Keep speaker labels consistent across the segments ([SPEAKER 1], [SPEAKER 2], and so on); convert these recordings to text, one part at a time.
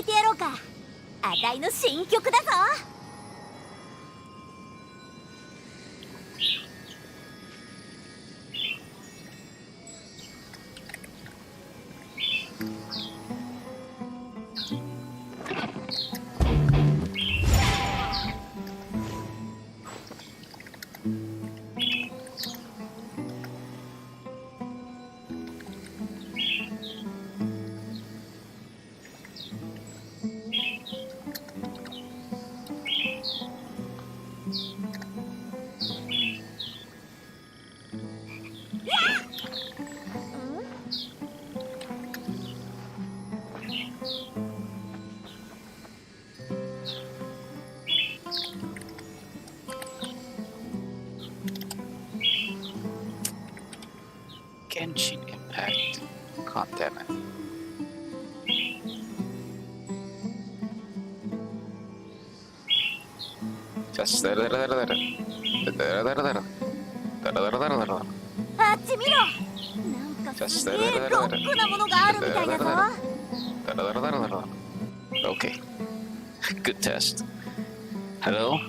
[SPEAKER 1] いてやろうか。あたいの新曲だぞ。
[SPEAKER 2] Genshin impact. God damn it. Just
[SPEAKER 1] あっち見ろ。なんかすげえロックなものがあるみたいだぞ。
[SPEAKER 2] Okay. Good test. Hello?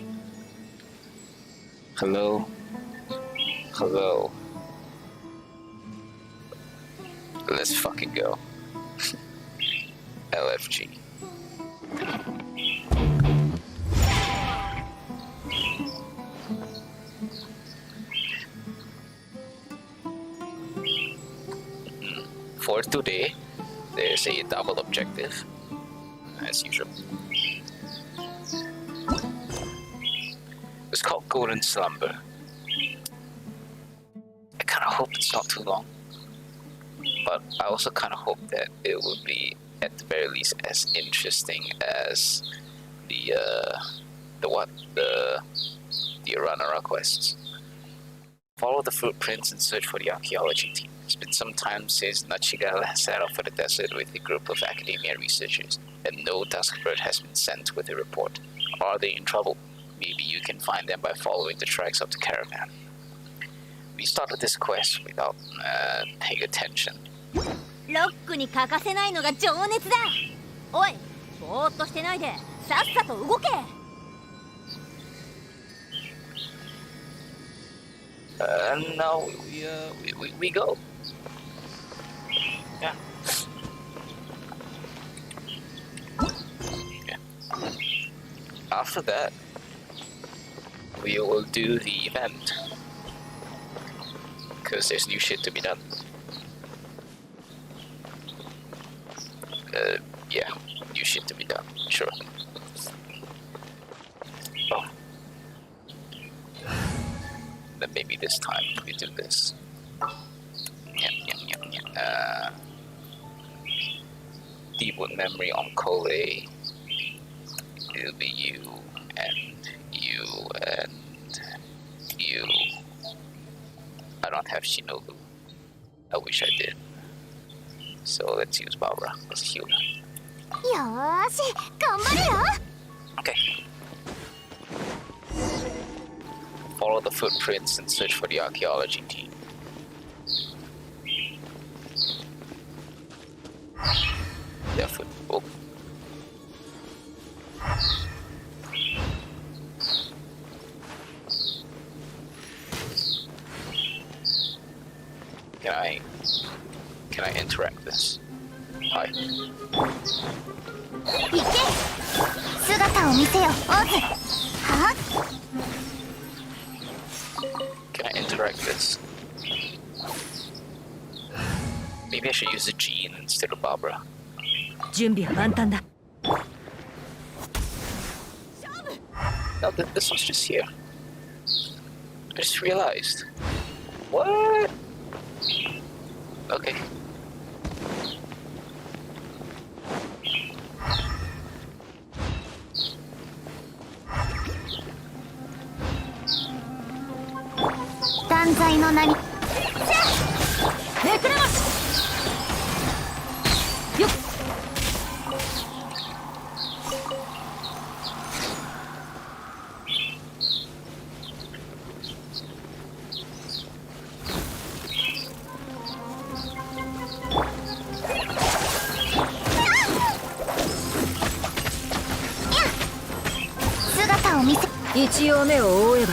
[SPEAKER 2] Hello? Hello? Let's fucking go. LFG. For today, there's a double objective, as usual. It's called Golden Slumber. I kinda hope it's not too long, but I also kinda hope that it will be, at the very least, as interesting as the runner quests. Follow the footprints and search for the archaeology team. It's been some time since Nachigal set off for the desert with a group of academia researchers, and no Duskbird has been sent with a report. Are they in trouble? Maybe you can find them by following the tracks of the caravan. We started this quest without paying attention.
[SPEAKER 1] ロックに欠かせないのが情熱だ。おい、ぼーっとしてないで、さっさと動け。
[SPEAKER 2] Now we go. Yeah. After that, we will do the event. Because there's new shit to be done. Yeah, new shit to be done, sure. Oh. Then maybe this time we do this. Deepwood memory on Cole. It'll be you and you and you. I don't have Shinobu. I wish I did. So let's use Barbara as a healer.
[SPEAKER 1] よーし、頑張るよ。
[SPEAKER 2] Okay. Follow the footprints and search for the archaeology team. Their football. Can I interact this? Hi.
[SPEAKER 1] 行け。姿を見せよ、オズ。はっ。
[SPEAKER 2] Can I interact this? Maybe I should use the Jean instead of Barbara.
[SPEAKER 1] 準備は万端だ。
[SPEAKER 2] No, this one's just here. I just realized. What? Okay.
[SPEAKER 1] 断罪の名に。めくれます。よっ。さを見せ。一応目を覆えば。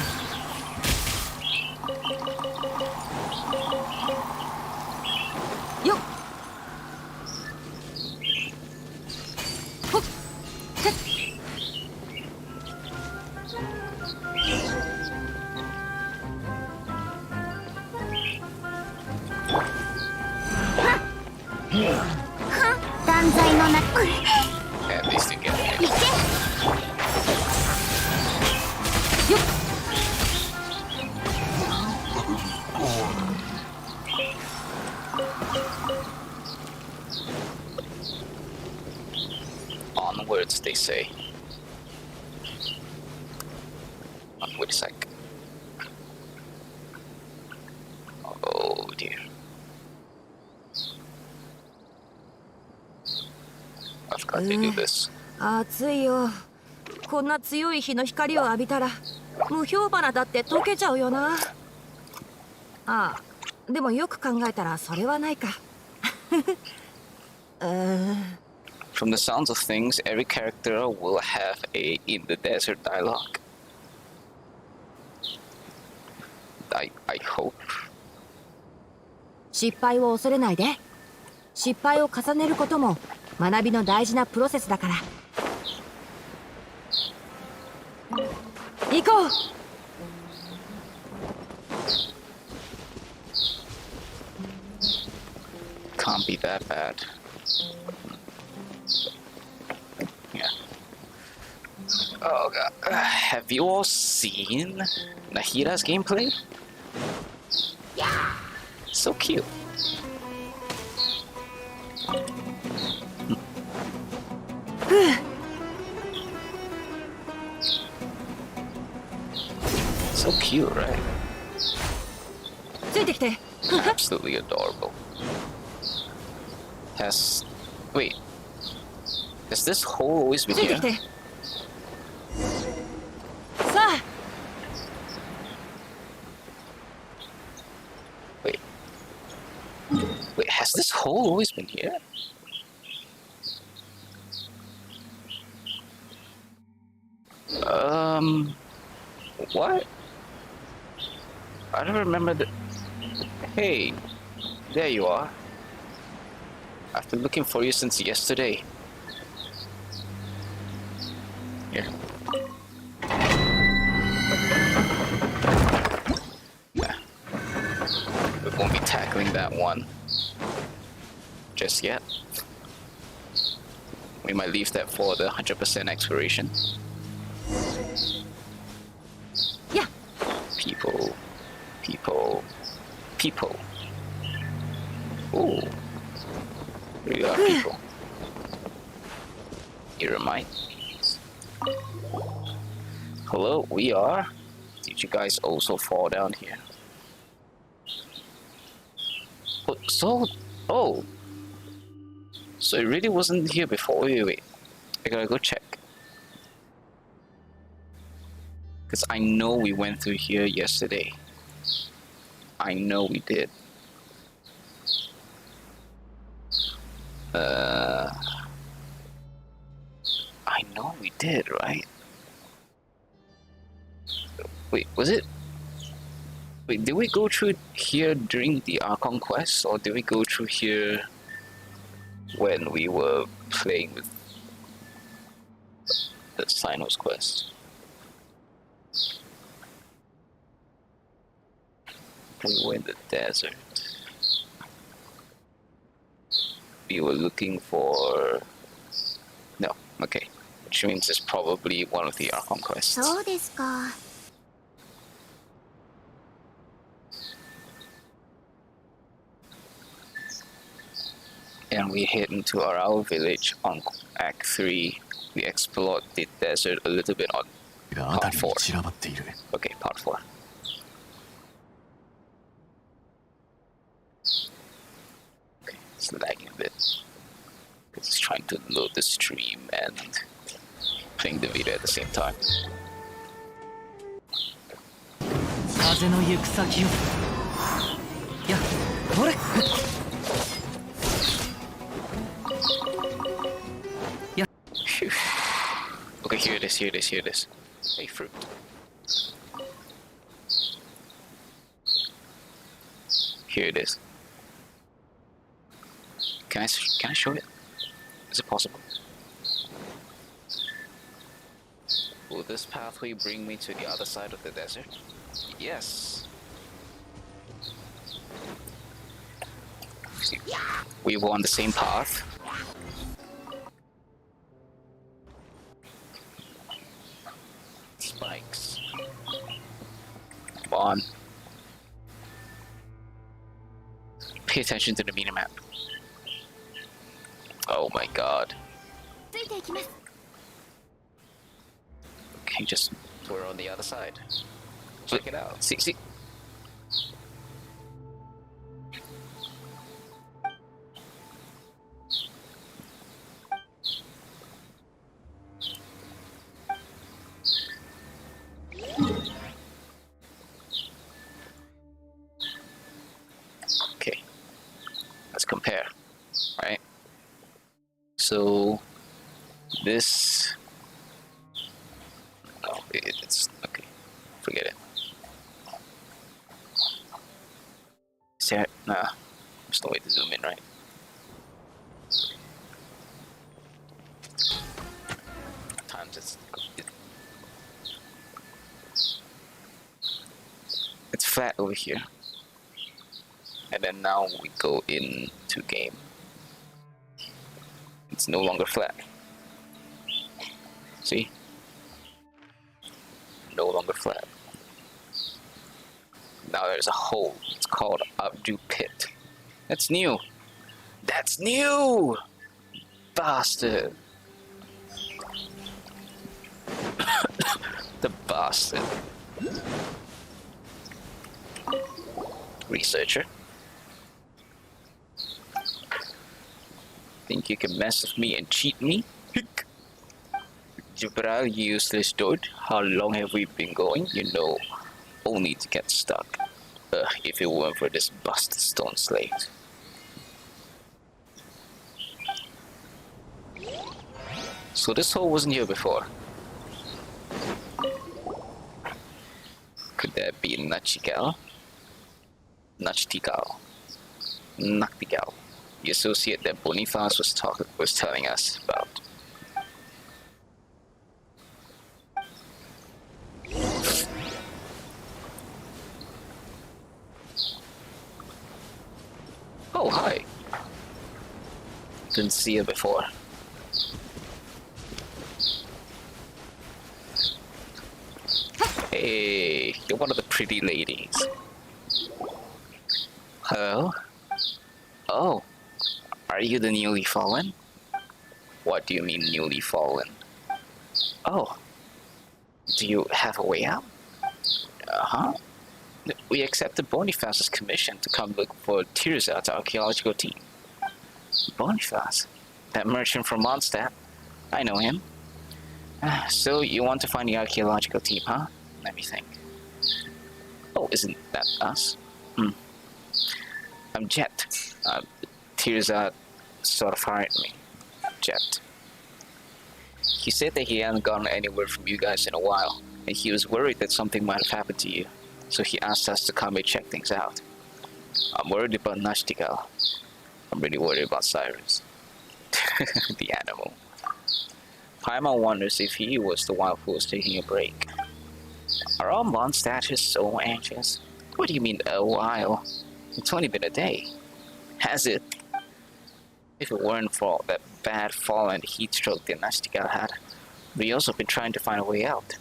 [SPEAKER 1] よっ。ほっ。せっ。断罪の中。
[SPEAKER 2] At least again.
[SPEAKER 1] いけ。よっ。
[SPEAKER 2] Onwards, they say. Wait a sec. Oh dear. I've got to do this.
[SPEAKER 1] 暑いよ。こんな強い日の光を浴びたら無氷花だって溶けちゃうよな。ああ、でもよく考えたらそれはないか。
[SPEAKER 2] From the sounds of things, every character will have a in the desert dialogue. I hope.
[SPEAKER 1] 失敗を恐れないで。失敗を重ねることも学びの大事なプロセスだから。行こう。
[SPEAKER 2] Can't be that bad. Yeah. Oh god. Have you all seen Nahira's gameplay? Yeah. So cute. So cute, right?
[SPEAKER 1] ついてきて。
[SPEAKER 2] Absolutely adorable. Wait. Has this hole always been
[SPEAKER 1] ついて
[SPEAKER 2] here?
[SPEAKER 1] きて。さあ。
[SPEAKER 2] Wait. Wait, has this hole always been here? What? I don't remember the... Hey, there you are. I've been looking for you since yesterday. Here. Yeah. We won't be tackling that one just yet. We might leave that for the 100% exploration.
[SPEAKER 1] Yeah.
[SPEAKER 2] People. Ooh. We are people. Here am I. Hello, we are. Did you guys also fall down here? So it really wasn't here before. Wait. I gotta go check. Because I know we went through here yesterday. I know we did. I know we did, right? Wait, was it? Wait, did we go through here during the Archon quest, or did we go through here when we were playing with the Sinos quest? We were in the desert. We were looking for... No, okay. Which means it's probably one of the Archon quests.
[SPEAKER 1] そうですか。
[SPEAKER 2] And we head into our village on Act 3. We explored the desert a little bit on Part 4. Okay, Part 4. Okay, it's lagging a bit. It's trying to load the stream and playing the video at the same time.
[SPEAKER 3] 風の行く先を。や、ほれ。
[SPEAKER 2] Okay, here it is. Hey, fruit. Here it is. Can I show it? Is it possible? Will this pathway bring me to the other side of the desert? Yes. See, we were on the same path. Spikes. Come on. Pay attention to the minimap. Oh my god. Okay, just we're on the other side. Check it out. See. Okay. Let's compare. Right? So this it's okay. Forget it. Is there nah, there's no way to zoom in, right? Times it's flat over here. And then now we go into game. It's no longer flat. See? No longer flat. Now there's a hole. It's called Abdu Pit. That's new. That's new! Bastard. The bastard. Researcher. Think you can mess with me and cheat me? Jibral, you useless dude. How long have we been going? You know, only to get stuck. If it weren't for this busted stone slave. So this hole wasn't here before. Could that be Nachtigal? Nachtigal. The associate that Boniface was telling us about. Oh, hi. Didn't see her before. Hey, you're one of the pretty ladies. Hello? Oh, are you the newly fallen? What do you mean newly fallen? Oh, do you have a way out? Uh-huh. We accepted Boniface's commission to come look for Tirzat's archaeological team. Boniface? That merchant from Mondstadt? I know him. So you want to find the archaeological team, huh? Let me think. Oh, isn't that us? I'm Jet. Tirzat sort of hired me. Jet. He said that he hadn't gotten anywhere from you guys in a while, and he was worried that something might have happened to you. So he asked us to come and check things out. I'm worried about Nachtigal. I'm really worried about Cyrus. The animal. Paimon wonders if he was the one who was taking a break. Are all Mondstadters so anxious? What do you mean a while? It's only been a day. Has it? If it weren't for that bad fall and heat stroke that Nachtigal had, we also been trying to find a way out.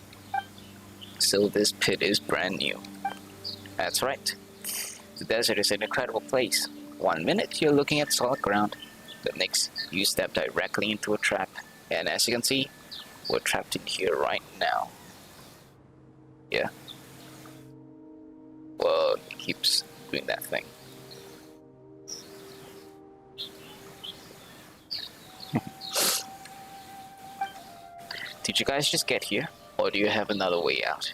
[SPEAKER 2] So this pit is brand new. That's right. The desert is an incredible place. 1 minute you're looking at solid ground. The next you step directly into a trap. And as you can see, we're trapped in here right now. Yeah. Well, it keeps doing that thing. Did you guys just get here? Or do you have another way out?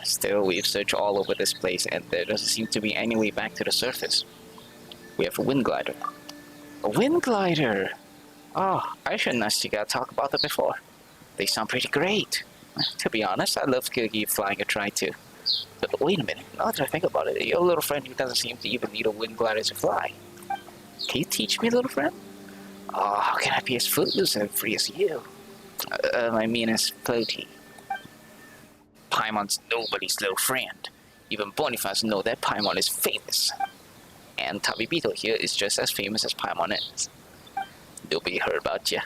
[SPEAKER 2] Still, we've searched all over this place and there doesn't seem to be any way back to the surface. We have a wind glider. A wind glider! Oh, I shouldn't ask you guys to talk about that before. They sound pretty great. To be honest, I'd love to give flying a try too. But wait a minute, now that I think about it, your little friend who doesn't seem to even need a wind glider to fly. Can you teach me, little friend? Oh, how can I be as footloose and free as you? I mean as floaty. Paimon's nobody's little friend. Even Boniface know that Paimon is famous. And Tabibito here is just as famous as Paimon is. Nobody heard about you.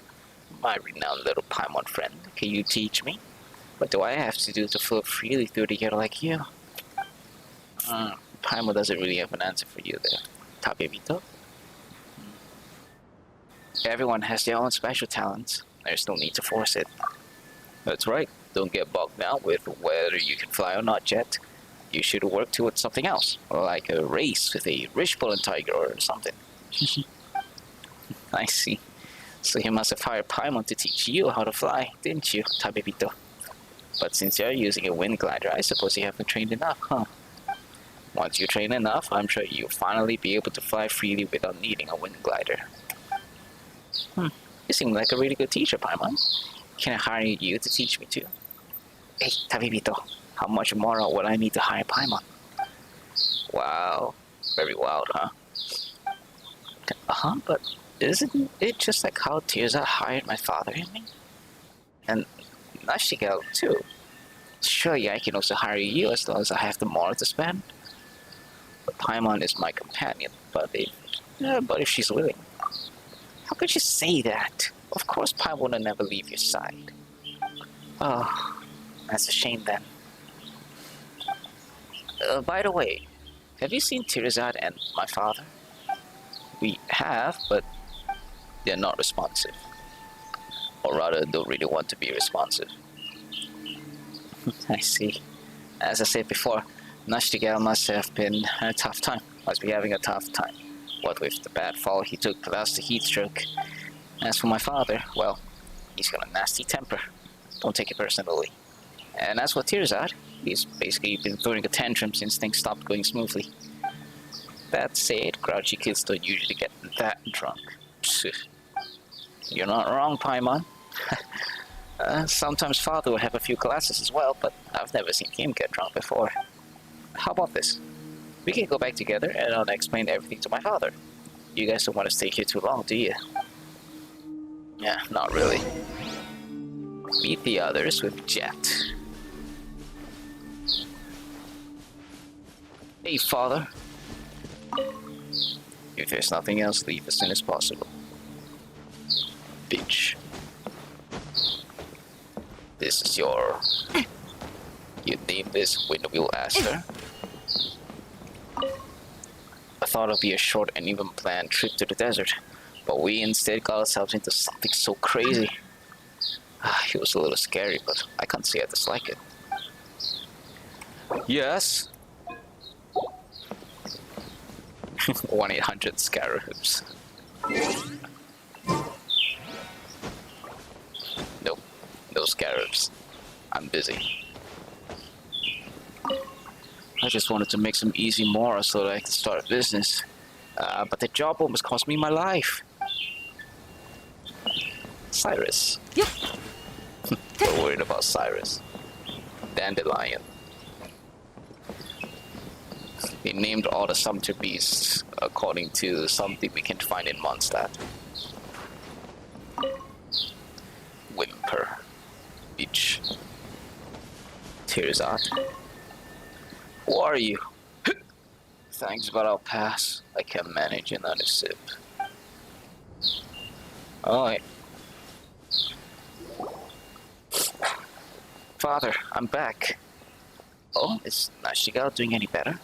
[SPEAKER 2] My renowned little Paimon friend. Can you teach me? What do I have to do to float freely through the air like you? Paimon doesn't really have an answer for you there. Tabibito? Everyone has their own special talents. There's no need to force it. That's right. Don't get bogged down with whether you can fly or not yet. You should work towards something else, like a race with a rich-pulling tiger or something. I see. So you must have hired Paimon to teach you how to fly, didn't you, Tabibito? But since you're using a wind glider, I suppose you haven't trained enough, huh? Once you train enough, I'm sure you'll finally be able to fly freely without needing a wind glider. You seem like a really good teacher, Paimon. Can I hire you to teach me too? Hey, Tabibito, how much more would I need to hire Paimon? Wow, very wild, huh? But isn't it just like how Tirza hired my father and me? And Nashigel too. Surely I can also hire you as long as I have the money to spend. But Paimon is my companion, but if she's willing. How could you say that? Of course Paimon will never leave your side. Oh, that's a shame then. By the way, have you seen Tirzad and my father? We have, but they're not responsive. Or rather, don't really want to be responsive. I see. As I said before, Nashtigal must have been a tough time. Must be having a tough time. What with the bad fall he took plus the heat stroke. As for my father, well, he's got a nasty temper. Don't take it personally. And as for Tirzad, he's basically been throwing a tantrum since things stopped going smoothly. That said, grouchy kids don't usually get that drunk. You're not wrong, Paimon. Sometimes father will have a few glasses as well, but I've never seen him get drunk before. How about this? We can go back together and I'll explain everything to my father. You guys don't want to stay here too long, do you? Yeah, not really. Meet the others with Jet. Hey, father. If there's nothing else, leave as soon as possible. Bitch. This is your... You named this Windwheel Aster? I thought it'd be a short and even planned trip to the desert, but we instead got ourselves into something so crazy. It was a little scary, but I can't say I dislike it. Yes? 1-800 Scarabs. Nope, no Scarabs. I'm busy. I just wanted to make some easy mora so that I could start a business. But the job almost cost me my life. Cyrus.
[SPEAKER 1] Yep.
[SPEAKER 2] We're worried about Cyrus. Dandelion. They named all the Sumter beasts according to something we can find in Mondstadt. Whimper. Beach. Tirzad. Who are you? Thanks, but I'll pass. I can manage another sip. Alright. Father, I'm back. Oh, is Nashigal doing any better?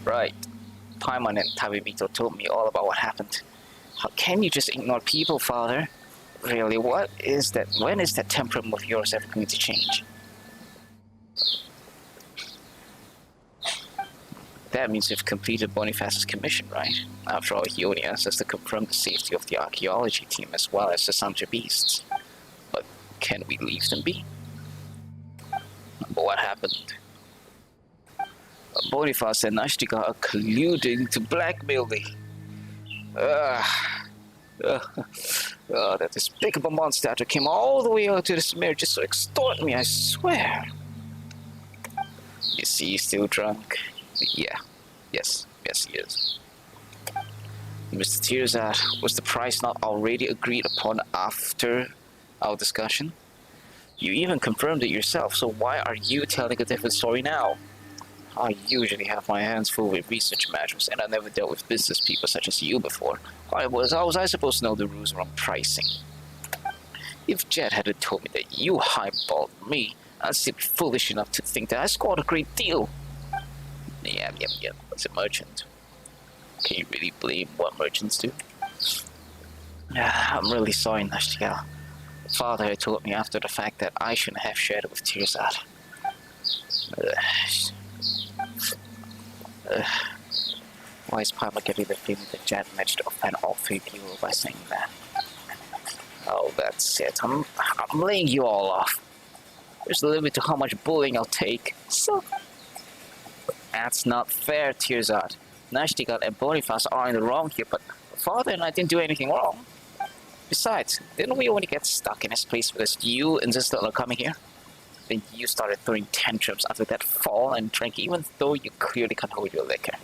[SPEAKER 2] Right. Paimon and Tabibito told me all about what happened. How can you just ignore people, Father? Really, what is that? When is that temperament of yours ever going to change? That means you've completed Boniface's commission, right? After all, he only asked us to confirm the safety of the archaeology team as well as the Sumter beasts. But can we leave them be? But what happened? Boniface and Ashtika are colluding to blackmail me. That despicable monster came all the way out to this mirror just to extort me, I swear. You see, he's still drunk. Yeah. Yes, he is. Mr. Tearsat, was the price not already agreed upon after our discussion? You even confirmed it yourself, so why are you telling a different story now? I usually have my hands full with research matters, and I never dealt with business people such as you before. How was I supposed to know the rules around pricing? If Jet had told me that you highballed me, I'd still be foolish enough to think that I scored a great deal. Yeah, it's a merchant. Can you really blame what merchants do? I'm really sorry, Nashtigal. Father had told me after the fact that I shouldn't have shared it with Tearsat. Why is Palmer getting the feeling that Jet managed to offend all three people by saying that? Oh, that's it. I'm laying you all off. There's a limit to how much bullying I'll take. So, that's not fair, Tearsat. Nashtigal and Boniface are in the wrong here, but Father and I didn't do anything wrong. Besides, didn't we only get stuck in this place because you insisted on coming here? Then you started throwing tantrums after that fall and drank even though you clearly can't hold your liquor.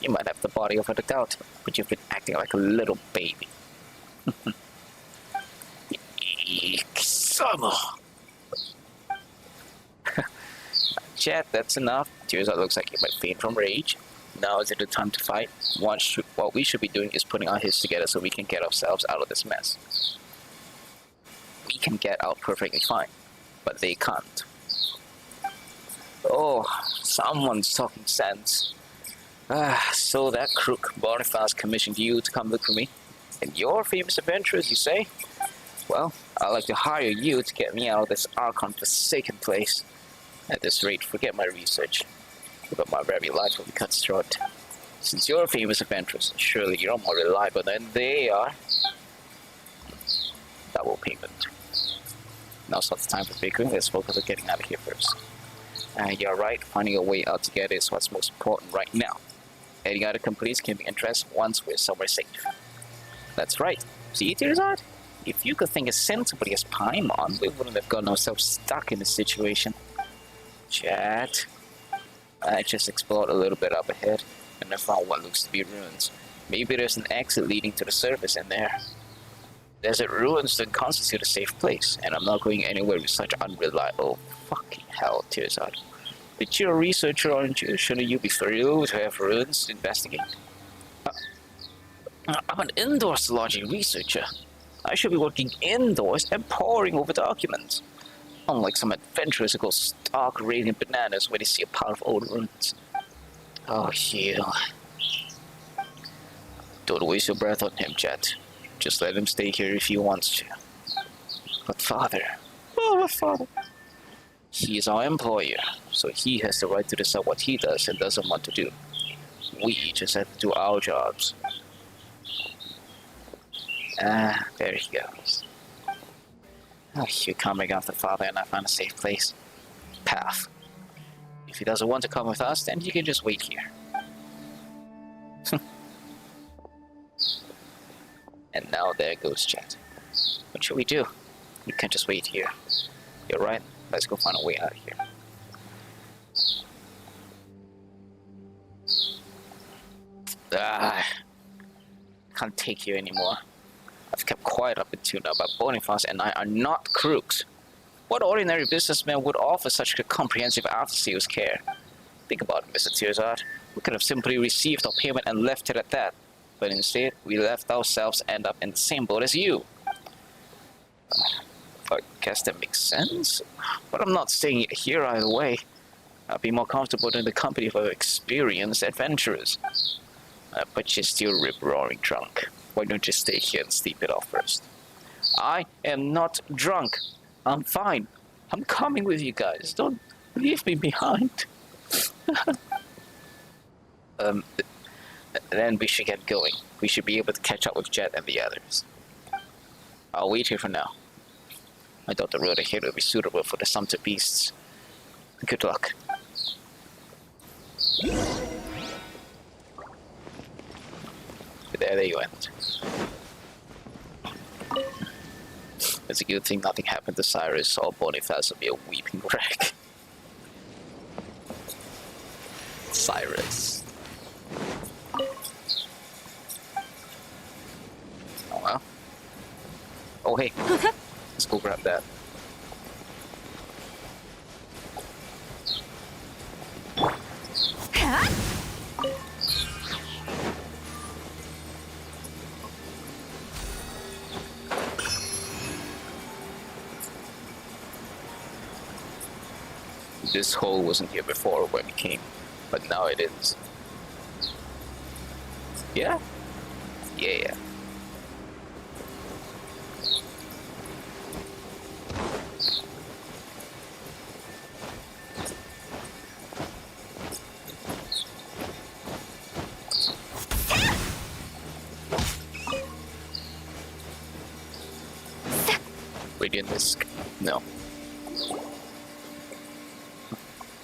[SPEAKER 2] You might have the body of a doubt, but you've been acting like a little baby. Summer. Chat, that's enough. Tearsat looks like he might faint from rage. Now is it the time to fight? What we should be doing is putting our heads together so we can get ourselves out of this mess. We can get out perfectly fine, but they can't. Oh, someone's talking sense. So that crook Boniface commissioned you to come look for me? And you're famous adventurers, you say? Well, I'd like to hire you to get me out of this Archon-forsaken place. At this rate, forget my research. But my very life will be cut short. Since you're famous adventurers, surely you're more reliable than they are. Double payment. Now's not the time for bickering, let's focus on getting out of here first. You're right, finding a way out together is what's most important right now. Any other companies can be interested once we're somewhere safe. That's right. See, Tearsat? If you could think as sensibly as Paimon, we wouldn't have gotten ourselves stuck in this situation. Chat. I just explored a little bit up ahead, and I found what looks to be ruins. Maybe there's an exit leading to the surface in there. Desert ruins don't constitute a safe place, and I'm not going anywhere with such unreliable fucking hell, Tearsat. But you're a researcher, aren't you? Shouldn't you be thrilled to have ruins to investigate? I'm an indoors lodging researcher. I should be working indoors and poring over documents. Unlike some adventurers who go stark raving bananas when they see a pile of old ruins. Oh, you. Don't waste your breath on him, Jet. Just let him stay here if he wants to. But Father... Oh, Father... He is our employer, so he has the right to decide what he does and doesn't want to do. We just have to do our jobs. There he goes. You're coming after Father and I found a safe place. Path. If he doesn't want to come with us, then he can just wait here. And now there goes Jet. What should we do? We can't just wait here. You're right. Let's go find a way out of here. Can't take you anymore. I've kept quiet up until now, but Boniface and I are not crooks. What ordinary businessman would offer such a comprehensive after-sales care? Think about it, Mr. Tearsat. We could have simply received our payment and left it at that. But instead, we left ourselves end up in the same boat as you. I guess that makes sense. But I'm not staying here either way. I'd be more comfortable in the company of experienced adventurers. But you're still rip-roaring drunk. Why don't you stay here and sleep it off first? I am not drunk. I'm fine. I'm coming with you guys. Don't leave me behind. Then we should get going. We should be able to catch up with Jet and the others. I'll wait here for now. I thought the road ahead would be suitable for the sumpter beasts. Good luck. There you went. It's a good thing nothing happened to Cyrus, or Boniface would be a weeping wreck. Cyrus. Oh well. Oh hey, let's go grab that. This hole wasn't here before when we came, but now it is. Yeah? Yeah. Radiant Disc? No.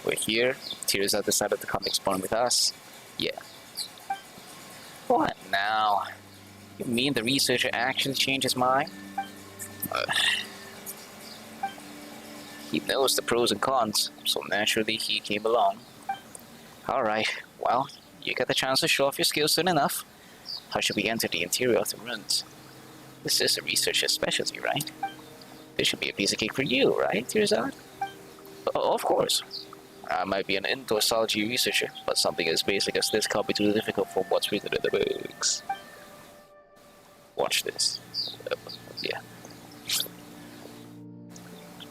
[SPEAKER 2] We're here. Tears have decided to come spawn with us. Yeah. What now? You mean the researcher actually changed his mind? He knows the pros and cons, so naturally he came along. Alright, well, you get the chance to show off your skills soon enough. How should we enter the interior of the ruins? This is a researcher's specialty, right? This should be a piece of cake for you, right, Tirzad? Oh, of course. I might be an endorsology researcher, but something as basic as this can't be too difficult from what's written in the books. Watch this. Yeah.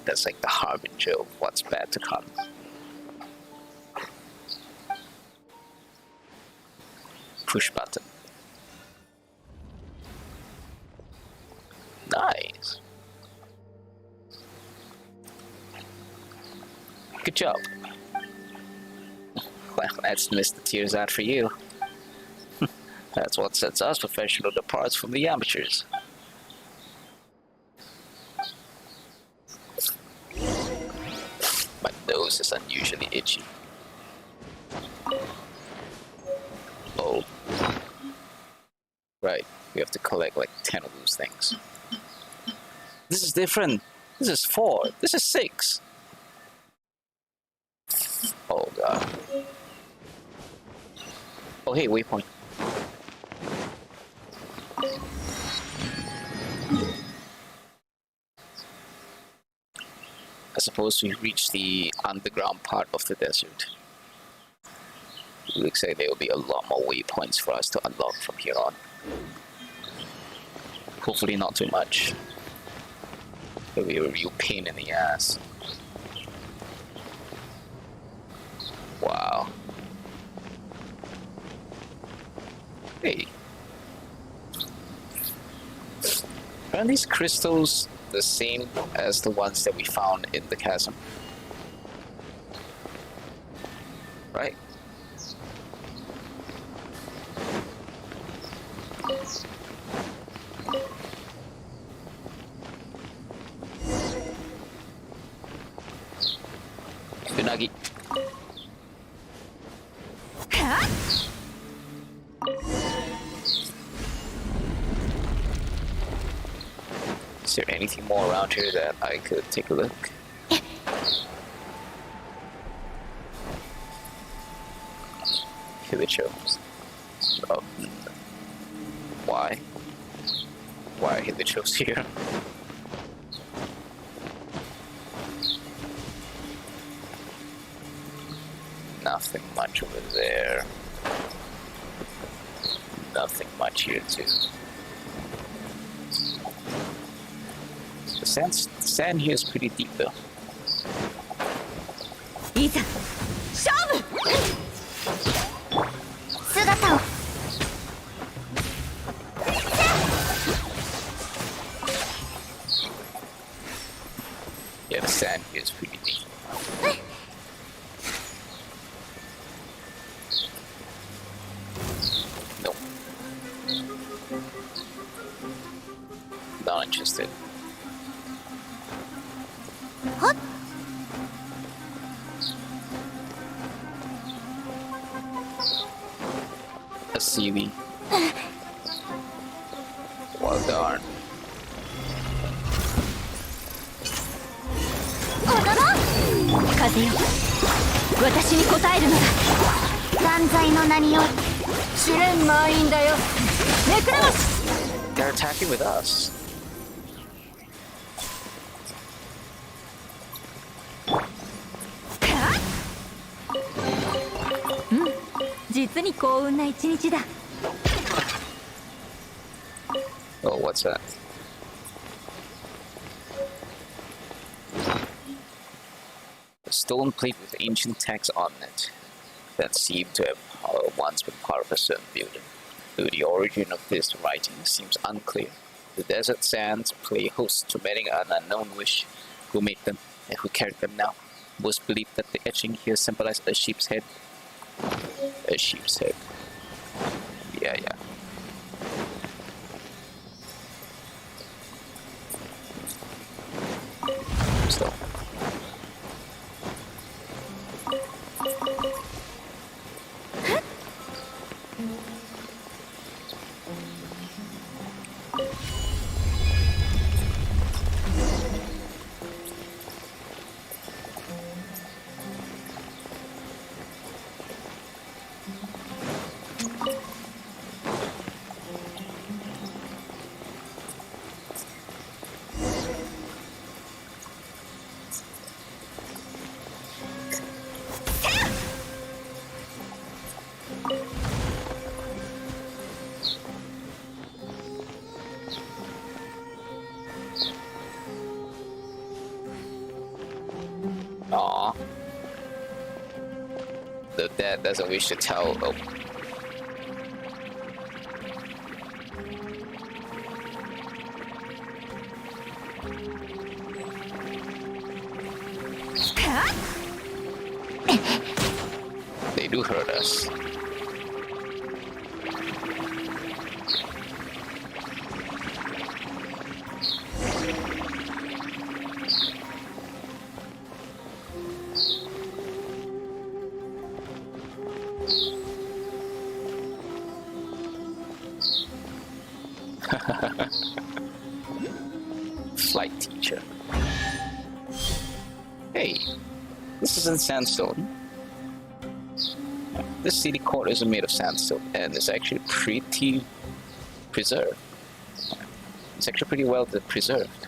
[SPEAKER 2] That's like the harbinger of what's bad to come. Push button. Nice. Good job. Well, that's Mr. Tirzad for you. That's what sets us professionals apart from the amateurs. My nose is unusually itchy. Oh. Right, we have to collect like 10 of those things. This is different. This is 4. This is 6. Oh god. Oh hey, waypoint. I suppose we reached the underground part of the desert. It looks like there will be a lot more waypoints for us to unlock from here on. Hopefully not too much. It'll be a real pain in the ass. Wow. Hey. Aren't these crystals the same as the ones that we found in the chasm? Right? Unagi. Is there anything more around here that I could take a look? Hithichos. Oh. Why? Why are Hithichos here? Nothing much over there. Nothing much here too. The sand here is pretty deep though.
[SPEAKER 1] いざ勝負姿を
[SPEAKER 2] Yeah, the sand here is pretty deep. Nope. Not interested. A seaweed. Well darn.
[SPEAKER 4] 風よ、私に応えるのだ。断罪の名により試練満員だよ。ネクラマス
[SPEAKER 2] They're attacking with us.
[SPEAKER 4] 実に幸運な一日だ。
[SPEAKER 2] Oh, what's that? A stone plate with ancient text on it that seemed to have once been part of a certain building. Though the origin of this writing seems unclear, the desert sands play host to many an unknown wish. Who made them and who carried them now? Most believe that the etching here symbolized a sheep's head. A sheep's head. Yeah. So. Aww. The dad doesn't wish to tell. Oh. They do hurt us. Flight teacher. Hey, this isn't sandstone. This city quarters are made of sandstone and it's actually pretty preserved. It's actually pretty well preserved.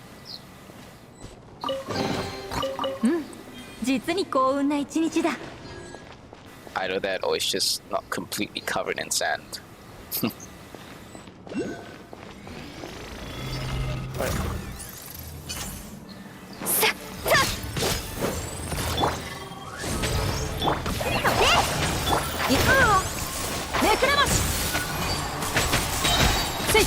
[SPEAKER 4] 実に幸運な一日だ。
[SPEAKER 2] Either that or it's just not completely covered in sand. Right.
[SPEAKER 1] 行くよ。ネクラマスせい。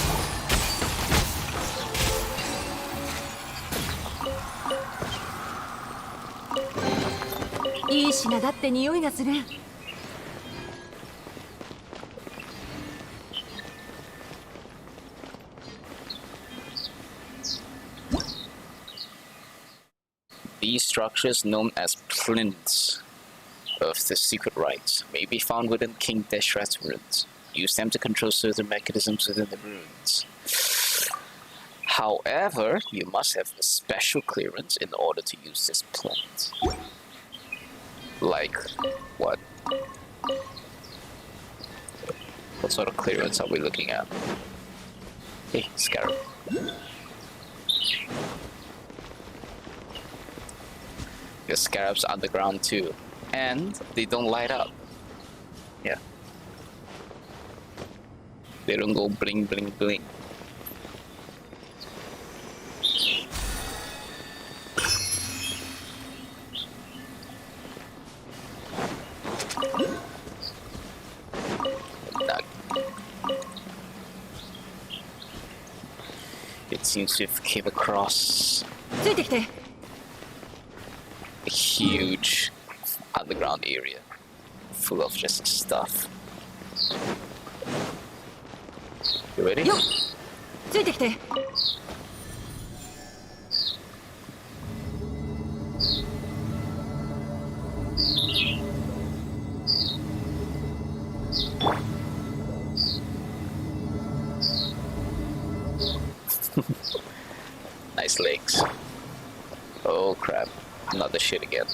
[SPEAKER 1] いい品だって匂いがする。
[SPEAKER 2] These structures, known as plinths of the secret rites, may be found within King Deshrat's ruins. Use them to control certain mechanisms within the ruins. However, you must have a special clearance in order to use this plinth. Like what? What sort of clearance are we looking at? Hey, Scarab. The scarabs underground too, and they don't light up. Yeah, they don't go bling bling bling. It seems to have came across
[SPEAKER 1] ついてきて。
[SPEAKER 2] a huge underground area full of just stuff. You ready?
[SPEAKER 1] よっついてきて。
[SPEAKER 2] Nice legs. Oh crap. Another shit again.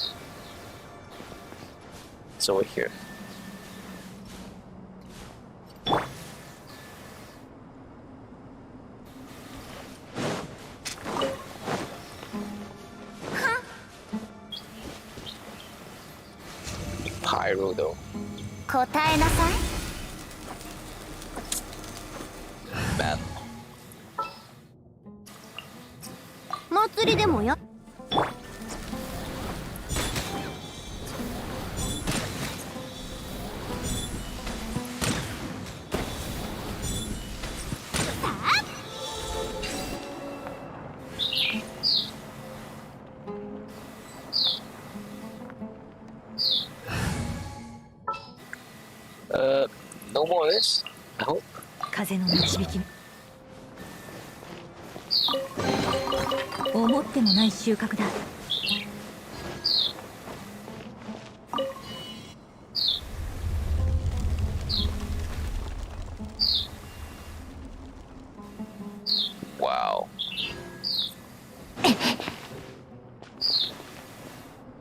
[SPEAKER 2] It's over here. Pyro though.
[SPEAKER 4] 答えなさい。
[SPEAKER 2] Man.
[SPEAKER 4] 祭りでもや。
[SPEAKER 2] No more of this, I hope.
[SPEAKER 1] 風の導き思ってもない収穫だ。
[SPEAKER 2] Wow.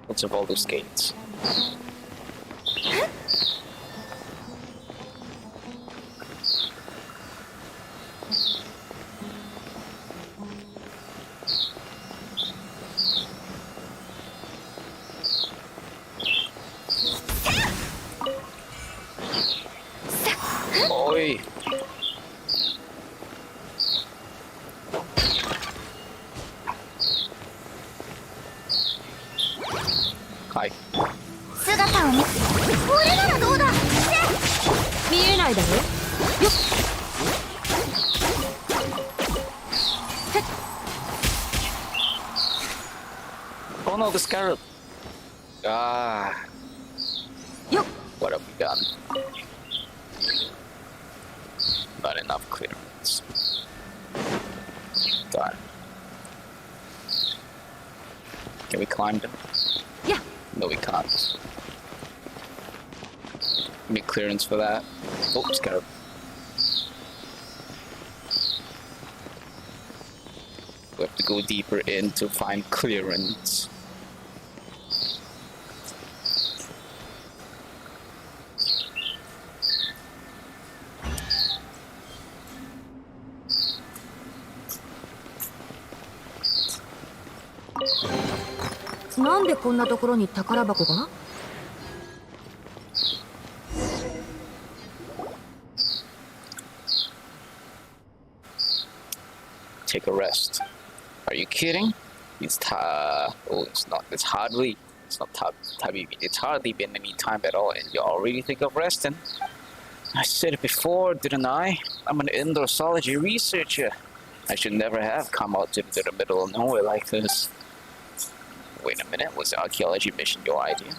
[SPEAKER 2] What's of all those gates? Oi! Hi.
[SPEAKER 4] 姿を見。俺ならどうだ。
[SPEAKER 1] 見えないだろ。よっ。
[SPEAKER 2] Oh no, the scarab! Ah.
[SPEAKER 1] よっ。
[SPEAKER 2] What have we done? Not enough clearance. Darn. Can we climb them?
[SPEAKER 1] Yeah.
[SPEAKER 2] No, we can't. Make clearance for that. Oh, scarab. We have to go deeper in to find clearance.
[SPEAKER 1] Why? なんでこんなところに宝箱が？
[SPEAKER 2] Take a rest. Are you kidding? It's it's not. It's hardly. It's not tabibi. It's hardly been any time at all, and you already think of resting. I said it before, didn't I? I'm an indorsology researcher. I should never have come out into the middle of nowhere like this. Wait a minute, was the archaeology mission your idea?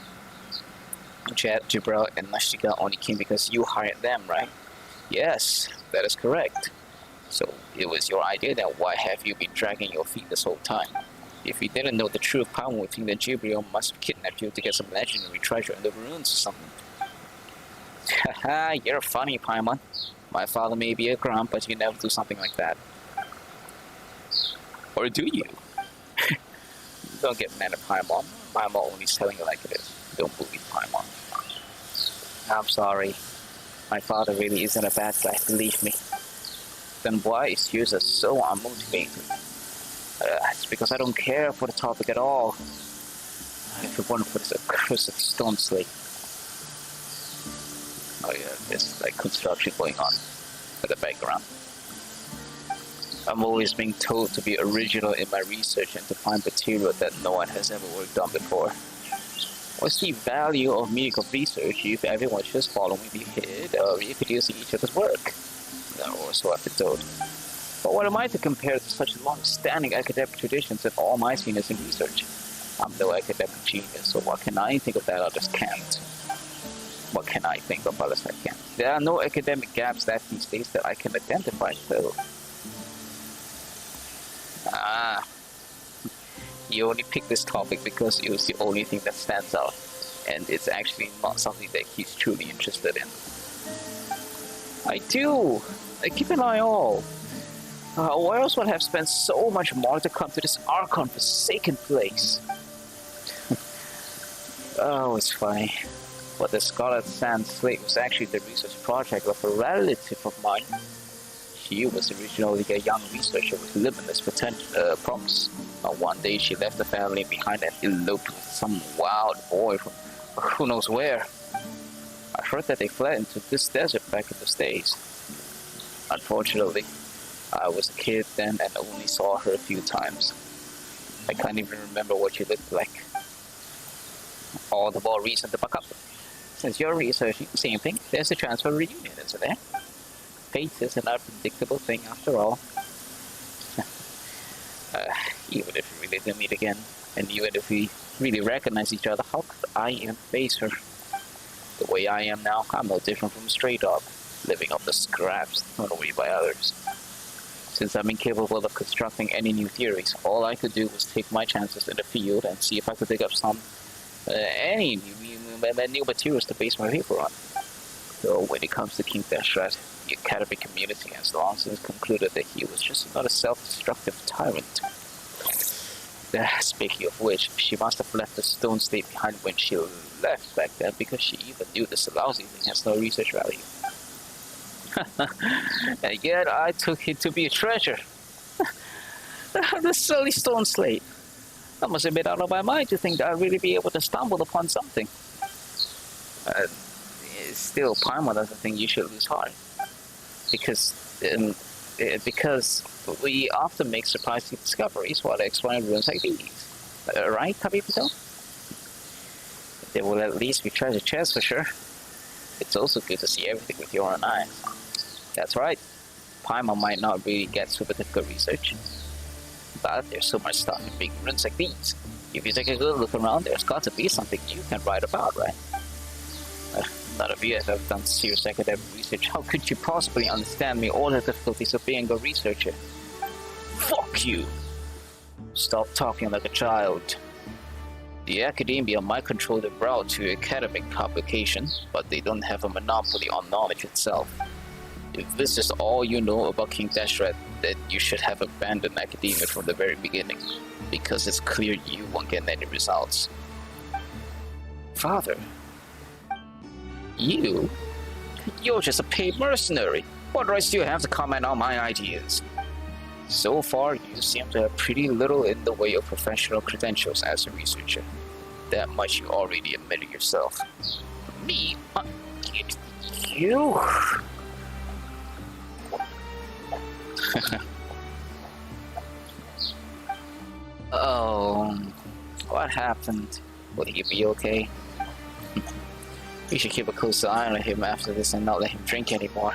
[SPEAKER 2] Chad, Jibril, and Nashika only came because you hired them, right? Yes, that is correct. So it was your idea, then why have you been dragging your feet this whole time? If you didn't know the true power within, then Jibril must have kidnapped you to get some legendary treasure in the ruins or something. Haha, you're funny, Paimon. My father may be a grump, but you never do something like that. Or do you? Don't get mad at Paimon. Paimon only is telling you like it is. Don't believe Paimon. I'm sorry. My father really isn't a bad guy, believe me. Then why is yours so unmotivated? It's because I don't care for the topic at all. If it weren't for this accursed stone slate. Oh yeah, there's like construction going on in the background. I'm always being told to be original in my research and to find material that no one has ever worked on before. What's the value of medical research if everyone just following the head or reproducing each other's work? Or so I've been told. But what am I to compare to such long-standing academic traditions and all my seniors in research? I'm no academic genius, so what can I think of that others can't? What can I think of others that can't? There are no academic gaps that these days that I can identify, though. Ah, you only picked this topic because it was the only thing that stands out, and it's actually not something that he's truly interested in. I do! I keep an eye all. Why else would I have spent so much more to come to this Archon forsaken place? Oh, it's funny. But the Scarlet Sand Slate was actually the research project of a relative of mine. She was originally a young researcher with limitless promise. But one day she left the family behind and eloped with some wild boy from who knows where. I heard that they fled into this desert back in those days. Unfortunately, I was a kid then and only saw her a few times. I can't even remember what she looked like. All the more reason to buck up. Since you're researching the same thing, there's a chance for a reunion, isn't there? Fate is an unpredictable thing after all. Even if we really do meet again, and even if we really recognize each other, how could I face her? The way I am now, I'm no different from a stray dog, living off the scraps thrown away by others. Since I'm incapable of constructing any new theories, all I could do was take my chances in the field and see if I could dig up any new materials to base my paper on. Though when it comes to King Dashrat, the academic community has long since concluded that he was just another self-destructive tyrant. Speaking of which, she must have left the stone state behind when she left back then, because she even knew this lousy thing has no research value. And yet I took it to be a treasure. The silly stone slate. I must have been out of my mind to think that I'd really be able to stumble upon something. Still, Paimon doesn't think you should lose heart. Because we often make surprising discoveries while exploring ruins like these. Right, Tabipito? There will at least be treasure chests for sure. It's also good to see everything with your own eyes. That's right. Paimon might not really get super difficult research. But there's so much stuff in big ruins like these. If you take a good look around, there's got to be something you can write about, right? None of you have ever done serious academic research. How could you possibly understand me all the difficulties of being a researcher? Fuck you! Stop talking like a child. The academia might control the route to academic publication, but they don't have a monopoly on knowledge itself. If this is all you know about King Dashrat, then you should have abandoned academia from the very beginning, because it's clear you won't get any results. Father? You're just a paid mercenary. What rights do you have to comment on my ideas? So far, you seem to have pretty little in the way of professional credentials as a researcher. That much you already admitted yourself. Me? You? Oh, what happened? Will he be okay? We should keep a close eye on him after this and not let him drink anymore.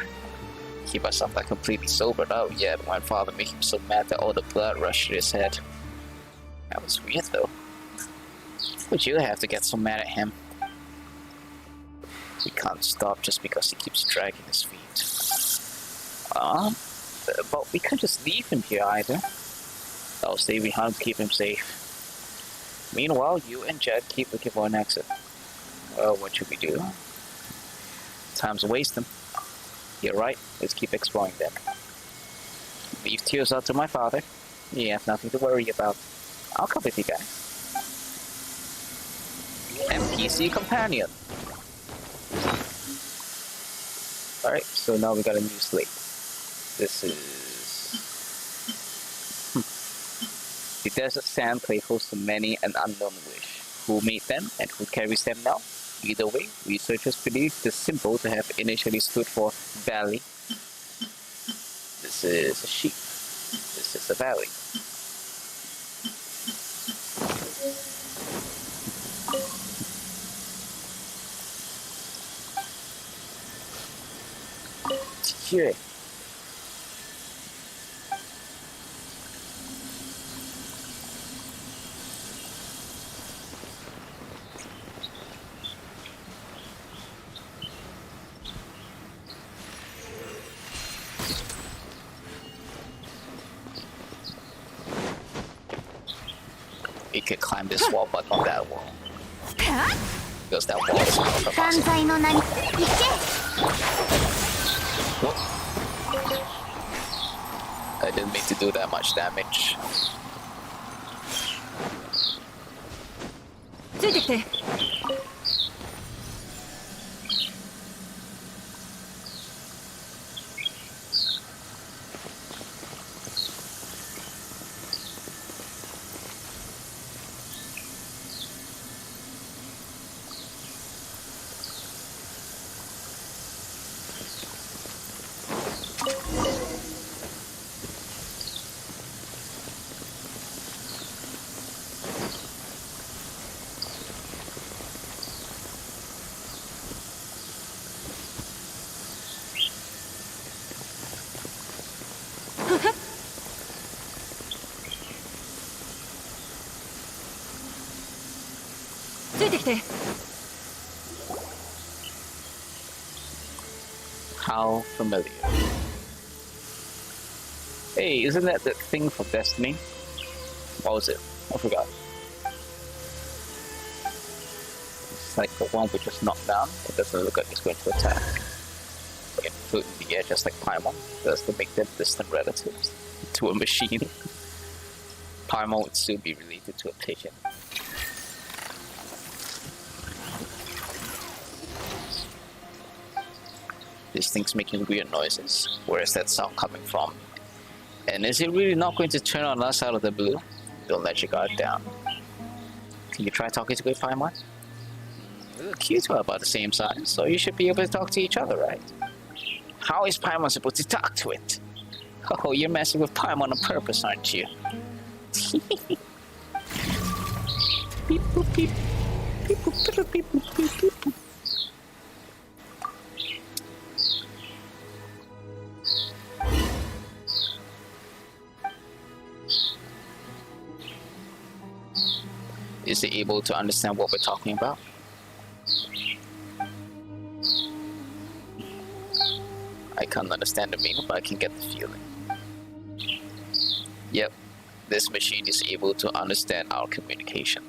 [SPEAKER 2] Keep ourselves like completely sobered up yet when Father made him so mad that all the blood rushed to his head. That was weird though. Would you have to get so mad at him? We can't stop just because he keeps dragging his feet. But we can't just leave him here either. I'll stay behind to keep him safe. Meanwhile, you and Jed keep looking for an exit. Well, what should we do? Time's wasting. You're right, let's keep exploring then. Leave Tears out to my father. You have nothing to worry about. I'll come with you guys. NPC companion. Alright, so now we got a new slate. This is... The desert sand clay hosts many an unknown wish. Who made them and who carries them now? Either way, researchers believe the symbol to have initially stood for valley. This is a sheep. This is a valley. Here. You could climb this wall, but not that wall. Because that wall is not the boss. What? I didn't mean to do that much damage.
[SPEAKER 1] ついてきて。ついてきて。
[SPEAKER 2] How familiar. Hey, isn't that the thing for Destiny? What was it? I forgot. It's like the one we just knocked down. It doesn't look like it's going to attack. It can float in the air just like Paimon does to make them distant relatives to a machine. Paimon would soon be related to a pigeon. This thing's making weird noises. Where is that sound coming from? And is it really not going to turn on us out of the blue? Don't let your guard down. Can you try talking to Paimon? You two are about the same size, so you should be able to talk to each other, right? How is Paimon supposed to talk to it? Oh, you're messing with Paimon on purpose, aren't you? Beep boop beep. Beep boop beep beep boop beep boop. Is it able to understand what we're talking about? I can't understand the meaning, but I can get the feeling. Yep, this machine is able to understand our communication.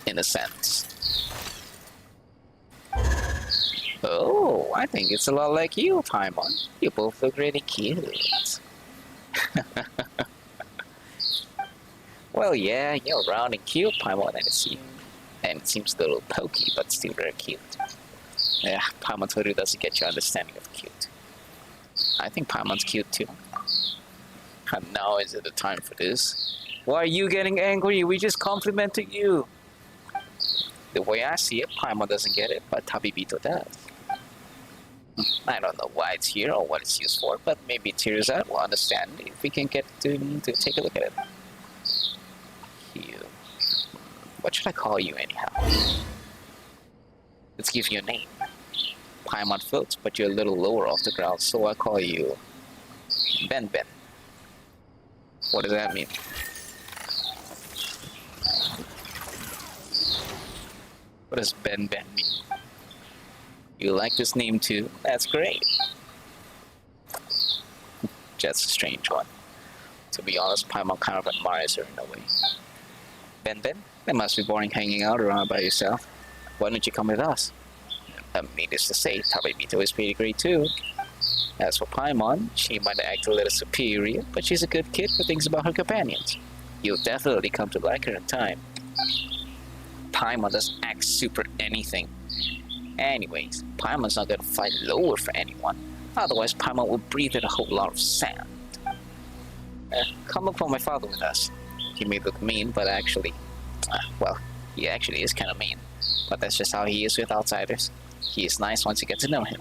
[SPEAKER 2] In a sense. Oh, I think it's a lot like you, Paimon. You both look really cute. Well, yeah, you're round and cute, Paimon, and it seems a little pokey, but still very cute. Yeah, Paimon totally doesn't get your understanding of cute. I think Paimon's cute too. And now is it the time for this? Why are you getting angry? We just complimented you. The way I see it, Paimon doesn't get it, but Tabibito does. I don't know why it's here or what it's used for, but maybe Tearzat will understand if we can get to take a look at it. You. What should I call you anyhow? Let's give you a name. Paimon floats, but you're a little lower off the ground, so I call you Ben Ben. What does that mean? What does Ben Ben mean? You like this name too? That's great. Just a strange one. To be honest, Paimon kind of admires her in a way. Ben Ben, it must be boring hanging out around by yourself. Why don't you come with us? Needless to say, Tabibito is pretty great too. As for Paimon, she might act a little superior, but she's a good kid who thinks about her companions. You'll definitely come to like her in time. Paimon doesn't act super anything. Anyways, Paimon's not gonna fly lower for anyone. Otherwise, Paimon will breathe in a whole lot of sand. Come look for my father with us. He may look mean, but actually... well, he actually is kind of mean. But that's just how he is with outsiders. He is nice once you get to know him.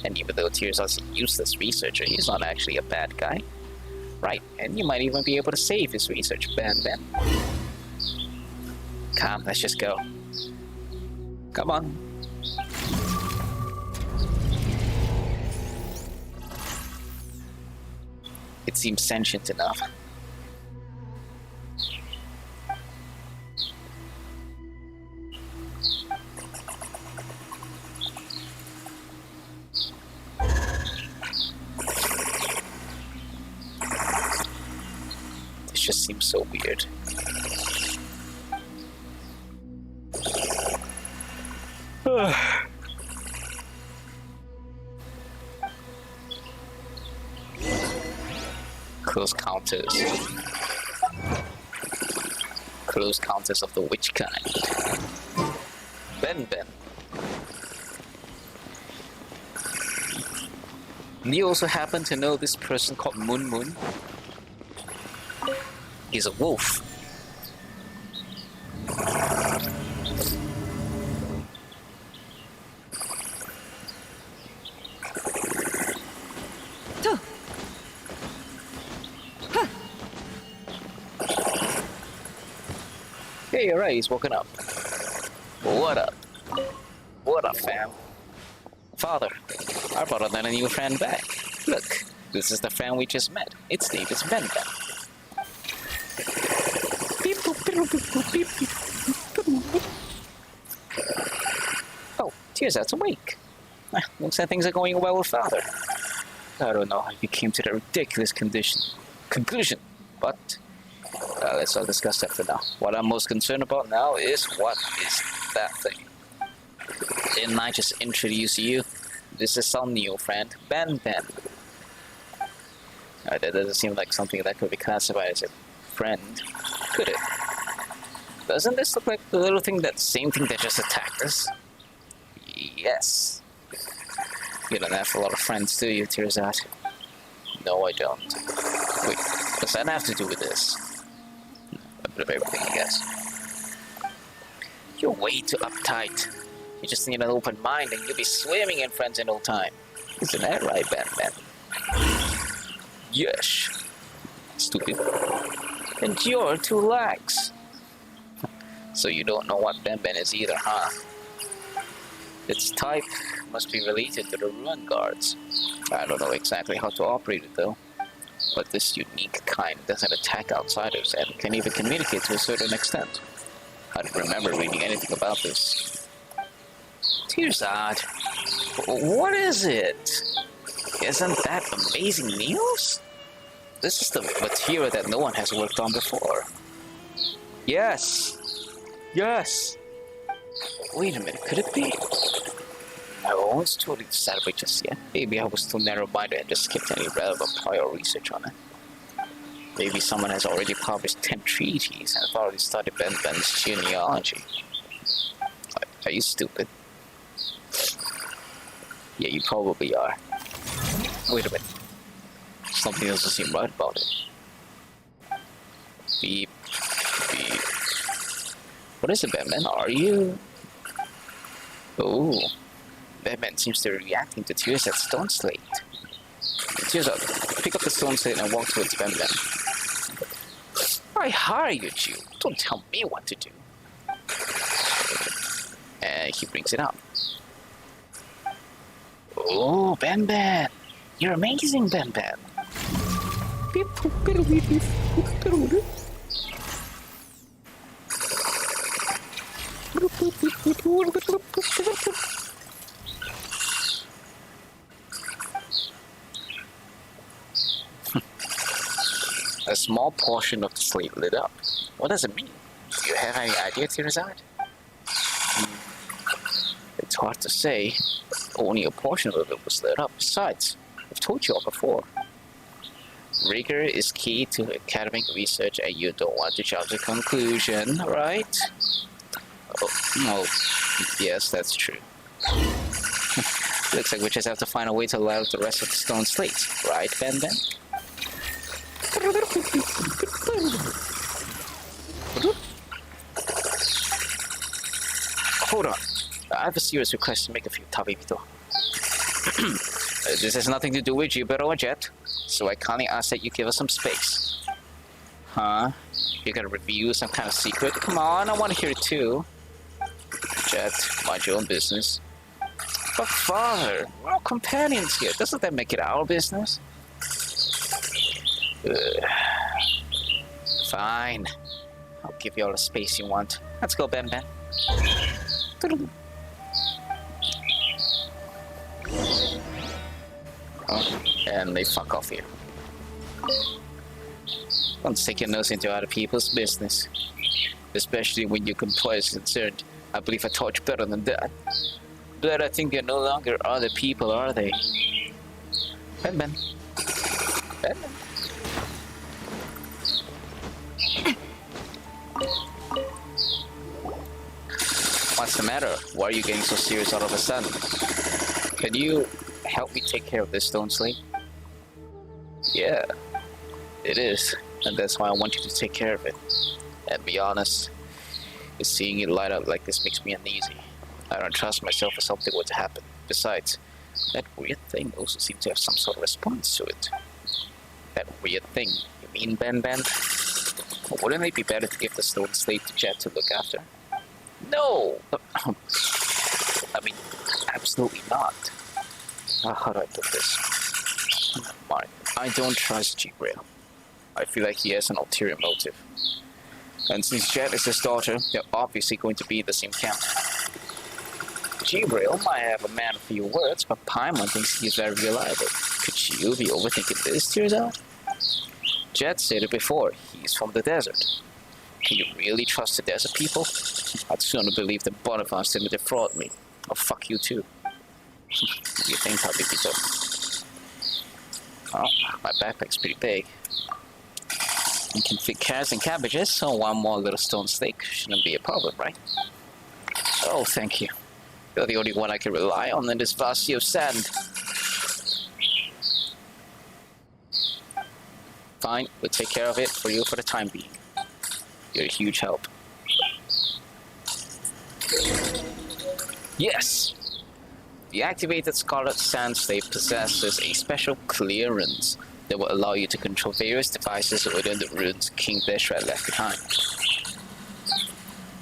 [SPEAKER 2] And even though Tearzat's a useless researcher, he's not actually a bad guy. Right, and you might even be able to save his research, Ben Ben. Come, let's just go. Come on. It seems sentient enough. This just seems so weird. Close counters. Close counters of the which kind? Ben Ben. Do you also happen to know this person called Moon Moon? He's a wolf. Hey, alright, he's woken up. What up? What up, fam? Father, I brought another new friend back. Look, this is the friend we just met. Its name is Ben Ben. Oh, Tear's awake. Looks like things are going well with Father. I don't know how you came to that ridiculous conclusion, but let's not discuss that for now. What I'm most concerned about now is what is that thing? Didn't I just introduce you? This is some new friend, Ben. That doesn't seem like something that could be classified as a friend, could it? Doesn't this look like the little thing, that same thing that just attacked us? Yes. You don't have a lot of friends, do you, Tirzat? No, I don't. Wait, what does that have to do with this? A bit of everything, I guess. You're way too uptight. You just need an open mind and you'll be swimming in friends in no time. Isn't that right, Ben? Yes. Stupid. And you're too lax. So you don't know what Ben is either, huh? Its type must be related to the Ruin Guards. I don't know exactly how to operate it though. But this unique kind doesn't attack outsiders and can even communicate to a certain extent. I don't remember reading anything about this. Tirzad, what is it? Isn't that amazing news? This is the material that no one has worked on before. Yes. Wait a minute, could it be? I was totally decided just yet. Maybe I was too narrow-minded and just skipped any relevant prior research on it. Maybe someone has already published 10 treatises and have already studied Ben's genealogy. Are you stupid? Yeah, you probably are. Wait a minute. Something doesn't seem right about it. Beep. What is it, Batman? Are you... Oh. Batman seems to be reacting to Tears at Stone Slate. Tears up. Pick up the Stone Slate and walk towards Batman. I hired you, Jew. Don't tell me what to do. And he brings it out. Oh, Ben. You're amazing, Ben. A small portion of the slate lit up. What does it mean? Do you have any idea, Tirzad? It's hard to say. Only a portion of it was lit up. Besides, I've told you all before. Rigor is key to academic research and you don't want to jump to conclusion, right? Oh, no. Yes, that's true. Looks like we just have to find a way to allow the rest of the stone slate, right, Ben? Hold on. I have a serious request to make a few tabibito. This has nothing to do with Jupiter or Jet, so I kindly ask that you give us some space. Huh? You're gonna review some kind of secret? Come on, I want to hear it too. Jet, mind your own business. But father, we're all companions here. Doesn't that make it our business? Fine. I'll give you all the space you want. Let's go, Ben. Oh, and they fuck off here. Don't stick your nose into other people's business. Especially when your employer is concerned. I believe I taught you better than that. But I think they're no longer other people, are they? Ben. What's the matter? Why are you getting so serious all of a sudden? Can you help me take care of this stone slate? Yeah, it is. And that's why I want you to take care of it. And be honest, seeing it light up like this makes me uneasy. I don't trust myself if something were to happen. Besides, that weird thing also seems to have some sort of response to it. That weird thing? You mean Ben? Wouldn't it be better to give the stone slate to Jet to look after? No! I mean, absolutely not. How do I put this? Mark, I don't trust G-Rail. I feel like he has an ulterior motive. And since Jet is his daughter, they're obviously going to be in the same camp. Gabriel might have a man of few words, but Paimon thinks he's very reliable. Could you be overthinking this to yourself? Jet said it before, he's from the desert. Can you really trust the desert people? I'd sooner believe that Boniface didn't defraud me. Or fuck you too. You think I'll be beat up? Oh, my backpack's pretty big. You can fit carrots and cabbages, so one more little stone steak shouldn't be a problem, right? Oh, thank you. You're the only one I can rely on in this vast sea of sand. Fine, we'll take care of it for you for the time being. You're a huge help. Yes! The activated Scarlet Sand Slate possesses a special clearance that will allow you to control various devices within the runes King Deshret left behind.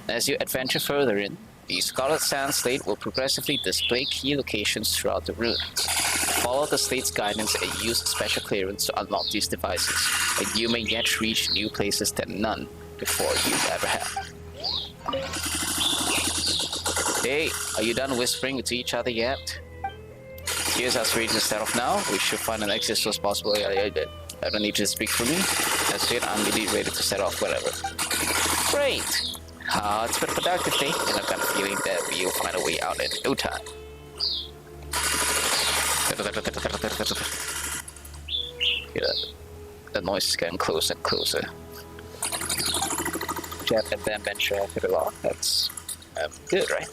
[SPEAKER 2] As you adventure further in, the Scarlet Sand Slate will progressively display key locations throughout the runes. Follow the slate's guidance and use special clearance to unlock these devices, and you may yet reach new places that none before you ever have. Hey, are you done whispering to each other yet? Here's us ready to set off now. We should find an exit as soon as possible. I don't need you to speak for me. That's it, I'm really ready to set off wherever. Great! It's been a productive day, and I've got a feeling that we'll find a way out in no time. Yeah, the noise is getting closer and closer. Jet and then venture after the law. That's good, right?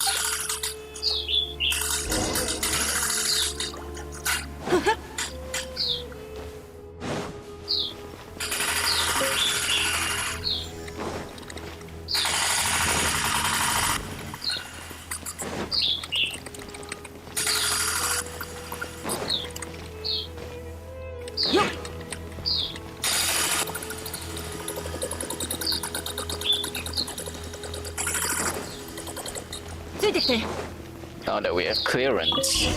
[SPEAKER 2] Now that we have clearance.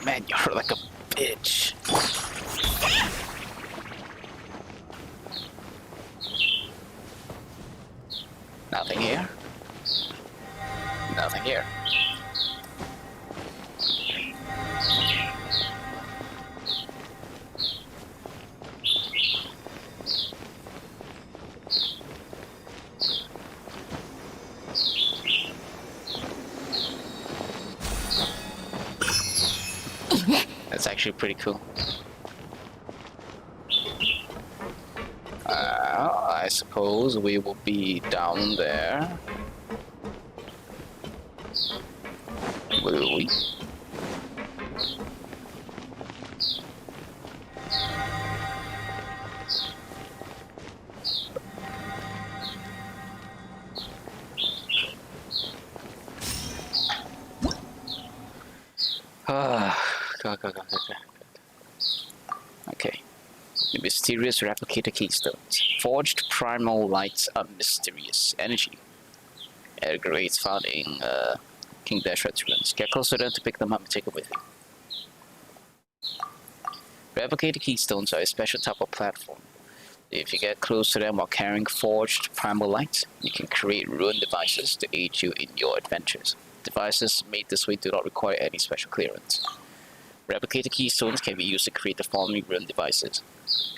[SPEAKER 2] Man, you're like a bitch. Nothing here. Nothing here. That's actually pretty cool. I suppose we will be down there. Will we? Go. Okay. The mysterious replicator keystones. Forged primal lights of mysterious energy. Aggregates found in King Deshret's ruins. Get closer then to pick them up and take them with you. Replicated keystones are a special type of platform. If you get close to them while carrying forged primal light, you can create ruined devices to aid you in your adventures. Devices made this way do not require any special clearance. Replicated keystones can be used to create the following ruined devices: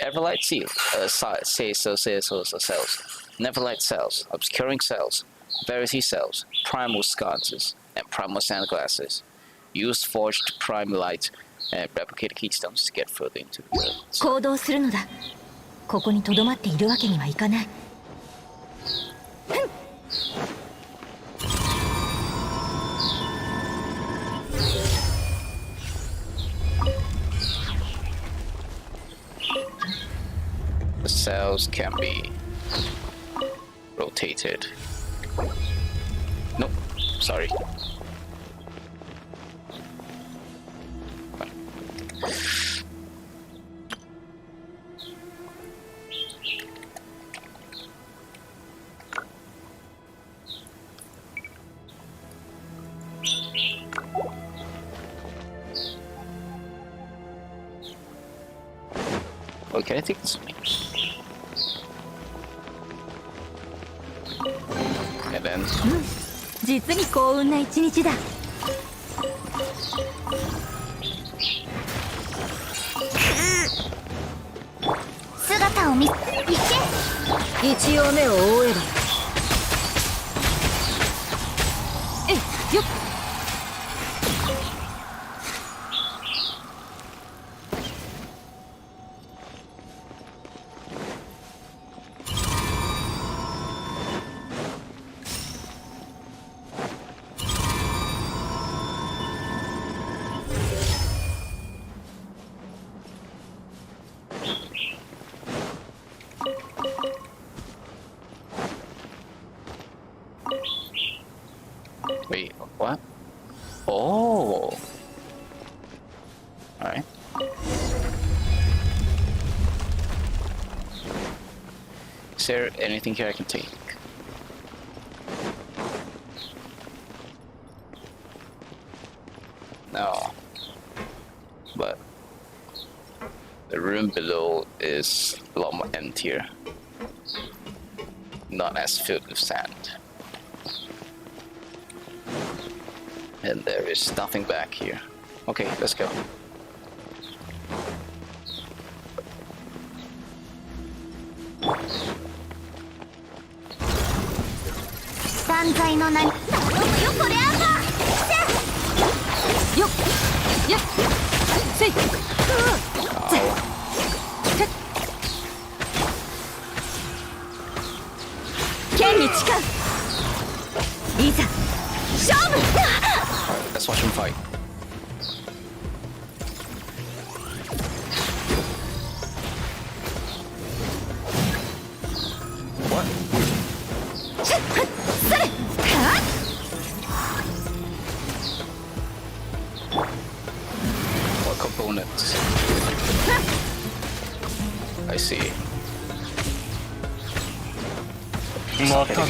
[SPEAKER 2] Everlight Seal, cells, Neverlight cells, Obscuring cells, Verity cells, Primal sconces, and Primal sandglasses. Use forged primal light and replicated keystones to get further into the world.
[SPEAKER 4] 行動するのだ。ここに留まっているわけにはいかない。
[SPEAKER 2] The cells can be rotated. Nope, sorry. Okay, I think this one. And then
[SPEAKER 4] 実に幸運な一日だ。姿を見、行け。
[SPEAKER 1] 一応目を覆えば。えい、よっ。
[SPEAKER 2] wait, what? Oh, all right. Is there anything here I can take? No, but the room below is a lot more emptier, not as filled with sand. And there is nothing back here. Okay, let's go. Alright, let's watch him fight. What? What components? I see.
[SPEAKER 3] またか。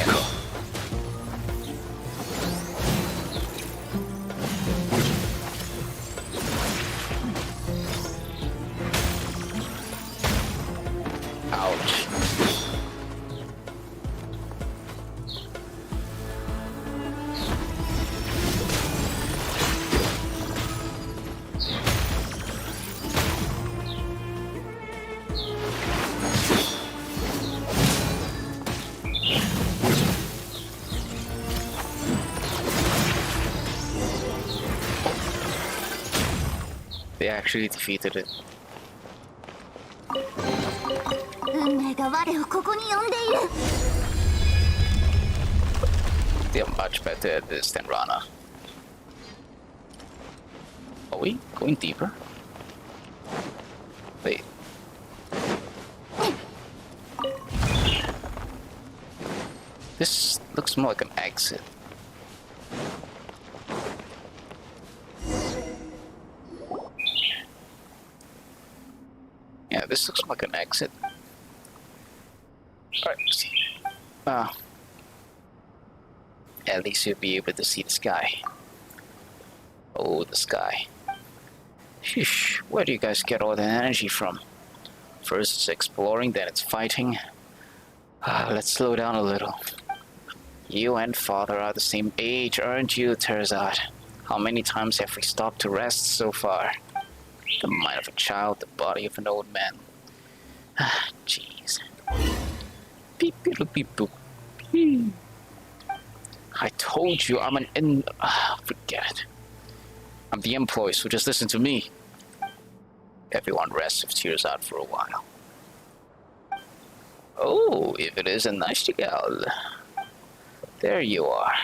[SPEAKER 2] Ouch. They actually defeated it.
[SPEAKER 4] 運命が我をここに呼んでいる。
[SPEAKER 2] They are much better at this than Rana. Are we going deeper? Wait. This looks more like an exit. Yeah, this looks like an exit. Alright, let's see. At least you'll be able to see the sky. Oh, the sky. Sheesh, where do you guys get all that energy from? First it's exploring, then it's fighting. Let's slow down a little. You and father are the same age, aren't you, Terzad? How many times have we stopped to rest so far? The mind of a child, the body of an old man. Jeez. Beep beep beep boop. I told you I'm an forget it. I'm the employee, so just listen to me. Everyone rests if Terzad for a while. Oh, if it is a nightingale. There you are.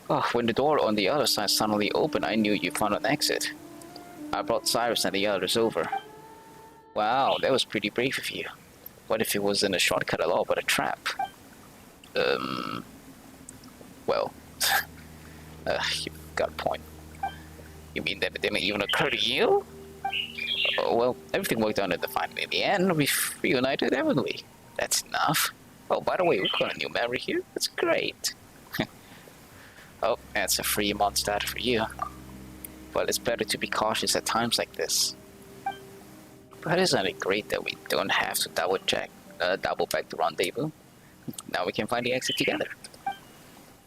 [SPEAKER 2] Oh, when the door on the other side suddenly opened, I knew you found an exit. I brought Cyrus and the others over. Wow, that was pretty brave of you. What if it wasn't a shortcut at all, but a trap? Well, you've got a point. You mean that it didn't even occur to you? Oh, well, everything worked out in the end. We've reunited, haven't we? That's enough. Oh, by the way, we've got a new memory here. That's great. Oh, that's a free monster for you. But it's better to be cautious at times like this. But isn't it great that we don't have to double back the rendezvous? Now we can find the exit together.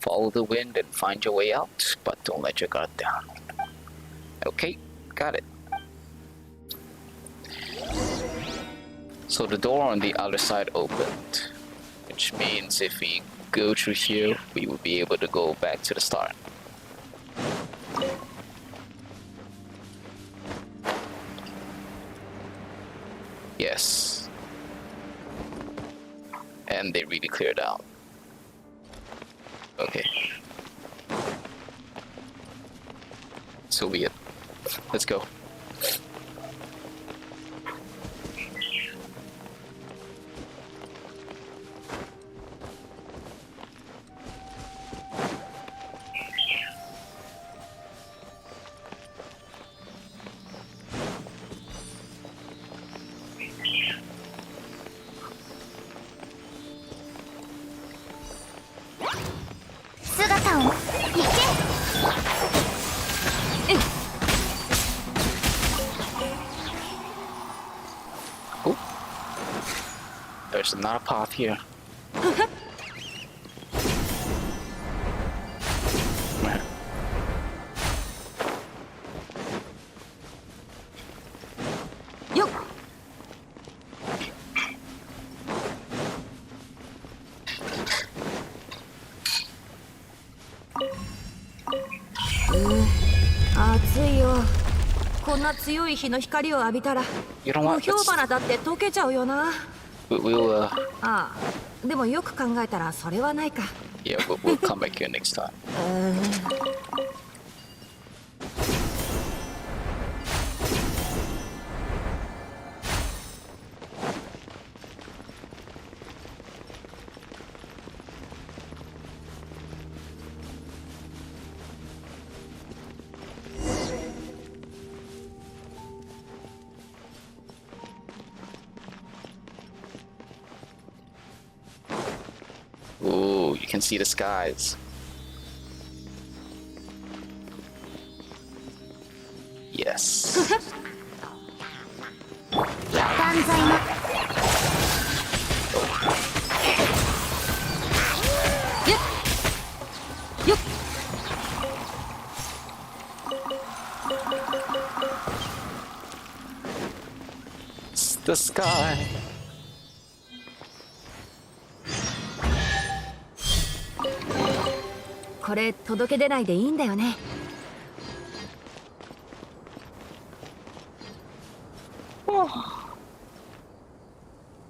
[SPEAKER 2] Follow the wind and find your way out, but don't let your guard down. Okay, got it. So the door on the other side opened, which means if we go through here, we will be able to go back to the start. Yes. And they really cleared out. Okay. So be it. Let's go. Oh. There's another path here.
[SPEAKER 1] Yo.暑いよ。こんな強い日の光を浴びたら、
[SPEAKER 2] You know
[SPEAKER 1] 無
[SPEAKER 2] what?
[SPEAKER 1] 氷花だって溶けちゃうよな。
[SPEAKER 2] We'll
[SPEAKER 1] ああ、でもよく考えたらそれはないか。
[SPEAKER 2] yeah, we'll come back here next time. Ooh, you can see the skies. Yes.
[SPEAKER 4] 断罪の
[SPEAKER 1] よっ。
[SPEAKER 2] It's the sky.
[SPEAKER 1] これ届け出ないでいいんだよね。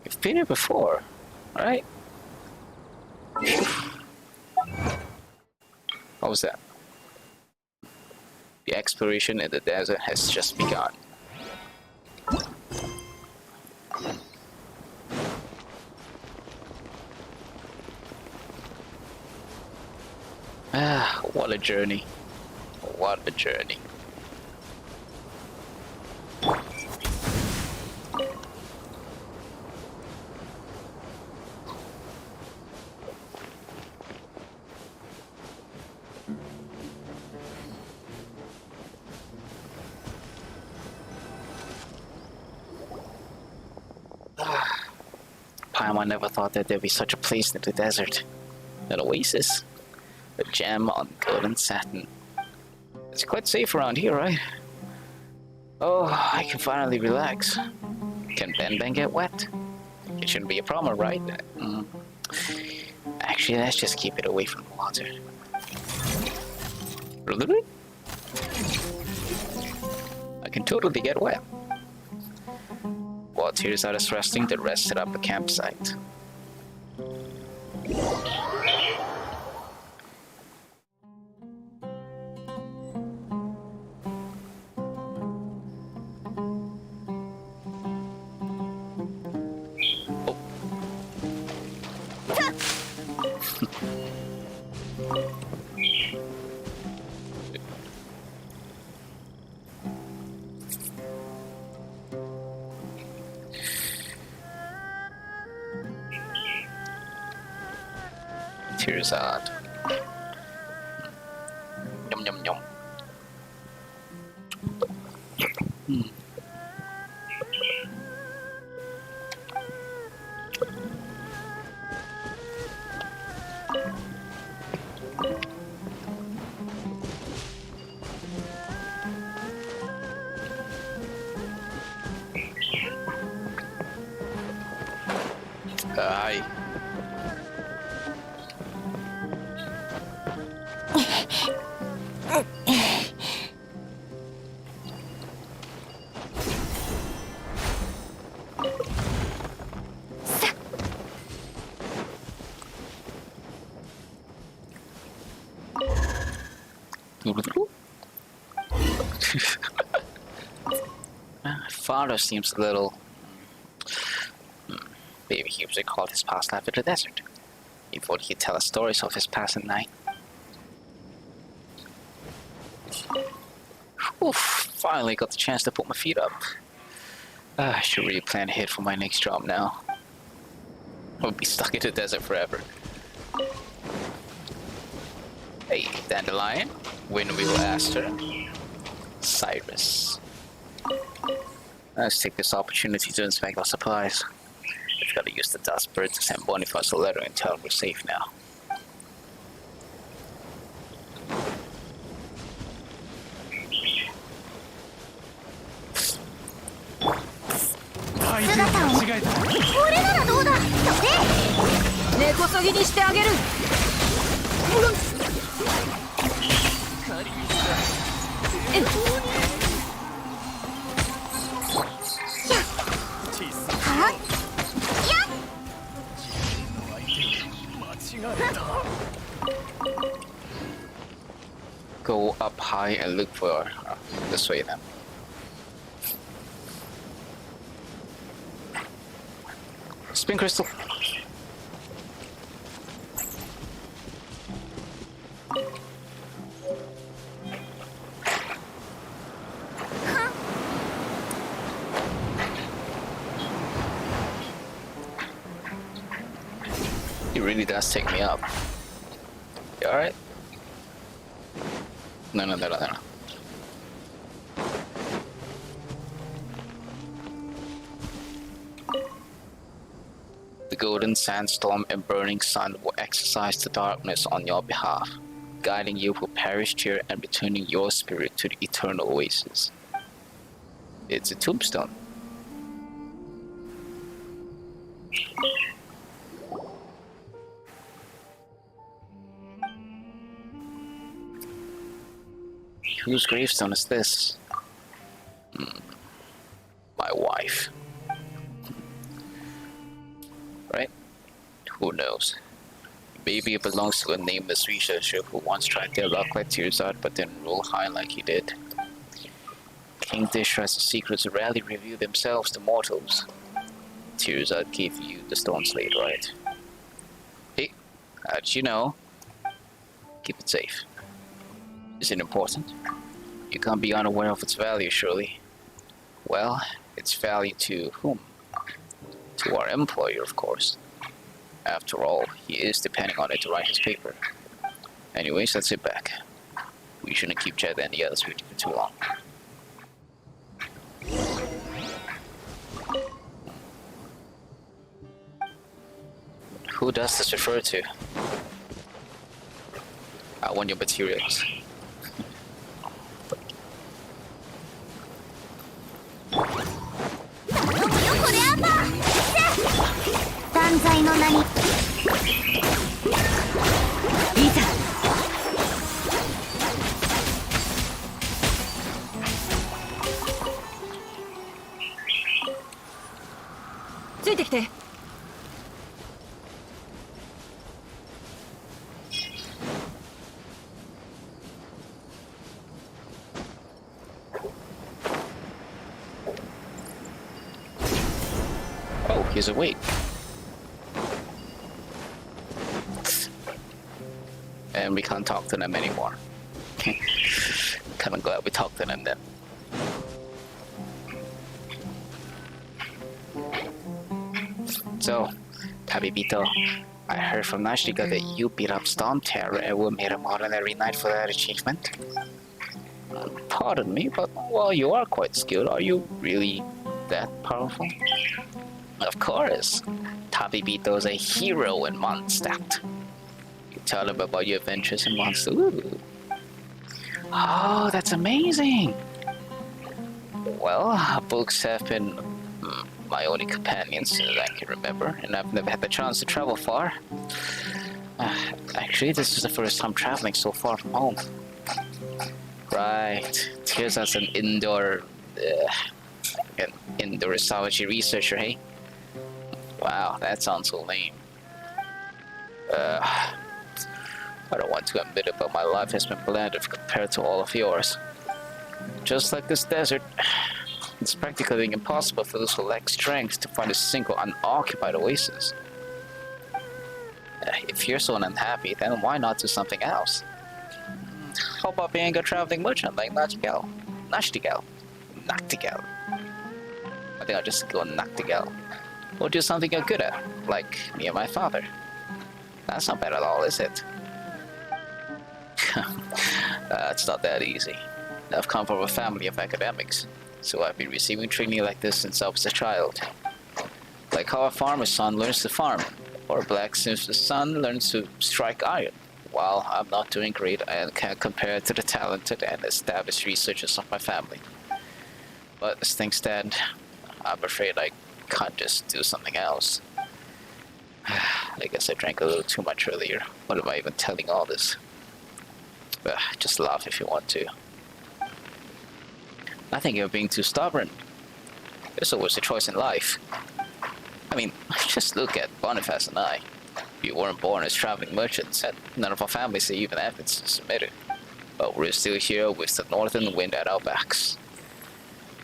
[SPEAKER 2] We've been here before, right? What was that? The exploration in the desert has just begun. Ah, what a journey. What a journey. Paimon never thought that there'd be such a place in the desert. An oasis. A gem on golden satin. It's quite safe around here, right? Oh, I can finally relax. Can Ben get wet? It shouldn't be a problem, right? Actually, let's just keep it away from the water. I can totally get wet. While Tearside is resting, the rest set up a campsite. Tearside. Yum yum yum. Hi. Father seems a little... Maybe he recalled his past life in the desert. He thought he'd tell us stories of his past at night. Oof, finally got the chance to put my feet up. I should really plan ahead for my next job now. I'll be stuck in the desert forever. Hey, Dandelion, Windwheel Aster, Cyrus. Let's take this opportunity to inspect our supplies. We've got to use the dust bird to send Boniface a letter and tell him we're safe now. Go up high and look for this way then. Spin crystal. He really does take me up. You alright? No. The golden sandstorm and burning sun will exercise the darkness on your behalf, guiding you who perished here and returning your spirit to the eternal oasis. It's a tombstone. Whose gravestone is this? My wife. Right? Who knows? Maybe it belongs to a nameless researcher who once tried their luck like Tearside but didn't roll high like he did. King Dish has a secret to rarely reveal themselves to mortals. Tearside gave you the stone slate, right? Hey, how did you know? Keep it safe. Is it important? You can't be unaware of its value, surely. Well, its value to whom? To our employer, of course. After all, he is depending on it to write his paper. Anyways, let's sit back. We shouldn't keep Jed and the others waiting for too long. Who does this refer to? I want your materials.
[SPEAKER 4] 断罪の名に
[SPEAKER 3] いざ
[SPEAKER 1] ついてきて。
[SPEAKER 2] Oh, he's awake. And we can't talk to them anymore. Kind of glad we talked to them then. So, Tabibito, I heard from Nashika that you beat up Storm Terror and we made a ordinary knight for that achievement. Pardon me, but well, you are quite skilled. Are you really that powerful? Of course. Tabibito is a hero in Mondstadt. You tell him about your adventures in Mondstadt. Ooh. Oh, that's amazing. Well, books have been my only companions since I can remember, and I've never had the chance to travel far. Actually, this is the first time traveling so far from home. Right. Here's as an indoor astrology researcher, hey? Wow, that sounds so lame. I don't want to admit it, but my life has been bland if compared to all of yours. Just like this desert, it's practically impossible for those who lack strength to find a single unoccupied oasis. If you're so unhappy, then why not do something else? How about being a traveling merchant like Nachtigal? I think I'll just go Nachtigal. Or do something you're good at, like me and my father. That's not bad at all, is it? It's not that easy. I've come from a family of academics, so I've been receiving training like this since I was a child. Like how a farmer's son learns to farm, or a blacksmith's son learns to strike iron. While I'm not doing great, I can't compare to the talented and established researchers of my family. But as things stand, I'm afraid I can't just do something else. I guess I drank a little too much earlier. What am I even telling all this? Just laugh if you want to. I think you're being too stubborn. There's always a choice in life. I mean, just look at Boniface and I. We weren't born as traveling merchants, and none of our families are even evidence to submit it. But we're still here with the northern wind at our backs.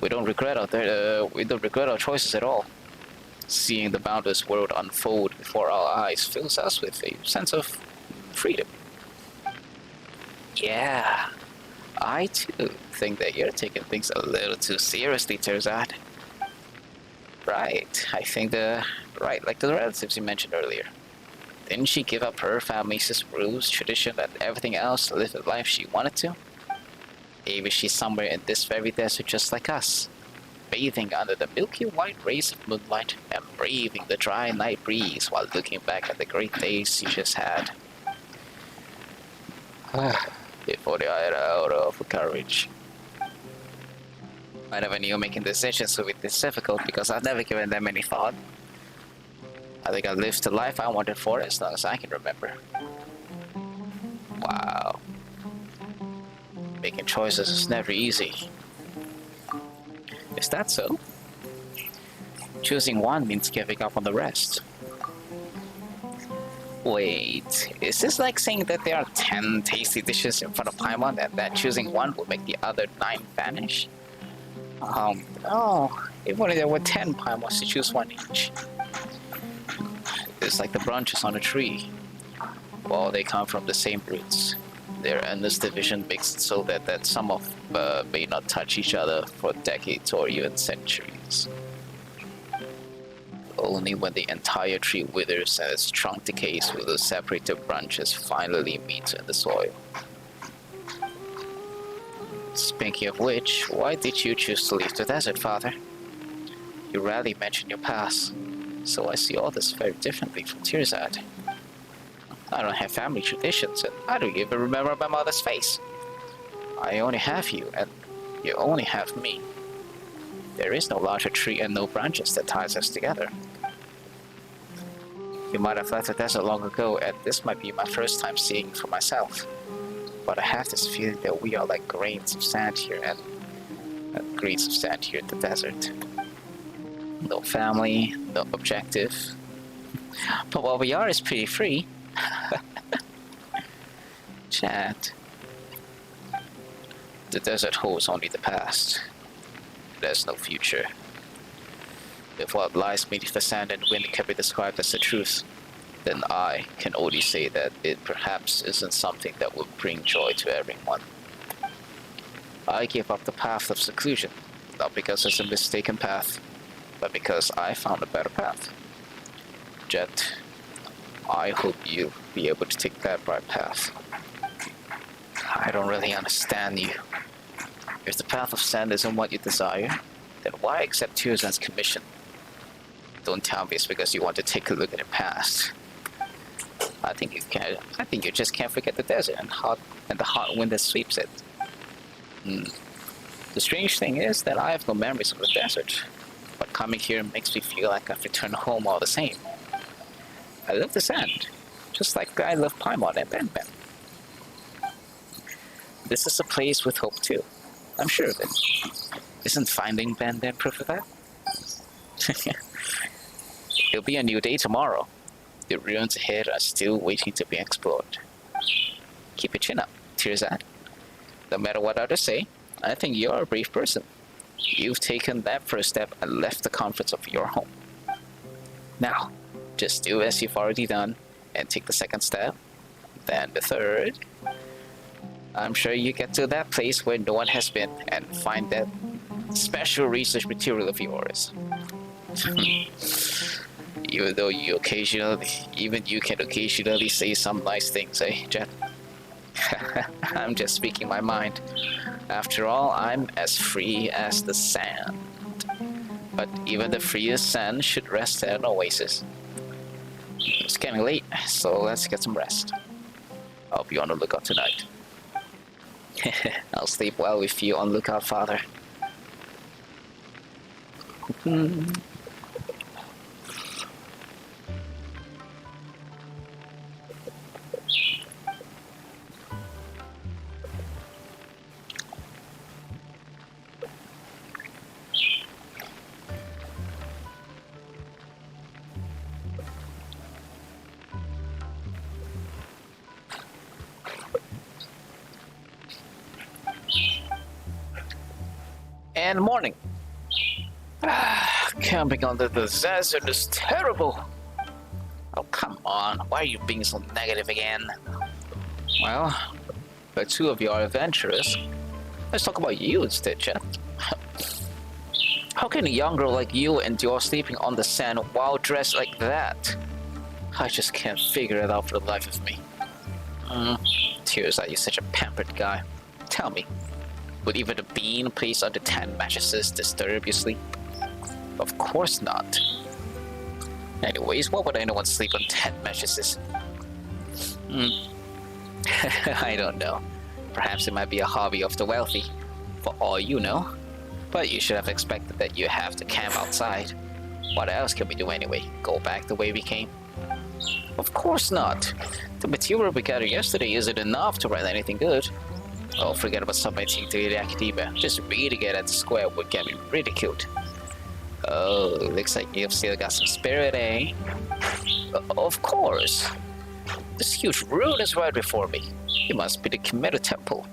[SPEAKER 2] We don't regret our choices at all. Seeing the boundless world unfold before our eyes fills us with a sense of freedom. Yeah, I too think that you're taking things a little too seriously, Terzad. Right, I think like the relatives you mentioned earlier. Didn't she give up her family's rules, tradition, and everything else to live the life she wanted to? Maybe she's somewhere in this very desert just like us, bathing under the milky white rays of moonlight and braving the dry night breeze while looking back at the great days she just had. If only I had out of courage. I never knew making decisions would be this difficult because I've never given them any thought. I think I lived the life I wanted for as long as I can remember. Wow. Making choices is never easy. Is that so? Choosing one means giving up on the rest. Wait, is this like saying that there are 10 tasty dishes in front of Paimon and that choosing one will make the other 9 vanish? Oh, if only there were 10 Paimons to choose one each. It's like the branches on a tree. Well, they come from the same roots. Their endless division makes it so that some of may not touch each other for decades or even centuries. Only when the entire tree withers and its trunk decays will the separated branches finally meet in the soil. Speaking of which, why did you choose to leave the desert, Father? You rarely mention your past. So I see all this very differently from Tirzad. I don't have family traditions, and I don't even remember my mother's face. I only have you, and you only have me. There is no larger tree and no branches that ties us together. You might have left the desert long ago, and this might be my first time seeing it for myself. But I have this feeling that we are like grains of sand here, and grains of sand here in the desert. No family, no objective. But what we are is pretty free. Chat. The desert holds only the past. There's no future. If what lies beneath the sand and wind can be described as the truth, then I can only say that it perhaps isn't something that will bring joy to everyone. I gave up the path of seclusion, not because it's a mistaken path, but because I found a better path. Jet, I hope you'll be able to take that right path. I don't really understand you. If the path of sand isn't what you desire, then why accept Tirzan's commission? Don't tell me it's because you want to take a look at the past. I think you just can't forget the desert and the hot wind that sweeps it. The strange thing is that I have no memories of the desert, but coming here makes me feel like I've returned home all the same. I love the sand, just like I love Paimon and Ben Ben. This is a place with hope too. I'm sure of it. Isn't finding Ben Ben proof of that? It'll be a new day tomorrow. The ruins ahead are still waiting to be explored. Keep your chin up, Tirzad. No matter what others say, I think you're a brave person. You've taken that first step and left the comforts of your home. Now, just do as you've already done and take the second step, then the third. I'm sure you get to that place where no one has been and find that special research material of yours. Even you can occasionally say some nice things, eh, Jet? I'm just speaking my mind. After all, I'm as free as the sand. But even the freest sand should rest at an oasis. It's getting late, so let's get some rest. I'll be on the lookout tonight. I'll sleep well with you on lookout, Father. And morning. Camping on the desert is terrible. Oh, come on. Why are you being so negative again? Well, the two of you are adventurous. Let's talk about you instead, Jet. How can a young girl like you endure sleeping on the sand while dressed like that? I just can't figure it out for the life of me. Tirzad, you're such a pampered guy. Tell me, would even a bean placed under 10 mattresses disturb your sleep? Of course not. Anyways, why would anyone sleep on 10 mattresses? I don't know. Perhaps it might be a hobby of the wealthy, for all you know. But you should have expected that you have to camp outside. What else can we do anyway? Go back the way we came? Of course not. The material we gathered yesterday isn't enough to write anything good. Oh, forget about submitting to the academia. Just reading it at the square would get me ridiculed. Oh, looks like you've still got some spirit, eh? Of course. This huge ruin is right before me. It must be the Kimenu Temple.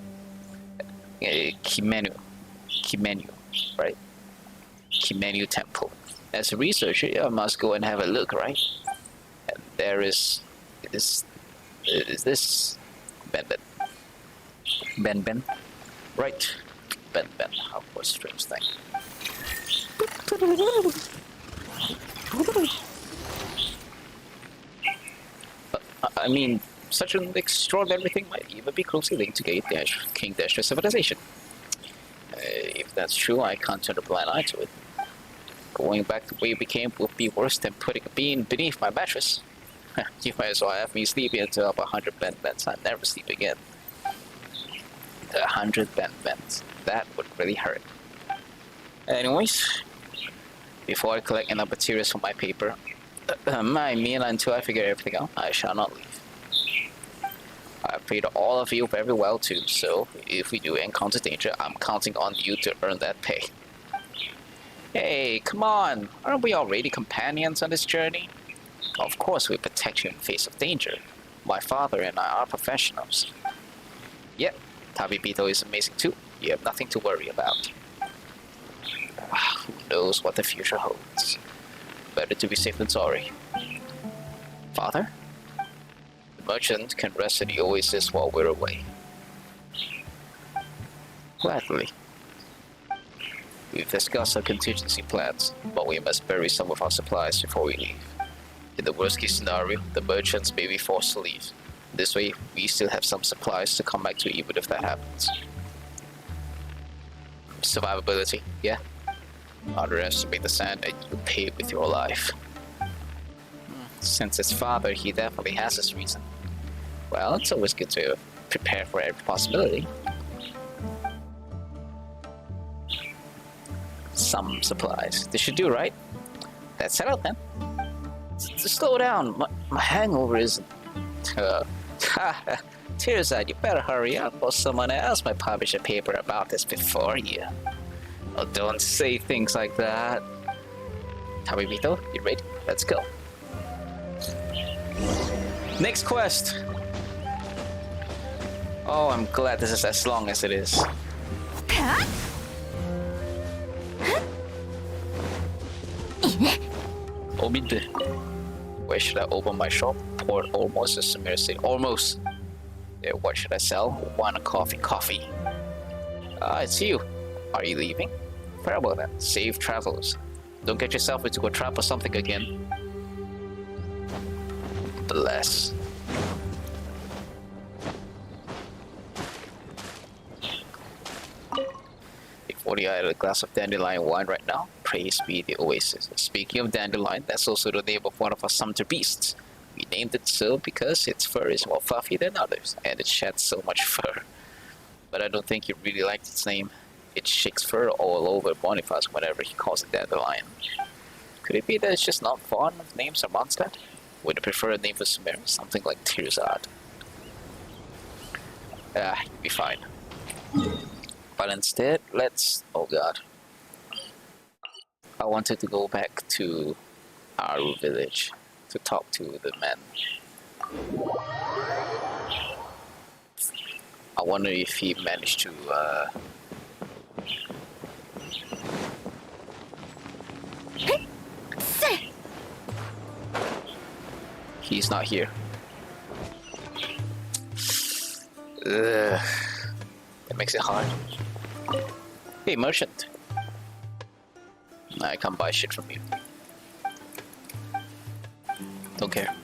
[SPEAKER 2] Kimenu, right? Kimenu Temple. As a researcher, I must go and have a look, right? And there is this Ben? Right. Ben. How was a strange thing. I mean, such an extraordinary thing might even be closely linked to King Dashra's civilization. If that's true, I can't turn a blind eye to it. Going back the way it became would be worse than putting a bean beneath my mattress. You might as well have me sleeping until I'm 100 bends. I never sleep again. 100 bends. That would really hurt. Anyways, before I collect enough materials for my paper, my meal until I figure everything out, I shall not leave. I paid all of you very well too, so if we do encounter danger, I'm counting on you to earn that pay. Hey, come on! Aren't we already companions on this journey? Of course we protect you in face of danger. My father and I are professionals. Yep, Tabibito is amazing too. You have nothing to worry about. Who knows what the future holds. Better to be safe than sorry. Father? The merchant can rest at the oasis while we're away. Gladly. We've discussed our contingency plans, but we must bury some of our supplies before we leave. In the worst case scenario, the merchants may be forced to leave. This way, we still have some supplies to come back to even if that happens. Survivability, yeah? Underestimate the sand and you pay with your life. Since his father, he definitely has his reason. Well, it's always good to prepare for every possibility. Some supplies. This should do, right? That's settled then. Slow down. My hangover isn't... Tearside, you better hurry up or someone else might publish a paper about this before you. Oh, don't say things like that. Tabibito, you ready? Let's go. Next quest! Oh, I'm glad this is as long as it is. Omid, where should I open my shop? Port almost as Samir said. Almost. There, what should I sell? One coffee. It's you. Are you leaving? Very well then. Safe travels. Don't get yourself into a trap or something again. Bless. Before I had a glass of dandelion wine right now, praise be the oasis. Speaking of dandelion, that's also the name of one of our summer beasts. We named it so because its fur is more fluffy than others, and it sheds so much fur. But I don't think he really liked its name. It shakes fur all over Boniface whenever he calls it dandelion. Could it be that it's just not fond of names or Mondstadt? Would you prefer a name for Samir? Something like Tearsard. You'd be fine. But instead, let's... Oh god. I wanted to go back to Aru village to talk to the men. I wonder if he managed to He's not here. That makes it hard. Hey, merchant. I can't buy shit from you. Don't care.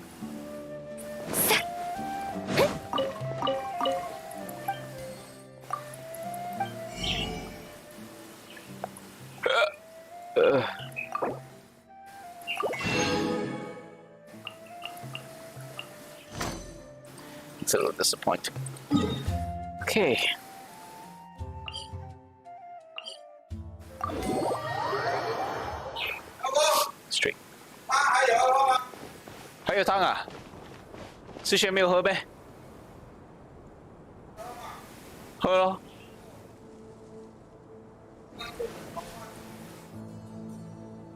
[SPEAKER 2] It's a little disappointing. Okay. Straight. 还有汤啊？之前没有喝呗？喝咯。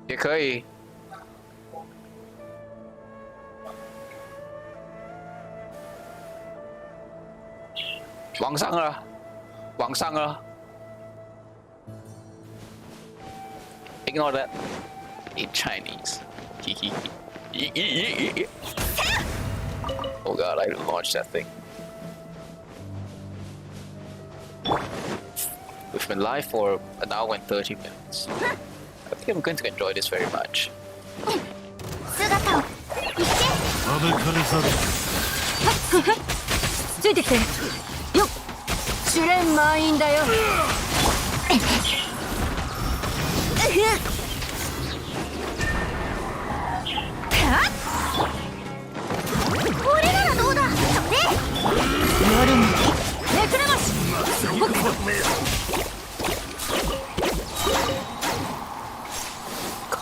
[SPEAKER 2] 也可以。网上了，网上了。Ignore that. In Chinese. Oh god, I launched that thing. We've been live for an hour and 30 minutes. I think I'm going to enjoy this very much.
[SPEAKER 1] ついてきて。よっ。
[SPEAKER 4] 試練満員だよ。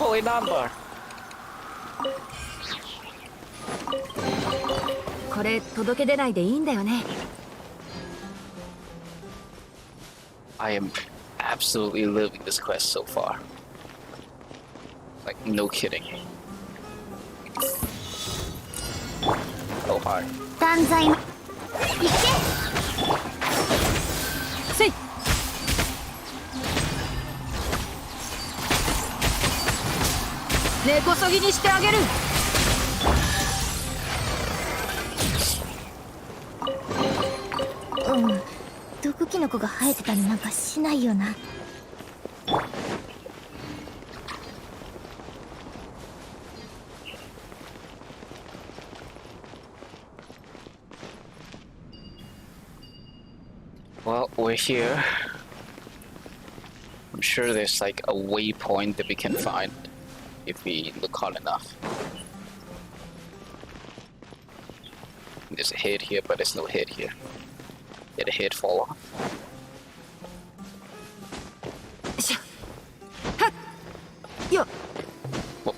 [SPEAKER 2] holy number.
[SPEAKER 1] これ届け出ないでいいんだよね。
[SPEAKER 2] I am absolutely loving this quest so far. Like, no kidding. Oh, hard.
[SPEAKER 4] 断罪の行け。
[SPEAKER 1] せい。根こそぎにしてあげる。
[SPEAKER 4] 毒キノコが生えてたりなんかしないよな。
[SPEAKER 2] Well, we're here. I'm sure there's like a waypoint that we can find if we look hard enough. There's a head here, but there's no head here. Did a head fall off?
[SPEAKER 1] しゃ。はっ。よ。
[SPEAKER 2] Well,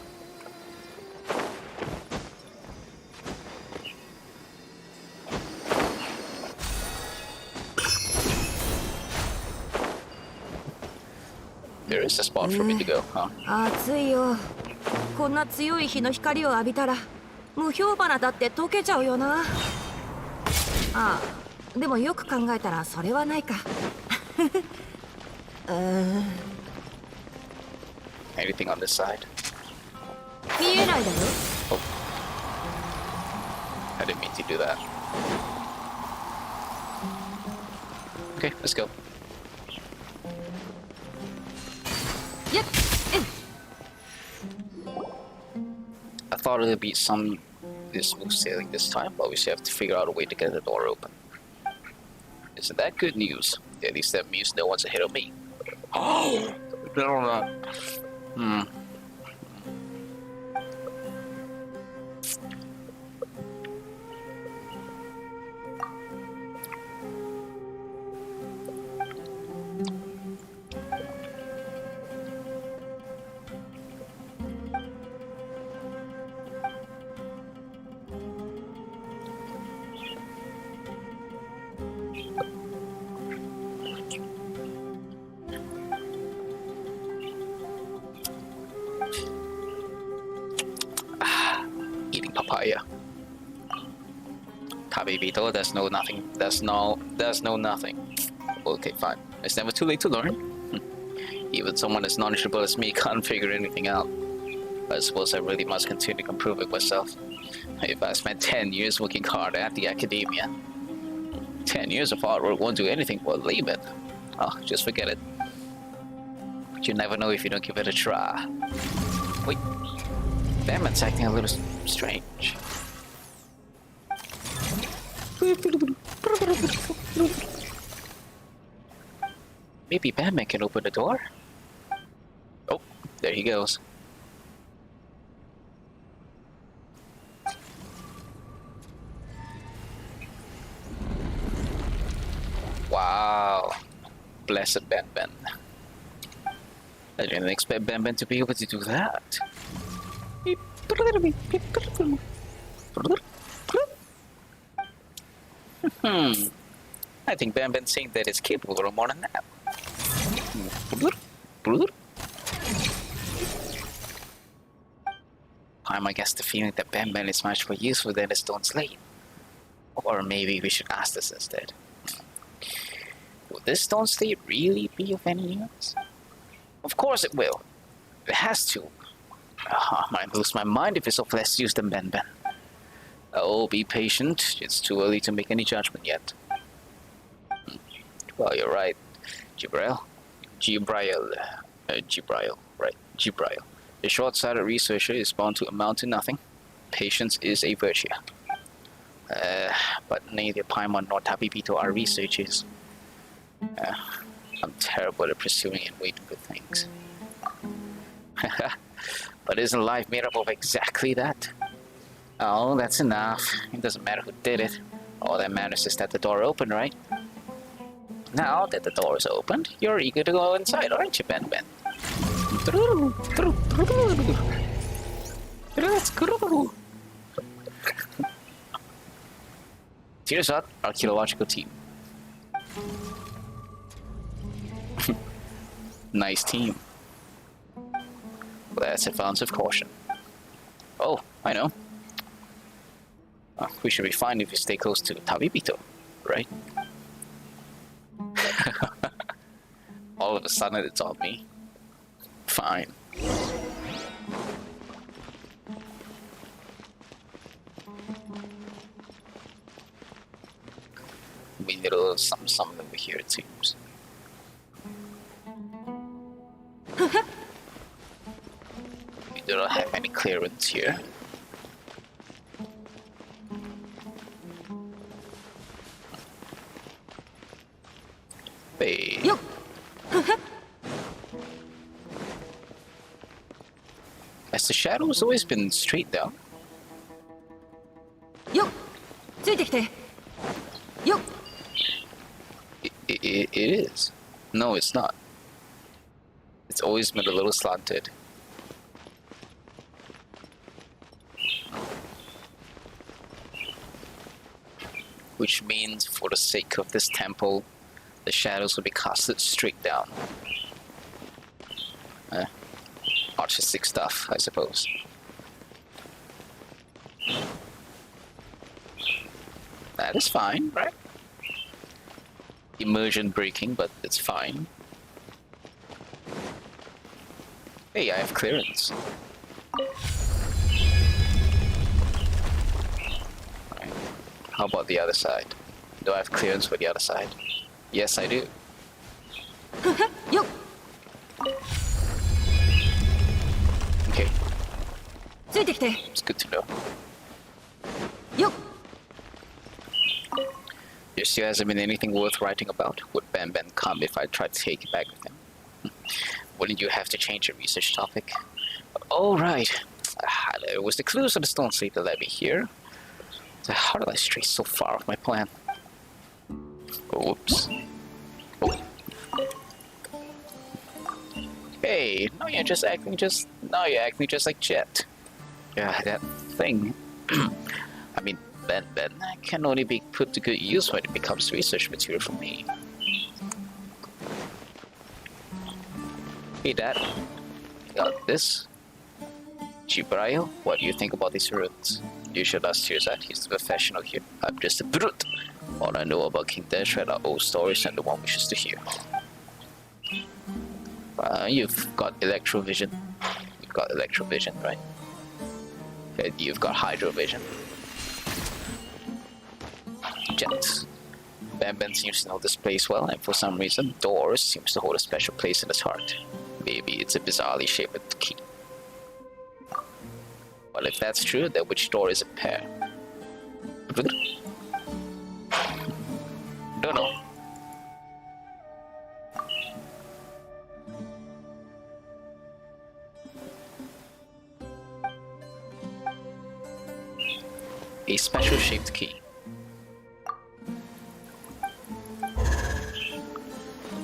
[SPEAKER 2] there is a spot for me to go, huh?
[SPEAKER 1] 暑いよ。こんな強い日の光を浴びたら無氷花だって溶けちゃうよな。ああ、でもよく考えたらそれはないか。
[SPEAKER 2] Anything on this side?
[SPEAKER 1] 見えないだよ。
[SPEAKER 2] Oh. I didn't mean to do that. Okay, let's go.
[SPEAKER 1] やっ。
[SPEAKER 2] I thought it would be some smooth sailing this time, but we still have to figure out a way to get the door open. Isn't that good news? At least that means no one's ahead of me. Oh! No. Eating papaya. Tabibito, there's no nothing. There's no nothing. Okay, fine. It's never too late to learn. Even someone as knowledgeable as me can't figure anything out. I suppose I really must continue improving myself. If I spent 10 years working hard at the academia, 10 years of hard work won't do anything but leave it. Oh, just forget it. But you never know if you don't give it a try. Wait. Batman's acting a little strange. Maybe Batman can open the door? Oh, there he goes. Wow. Blessed Batman. I didn't expect Batman to be able to do that. I think Batman's saying that it's capable of more than that. I guess the feeling that Batman is much more useful than a stone slate. Or maybe we should ask this instead. Will this stone slate really be of any use? Of course it will. It has to. I might lose my mind if it's of less use than Ben. Oh, be patient. It's too early to make any judgment yet. Well, you're right. Jibrail, right. Jibrail. A short-sighted researcher is bound to amount to nothing. Patience is a virtue. But neither Paimon nor Tabibito are researchers. I'm terrible at pursuing and waiting for things. But isn't life made up of exactly that? Oh, that's enough. It doesn't matter who did it. All that matters is that the door opened, right? Now that the door is opened, you're eager to go inside, aren't you, Ben? Tears out archaeological team. Nice team. Let's advance with caution. Oh, I know. We should be fine if we stay close to Tabibito, right? All of a sudden it's on me. Fine. We need a little something over here, it seems. We do not have any clearance here. Hey.
[SPEAKER 1] Yo.
[SPEAKER 2] Has the shadows always been straight down?
[SPEAKER 1] Yo. ついてきて。よ。
[SPEAKER 2] It is. No, it's not. It's always been a little slanted. Which means, for the sake of this temple, the shadows will be casted straight down. Artistic stuff, I suppose. That is fine, right? Immersion breaking, but it's fine. Hey, I have clearance. Right. How about the other side? Do I have clearance for the other side? Yes, I do.
[SPEAKER 1] Yo.
[SPEAKER 2] Okay,
[SPEAKER 1] ついてきて。
[SPEAKER 2] it's good to know.
[SPEAKER 1] よ。
[SPEAKER 2] There still hasn't been anything worth writing about. Would Ben Ben come if I tried to take it back with him? Wouldn't you have to change the research topic? Oh, right. It was the clues on the stone slate that led me here. How did I stray so far off my plan? Oops. Oh. Hey, now you're acting just like Jet. Yeah, that thing. I mean, Ben can only be put to good use when it becomes research material for me. Hey, Dad. Got this. Chibrayo, what do you think about these ruins? You should ask Tirzat, he's the professional here. I'm just a brute. All I know about King Deshret are old stories and the one wishes to hear. You've got electrovision. You've got electrovision, right? And you've got hydrovision. Jets. Ben seems to know this place well, and for some reason, Doors seems to hold a special place in his heart. Maybe it's a bizarrely shaped key. Well, if that's true, then which door is a pair? Don't know. A special shaped key.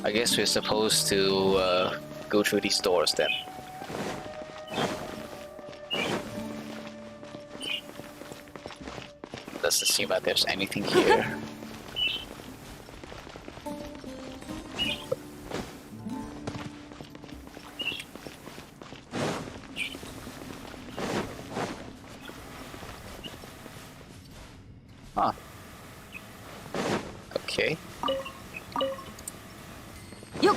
[SPEAKER 2] I guess we're supposed to go through these doors then. Doesn't seem like there's anything here. Huh. Okay.
[SPEAKER 1] Yo.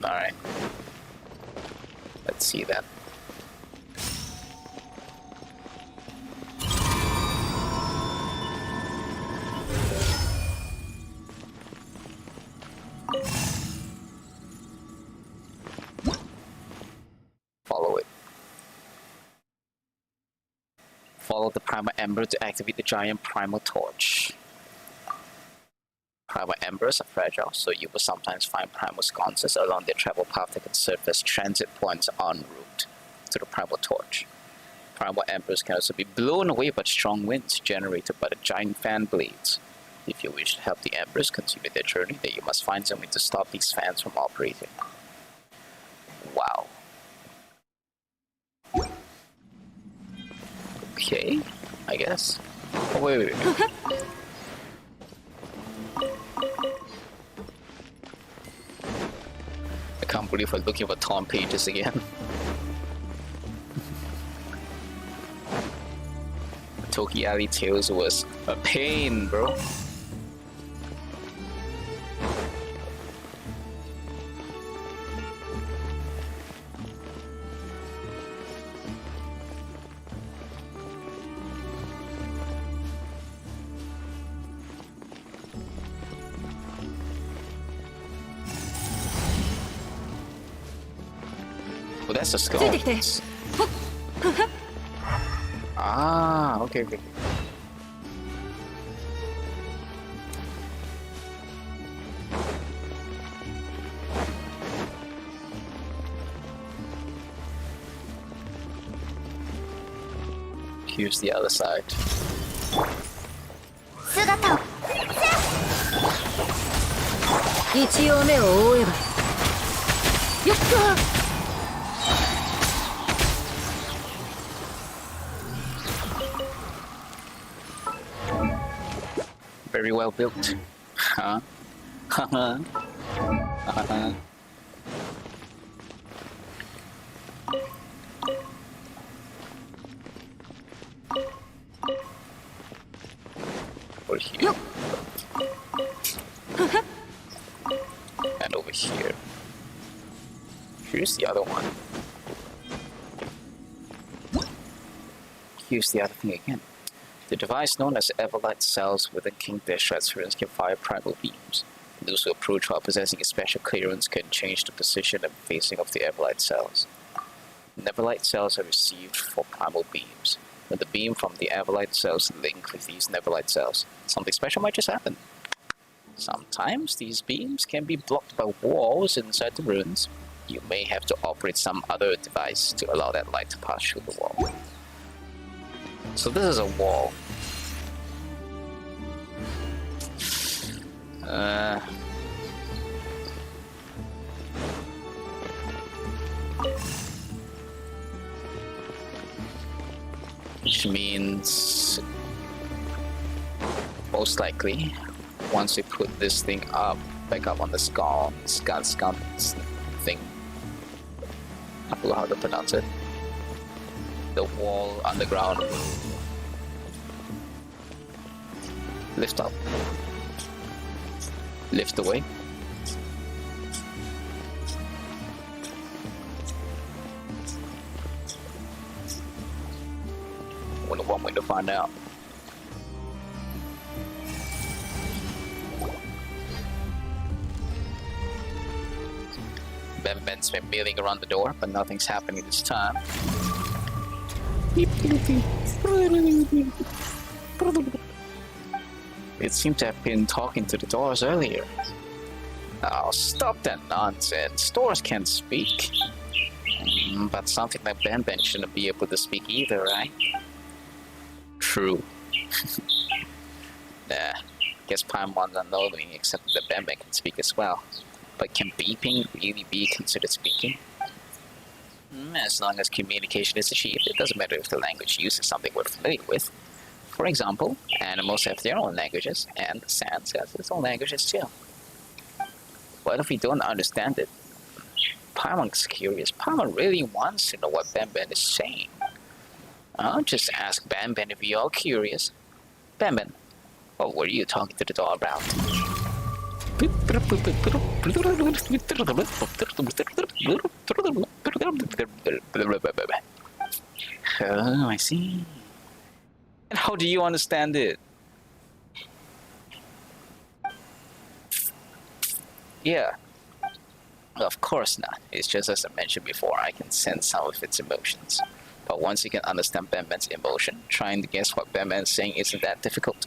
[SPEAKER 2] Alright. Let's see that. Follow it. Follow the primal ember to activate the giant primal torch. Primal embers are fragile, so you will sometimes find primal sconces along their travel path that can serve as transit points en route to the primal torch. Primal embers can also be blown away by strong winds generated by the giant fan blades. If you wish to help the embers continue their journey, then you must find some way to stop these fans from operating. Wow. Okay, I guess. Oh, wait. I can't believe we're looking for Tom pages again. Toki Alley Tales was a pain, bro. Oh, that's a skull. Ah, okay. Here's the other side.
[SPEAKER 4] 姿を
[SPEAKER 1] 一応目を覆えばよっと
[SPEAKER 2] Very well built. Huh? Haha. Haha. Over here. And over here. Here's the other one. Here's the other thing again. The device known as Everlight cells within King Dish transference can fire primal beams. Those who approach while possessing a special clearance can change the position and facing of the Everlight cells. Everlight cells are received for primal beams. When the beam from the Everlight cells link with these Everlight cells, something special might just happen. Sometimes these beams can be blocked by walls inside the ruins. You may have to operate some other device to allow that light to pass through the wall. So this is a wall. Which means most likely once we put this thing back up on the scan thing. I don't know how to pronounce it. The wall underground will lift up, lift away. Only one way to find out. Ben's been milling around the door, but nothing's happening this time. It seemed to have been talking to the doors earlier. Oh, stop that nonsense. Doors can't speak. But something like Ben shouldn't be able to speak either, right? True. Nah, guess Paimon's unknowing, except that Ben can speak as well. But can beeping really be considered speaking? As long as communication is achieved, it doesn't matter if the language used is something we're familiar with. For example, animals have their own languages, and the sand has its own languages too. What if we don't understand it? Paimon's curious. Paimon really wants to know what Ben is saying. I'll just ask Ben if you're all curious. Ben, what were you talking to the doll about? Oh, I see. And how do you understand it? Yeah. Of course not. It's just as I mentioned before, I can sense some of its emotions. But once you can understand Ben's emotion, trying to guess what Ben is saying isn't that difficult.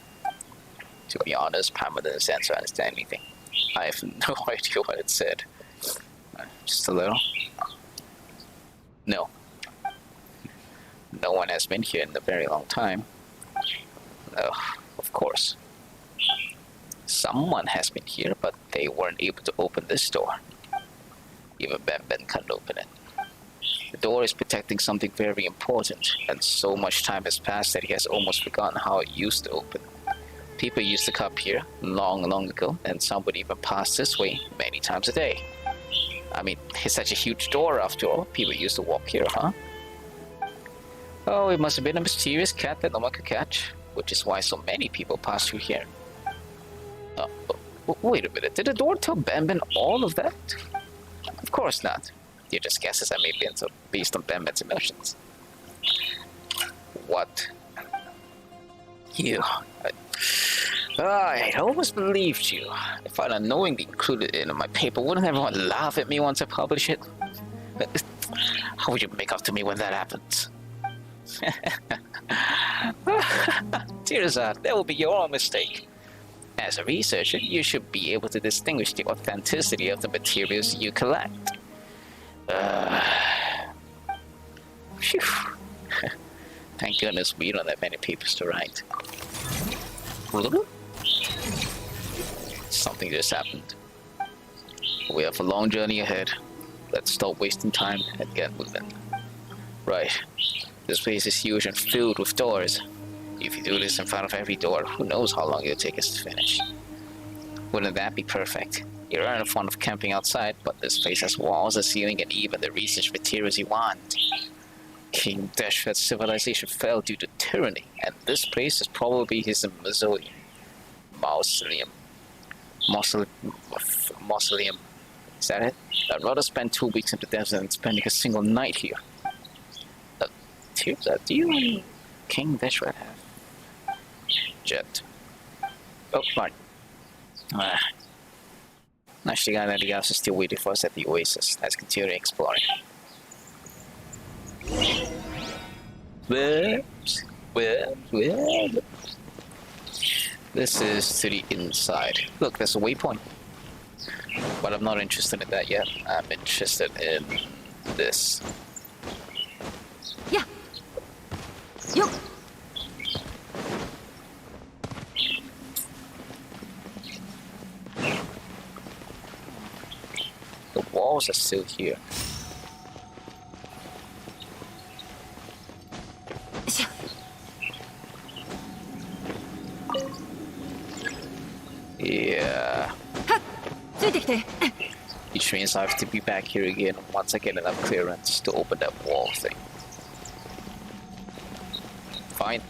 [SPEAKER 2] To be honest, Paimon doesn't stand to understand anything. I have no idea what it said. Just a little. No. No one has been here in a very long time. Of course. Someone has been here, but they weren't able to open this door. Even Ben can't open it. The door is protecting something very important, and so much time has passed that he has almost forgotten how it used to open. People used to come here long ago, and some would even pass this way many times a day. I mean, it's such a huge door after all. People used to walk here, huh? Oh, it must have been a mysterious cat that no one could catch, which is why so many people pass through here. Wait a minute, did the door tell Ben all of that? Of course not. They're just guesses I made based on Ben's emotions. What? You. I almost believed you. If I'd unknowingly included it in my paper, wouldn't everyone laugh at me once I publish it? How would you make up to me when that happens? Tirza, that will be your own mistake. As a researcher, you should be able to distinguish the authenticity of the materials you collect. Phew. Thank goodness we don't have many papers to write. Something just happened. We have a long journey ahead. Let's stop wasting time and get moving. Right. This place is huge and filled with doors. If you do this in front of every door, who knows how long it'll take us to finish. Wouldn't that be perfect? You're not fond of camping outside, but this place has walls, a ceiling, and even the research materials you want. King Deshret's civilization fell due to tyranny, and this place is probably his mausoleum. Mausoleum. Is that it? I'd rather spend 2 weeks in the desert than spending a single night here. Do you and King Deshret have? Jet. Oh, fine. Actually, everything else is still waiting for us at the oasis. Let's continue exploring. Well. This is to the inside. Look, there's a waypoint. But I'm not interested in that yet. I'm interested in this.
[SPEAKER 1] Yeah. Yo.
[SPEAKER 2] The walls are still here. Yeah. Which means I have to be back here again once I get enough clearance to open that wall thing. Fine.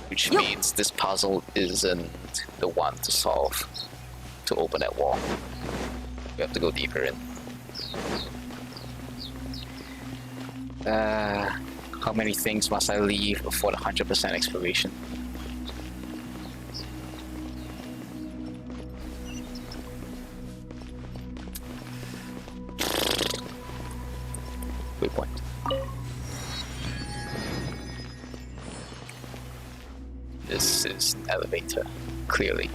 [SPEAKER 2] Which means this puzzle isn't the one to solve to open that wall. We have to go deeper in. How many things must I leave for the 100% exploration? Good point. This is an elevator, clearly.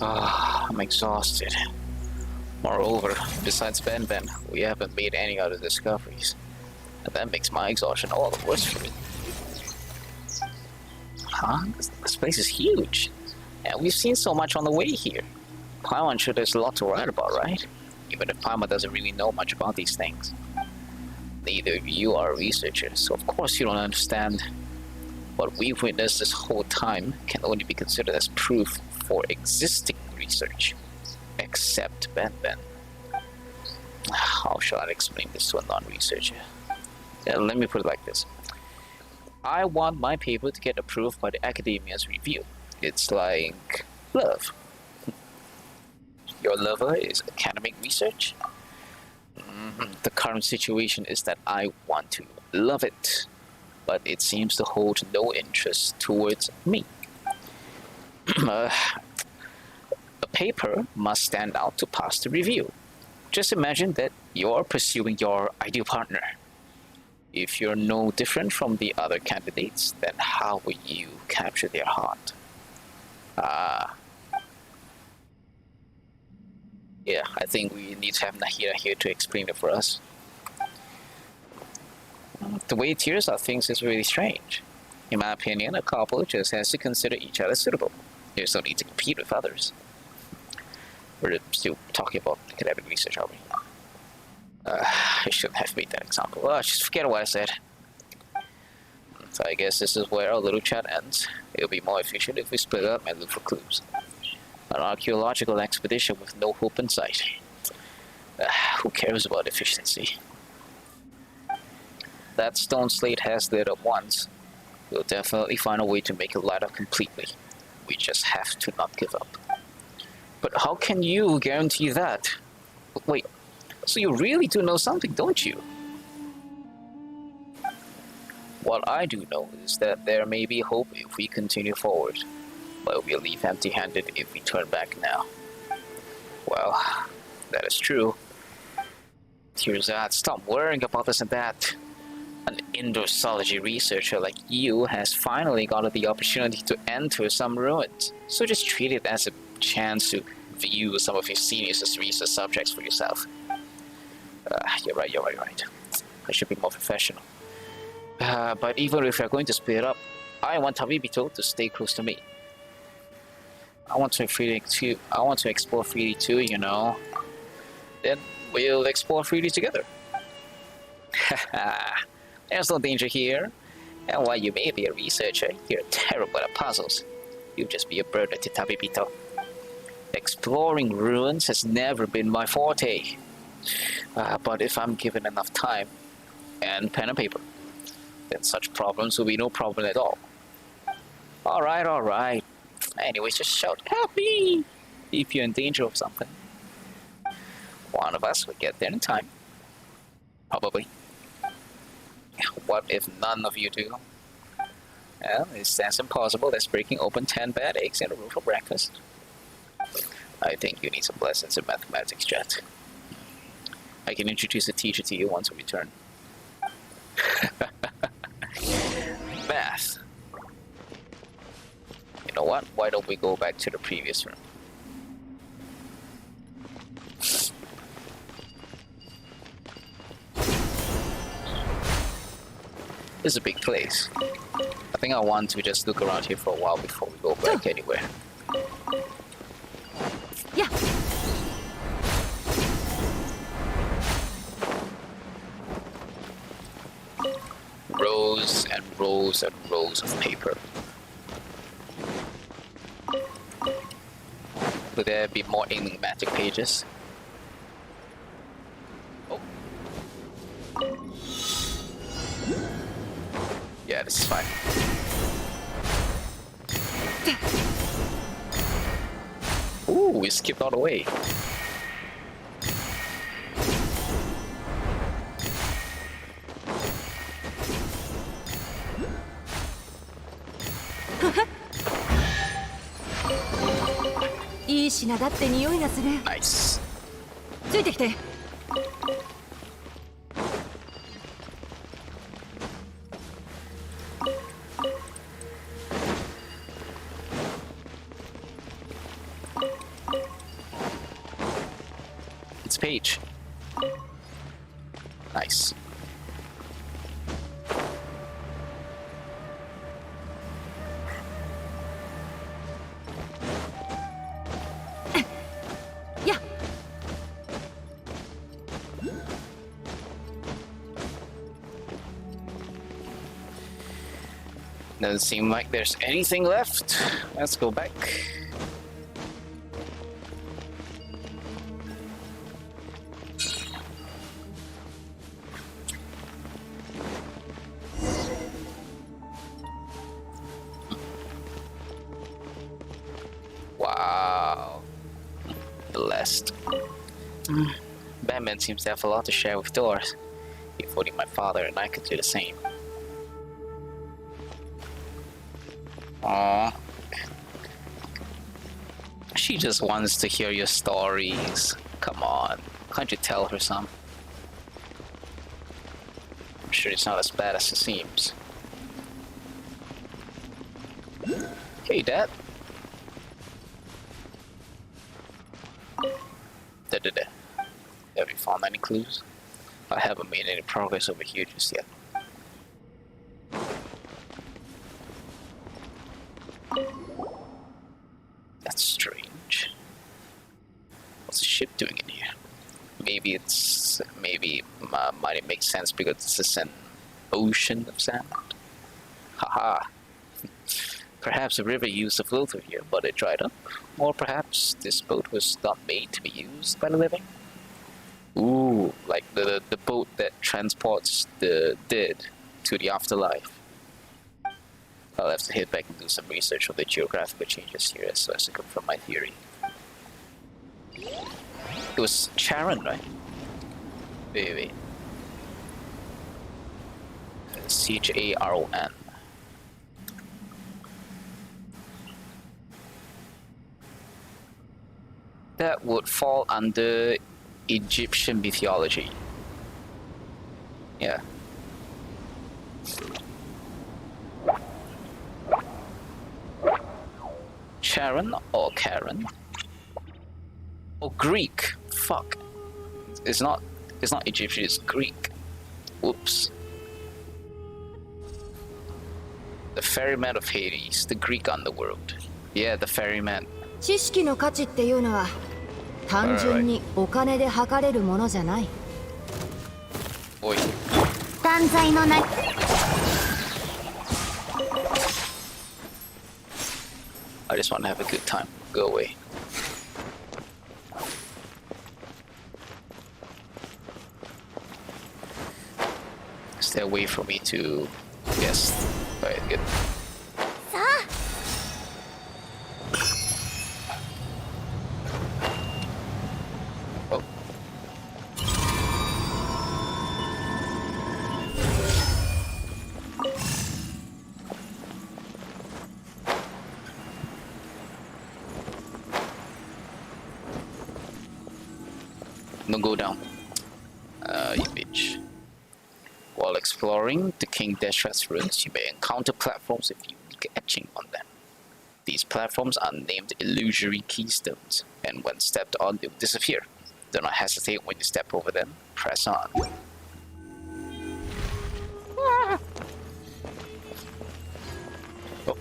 [SPEAKER 2] I'm exhausted. Moreover, besides Ben, we haven't made any other discoveries. And that makes my exhaustion all the worse for it. Huh? This place is huge. And we've seen so much on the way here. I'm sure there's a lot to write about, right? Even if Palma doesn't really know much about these things. Neither of you are researchers, so of course you don't understand. What we've witnessed this whole time can only be considered as proof for existing research. Except Ben. How shall I explain this to a non-researcher? Let me put it like this. I want my paper to get approved by the academia's review. It's like love. Your lover is academic research? The current situation is that I want to love it, but it seems to hold no interest towards me. A paper must stand out to pass the review. Just imagine that you're pursuing your ideal partner. If you're no different from the other candidates, then how will you capture their heart? Ah. Yeah, I think we need to have Nahira here to explain it for us. The way Tirza thinks is really strange. In my opinion, a couple just has to consider each other suitable. There's no need to compete with others. We're still talking about academic research, are we? I shouldn't have made that example. Oh, just forget what I said. So I guess this is where our little chat ends. It'll be more efficient if we split up and look for clues. An archaeological expedition with no hope in sight. Who cares about efficiency? That stone slate has lit up once. We'll definitely find a way to make it light up completely. We just have to not give up. But how can you guarantee that? Wait, so you really do know something, don't you? What I do know is that there may be hope if we continue forward, but we'll leave empty-handed if we turn back now. Well, that is true. Tirza, stop worrying about this and that. An Indosology researcher like you has finally gotten the opportunity to enter some ruins, so just treat it as a chance to view some of your seniors' research subjects for yourself. You're right. I should be more professional. But even if we're going to split up, I want Tabibito to stay close to me. I want to explore freely too, you know. Then we'll explore freely together. There's no danger here. And while you may be a researcher, you're terrible at puzzles. You'll just be a burden to Tabibito. Exploring ruins has never been my forte. But if I'm given enough time and pen and paper, then such problems will be no problem at all. Alright. Anyways, just shout, "Help me!" if you're in danger of something. One of us will get there in time. Probably. What if none of you do? Well, it's as impossible as breaking open 10 bad eggs in a row for breakfast. I think you need some lessons in mathematics, Jet. I can introduce a teacher to you once we return. Math. You know what? Why don't we go back to the previous room? This is a big place. I think I want to just look around here for a while before we go back anywhere.
[SPEAKER 1] Yeah.
[SPEAKER 2] Rows and rows and rows of paper. Would there be more enigmatic pages? Oh. Yeah, this is fine. Ooh, we skipped all the way.
[SPEAKER 1] いい品だって匂いがする。
[SPEAKER 2] Nice.
[SPEAKER 1] ついてきて。
[SPEAKER 2] It's Paige. Nice.
[SPEAKER 1] Yeah.
[SPEAKER 2] Doesn't seem like there's anything left. Let's go back. Wow. Blessed. Batman seems to have a lot to share with Doris. If only my father and I could do the same. Aww. She just wants to hear your stories. Come on, can't you tell her some? sure it's not as bad as it seems. Hey, Dad. Have you found any clues? I haven't made any progress over here just yet. That's strange. What's the ship doing in here? Maybe might it make sense because this is an ocean of sand? Haha. Perhaps the river used to flow through here, but it dried up. Or perhaps this boat was not made to be used by the living. Ooh, like the boat that transports the dead to the afterlife. I'll have to head back and do some research on the geographical changes here so as to confirm my theory. It was Charon, right? Wait. Charon. That would fall under Egyptian mythology. Yeah. Charon or Karen? Or Greek? Fuck. It's not Egyptian, it's Greek. Whoops. The ferryman of Hades, the Greek underworld. Yeah, the ferryman.
[SPEAKER 1] 知識の価値っていうのは単純にお金で測れるものじゃない。
[SPEAKER 2] おい。
[SPEAKER 4] 断罪のない。
[SPEAKER 2] I just want to have a good time. Go away. Stay away from me to... Yes. Alright, good.
[SPEAKER 4] さあ。
[SPEAKER 2] Oh. Don't go down. You bitch. While exploring the King Deshret's ruins, you may encounter platforms with unique etching on them. These platforms are named illusory keystones, and when stepped on, they will disappear. Do not hesitate when you step over them. Press on. Oh.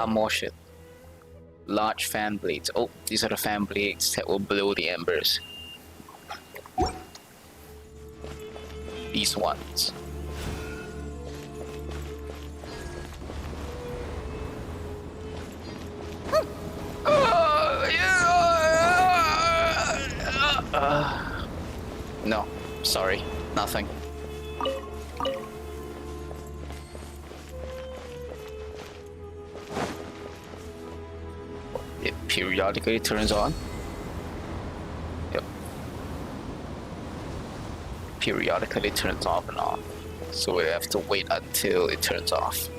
[SPEAKER 2] More shit. Large fan blades. Oh, these are the fan blades that will blow the embers. These ones. No, sorry, nothing. It periodically turns on. Yep. Periodically turns off and on. So we have to wait until it turns off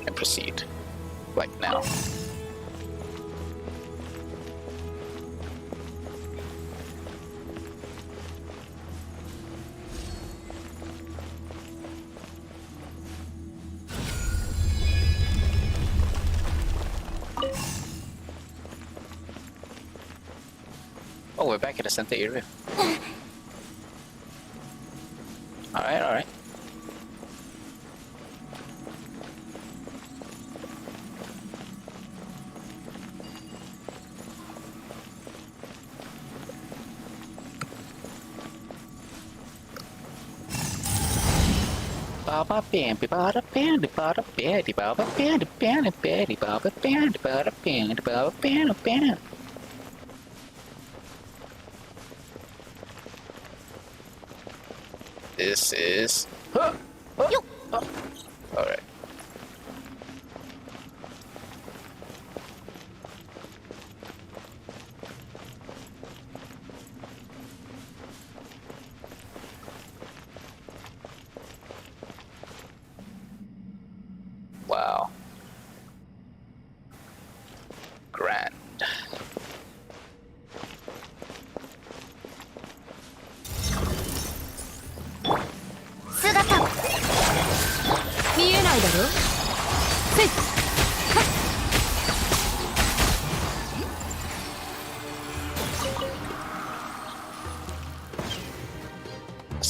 [SPEAKER 2] and proceed. Like now. Oh, we're back at the center area. Alright. Baba bambi bada bambi bada bambi baba bambi bambi bambi baba bambi bada bambi baba bambi bambi. This is... Alright.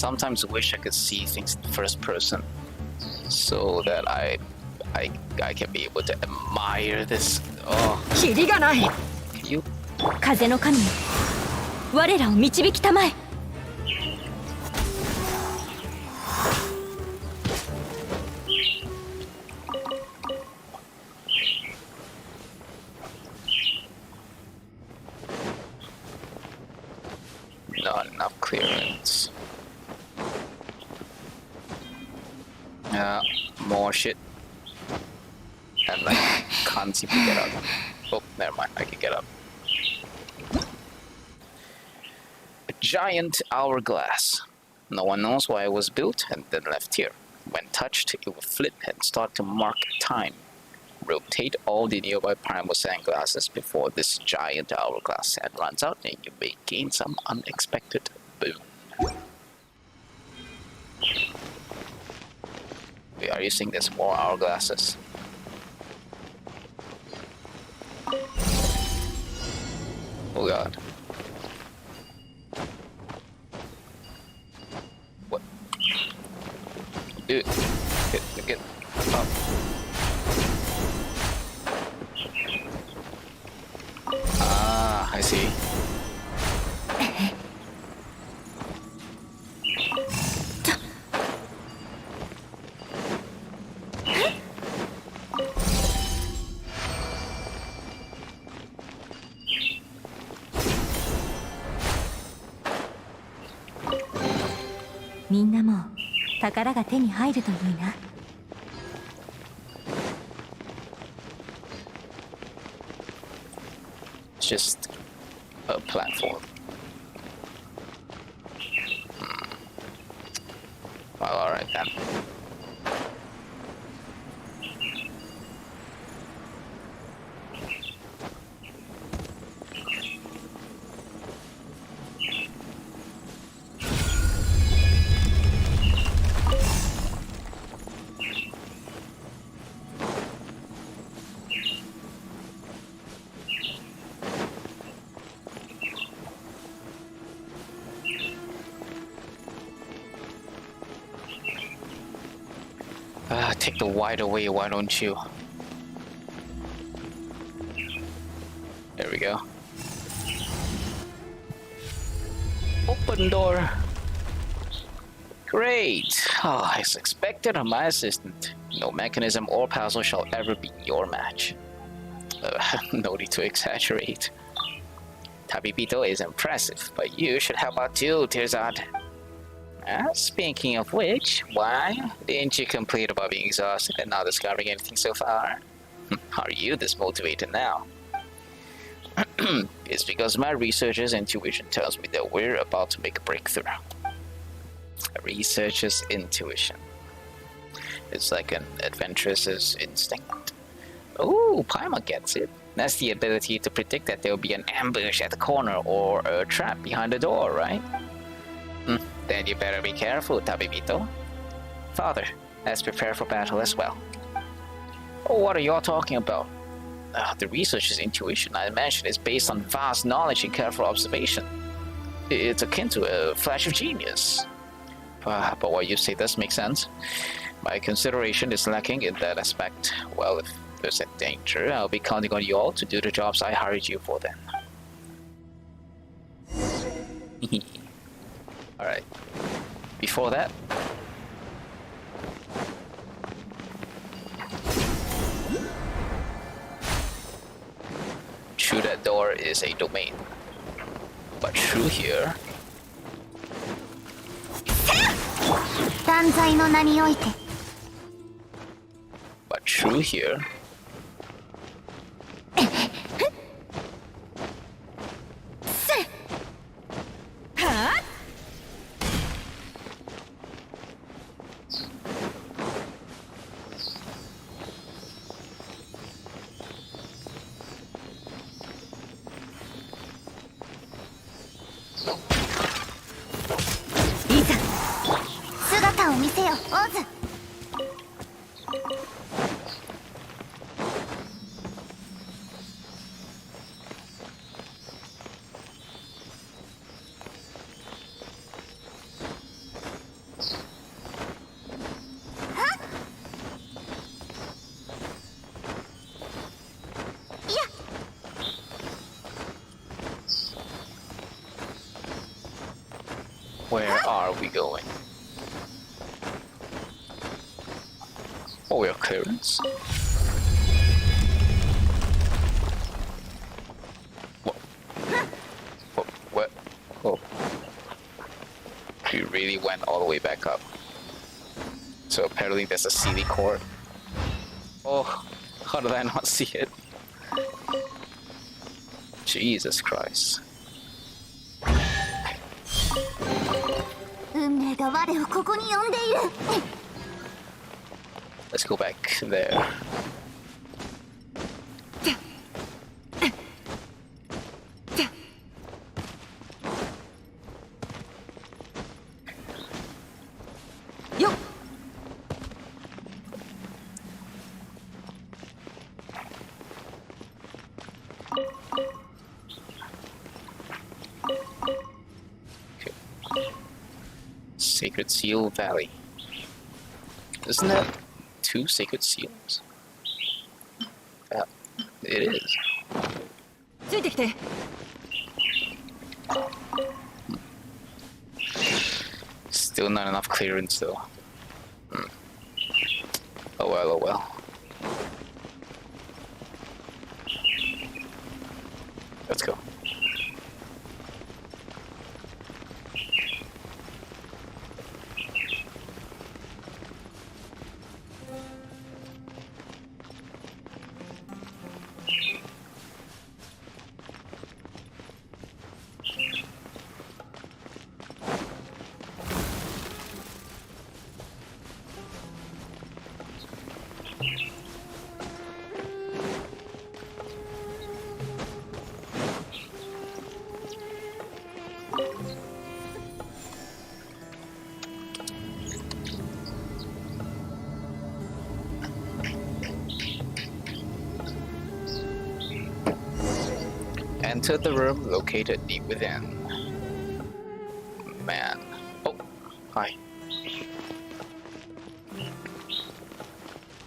[SPEAKER 2] sometimes wish I could see things in first person, so that I can be able to admire this. Oh,
[SPEAKER 1] キリがない。
[SPEAKER 2] can you?
[SPEAKER 4] 風の神よ、我らを導きたまえ。
[SPEAKER 2] Not enough clearance. More shit. And like, can't seem to get up. Oh, never mind, I can get up. A giant hourglass. No one knows why it was built and then left here. When touched, it will flip and start to mark time. Rotate all the nearby primal sandglasses before this giant hourglass sand runs out, and you may gain some unexpected boon. Wait, are you seeing there's more hourglasses? Oh god. What? Dude, get up. Ah, I see.
[SPEAKER 4] 「みんなも宝が手に入るといいな」。
[SPEAKER 2] It's just a platform. Well, alright then. Take the wide away, why don't you? There we go. Open door. Great. Oh, as expected of my assistant. No mechanism or puzzle shall ever be your match. No need to exaggerate. Tabibito is impressive, but you should help out too, Tirzad. Speaking of which, why didn't you complain about being exhausted and not discovering anything so far? Are you this motivated now? It's because my researcher's intuition tells me that we're about to make a breakthrough. A researcher's intuition. It's like an adventurer's instinct. Oh, Paimon gets it. That's the ability to predict that there'll be an ambush at the corner or a trap behind the door, right? Then you better be careful, Tabibito. Father, let's prepare for battle as well. Oh, what are y'all talking about? The researcher's intuition I mentioned is based on vast knowledge and careful observation. It's akin to a flash of genius. But what you say does make sense. My consideration is lacking in that aspect. Well, if there's a danger, I'll be counting on you all to do the jobs I hired you for then. Alright. Before that... through that door is a domain. But through here...
[SPEAKER 4] 断罪の名において
[SPEAKER 2] But through here... Where are we going? Oh, we have clearance. What? What? Oh. We really went all the way back up. So apparently there's a CD core. Oh, how did I not see it? Jesus Christ.
[SPEAKER 4] 運命が我をここに呼んでいる。
[SPEAKER 2] Let's go back there.
[SPEAKER 1] Yo.
[SPEAKER 2] Sacred Seal Valley. Isn't that 2 sacred seals? It is.
[SPEAKER 1] ついてきて。
[SPEAKER 2] Still not enough clearance though. Oh well, oh well. Let's go. Enter the room located deep within. Man. Oh, hi.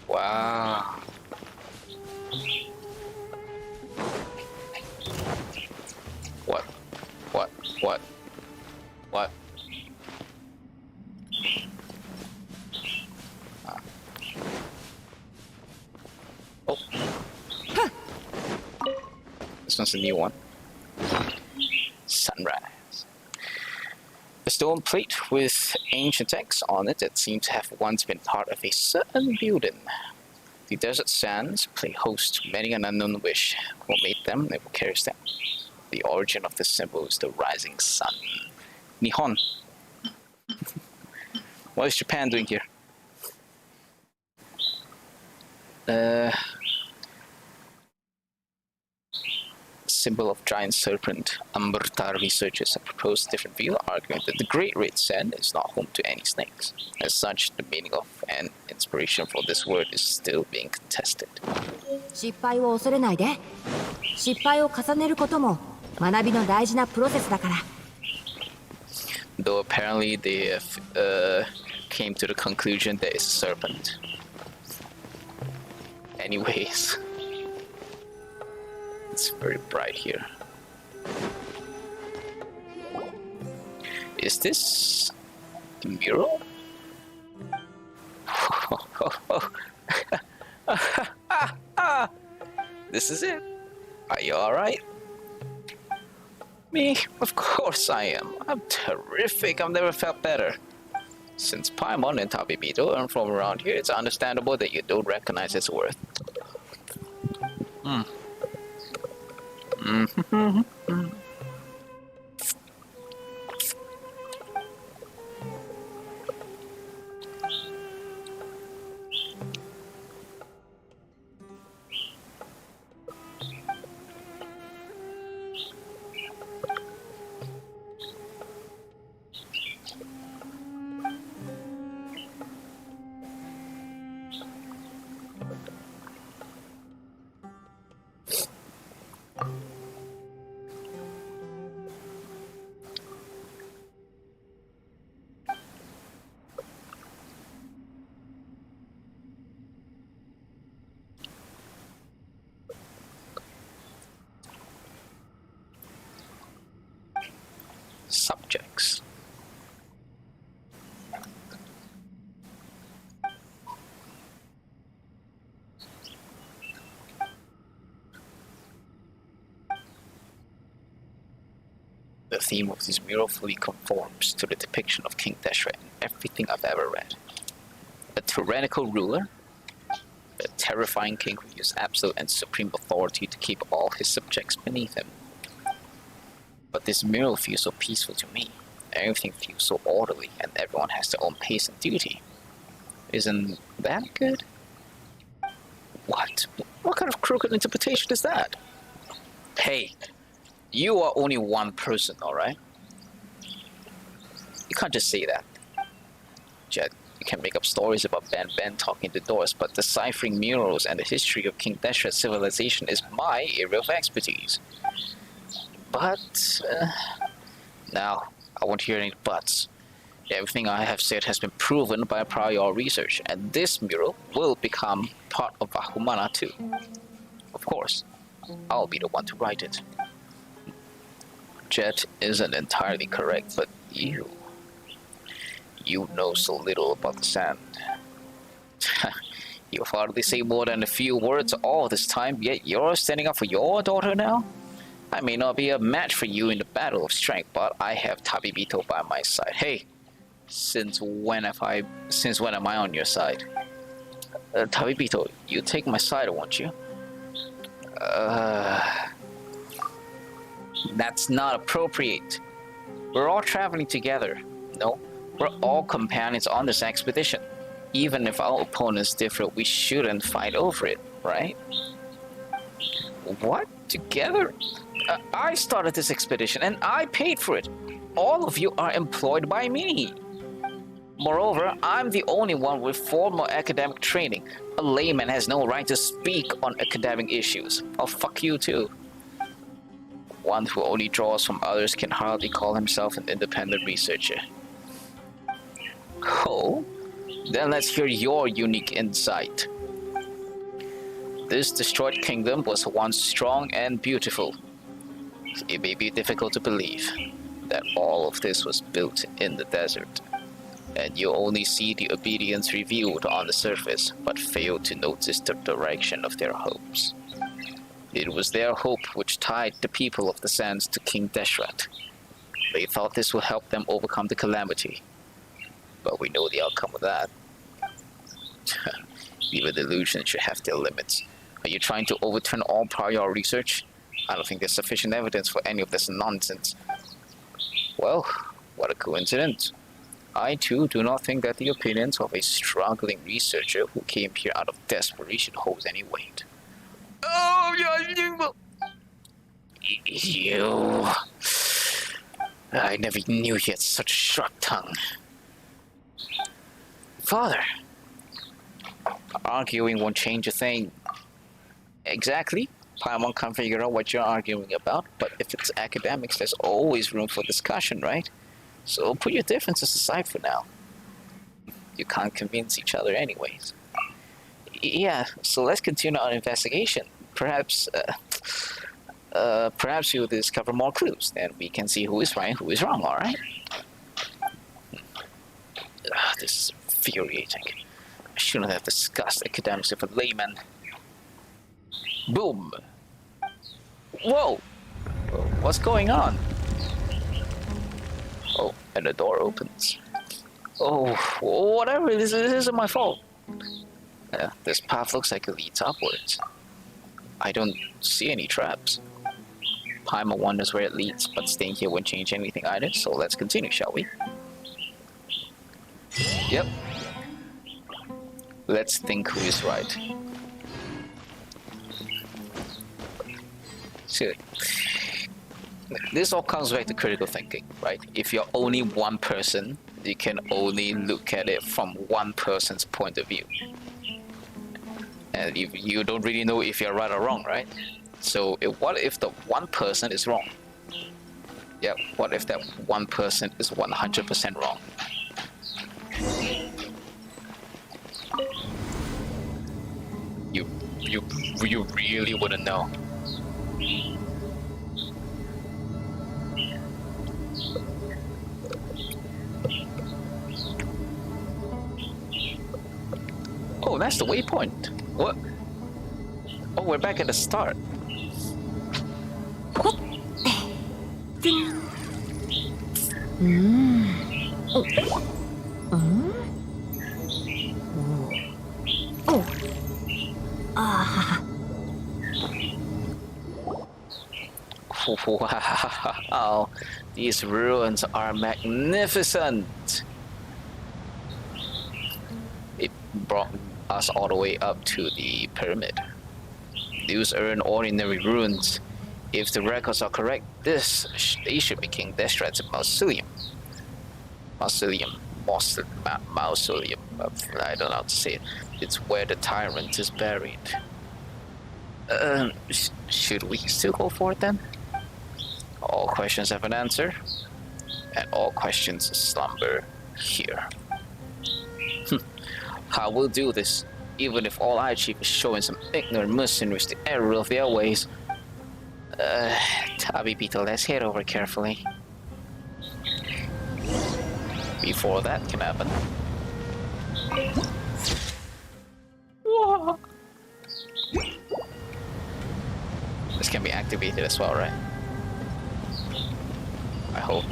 [SPEAKER 2] Wow. What? What? What? What? Oh. This one's a new one. Sunrise. A stone plate with ancient text on it that seems to have once been part of a certain building. The desert sands play host to many an unknown wish. What made them and what carries them? The origin of this symbol is the rising sun. Nihon. What is Japan doing here? Symbol of giant serpent. Amrita researchers have proposed a different view, arguing that the Great Red Sand is not home to any snakes. As such, the meaning of and inspiration for this word is still being contested.
[SPEAKER 1] 失敗を恐れないで。失敗を重ねることも学びの大事なプロセスだから。
[SPEAKER 2] Though apparently they came to the conclusion that it's a serpent. Anyways. It's very bright here. Is this the mural? This is it. Are you alright? Me? Of course I am. I'm terrific. I've never felt better. Since Paimon and Tabibito are from around here, it's understandable that you don't recognize its worth. Subjects. The theme of this mural fully conforms to the depiction of King Deshret in everything I've ever read. A tyrannical ruler, a terrifying king who used absolute and supreme authority to keep all his subjects beneath him. But this mural feels so peaceful to me. Everything feels so orderly, and everyone has their own pace and duty. Isn't that good? What? What kind of crooked interpretation is that? Hey, you are only one person, alright? You can't just say that. Jet, you can make up stories about Ben talking to doors, but deciphering murals and the history of King Deshret's civilization is my area of expertise. But, now, I won't hear any buts. Everything I have said has been proven by prior research, and this mural will become part of Vahumana too. Of course, I'll be the one to write it. Jet isn't entirely correct, but you know so little about the sand. You've hardly say more than a few words all this time, yet you're standing up for your daughter now? I may not be a match for you in the battle of strength, but I have Tabibito by my side. Hey, since when am I on your side? Tabibito, you take my side, won't you? That's not appropriate. We're all traveling together. No, we're all companions on this expedition. Even if our opponents differ, we shouldn't fight over it, right? What? Together? I started this expedition and I paid for it. All of you are employed by me. Moreover, I'm the only one with formal academic training. A layman has no right to speak on academic issues. Oh, fuck you too. One who only draws from others can hardly call himself an independent researcher. Oh? Then let's hear your unique insight. This destroyed kingdom was once strong and beautiful. It may be difficult to believe that all of this was built in the desert, and you only see the obedience revealed on the surface, but fail to notice the direction of their hopes. It was their hope which tied the people of the sands to King Deshret. They thought this would help them overcome the calamity, but we know the outcome of that. Even illusions should have their limits. Are you trying to overturn all prior research? I don't think there's sufficient evidence for any of this nonsense. Well, what a coincidence. I too do not think that the opinions of a struggling researcher who came here out of desperation holds any weight. Oh, yeah, you... I never knew you had such a sharp tongue. Father, arguing won't change a thing. Exactly. Paimon can't figure out what you're arguing about, but if it's academics, there's always room for discussion, right? So put your differences aside for now. You can't convince each other anyways. Yeah, so let's continue our investigation. Perhaps you'll discover more clues, then we can see who is right and who is wrong, alright? This is infuriating. I shouldn't have discussed academics with a layman. Boom! Whoa! What's going on? Oh, and the door opens. Oh, whatever, this isn't my fault. This path looks like it leads upwards. I don't see any traps. Paimon wonders where it leads, but staying here won't change anything either, so let's continue, shall we? Yep. Let's think who is right. So, this all comes back to critical thinking, right? If you're only one person, you can only look at it from one person's point of view. And if you don't really know if you're right or wrong, right? So what if the one person is wrong? Yeah, what if that one person is 100% wrong? You really wouldn't know. Oh, that's the waypoint. What? Oh, we're back at the start. Wow, these ruins are magnificent. It brought us all the way up to the pyramid. These aren't ordinary ruins. If the records are correct, they should be King Deshret's mausoleum. Mausoleum. I don't know how to say it. It's where the tyrant is buried. Should we still go for it then? All questions have an answer, and all questions slumber here. I will do this, even if all I achieve is showing some ignorant mercenaries the error of their ways. Tabipito, let's head over carefully. Before that can happen. Whoa. This can be activated as well, right? I hope.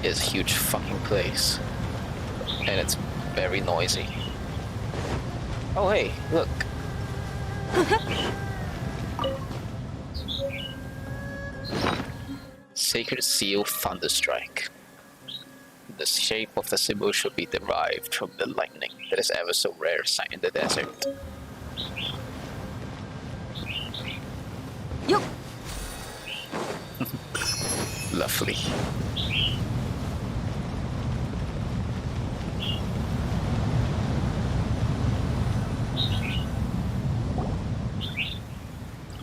[SPEAKER 2] It's a huge fucking place. And it's very noisy. Oh hey, look. Sacred Seal Thunderstrike. The shape of the symbol should be derived from the lightning that is ever so rare sight in the desert.
[SPEAKER 1] Yup.
[SPEAKER 2] Lovely.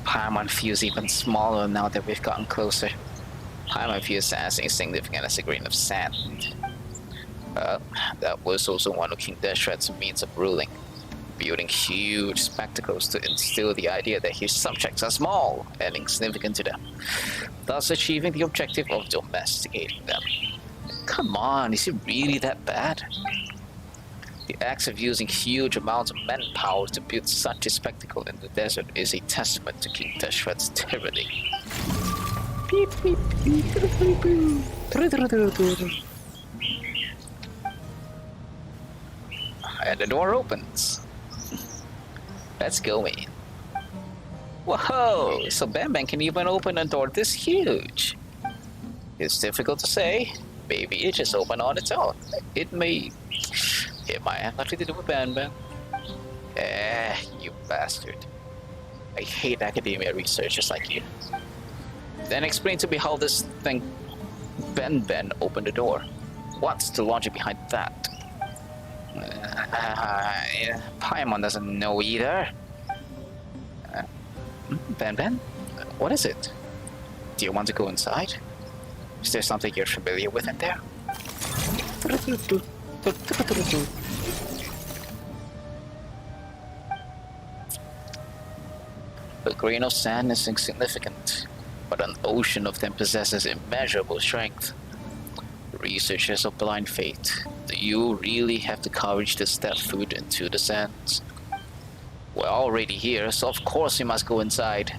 [SPEAKER 2] Paimon feels even smaller now that we've gotten closer. Paimon feels as insignificant as a grain of sand. That was also one of King Deshret's means of ruling, building huge spectacles to instill the idea that his subjects are small and insignificant to them, thus achieving the objective of domesticating them. Come on, is it really that bad? The act of using huge amounts of manpower to build such a spectacle in the desert is a testament to King Deshret's tyranny. And the door opens. Let's go in. Whoa! So Bam Bam can even open a door this huge. It's difficult to say. Maybe it just opened on its own. It might have nothing to do with Bam Bam. You bastard. I hate academia researchers like you. Then explain to me how this thing Ben opened the door. What's the logic behind that? Paimon doesn't know either. Ben? What is it? Do you want to go inside? Is there something you're familiar with in there? A grain of sand is insignificant, but an ocean of them possesses immeasurable strength. Researchers of blind faith, do you really have the courage to step foot into the sands? We're already here, so of course we must go inside.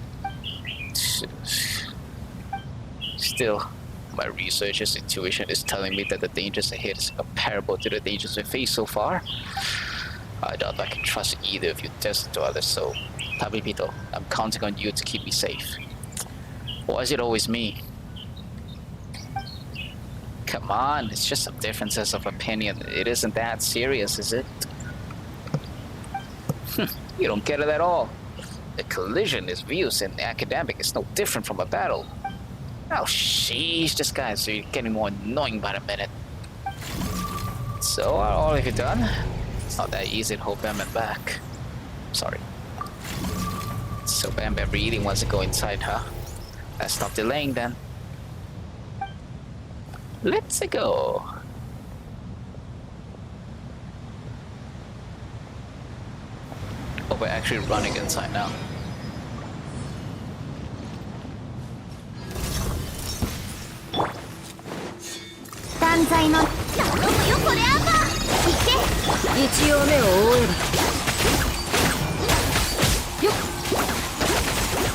[SPEAKER 2] Still, my researcher's intuition is telling me that the dangers ahead is comparable to the dangers we faced so far. I doubt I can trust either of you destined to others, so Tabipito, I'm counting on you to keep me safe. Why is it always me? Come on, it's just some differences of opinion. It isn't that serious, is it? You don't get it at all. A collision is views in the academic is no different from a battle. Oh, sheesh, this guy is getting more annoying by the minute. So, are all of you done? It's not that easy to hold Bam Bam back. Sorry. So Bam Bam really wants to go inside, huh? Let's stop delaying then. Let's go. Oh, we're actually running inside now.
[SPEAKER 1] 一応目を覆えば。よっ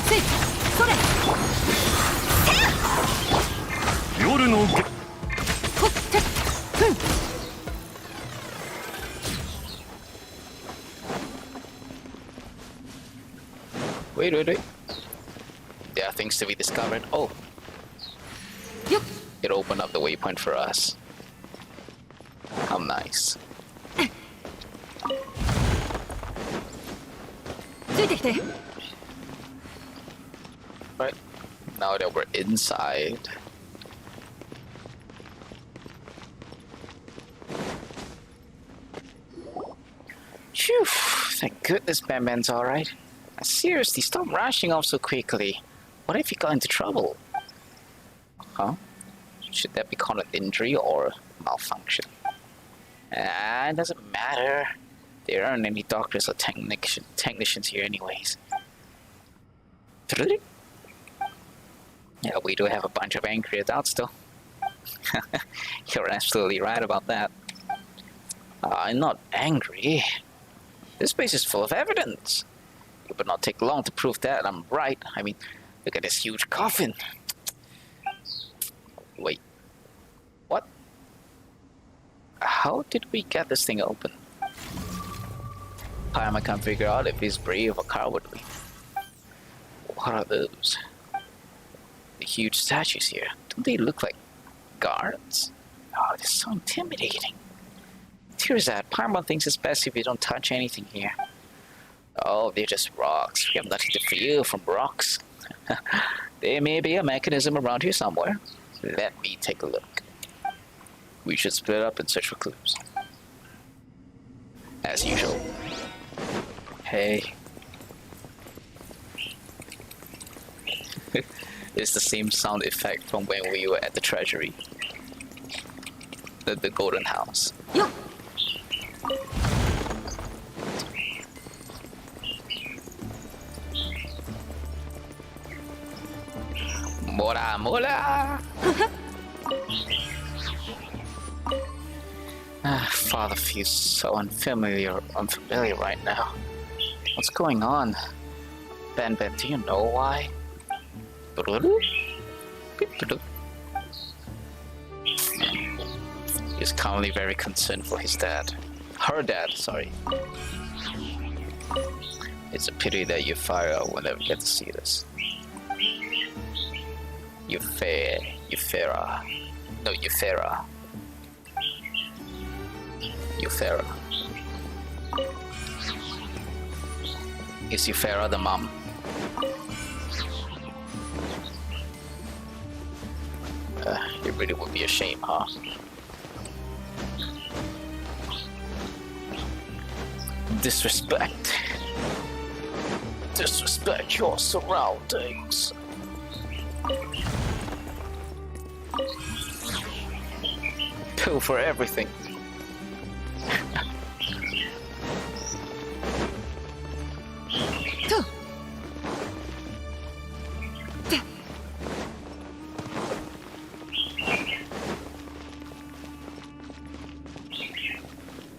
[SPEAKER 1] せいそれ
[SPEAKER 3] 夜の
[SPEAKER 1] ほってふん
[SPEAKER 2] Wait, wait, wait. There are things to be discovered. Oh,
[SPEAKER 1] よっ
[SPEAKER 2] it opened up the waypoint for us. How nice.
[SPEAKER 1] ついてきて。
[SPEAKER 2] Right. Now that we're inside. Phew. Thank goodness Batman's alright. Seriously, stop rushing off so quickly. What if you got into trouble? Huh? Should that be called an injury or malfunction? It doesn't matter. There aren't any doctors or technicians here anyways. Yeah, we do have a bunch of angry adults though. You're absolutely right about that. I'm not angry. This place is full of evidence. It would not take long to prove that I'm right. I mean, look at this huge coffin. Wait. What? How did we get this thing open? I can't figure out if he's brave or cowardly. What are those? The huge statues here. Don't they look like guards? Oh, they're so intimidating. Tearzat, Paimon thinks it's best if you don't touch anything here. Oh, they're just rocks. We have nothing to fear from rocks. There may be a mechanism around here somewhere. Let me take a look. We should split up and search for clues. As usual. Hey. It's the same sound effect from when we were at the treasury. The golden house.
[SPEAKER 1] Yo.
[SPEAKER 2] Mora mora! Father feels so unfamiliar right now. What's going on? Ben, do you know why? He's currently very concerned for his dad. Her dad, sorry. It's a pity that Euphara will never get to see this. Euphara. No, Euphara. Euphara. Is Euphara the mom? It really would be a shame, huh? Disrespect. Disrespect your surroundings. Pill for everything.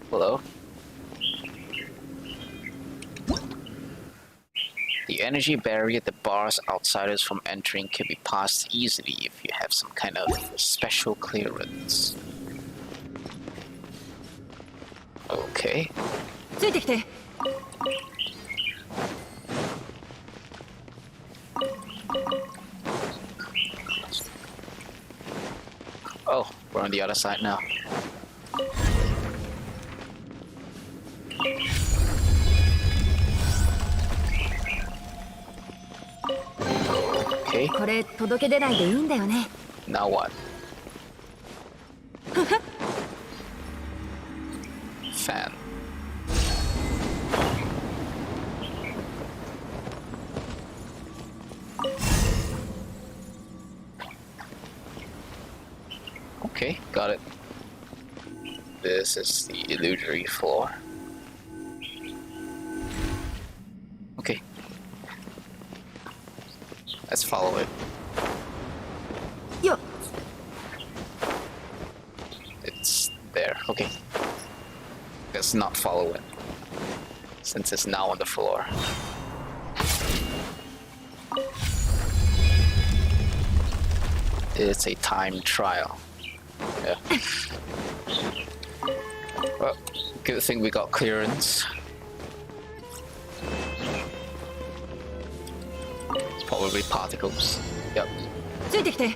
[SPEAKER 2] Hello? The energy barrier that bars outsiders from entering can be passed easily if you have some kind of special clearance. Okay.
[SPEAKER 1] ついてきて。
[SPEAKER 2] Oh, we're on the other side now. Okay.
[SPEAKER 1] これ届け出ないでいいんだよね。
[SPEAKER 2] Now what? Fan. Okay, got it. This is the illusory floor. Okay. Let's follow it.
[SPEAKER 1] よっ
[SPEAKER 2] It's there. Okay. guess not follow it, since it's now on the floor. It's a time trial. Yeah. Well, good thing we got clearance. It's probably particles. Yep.
[SPEAKER 1] ついてきて。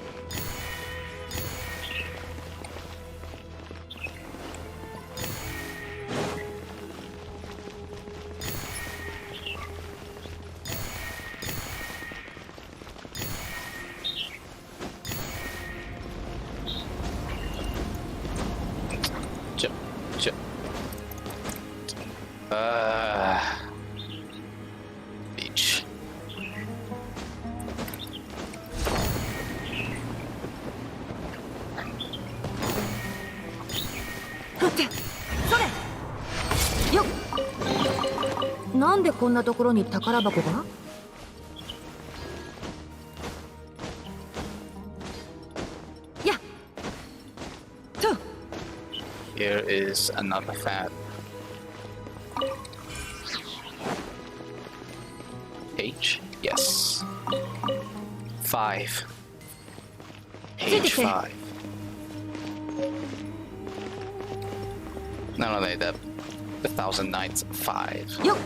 [SPEAKER 2] Beach.
[SPEAKER 1] ふってそれよっ。なんでこんなところに宝箱が？やっと。
[SPEAKER 2] Here is another fan. Page? Yes. 5. Page 5. Not only that, the Thousand Nights 5.
[SPEAKER 1] よっ。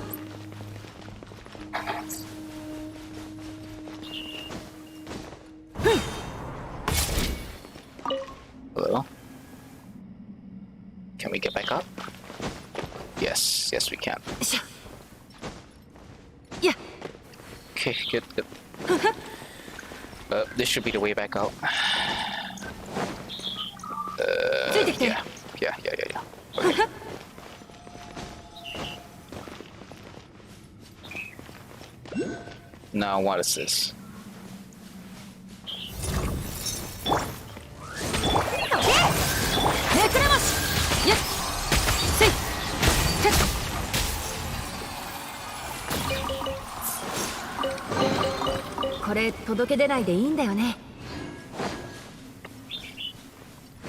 [SPEAKER 2] Hello? Can we get back up? Yes, yes we can.
[SPEAKER 1] しゃ。やっ。
[SPEAKER 2] Okay, good, good. This should be the way back out.
[SPEAKER 1] ついてきて。
[SPEAKER 2] Yeah. Okay. Now what is this?
[SPEAKER 1] めくれまし。やっ。せい。へっ。これ届け出ないでいいんだよね。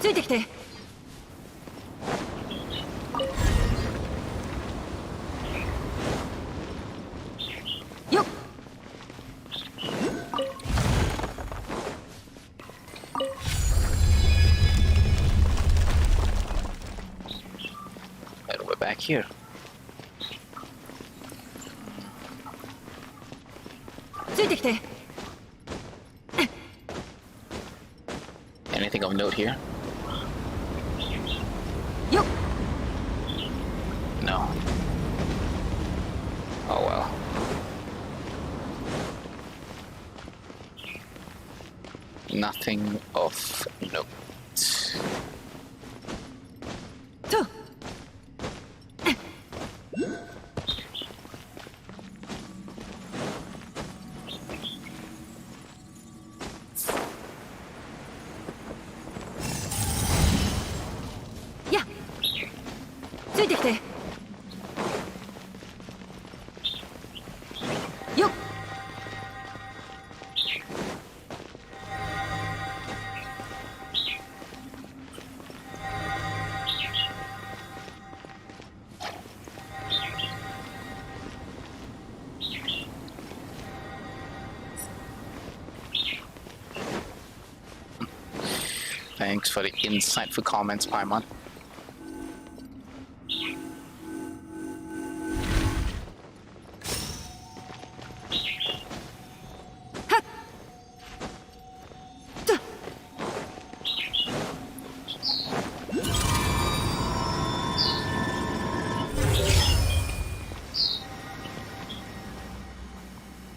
[SPEAKER 1] ついてきて。よっ。
[SPEAKER 2] And we're back here. Anything of note here? No. Oh well. Nothing of note. Thanks for the insightful comments, Paimon.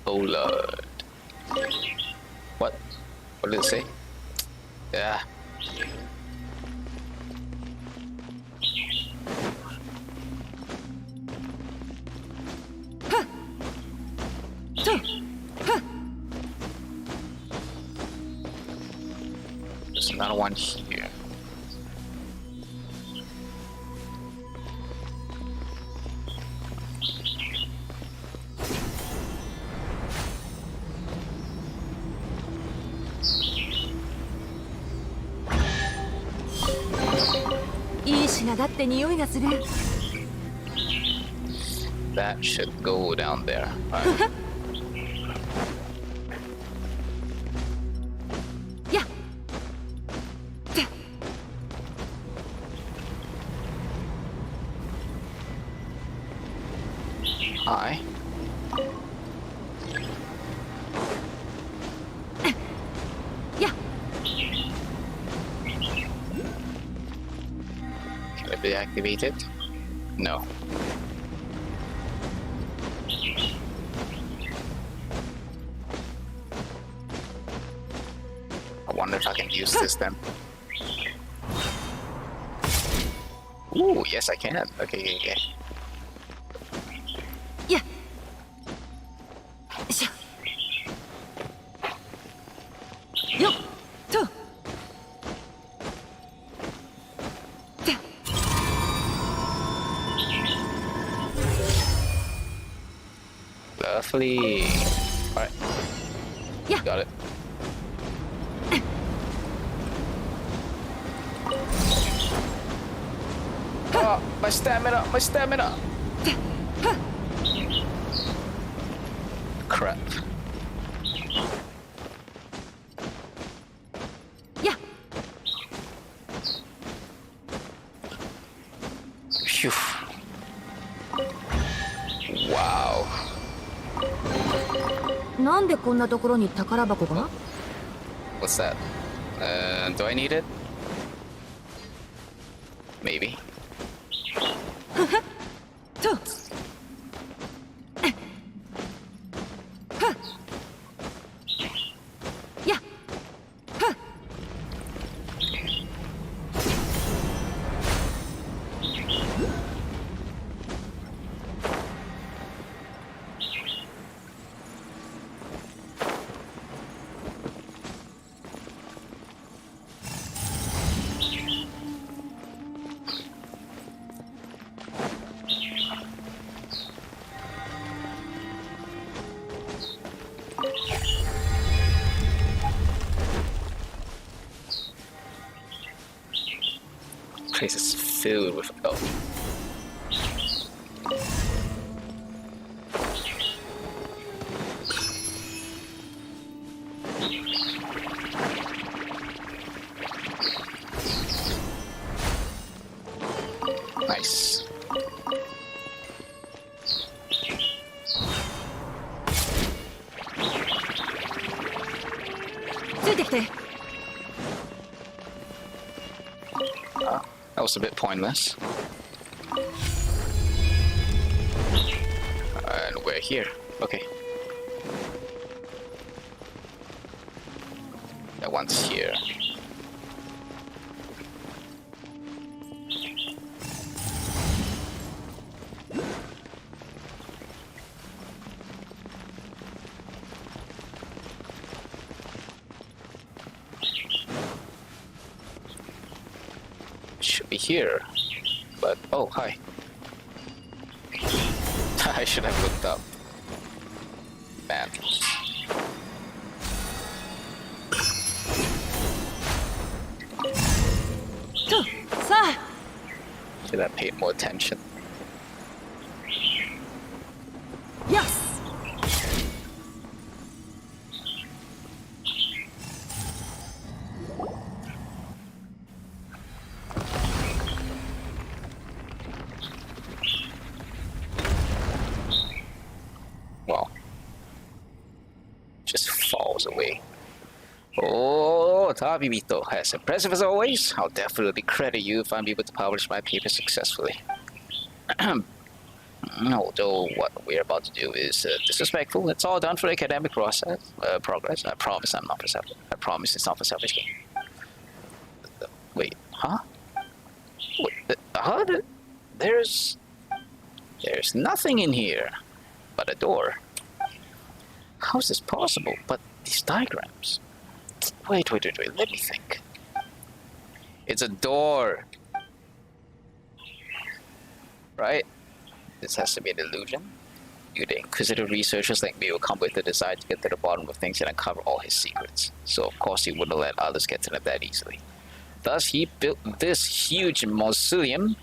[SPEAKER 2] Oh Lord. What? What did it say? Yeah. There's another one here.
[SPEAKER 1] I い品だって匂いがする。
[SPEAKER 2] That should go down there. Alright.
[SPEAKER 1] Yeah.
[SPEAKER 2] Hi.
[SPEAKER 1] Yeah.
[SPEAKER 2] Can it be activated? No. I wonder if I can use this then. Ooh, yes I can. Okay.
[SPEAKER 1] Yeah. Sha. Yo. To. Ta.
[SPEAKER 2] Lovely. Alright.
[SPEAKER 1] Yeah.
[SPEAKER 2] Got it. Oh, my stamina! Crap.
[SPEAKER 1] Yeah.
[SPEAKER 2] Phew. Wow.
[SPEAKER 1] なんでこんなところに宝箱が
[SPEAKER 2] What's that? Do I need it? Maybe.
[SPEAKER 1] と。や。
[SPEAKER 2] Place is filled with. Oh. Nice. That was a bit pointless. And we're here. Okay. That one's here. Should be here, but oh, hi. I should have looked up. Man. Should have paid more attention.
[SPEAKER 1] Yes.
[SPEAKER 2] Well, just falls away. Oh, Tabibito, as impressive as always. I'll definitely credit you if I'm able to publish my paper successfully. Although what we're about to do is disrespectful, it's all done for the academic process, progress. I promise I'm not for selfish. I promise it's not for selfish gain. Wait, huh? Wait, huh? There's nothing in here but a door. How is this possible? But these diagrams. Wait, let me think. It's a door. Right? This has to be an illusion. You, the inquisitive researchers like me, will come with the desire to get to the bottom of things and uncover all his secrets. So of course he wouldn't let others get to them that easily. Thus he built this huge mausoleum.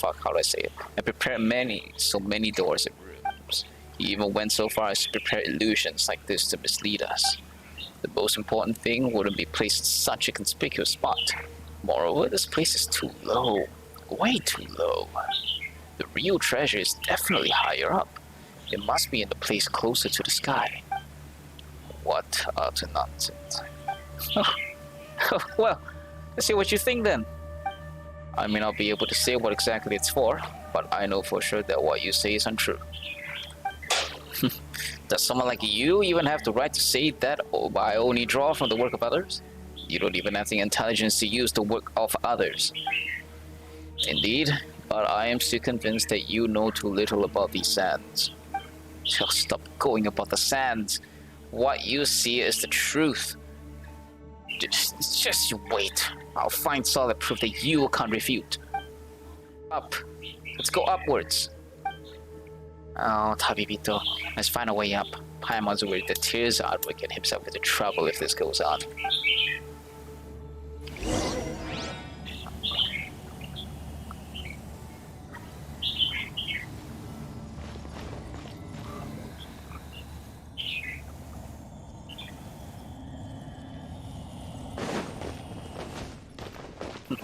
[SPEAKER 2] how do I say it? And prepare so many doors and rooms. He even went so far as to prepare illusions like this to mislead us. The most important thing wouldn't be placed in such a conspicuous spot. Moreover, this place is too low. Way too low. The real treasure is definitely higher up. It must be in the place closer to the sky. What utter nonsense. Well, let's see what you think then. I may not be able to say what exactly it's for, but I know for sure that what you say is untrue. Does someone like you even have the right to say that I only draw from the work of others? You don't even have the intelligence to use the work of others. Indeed, but I am still convinced that you know too little about these sands. Just stop going about the sands. What you see is the truth. Just you wait. I'll find solid proof that you can't refute. Up. Let's go upwards. Oh, Tabibito. Let's find a way up. Paimon's worried that Tearzard will get himself into trouble if this goes on.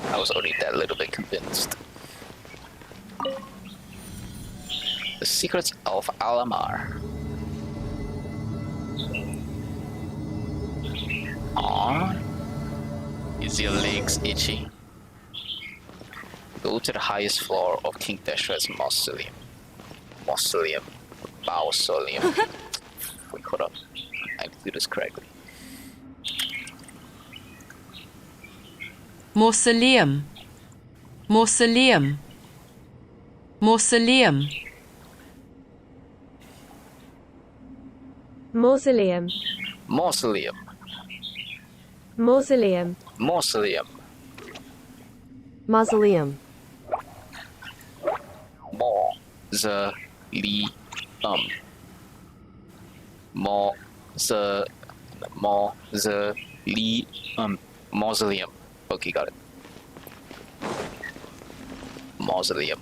[SPEAKER 2] I was already that little bit convinced. The Secrets of Alamar. Aww. Is your legs itchy? Go to the highest floor of King Deshret's mausoleum. Mausoleum. Wait, hold up. I need to do this correctly.
[SPEAKER 5] Mausoleum. Mausoleum. Mausoleum.
[SPEAKER 6] Mausoleum.
[SPEAKER 2] Mausoleum.
[SPEAKER 6] Mausoleum.
[SPEAKER 2] Mausoleum.
[SPEAKER 6] Mausoleum.
[SPEAKER 2] Mausoleum. Okay, got it. Mausoleum.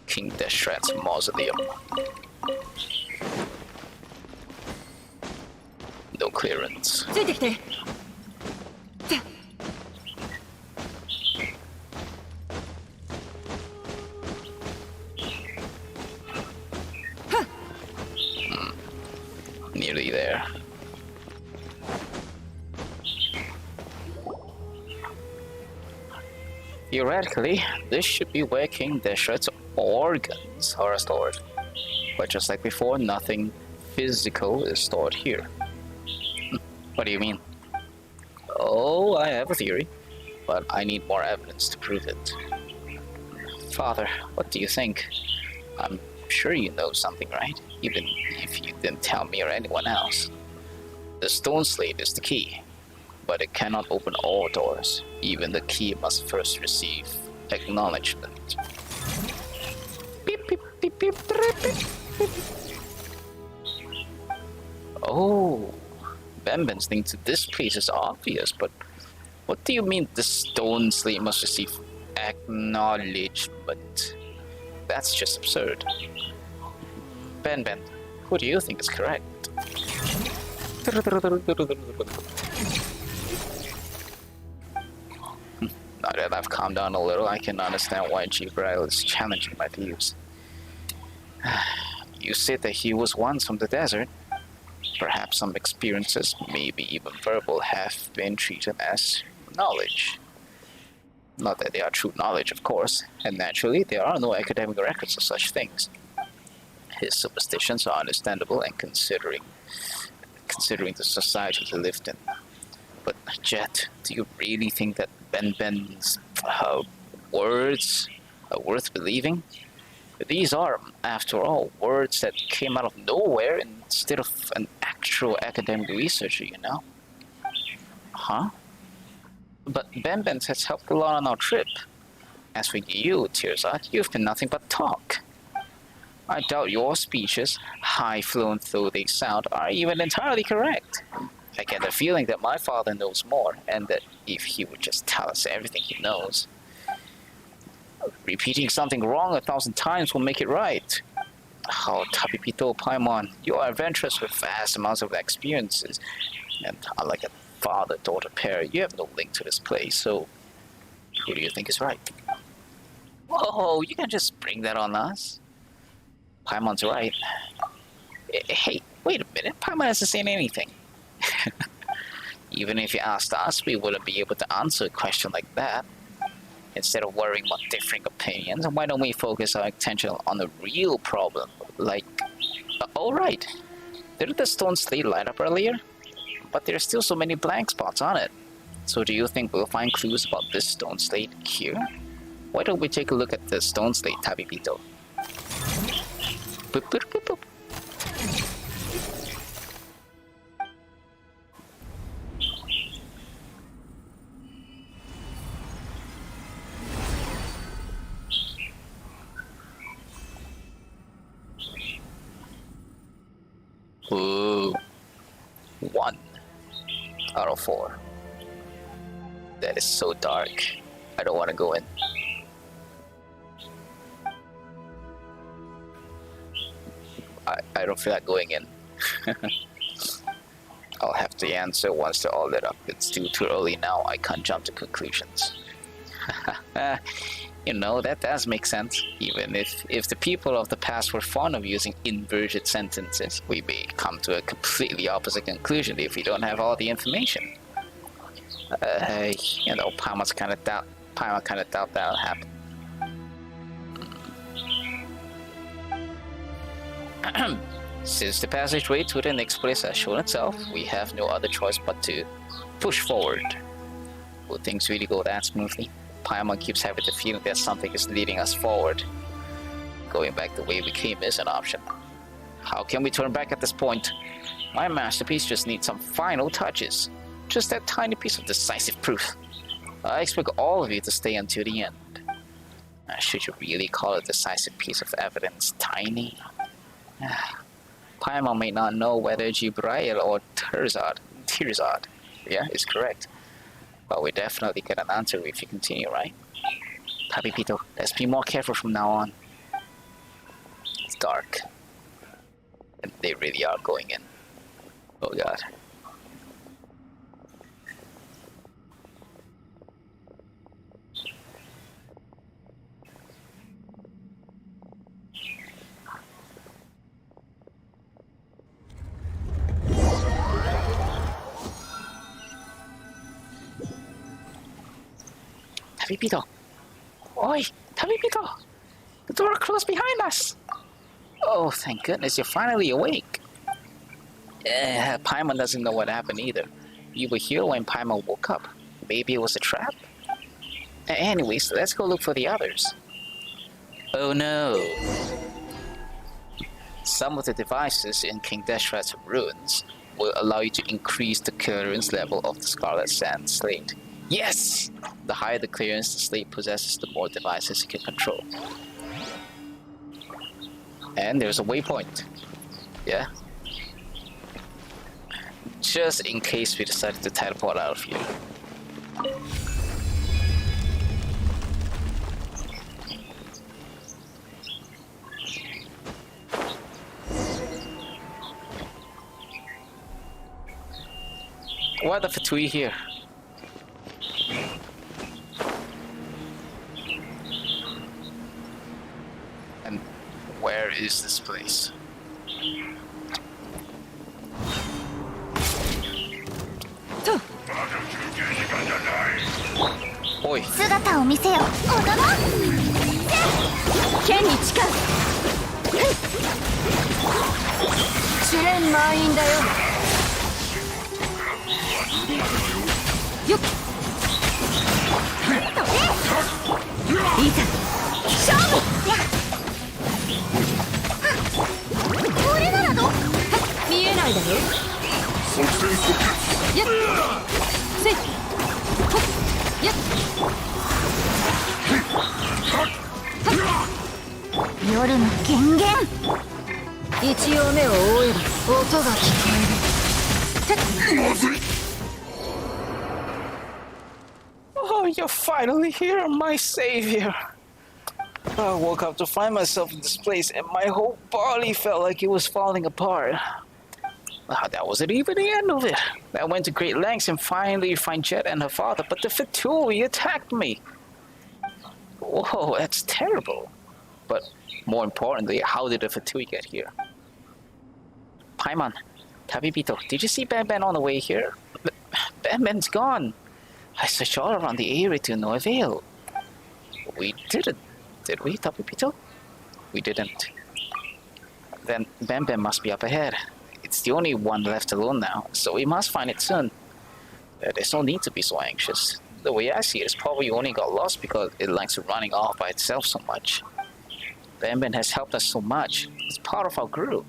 [SPEAKER 2] King Deshret's mausoleum. No clearance.
[SPEAKER 1] ついてきて。
[SPEAKER 2] Nearly there. Theoretically, this should be where King Deshret's organs are stored. But just like before, nothing physical is stored here. What do you mean? Oh, I have a theory, but I need more evidence to prove it. Father, what do you think? I'm sure you know something, right? Even if you didn't tell me or anyone else. The stone slate is the key, but it cannot open all doors. Even the key must first receive acknowledgement. Beep, beep, beep, beep, beep, beep. Oh, Benben's link to this place is obvious, but what do you mean the stone slate must receive acknowledgement? That's just absurd. Ben, who do you think is correct? Now that I've calmed down a little, I can understand why Jibrail is challenging my views. You said that he was once from the desert. Perhaps some experiences, maybe even verbal, have been treated as knowledge. Not that they are true knowledge, of course, and naturally there are no academic records of such things. His superstitions are understandable and considering the society he lived in. But Jet, do you really think that Ben's words are worth believing? These are, after all, words that came out of nowhere instead of an actual academic researcher, you know? Huh? But Ben has helped a lot on our trip. As for you, Tearzard, you've been nothing but talk. I doubt your speeches, high-flown though they sound, are even entirely correct. I get the feeling that my father knows more, and that if he would just tell us everything he knows, repeating something wrong 1,000 times will make it right. Oh, Tapipito, Paimon, you are adventurous with vast amounts of experiences, and unlike a father-daughter pair, you have no link to this place, so who do you think is right? Whoa, you can just bring that on us. Paimon's right. Hey, wait a minute, Paimon hasn't seen anything. Even if you asked us, we wouldn't be able to answer a question like that. Instead of worrying about differing opinions, why don't we focus our attention on the real problem? Like, oh right, didn't the stone slate light up earlier? But there's still so many blank spots on it. So do you think we'll find clues about this stone slate here? Why don't we take a look at the stone slate, Tabipito? Boop, boop, boop, boop. Ooh. 1 out of 4. That is so dark. I don't want to go in. I don't feel like going in. I'll have to answer once they're all lit up. It's still too early now. I can't jump to conclusions. You know, that does make sense. Even if the people of the past were fond of using inverted sentences, we may come to a completely opposite conclusion if we don't have all the information. You know, Paimon kind of doubt that'll happen. Since the passageway to the next place has shown itself, we have no other choice but to push forward. Will things really go that smoothly? Paimon keeps having the feeling that something is leading us forward. Going back the way we came is an option. How can we turn back at this point? My masterpiece just needs some final touches. Just that tiny piece of decisive proof. I expect all of you to stay until the end. Should you really call a decisive piece of evidence tiny? Paimon may not know whether Jibrail or Tirzad, yeah, is correct. But we definitely get an answer if you continue, right? Tapipito, let's be more careful from now on. It's dark. And they really are going in. Oh god. Tapipito! Oi! Tapipito! The door closed behind us! Oh, thank goodness you're finally awake. Paimon doesn't know what happened either. You were here when Paimon woke up. Maybe it was a trap? Anyways, let's go look for the others. Oh no! Some of the devices in King Deshrat's ruins will allow you to increase the clearance level of the Scarlet Sand Slate. Yes! The higher the clearance the slate possesses, the more devices it can control. And there's a waypoint. Yeah? Just in case we decided to teleport out of here. Why the Fatui here? And where is this place? Oi!
[SPEAKER 4] 姿を見せよ踊ろう剣に誓う試練満員だよよっいざ勝負これならどう
[SPEAKER 1] 見えないだろやっせいほっやっ
[SPEAKER 4] 夜の権限
[SPEAKER 1] 一応目を覆えば音が聞こえる
[SPEAKER 2] Oh, you're finally here, my savior. I woke up to find myself in this place and my whole body felt like it was falling apart. That wasn't even the end of it. I went to great lengths and finally find Jet and her father, but the Fatui attacked me. Whoa, that's terrible. But more importantly, how did the Fatui get here? Paimon, Tabibito, did you see Ban Ban on the way here? Ban Ban's gone. I searched all around the area to no avail. We didn't, did we, Tabibito? We didn't. Then Ban Ban must be up ahead. It's the only one left alone now, so we must find it soon. There's no need to be so anxious. The way I see it, it's probably only got lost because it likes running off by itself so much. Ban Ban has helped us so much. It's part of our group.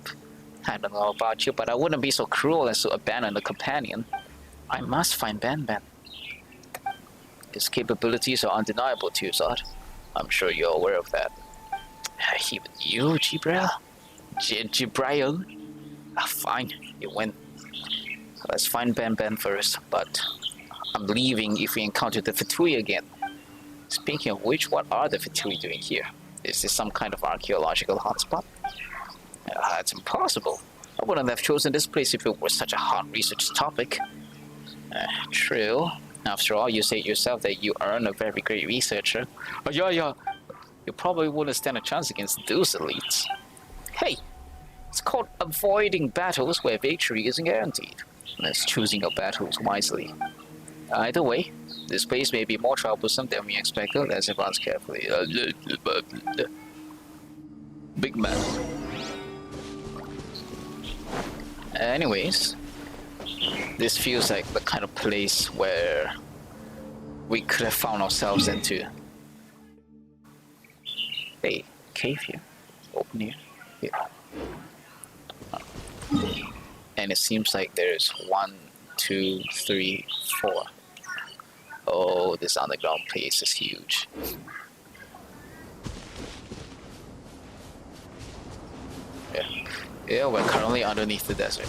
[SPEAKER 2] I don't know about you, but I wouldn't be so cruel as to abandon a companion. I must find Ban Ban. His capabilities are undeniable to you, Zod. I'm sure you're aware of that. Even you, Jibril? Jibril? Fine, you win. Let's find Ban Ban first, but I'm leaving if we encounter the Fatui again. Speaking of which, what are the Fatui doing here? Is this some kind of archaeological hotspot? It's impossible. I wouldn't have chosen this place if it were such a hot research topic. True. After all, you say yourself that you are a very great researcher. Oh, yeah. You probably wouldn't stand a chance against those elites. Hey! It's called avoiding battles where victory isn't guaranteed. That's choosing your battles wisely. Either way, this place may be more troublesome than we expected. Let's advance carefully. Big man. Anyways, this feels like the kind of place where we could have found ourselves into. Hey, cave here. Open here. Here. And it seems like there's 1, 2, 3, 4. Oh, this underground place is huge. Yeah, we're currently underneath the desert.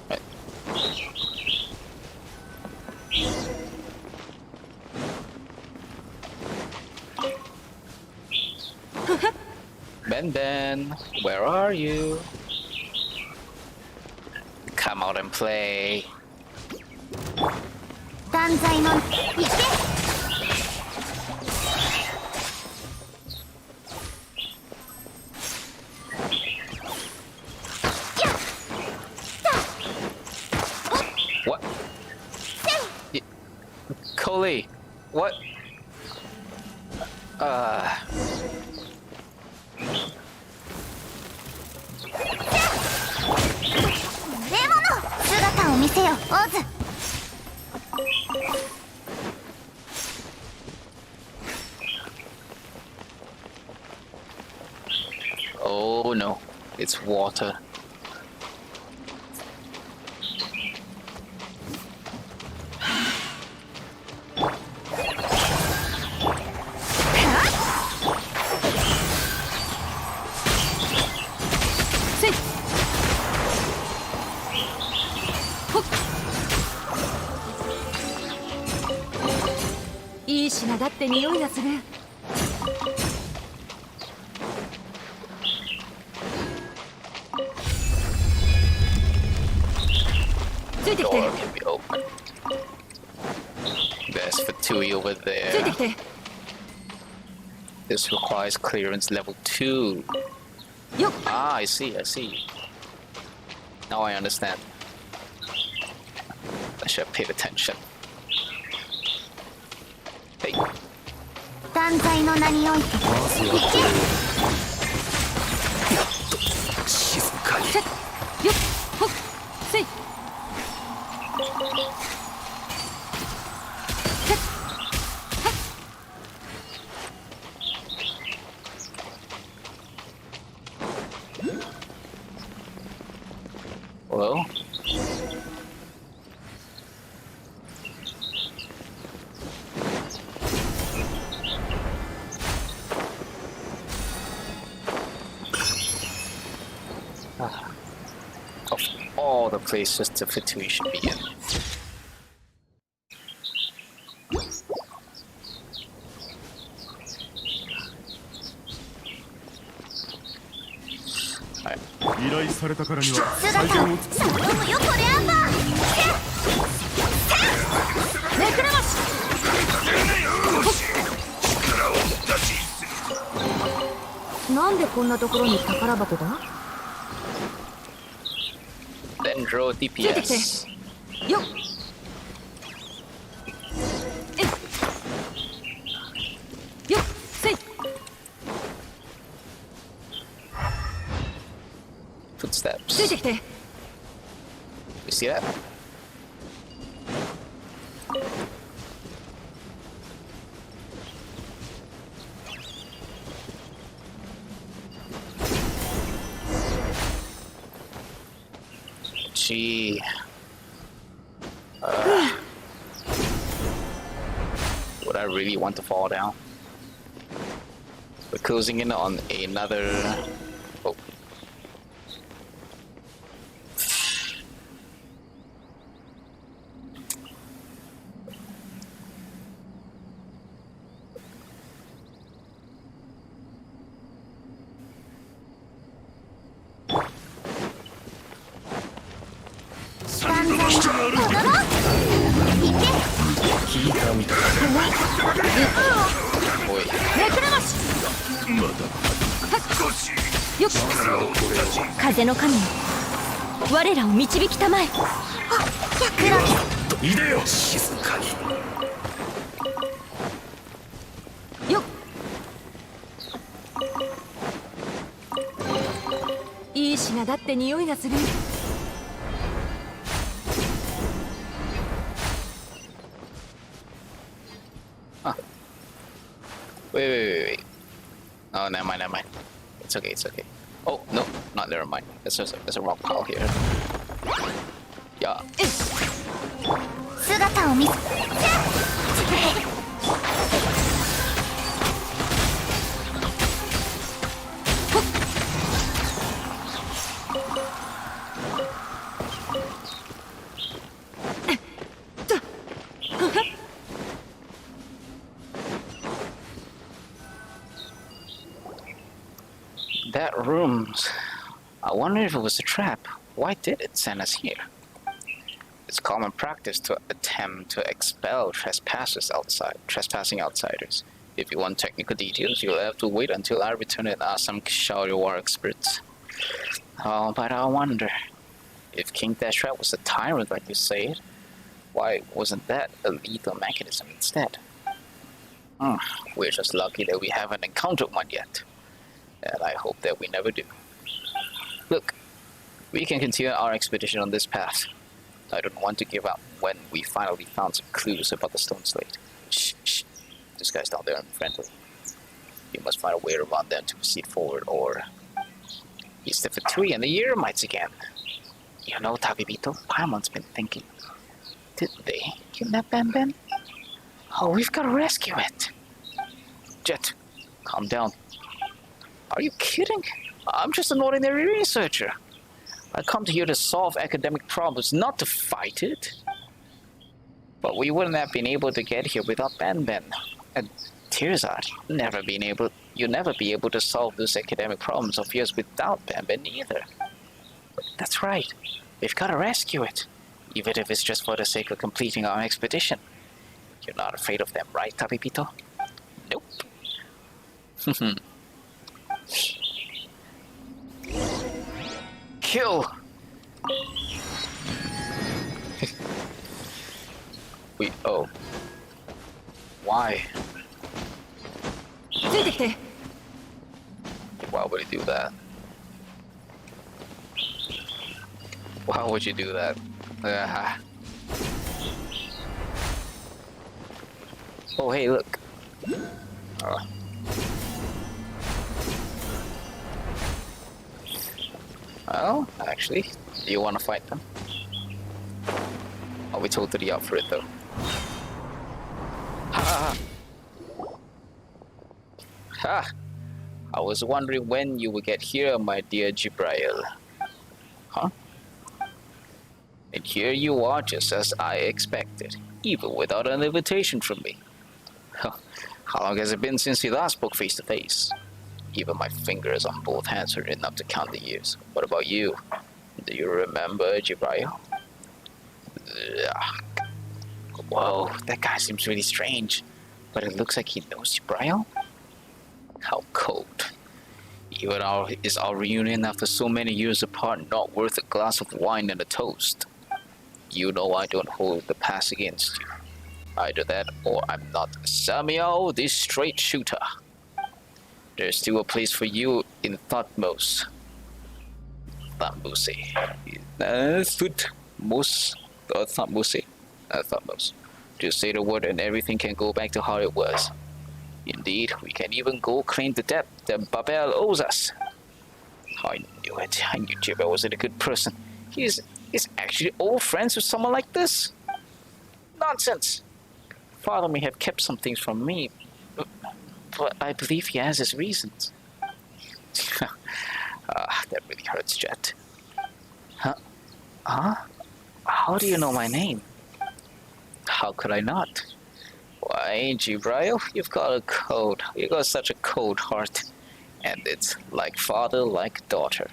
[SPEAKER 2] Right. Ben, where are you? Come out and play.
[SPEAKER 4] 断罪の行け
[SPEAKER 2] What? Coley, what?
[SPEAKER 4] レモノ姿を見せよオズ
[SPEAKER 2] Oh no, it's water.
[SPEAKER 1] Sit. Hook. いい品だって匂いがする。ついてきて。
[SPEAKER 2] Door can be open. There's Fatui over
[SPEAKER 1] ついて
[SPEAKER 2] there.
[SPEAKER 1] きて。
[SPEAKER 2] This requires clearance level 2.
[SPEAKER 1] よっ。
[SPEAKER 2] Ah, I see. Now I understand. I should have paid attention. Hey,
[SPEAKER 4] 断罪の名において行け
[SPEAKER 3] 静かに
[SPEAKER 1] セッ。よっ。ほっ。せい。セッ。はっ。
[SPEAKER 2] hello? all the places the Fatui should be in. Alright.
[SPEAKER 6] 依頼されたからには最
[SPEAKER 4] 姿を
[SPEAKER 6] 善を
[SPEAKER 4] 頼むよトレアンバー目くらまし
[SPEAKER 1] なんでこんなところに宝箱が？
[SPEAKER 2] Dendro
[SPEAKER 1] ついてきて。
[SPEAKER 2] DPS.
[SPEAKER 1] よっ。よっせい。
[SPEAKER 2] Footsteps.
[SPEAKER 1] ついてきて。
[SPEAKER 2] You see that? Gee. Would I really want to fall down? We're closing in on another. Oh. Boy.
[SPEAKER 4] 目くらましよっ風の神よ我らを導きたまえ黒木
[SPEAKER 6] いでよ静かに
[SPEAKER 1] よっ。いい品だって匂いがする。
[SPEAKER 2] Wait. Oh, never mind. It's okay. Oh, no, not never mind. There's a rock pile here. Yeah.
[SPEAKER 4] 姿を見せ
[SPEAKER 2] That room. I wonder if it was a trap. Why did it send us here? It's common practice to attempt to expel trespassing outsiders. If you want technical details, you'll have to wait until I return and ask some Shaolin war experts. Oh, but I wonder if King Deshrat was a tyrant like you say it. Why wasn't that a lethal mechanism instead? We're just lucky that we haven't encountered one yet. And I hope that we never do. Look, we can continue our expedition on this path. I don't want to give up when we finally found some clues about the stone slate. Shh. This guy's down there unfriendly. You must find a way around them to proceed forward, or... It's the Fatui and the Yermites again. You know, Tabibito, Paimon's been thinking. Did they kidnap Ben? Oh, we've got to rescue it. Jet, calm down. Are you kidding? I'm just an ordinary researcher. I come here to solve academic problems, not to fight it. But we wouldn't have been able to get here without Ben. And Tirzad, you'll never be able to solve those academic problems of yours without Ben either. That's right. We've got to rescue it, even if it's just for the sake of completing our expedition. You're not afraid of them, right, Tabipito? Nope. Kill! Oh. Why?
[SPEAKER 1] ついてきて。
[SPEAKER 2] Why would he do that? Why would you do that? Oh, hey, look. Well, actually, do you want to fight them? Are we totally up for it, though? Ha! I was wondering when you would get here, my dear Jibrail. Huh? And here you are just as I expected, even without an invitation from me. How long has it been since we last spoke face to face? Even my fingers on both hands are enough to count the years. What about you? Do you remember Jibrail? Whoa, that guy seems really strange. But it looks like he knows Jibrail? How cold. Even is our reunion after so many years apart not worth a glass of wine and a toast? You know I don't hold the past against you. Either that or I'm not Samuel, the straight shooter. There's still a place for you in Thutmose. Thutmose. Thutmose. Just say the word and everything can go back to how it was. Indeed, we can even go claim the debt that Babel owes us. I knew it. I knew Jibrail wasn't a good person. He's actually old friends with someone like this. Nonsense. Father may have kept some things from me, but I believe he has his reasons. That really hurts, Jet. Huh? How do you know my name? How could I not? Why, Jibrail, you've got a cold. You've got such a cold heart. And it's like father, like daughter.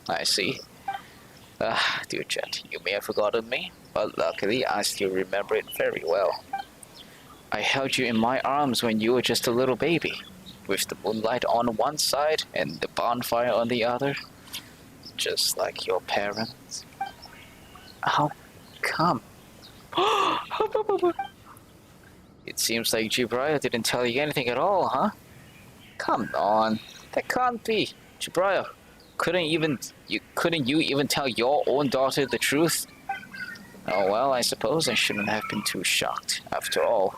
[SPEAKER 2] I see. Dear Jet, you may have forgotten me, but luckily I still remember it very well. I held you in my arms when you were just a little baby, with the moonlight on one side and the bonfire on the other, just like your parents. How come? It seems like Jibrail didn't tell you anything at all, huh? Come on, that can't be. Jibrail, couldn't you even tell your own daughter the truth? Oh well, I suppose I shouldn't have been too shocked. After all,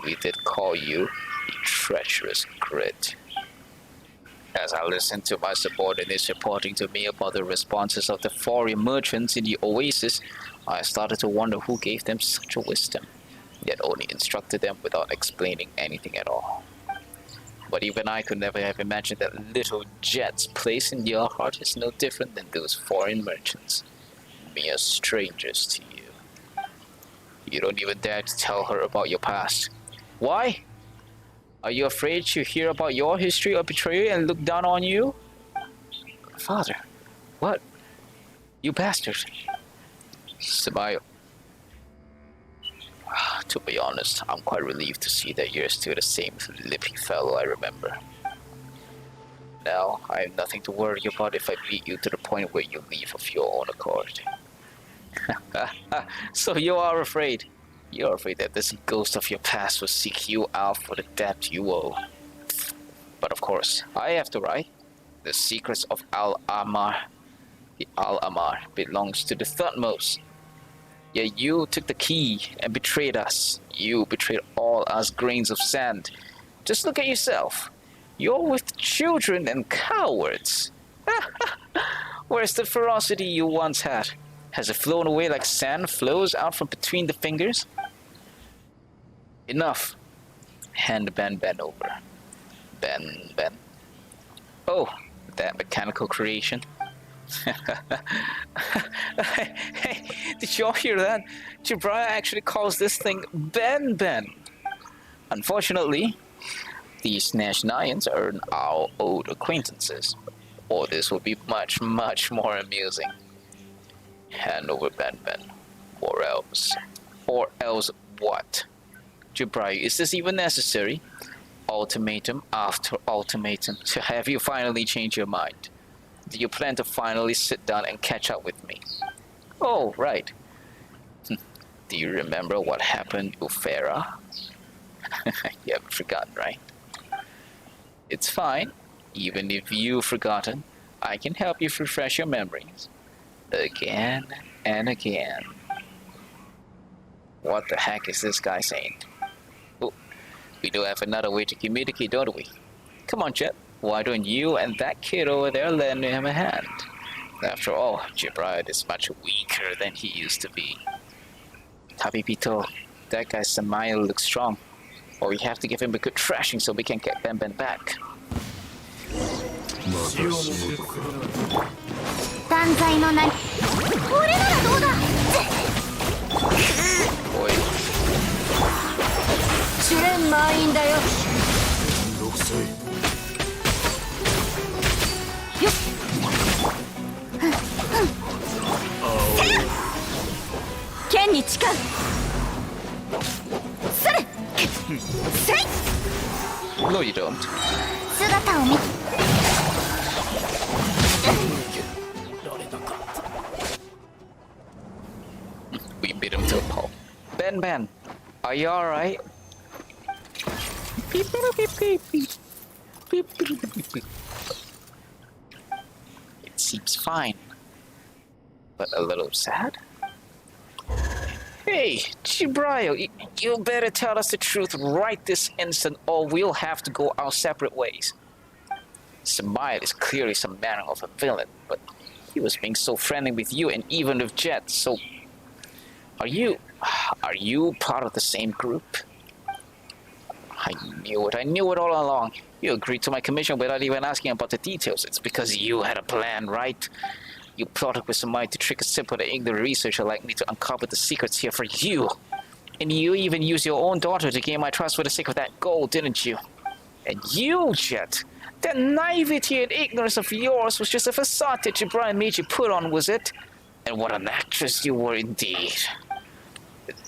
[SPEAKER 2] we did call you a treacherous grit. As I listened to my subordinates reporting to me about the responses of the foreign merchants in the oasis, I started to wonder who gave them such a wisdom, yet only instructed them without explaining anything at all. But even I could never have imagined that little Jet's place in your heart is no different than those foreign merchants. Mere strangers to you. You don't even dare to tell her about your past. Why? Are you afraid she'll hear about your history or betray you and look down on you? Father, what? You bastard. Sabayo. To be honest, I'm quite relieved to see that you're still the same lippy fellow I remember. Now, I have nothing to worry about if I beat you to the point where you leave of your own accord. So you are afraid. You're afraid that this ghost of your past will seek you out for the debt you owe. But of course, I have the right. The secrets of Al-Amar belongs to the Thutmose. Yet you took the key and betrayed us. You betrayed all us grains of sand. Just look at yourself. You're with children and cowards. Where's the ferocity you once had? Has it flown away like sand flows out from between the fingers? Enough. Hand Ben over. Ben. Oh, that mechanical creation. Hey, did y'all hear that? Jibrail actually calls this thing Ben. Unfortunately, these Nashnians are our old acquaintances, or this will be much more amusing. Hand over Ben, or else what? Jibrail, is this even necessary? Ultimatum after ultimatum to have you finally change your mind. Do you plan to finally sit down and catch up with me? Oh, right. Do you remember what happened to Farah? You haven't forgotten, right? It's fine. Even if you've forgotten, I can help you refresh your memories. Again and again. What the heck is this guy saying? Oh, we do have another way to communicate, don't we? Come on, Jet. Why don't you and that kid over there lend him a hand? After all, Jibrail is much weaker than he used to be. Tabipito, that guy Samael looks strong. Or we have to give him a good thrashing so we can get Ben back.
[SPEAKER 4] 断罪の名にこれならどうだ。
[SPEAKER 2] Boy.
[SPEAKER 4] 試練満員だよ。
[SPEAKER 6] めんどくさい。
[SPEAKER 4] よっ。剣に誓う。それ。せい。
[SPEAKER 2] No, you don't.
[SPEAKER 4] 姿を見。
[SPEAKER 2] We beat him to a pulp. Ben, are you alright? It seems fine, but a little sad. Hey, Gibrayo, you better tell us the truth right this instant, or we'll have to go our separate ways. Samaya is clearly some manner of a villain, but he was being so friendly with you and even with Jet, so... Are you part of the same group? I knew it all along. You agreed to my commission without even asking about the details. It's because you had a plan, right? You plotted with Samaya to trick a simple and ignorant researcher like me to uncover the secrets here for you. And you even used your own daughter to gain my trust for the sake of that goal, didn't you? And you, Jet, that naivety and ignorance of yours was just a facade that Brian made you put on, was it? And what an actress you were indeed.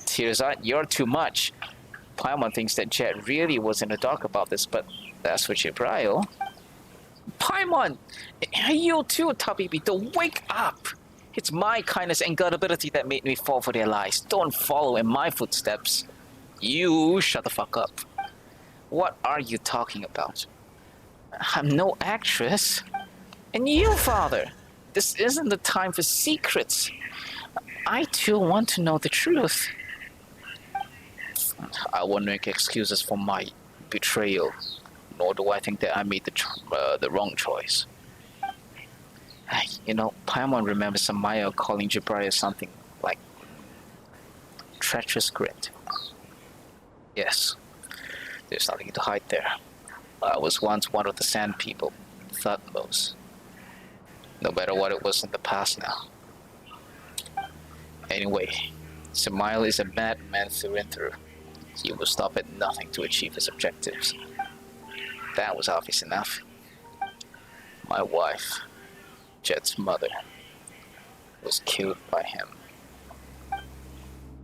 [SPEAKER 2] Tearsart, you're too much. Paimon thinks that Jet really was in the dark about this, but that's for Gibrayo. Paimon! You too, Tabibito, wake up! It's my kindness and gullibility that made me fall for their lies. Don't follow in my footsteps. You shut the fuck up. What are you talking about? I'm no actress. And you, father, this isn't the time for secrets. I too want to know the truth. I won't make excuses for my betrayal, nor do I think that I made the wrong choice. You know, Paimon remembers Samaya calling Jibraya something like treacherous grit. Yes, there's nothing to hide there. I was once one of the Sand People, Thutmose. No matter what it was in the past now. Anyway, Samaya is a madman through and through. He will stop at nothing to achieve his objectives. That was obvious enough. My wife, Jet's mother, was killed by him.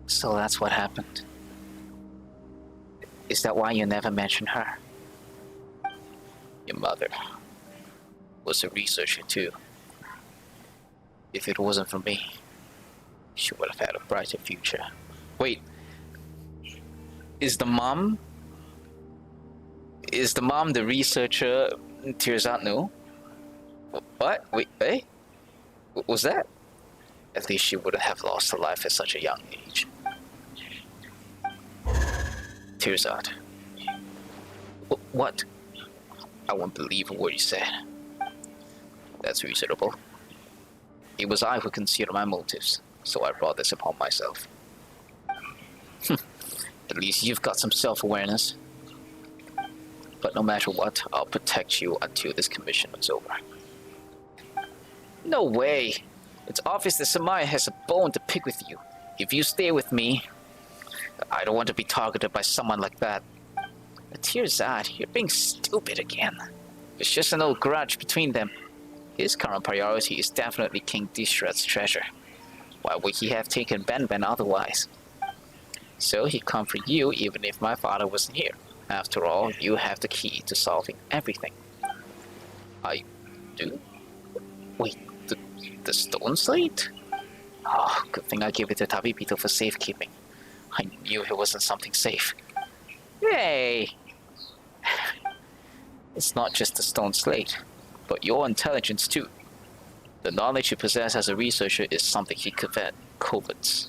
[SPEAKER 2] So that's what happened. Is that why you never mentioned her? Your mother was a researcher too. If it wasn't for me, she would have had a brighter future. Wait, is the mom the researcher Tearsart knew? What? Wait, eh? What was that? At least she wouldn't have lost her life at such a young age. Tearsart. What? I won't believe a word you said. That's reasonable. It was I who concealed my motives, so I brought this upon myself. At least you've got some self-awareness. But no matter what, I'll protect you until this commission is over. No way! It's obvious that Samaya has a bone to pick with you. If you stay with me, I don't want to be targeted by someone like that. Tearsart, you're being stupid again. It's just an old grudge between them. His current priority is definitely King Dishrat's treasure. Why would he have taken Ben otherwise? So he'd come for you even if my father wasn't here. After all, you have the key to solving everything. I do? Wait, the stone slate? Oh, good thing I gave it to Tabibito for safekeeping. I knew it wasn't something safe. Hey! It's not just the stone slate, but your intelligence too. The knowledge you possess as a researcher is something he covets.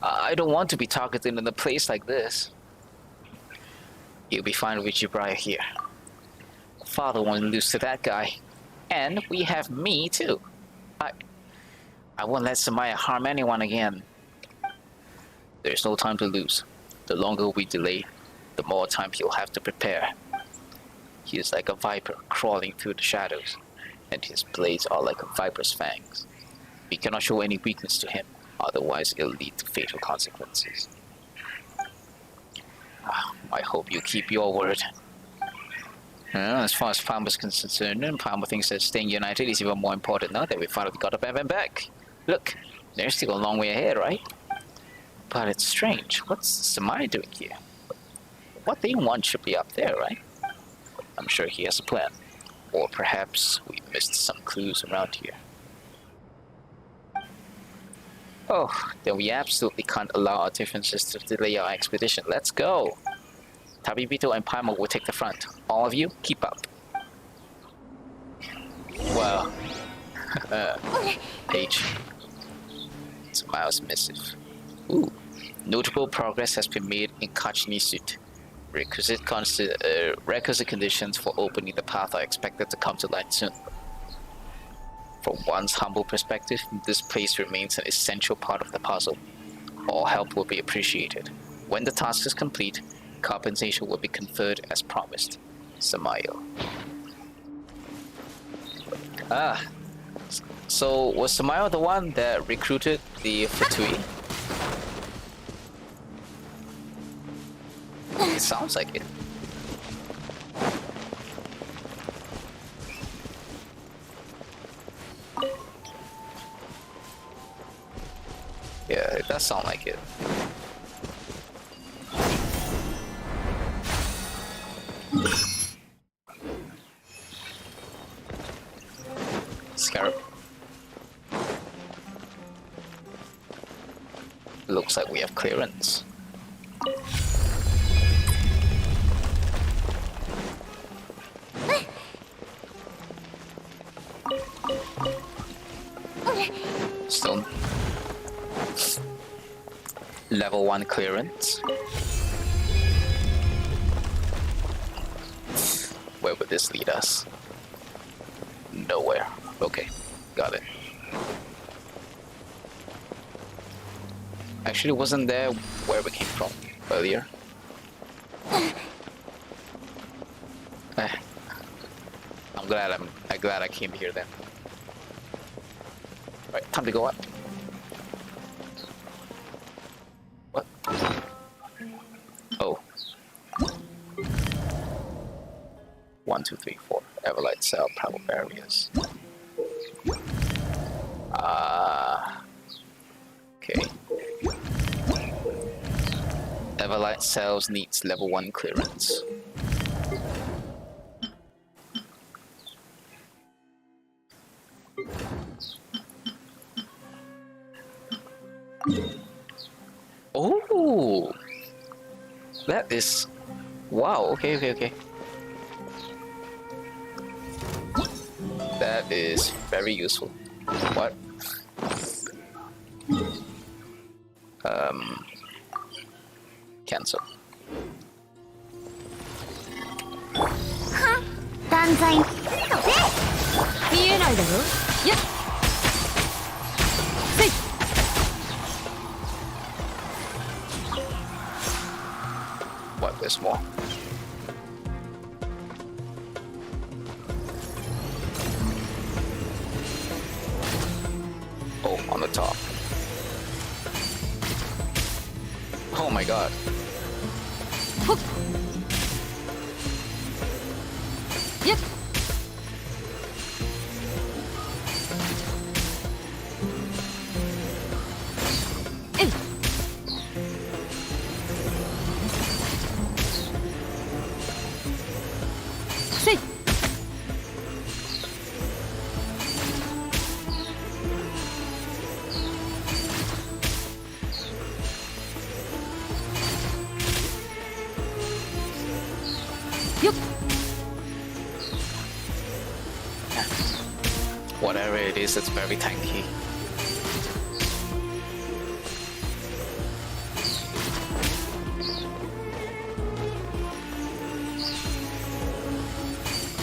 [SPEAKER 2] I don't want to be targeted in a place like this. You'll be fine with Gibraya here. Father won't lose to that guy. And we have me too. I won't let Samaya harm anyone again. There's no time to lose. The longer we delay, the more time he'll have to prepare. He is like a viper crawling through the shadows, and his blades are like a viper's fangs. We cannot show any weakness to him, otherwise it'll lead to fatal consequences. I hope you keep your word. As far as Palmer's concerned, Palmer thinks that staying united is even more important now that we finally got up Evan back. Look, there's still a long way ahead, right? But it's strange. What's Samai doing here? What they want should be up there, right? I'm sure he has a plan. Or perhaps we missed some clues around here. Oh, then we absolutely can't allow our differences to delay our expedition. Let's go! Tabibito and Paimon will take the front. All of you, keep up. Wow. Page. It's Miles' missive. Ooh. Notable progress has been made in Kachini's suit. Requisite conditions for opening the path are expected to come to light soon. From one's humble perspective, this place remains an essential part of the puzzle. All help will be appreciated. When the task is complete, compensation will be conferred as promised. Samayo. So was Samayo the one that recruited the Fatui? It sounds like it. Yeah, it does sound like it. Scarab. Looks like we have clearance. Stone. Level 1 clearance. Where would this lead us? Nowhere. Okay, got it. Actually, wasn't there where we came from earlier? I'm glad I came here then. Right, time to go up. What? Oh. 1, 2, 3, 4. Everlight cell power barriers. Okay. Everlight cells needs level 1 clearance. Oh, that is wow. Okay. That is very useful. What? Cancel.
[SPEAKER 4] 断罪
[SPEAKER 1] 見えないだろ。やっ。せい。
[SPEAKER 2] What? There's more. Oh, on the top. Oh my god.
[SPEAKER 1] Yep. Hey. Say. Yep.
[SPEAKER 2] Whatever it is, it's very tanky.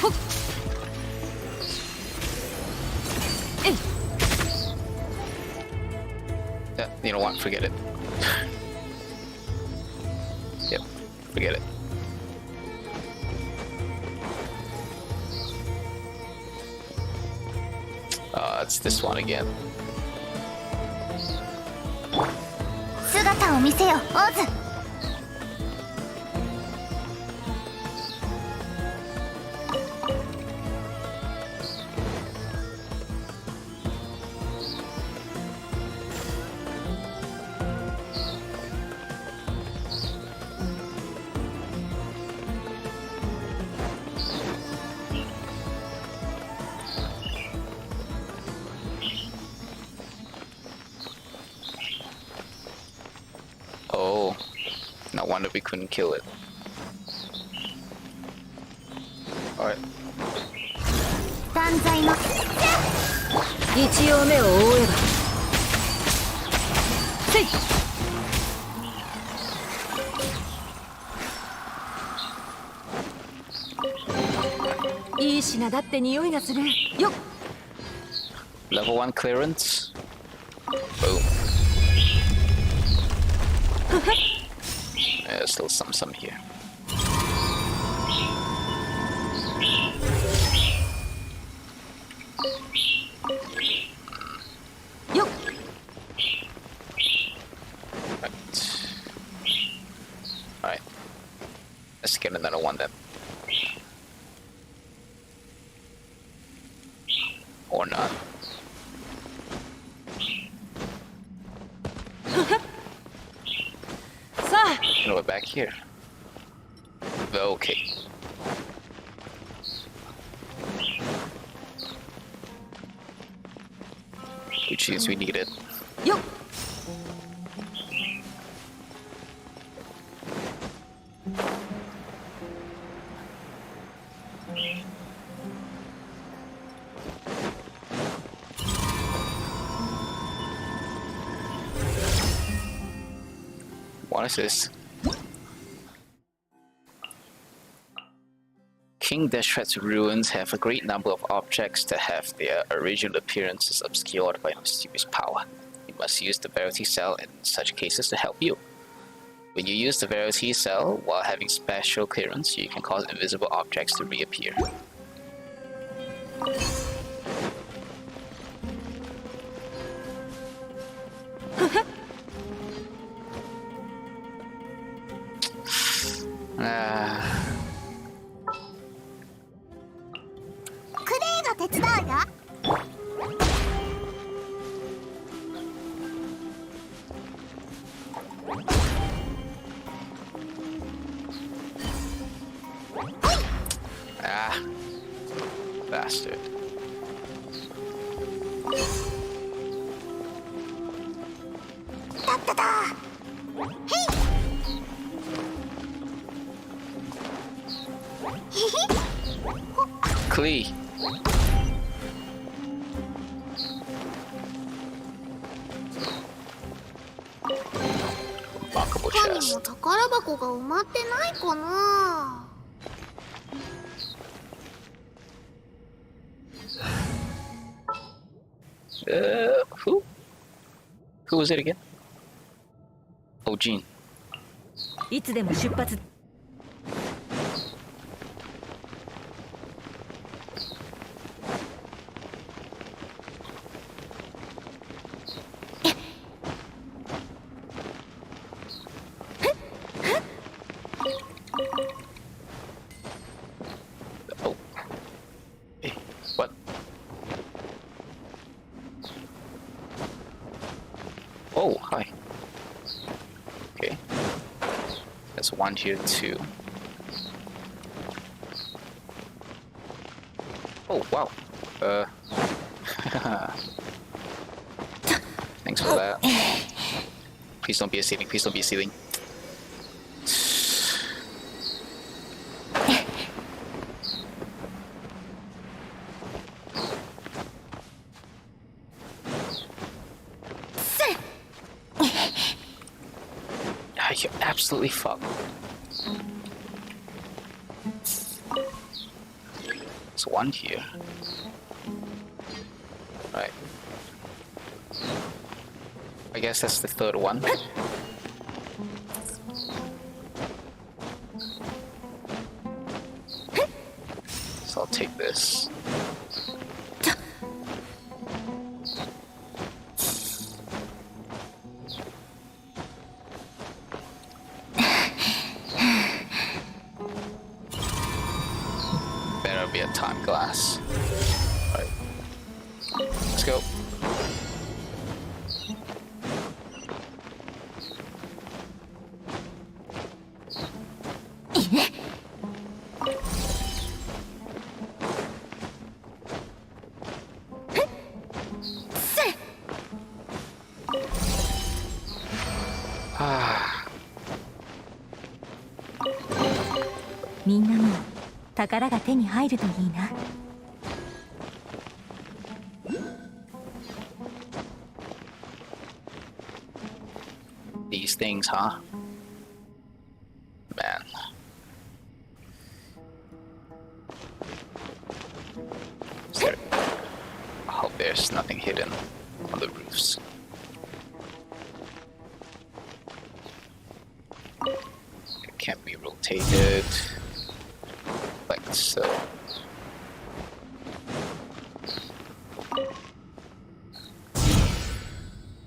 [SPEAKER 1] Hook. Hey.
[SPEAKER 2] Yeah, you know what? Forget it. Yep, forget it. It's this one again.
[SPEAKER 4] を見せよオズ。
[SPEAKER 2] Oh, no wonder we couldn't kill it. Alright.
[SPEAKER 4] 断罪の
[SPEAKER 1] 一応目を覆えばせいいい品だって匂いがするよっ
[SPEAKER 2] Level 1 clearance. Boom. There's still some here.
[SPEAKER 1] Yo.
[SPEAKER 2] Alright. Let's get another one then. Or not. No, we're back here. Okay. Which is we needed.
[SPEAKER 1] Yo.
[SPEAKER 2] What is this? King Deshret's ruins have a great number of objects that have their original appearances obscured by mysterious power. You must use the Verity Cell in such cases to help you. When you use the Verity Cell while having special clearance, you can cause invisible objects to reappear. Ah.
[SPEAKER 4] クレイが手伝うよ。
[SPEAKER 2] Ah. Bastard. Klee. Remarkable
[SPEAKER 4] 他にも
[SPEAKER 2] chest.
[SPEAKER 4] 宝箱が埋まってないかな。
[SPEAKER 2] Who? Who was it again? Oh, Jean.
[SPEAKER 1] いつでも出発
[SPEAKER 2] Oh. Hey, what? Oh, hi. Okay. There's one here too. Oh, wow. Thanks for that. Please don't be a ceiling. Please don't be a ceiling. Ah, you're absolutely fucked. There's one here. Right. I guess that's the third one. So I'll take this. time glass. Alright. Let's go. Ah.
[SPEAKER 4] みんなも宝が手に入るといいな。
[SPEAKER 2] These things, huh? Man. I hope there's nothing hidden on the roofs. It can be rotated like so.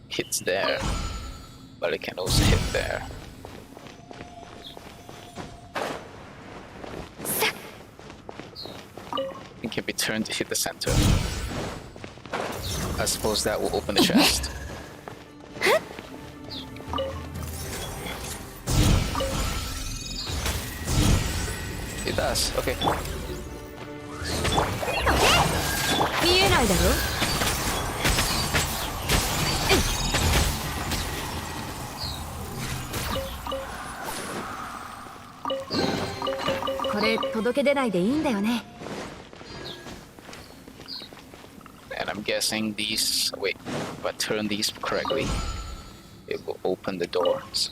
[SPEAKER 2] Hits there, but it can also hit there. It can be turned to hit the center. I suppose that will open the chest. It does, okay.
[SPEAKER 1] 見えないだろ。これ届け出ないでいいんだよね。
[SPEAKER 2] And I'm guessing these, wait, if I turn these correctly, it will open the doors.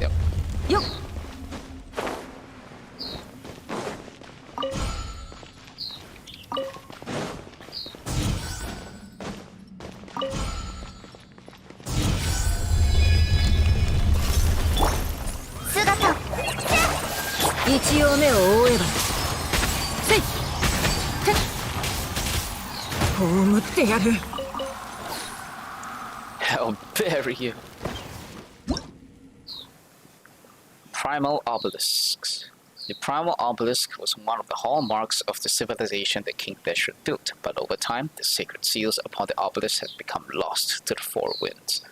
[SPEAKER 2] Yep.
[SPEAKER 1] よっ。一応目を覆えば。せい。葬ってやる。
[SPEAKER 2] I'll bury you. Primal obelisks. The primal obelisk was one of the hallmarks of the civilization that King Desher built, but over time, the sacred seals upon the obelisk had become lost to the four winds.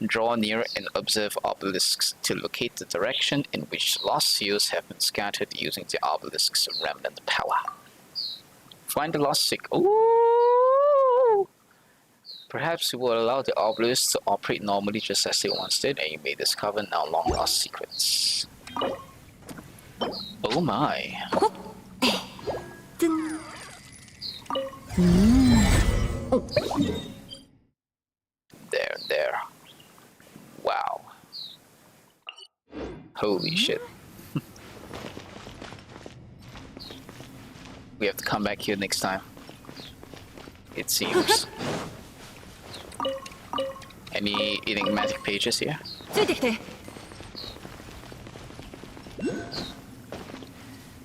[SPEAKER 2] Draw near and observe obelisks to locate the direction in which lost seals have been scattered using the obelisk's remnant power. Find the lost sick. Ooh! Perhaps you will allow the obelisk to operate normally just as they once did, and you may discover now long lost secrets. Oh my. There. Wow. Holy shit. We have to come back here next time. It seems. Any enigmatic pages here?
[SPEAKER 1] ついてきて。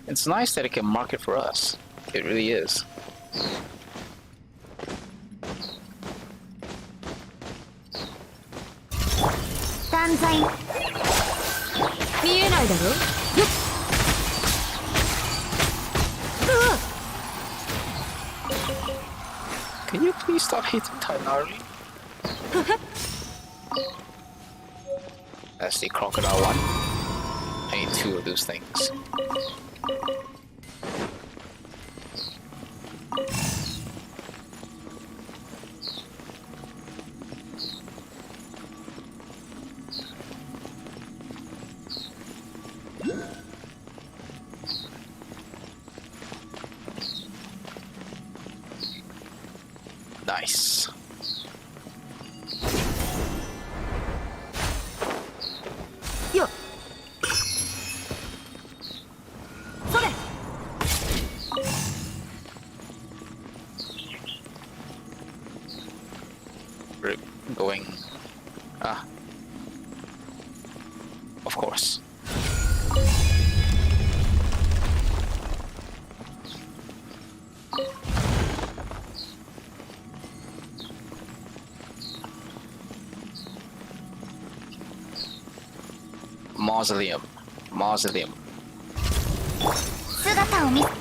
[SPEAKER 2] It's nice that it can mark it for us. It really is.
[SPEAKER 4] 断罪。
[SPEAKER 1] 見えないだろ。よっ。
[SPEAKER 2] Can you please stop hitting Tainari? That's the crocodile one. I need two of those things. Nice.
[SPEAKER 1] Yo. それ。
[SPEAKER 2] We're going. Of course. Mausoleum. Mausoleum.
[SPEAKER 4] 姿を見行け。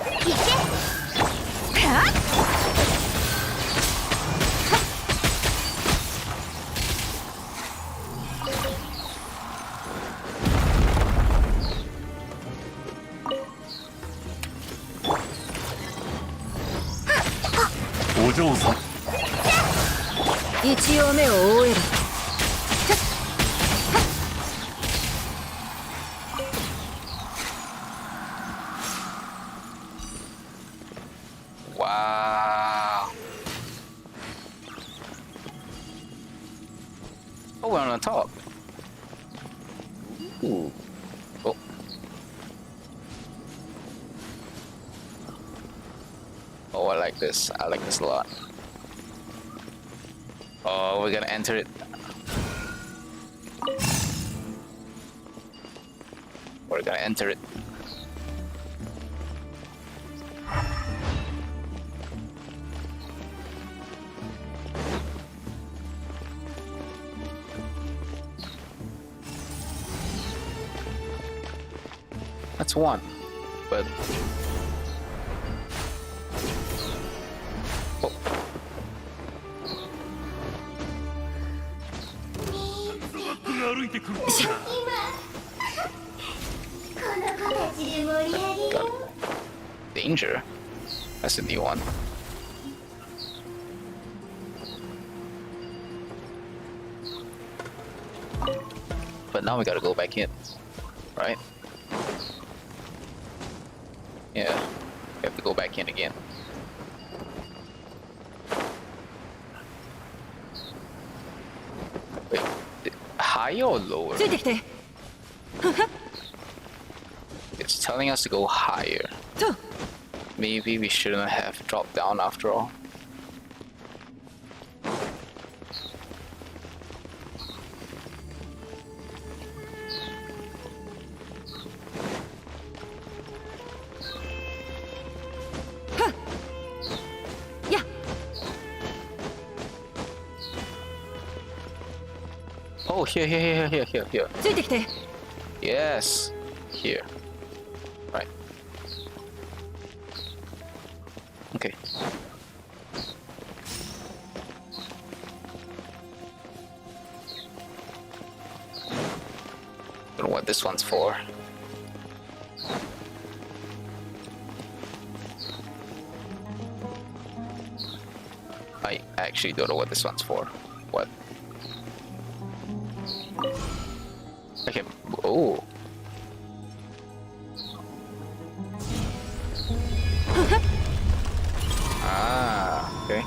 [SPEAKER 4] はっ。
[SPEAKER 6] お嬢さん。
[SPEAKER 1] 一応目を覆える。
[SPEAKER 2] Wow. Oh, we're on the top. Ooh. Oh. Oh, I like this. I like this a lot. Oh, we're gonna enter it. We're gonna enter it. That's one, but oh.
[SPEAKER 6] 歩いてくる。
[SPEAKER 2] Got danger. That's a new one. But now we gotta go back in, right? Yeah, we have to go back in again. Wait, higher or lower?
[SPEAKER 1] ついてきて。
[SPEAKER 2] It's telling us to go higher.
[SPEAKER 1] そう。
[SPEAKER 2] Maybe we shouldn't have dropped down after all.
[SPEAKER 1] Yeah.
[SPEAKER 2] Oh, here.
[SPEAKER 1] ついてきて。
[SPEAKER 2] Yes, here. Right. Okay. Don't know what this one's for. I actually don't know what this one's for. What? Okay. Oh. Ah, okay.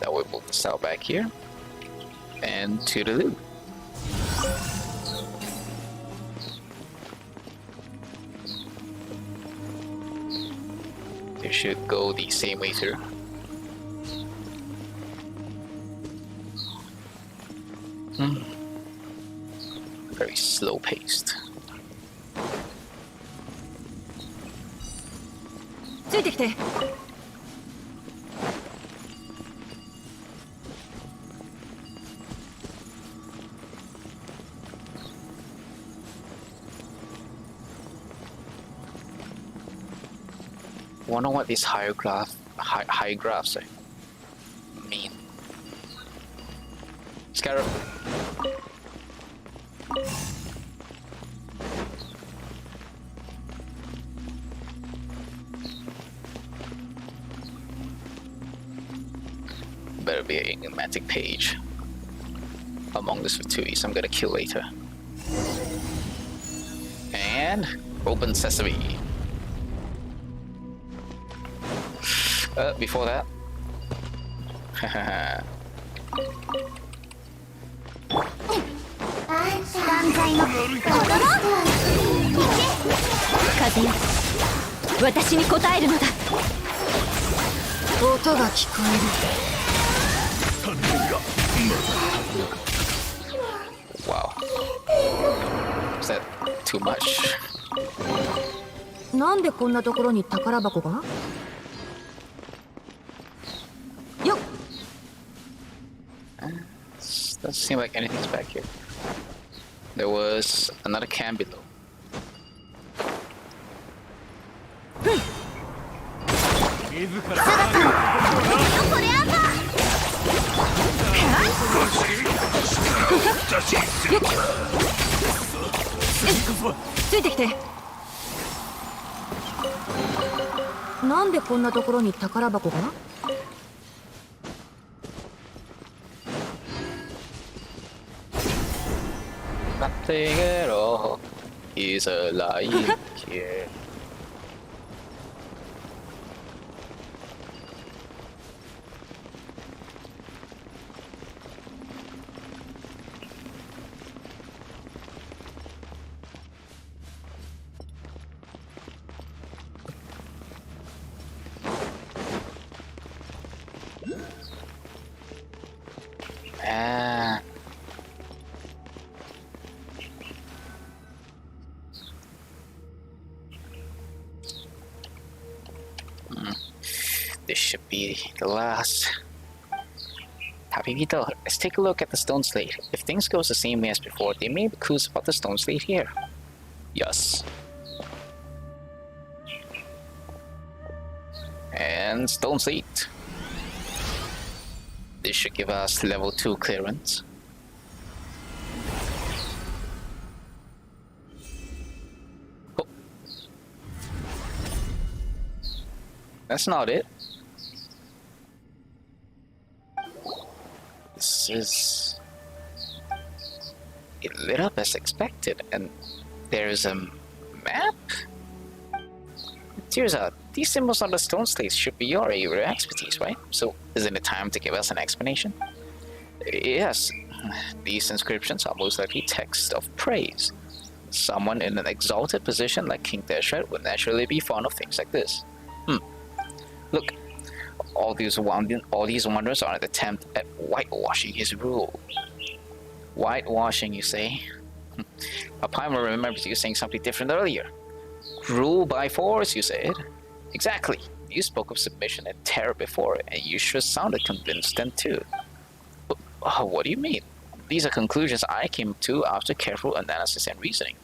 [SPEAKER 2] Now we move the cell back here. And to the loop. They should go the same way through. Very slow paced.
[SPEAKER 1] ついてきて。
[SPEAKER 2] Wonder what these high graphs mean. Scarab. Better be a enigmatic page. Among this Fatui, I'm gonna kill later. And open sesame. Before that.
[SPEAKER 4] 断罪の子供。行け。風よ。私に応えるのだ。
[SPEAKER 1] 音が聞こえる。
[SPEAKER 2] Wow. Is that too much?
[SPEAKER 1] なんでこんなところに宝箱が？
[SPEAKER 2] Doesn't seem like anything's back here. There was another cam below.
[SPEAKER 6] 自ら
[SPEAKER 4] これあんた
[SPEAKER 1] ついてきて。なんでこんなところに宝箱が？
[SPEAKER 2] Nothing at all is alive here. Ah. This should be the last. Happy Vito, let's take a look at the stone slate. If things goes the same way as before, there may be clues about the stone slate here. Yes. And stone slate. This should give us level 2 clearance. Oh. That's not it. This is... It lit up as expected, and there's a map? Tirza, these symbols on the stone slates should be your area of expertise, right? So, isn't it time to give us an explanation? Yes, these inscriptions are most likely texts of praise. Someone in an exalted position like King Deshret would naturally be fond of things like this. Look, all these wonders are an attempt at whitewashing his rule. Whitewashing, you say? Paimon remembers you saying something different earlier. Rule by force, you said. Exactly. You spoke of submission and terror before, and you sure sounded convinced then too. What do you mean? These are conclusions I came to after careful analysis and reasoning.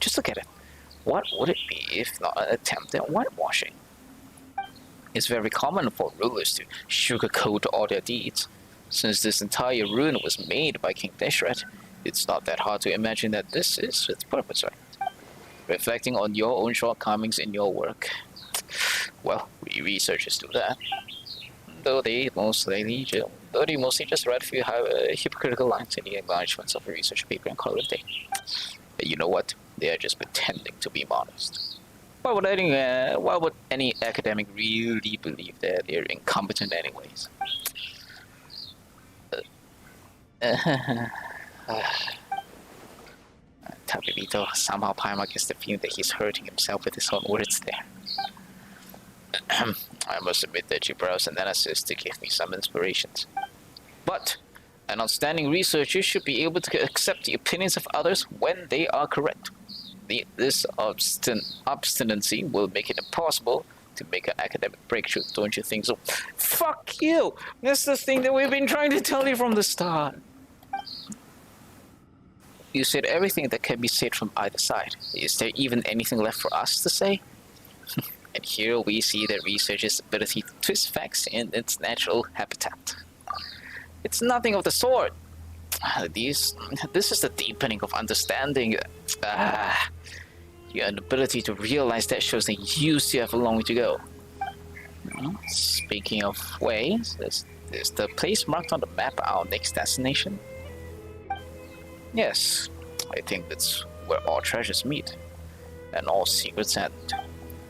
[SPEAKER 2] Just look at it. What would it be if not an attempt at whitewashing? It's very common for rulers to sugarcoat all their deeds. Since this entire ruin was made by King Deshret, it's not that hard to imagine that this is its purpose, right? Reflecting on your own shortcomings in your work. Well, we researchers do that. Though they mostly just write a few hypocritical lines in the acknowledgements of a research paper and call it a day. But you know what? They are just pretending to be modest. Why would any academic really believe that they're incompetent anyways? Tabibito, somehow Paimon gets the feeling that he's hurting himself with his own words there. I must admit that Jibrao's analysis did give me some inspirations. But an outstanding researcher should be able to accept the opinions of others when they are correct. This obstinacy will make it impossible to make an academic breakthrough, don't you think so? Fuck you! That's the thing that we've been trying to tell you from the start. You said everything that can be said from either side. Is there even anything left for us to say? And here we see that research's ability to twist facts in its natural habitat. It's nothing of the sort. This is the deepening of understanding. Your ability to realize that shows that you still have a long way to go. Speaking of ways, is the place marked on the map our next destination? Yes, I think that's where all treasures meet, and all secrets end.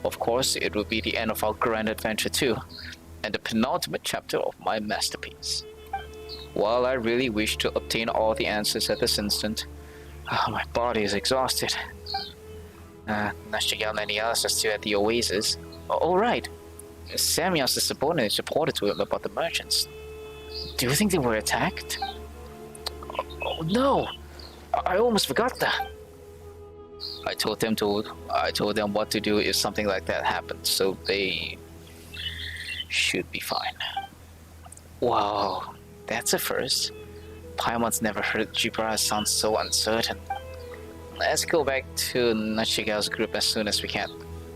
[SPEAKER 2] Of course, it will be the end of our grand adventure too, and the penultimate chapter of my masterpiece. While I really wish to obtain all the answers at this instant, my body is exhausted. Nashigel and the others are still at the oasis. Oh, right. Samuel's subordinates reported to him about the merchants. Do you think they were attacked? Oh no! I almost forgot that. I told them what to do if something like that happened, so they should be fine. Wow, That's a first. Paimon's never heard Jibara sound so uncertain. Let's go back to Nachigao's group as soon as we can.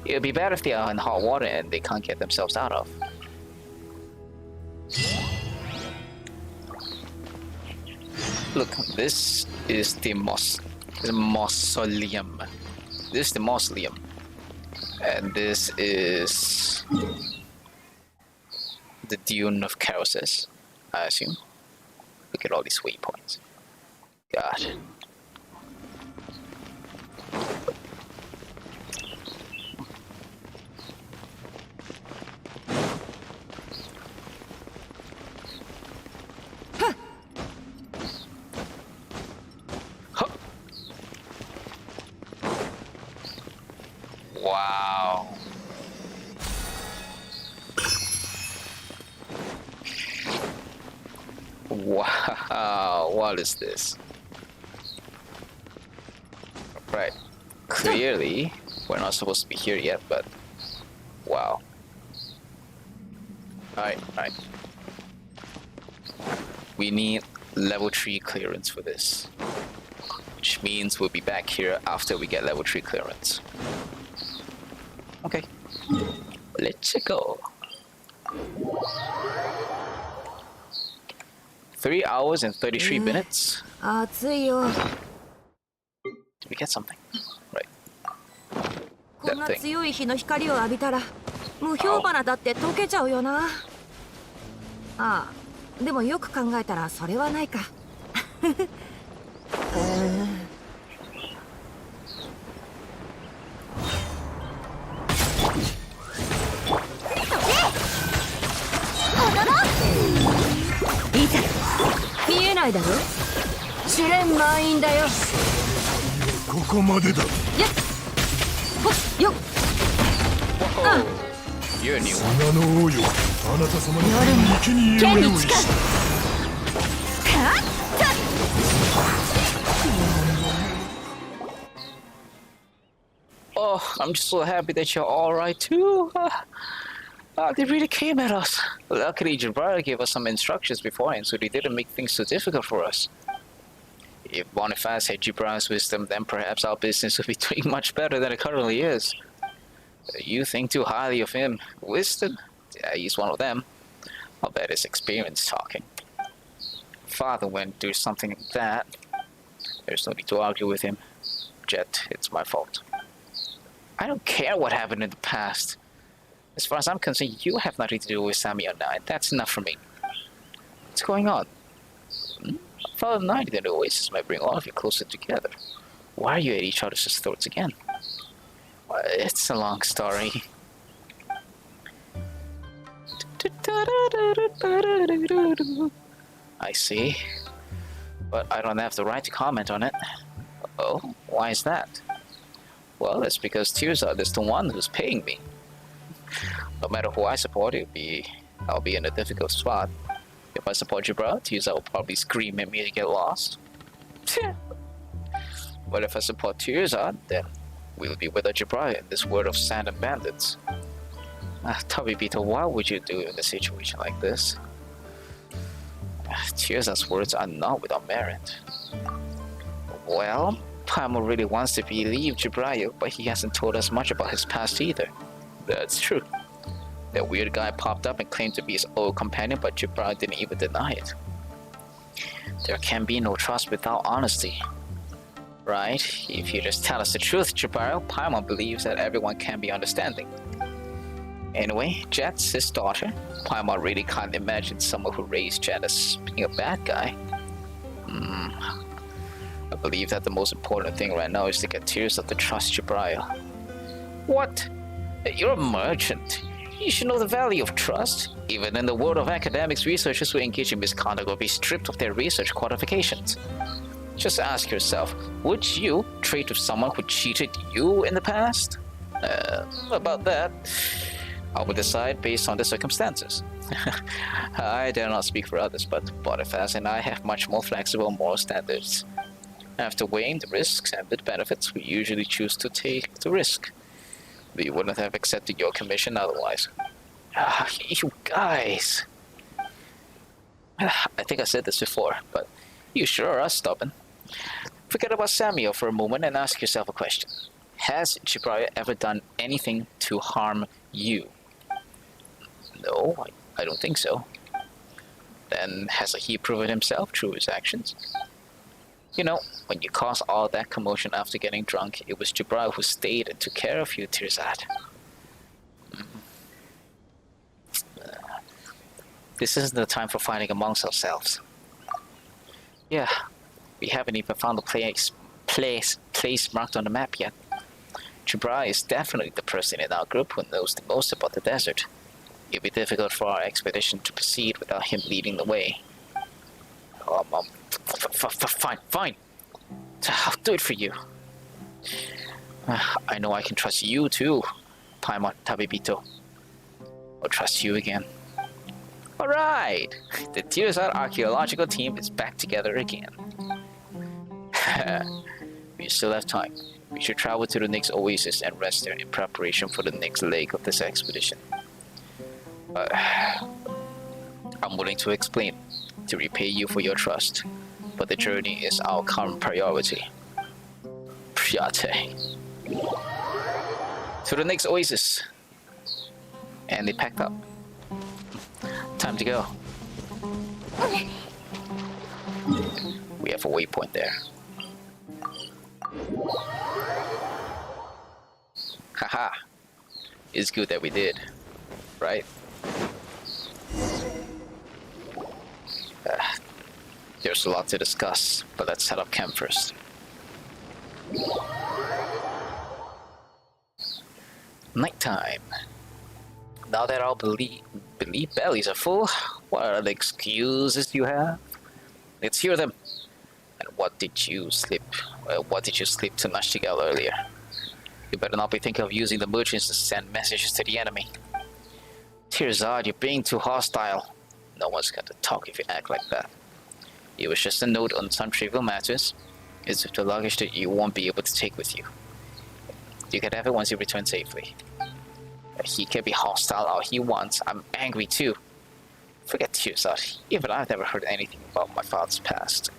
[SPEAKER 2] It'll be better if they are in hot water and they can't get themselves out of. Look, this is the mausoleum. This is the mausoleum. And this is the Dune of Carouses, I assume. Look at all these waypoints. God. Wow. Wow, what is this? Right. Clearly, we're not supposed to be here yet, but wow. Alright. We need level 3 clearance for this. Which means we'll be back here after we get level 3 clearance. Okay, let's go. 3 hours and 33 minutes.
[SPEAKER 1] 暑いよ。
[SPEAKER 2] Did we get something? Right.
[SPEAKER 1] こん
[SPEAKER 2] That
[SPEAKER 1] な
[SPEAKER 2] thing.
[SPEAKER 1] 強い日の光を浴びたら無氷花だって溶けちゃうよな。ああ、でもよく考えたらそれはないか。いざ見えないだろ。試練満員だよ。
[SPEAKER 6] ここまでだ。
[SPEAKER 1] やっほっよっ。
[SPEAKER 2] Whoa. You're a new one.
[SPEAKER 6] 砂の王よ、あなた様の生贄を用意した。
[SPEAKER 2] Oh, I'm just so happy that you're alright too. They really came at us. Luckily, Jabara gave us some instructions beforehand, so they didn't make things so difficult for us. If Boniface had Jabara's wisdom, then perhaps our business would be doing much better than it currently is. You think too highly of him. Wisdom? Yeah, he's one of them. I'll bet it's experience talking. Father went through something like that. There's no need to argue with him. Jet, it's my fault. I don't care what happened in the past. As far as I'm concerned, you have nothing to do with Sammy or Nine. That's enough for me. What's going on? Father Nine in the Oasis might bring all of you closer together. Why are you at each other's throats again? Well, it's a long story. I see. But I don't have the right to comment on it. Oh, why is that? Well, it's because Tirza is the one who's paying me. No matter who I support, I'll be in a difficult spot. If I support Jabra, Tirza will probably scream at me to get lost. But if I support Tirza, then we'll be with a Jabra in this world of sand and bandits. Tabibito, what would you do in a situation like this? Tirza's words are not without merit. Well, Paimon really wants to believe Jibrayo, but he hasn't told us much about his past either. That's true. That weird guy popped up and claimed to be his old companion, but Jibrayo didn't even deny it. There can be no trust without honesty. Right? If you just tell us the truth, Jibrayo, Paimon believes that everyone can be understanding. Anyway, Jet's his daughter. Paimon really can't imagine someone who raised Jet as being a bad guy. I believe that the most important thing right now is to get Tirza to trust Jibrayo. What? You're a merchant. You should know the value of trust. Even in the world of academics, researchers who engage in misconduct will be stripped of their research qualifications. Just ask yourself, would you trade with someone who cheated you in the past? About that, I will decide based on the circumstances. I dare not speak for others, but Boniface and I have much more flexible moral standards. After weighing the risks and the benefits, we usually choose to take the risk. We wouldn't have accepted your commission otherwise. You guys. I think I said this before, but you sure are stubborn. Forget about Samuel for a moment and ask yourself a question. Has Jibraya ever done anything to harm you? No, I don't think so. Then has he proven himself through his actions? You know, when you caused all that commotion after getting drunk, it was Jibraya who stayed and took care of you, Tirzad. This isn't the time for fighting amongst ourselves. Yeah, we haven't even found the place marked on the map yet. Jibraya is definitely the person in our group who knows the most about the desert. It'd be difficult for our expedition to proceed without him leading the way. Fine. I'll do it for you. I know I can trust you too, Paimon Tabibito. I'll trust you again. Alright! The Tirzad archaeological team is back together again. We still have time. We should travel to the next oasis and rest there in preparation for the next leg of this expedition. I'm willing to explain, to repay you for your trust, but the journey is our current priority. Priate. To the next oasis. And they packed up. Time to go. We have a waypoint there. Haha. It's good that we did, right? There's a lot to discuss, but let's set up camp first. Nighttime. Now that our believe bellies are full, what are the excuses you have? Let's hear them. And what did you slip to Nashtigal earlier? You better not be thinking of using the merchants to send messages to the enemy. Tirzad, you're being too hostile. No one's going to talk if you act like that. It was just a note on some trivial matters. It's the luggage that you won't be able to take with you. You can have it once you return safely. He can be hostile all he wants. I'm angry too. Forget Tirzad. Even I've never heard anything about my father's past.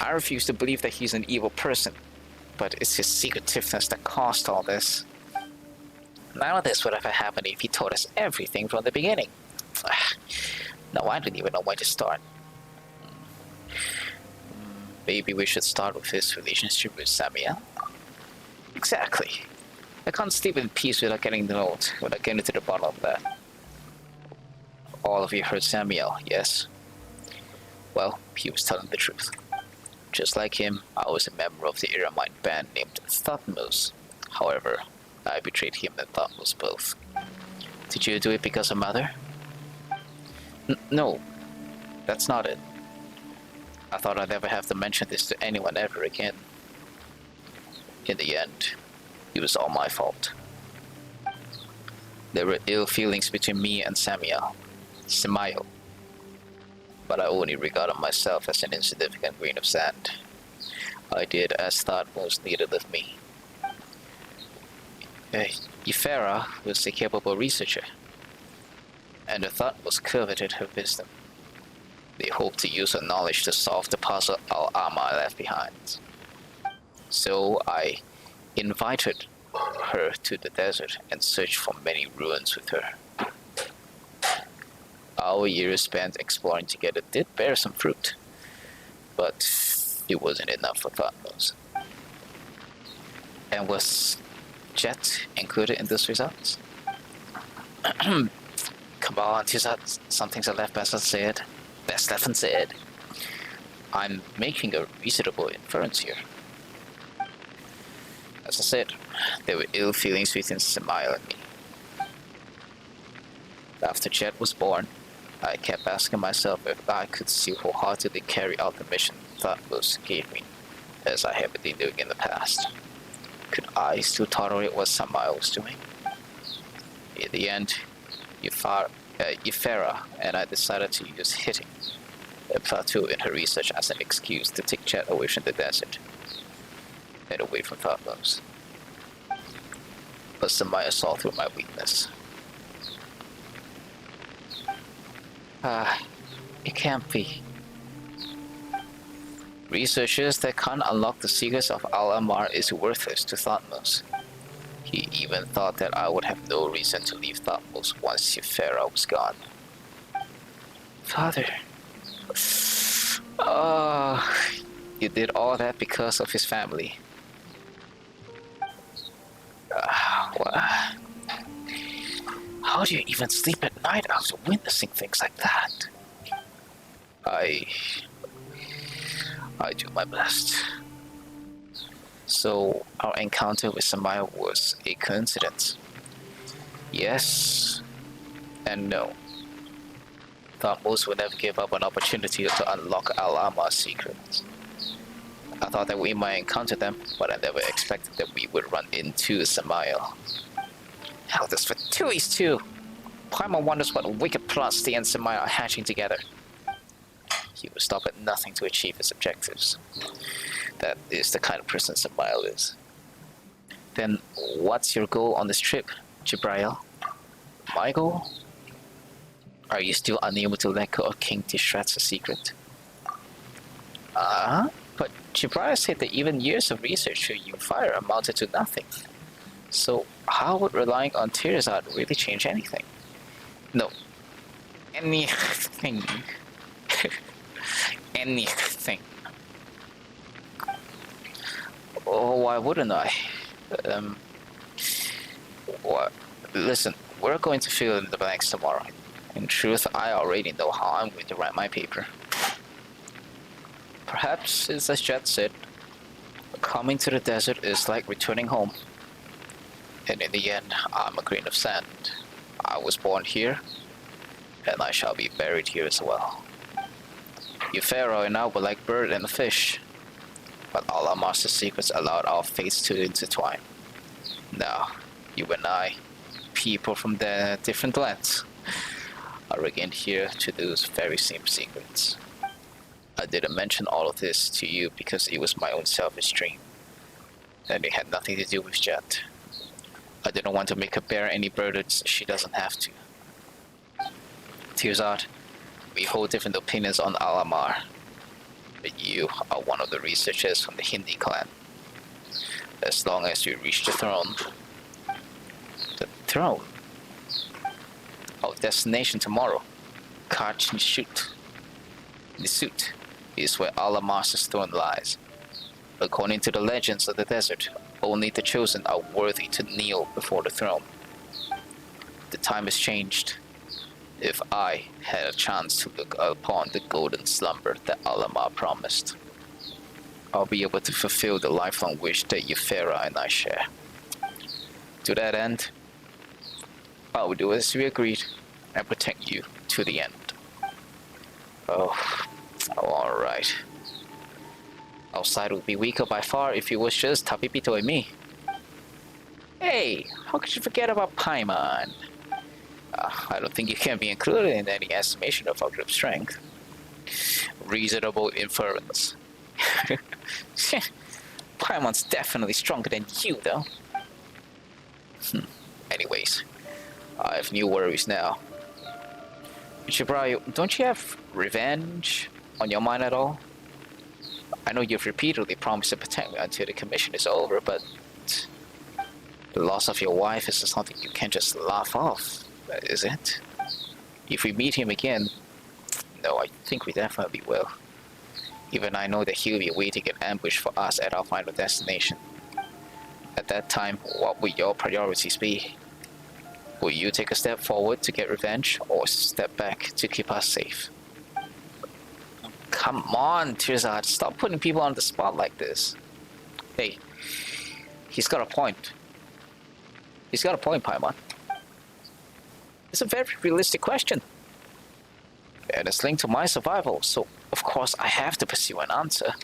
[SPEAKER 2] I refuse to believe that he's an evil person, but it's his secretiveness that caused all this. None of this would have happened if he told us everything from the beginning. No, I don't even know where to start. Maybe we should start with his relationship with Samuel. Exactly. I can't sleep in peace without getting to the bottom of that. All of you heard Samuel, yes? Well, he was telling the truth. Just like him, I was a member of the Eremite band named Thutmose. However, I betrayed him and Thutmose both. Did you do it because of Mother? No, that's not it. I thought I'd never have to mention this to anyone ever again. In the end, it was all my fault. There were ill feelings between me and Samael, but I only regarded myself as an insignificant grain of sand. I did as Thutmose needed of me. Ifera was a capable researcher, and the Thutmose coveted her wisdom. They hoped to use her knowledge to solve the puzzle Al-Ama left behind. So I invited her to the desert and searched for many ruins with her. Our years spent exploring together did bear some fruit, but it wasn't enough for Thutmose. And was Jet included in those results? Come on, Tirzad, some things are left best unsaid. Best left unsaid. I'm making a reasonable inference here. As I said, there were ill feelings between Samael and me. After Jet was born, I kept asking myself if I could still wholeheartedly carry out the mission Thutmose gave me, as I have been doing in the past. Could I still tolerate what Samael was doing? In the end, Ifera and I decided to use hitting a plateau in her research as an excuse to take Jet away from the desert and away from Thutmose. But Samael saw through my weakness. It can't be. Researchers that can't unlock the secrets of Al-Amar is worthless to Thotmos. He even thought that I would have no reason to leave Thotmos once Tifera was gone. Father. Oh, you did all that because of his family. What? How do you even sleep at night after witnessing things like that? I do my best. So, our encounter with Samaya was a coincidence. Yes and no. Thought most would never give up an opportunity to unlock Al-Amar's secrets. I thought that we might encounter them, but I never expected that we would run into Samaya. Hell, this Fatouis too! Paimon wonders what wicked plots he and Samaya are hatching together. He will stop at nothing to achieve his objectives. That is the kind of person Samaya is. Then, what's your goal on this trip, Jibrail? My goal? Are you still unable to let go of King Tishrat's secret? But Jibrail said that even years of research to fire amounted to nothing. So, how would relying on Tirzad really change anything? No. Anything. Anything. Oh, why wouldn't I? What? Listen, we're going to fill in the blanks tomorrow. In truth, I already know how I'm going to write my paper. Perhaps it's as Jet said, coming to the desert is like returning home. And in the end, I'm a grain of sand. I was born here, and I shall be buried here as well. You Pharaoh and I were like bird and a fish, but all our master secrets allowed our fates to intertwine. Now, you and I, people from the different lands, are again here to those very same secrets. I didn't mention all of this to you because it was my own selfish dream, and it had nothing to do with Jet. I didn't want to make her bear any burdens she doesn't have to. Tirzad, we hold different opinions on Al-Amar, but you are one of the researchers from the Hindi clan. As long as you reach the throne, our destination tomorrow, Kach Nisut, is where Al-Amar's throne lies. According to the legends of the desert, only the chosen are worthy to kneel before the throne. The time has changed. If I had a chance to look upon the golden slumber that Al-Amar promised, I'll be able to fulfill the lifelong wish that Euphera and I share. To that end, I will do as we agreed and protect you to the end. Oh, alright. Outside would be weaker by far if it was just Tapipito and me. Hey, how could you forget about Paimon? I don't think you can be included in any estimation of our group's strength. Reasonable inference. Paimon's definitely stronger than you, though. Anyways, I have new worries now. Jibrail, don't you have revenge on your mind at all? I know you've repeatedly promised to protect me until the commission is over, but the loss of your wife is something you can't just laugh off, is it? If we meet him again, no, I think we definitely will. Even I know that he'll be waiting in ambush for us at our final destination. At that time, what will your priorities be? Will you take a step forward to get revenge, or step back to keep us safe? Come on, Tirzad, stop putting people on the spot like this. Hey, he's got a point. He's got a point, Paimon. It's a very realistic question. And it's linked to my survival, so of course I have to pursue an answer.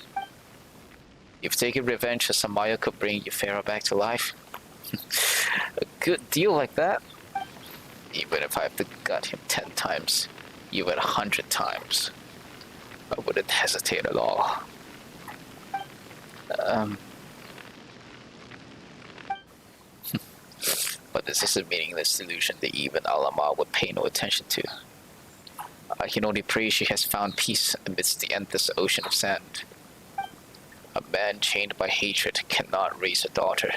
[SPEAKER 2] If taking revenge for Samaya could bring Euphera back to life, a good deal like that, even if I have to gut him 10 times, even 100 times, I wouldn't hesitate at all. But this is a meaningless delusion that even Al-Amar would pay no attention to. I can only pray she has found peace amidst the endless ocean of sand. A man chained by hatred cannot raise a daughter.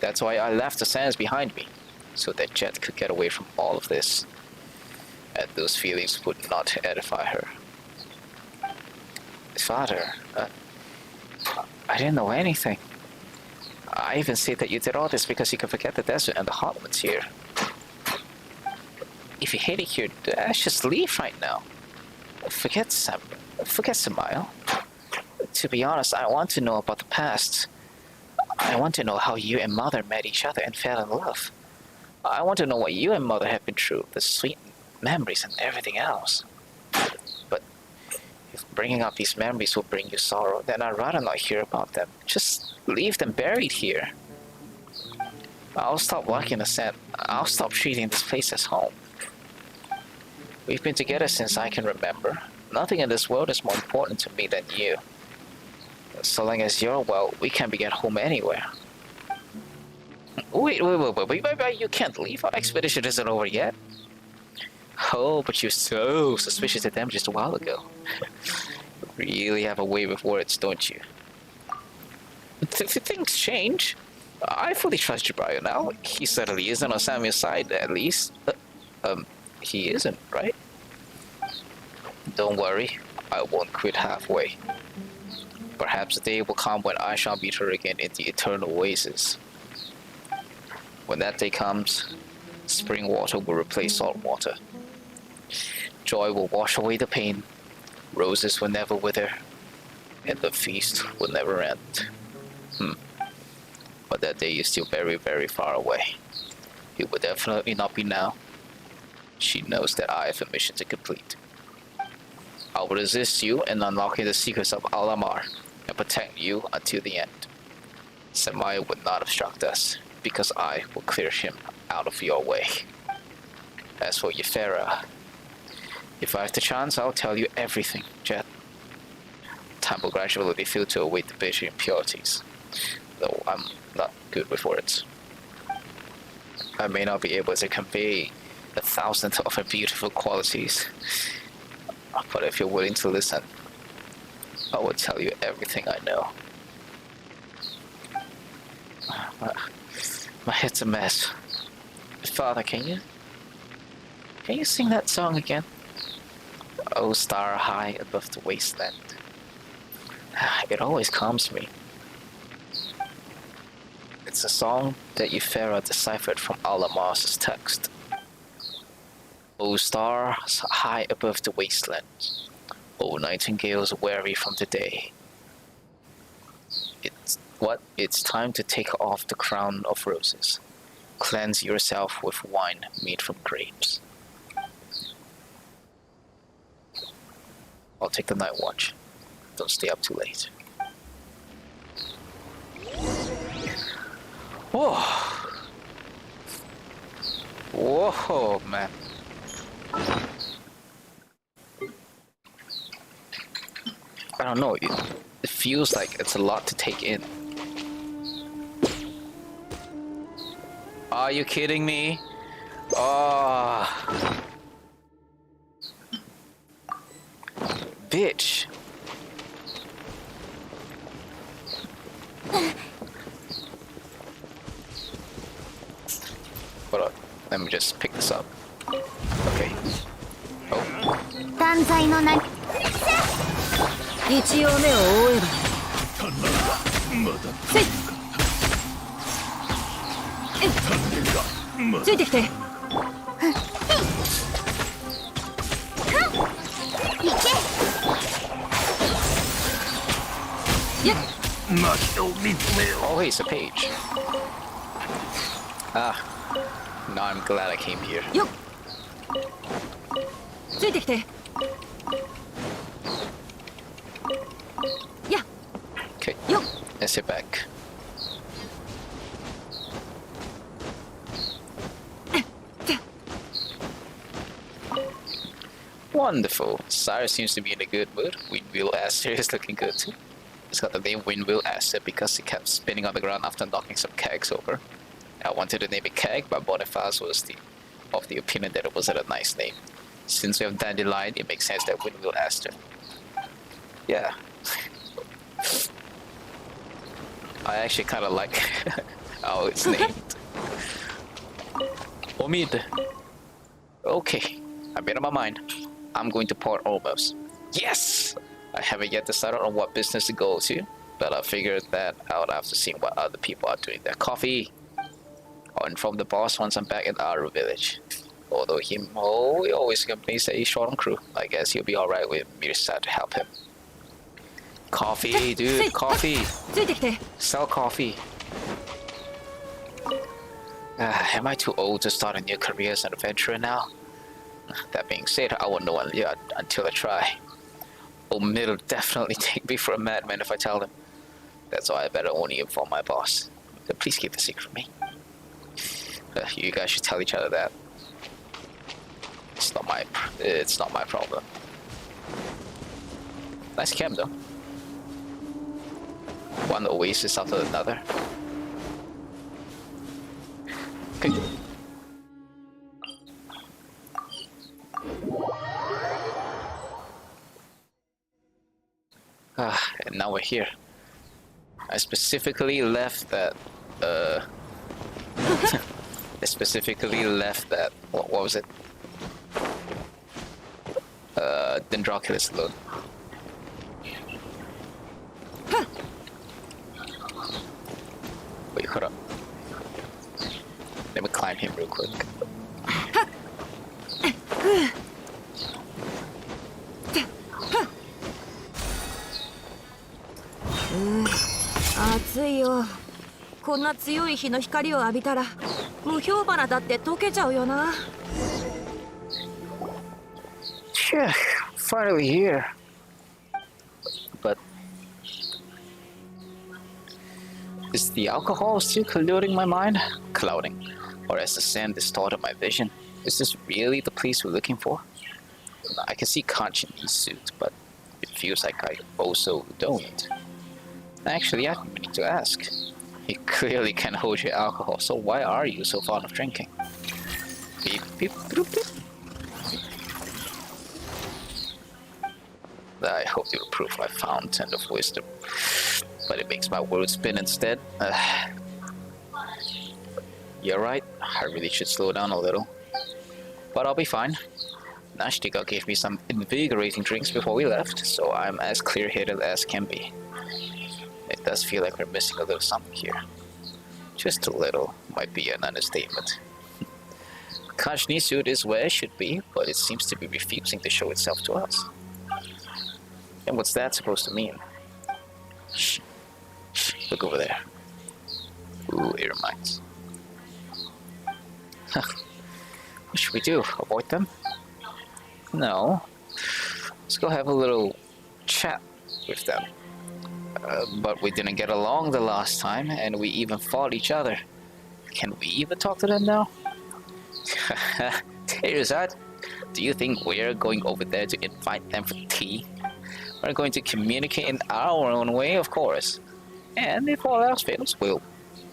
[SPEAKER 2] That's why I left the sands behind me, so that Jet could get away from all of this. And those feelings would not edify her. Father, I didn't know anything. I even say that you did all this because you could forget the desert and the hotwoods here. If you hate it here, just leave right now. Forget Samael. To be honest, I want to know about the past. I want to know how you and Mother met each other and fell in love. I want to know what you and Mother have been through, the sweet memories and everything else. But if bringing up these memories will bring you sorrow, then I'd rather not hear about them. Just leave them buried here. I'll stop walking the sand. I'll stop treating this place as home. We've been together since I can remember. Nothing in this world is more important to me than you. So long as you're well, we can be at home anywhere. Wait, you can't leave? Our expedition isn't over yet. Oh, but you're so suspicious of them just a while ago. Really have a way with words, don't you? Things change. I fully trust Jibrayo now. He certainly isn't on Samuel's side, at least. He isn't, right? Don't worry, I won't quit halfway. Perhaps the day will come when I shall meet her again in the eternal oasis. When that day comes, spring water will replace salt water. Joy will wash away the pain, roses will never wither, and the feast will never end. But that day is still very, very far away. It will definitely not be now. She knows that I have a mission to complete. I will resist you in unlocking the secrets of Alamar and protect you until the end. Samael would not obstruct us, because I will clear him out of your way. As for Ymphera, if I have the chance, I'll tell you everything, Jet. Time will gradually be filled to await the bitter impurities, though I'm not good with words. I may not be able to convey 1,000 of her beautiful qualities, but if you're willing to listen, I will tell you everything I know. My head's a mess. Father, can you sing that song again? Oh, star high above the wasteland. It always calms me. It's a song that Ymphera deciphered from Alamar's text. O stars high above the wasteland, O nightingales weary from the day. It's time to take off the crown of roses. Cleanse yourself with wine made from grapes. I'll take the night watch. Don't stay up too late. Whoa! Whoa, man. I don't know, it feels like it's a lot to take in. Are you kidding me? Oh. Bitch. Hold on, let me just pick this up. Okay. Oh.
[SPEAKER 4] 断罪の名
[SPEAKER 1] 一応目を覆えばせいついてきて
[SPEAKER 4] 行け
[SPEAKER 2] Oh, hey, it's a page. Ah, now I'm glad I came here.
[SPEAKER 1] よっついてきてや
[SPEAKER 2] Okay,
[SPEAKER 1] よっ
[SPEAKER 2] let's sit back. Wonderful. Cyrus seems to be in a good mood. Windwheel Aster is looking good too. It's got the name Windwheel Aster because it kept spinning on the ground after knocking some kegs over. I wanted to name it Keg, but Boniface was of the opinion that it wasn't a nice name. Since we have Dandelion, it makes sense that Windwheel Aster. Yeah. I actually kind of like how it's named. Omid. Okay, I made up my mind. I'm going to Port Ormos. Yes! I haven't yet decided on what business to go to, but I figured that out after seeing what other people are doing their coffee. I'll inform the boss once I'm back in our village. Although he always complains that he's short on crew. I guess he'll be alright with me to start to help him. Coffee, dude, coffee.
[SPEAKER 1] ついてきて。
[SPEAKER 2] Sell coffee. Am I too old to start a new career as an adventurer now? That being said, I won't know until I try. Omid will definitely take me for a madman if I tell him. That's why I better only inform my boss. But please keep the secret from me. You guys should tell each other that. It's not my problem. Nice camp though. One oasis after another. Okay. And now we're here. I specifically left that what was it? Dendroculus alone. Wait, hold up. Let me climb him real quick.
[SPEAKER 1] 暑いよ。こんな強い日の光を浴びたら無氷花だって溶けちゃうよな。
[SPEAKER 2] Yeah, finally here. But is the alcohol still clouding my mind? Clouding. Or has the sand distorted my vision? Is this really the place we're looking for? I can see Conch in his suit, but it feels like I also don't. Actually, I've been meaning to ask. You clearly can't hold your alcohol, so why are you so fond of drinking? Beep, beep, boop, beep. I hope you'll approve my fountain of wisdom, but it makes my world spin instead. You're right, I really should slow down a little. But I'll be fine. Nashtika gave me some invigorating drinks before we left, so I'm as clear-headed as can be. It does feel like we're missing a little something here. Just a little might be an understatement. Kashni's suit is where it should be, but it seems to be refusing to show itself to us. And what's that supposed to mean? Shh. Shh. Look over there. Ooh, ear mines. What should we do? Avoid them? No. Let's go have a little chat with them. But we didn't get along the last time, and we even fought each other. Can we even talk to them now? Terzad, do you think we're going over there to invite them for tea? We're going to communicate in our own way, of course. And if all else fails, we'll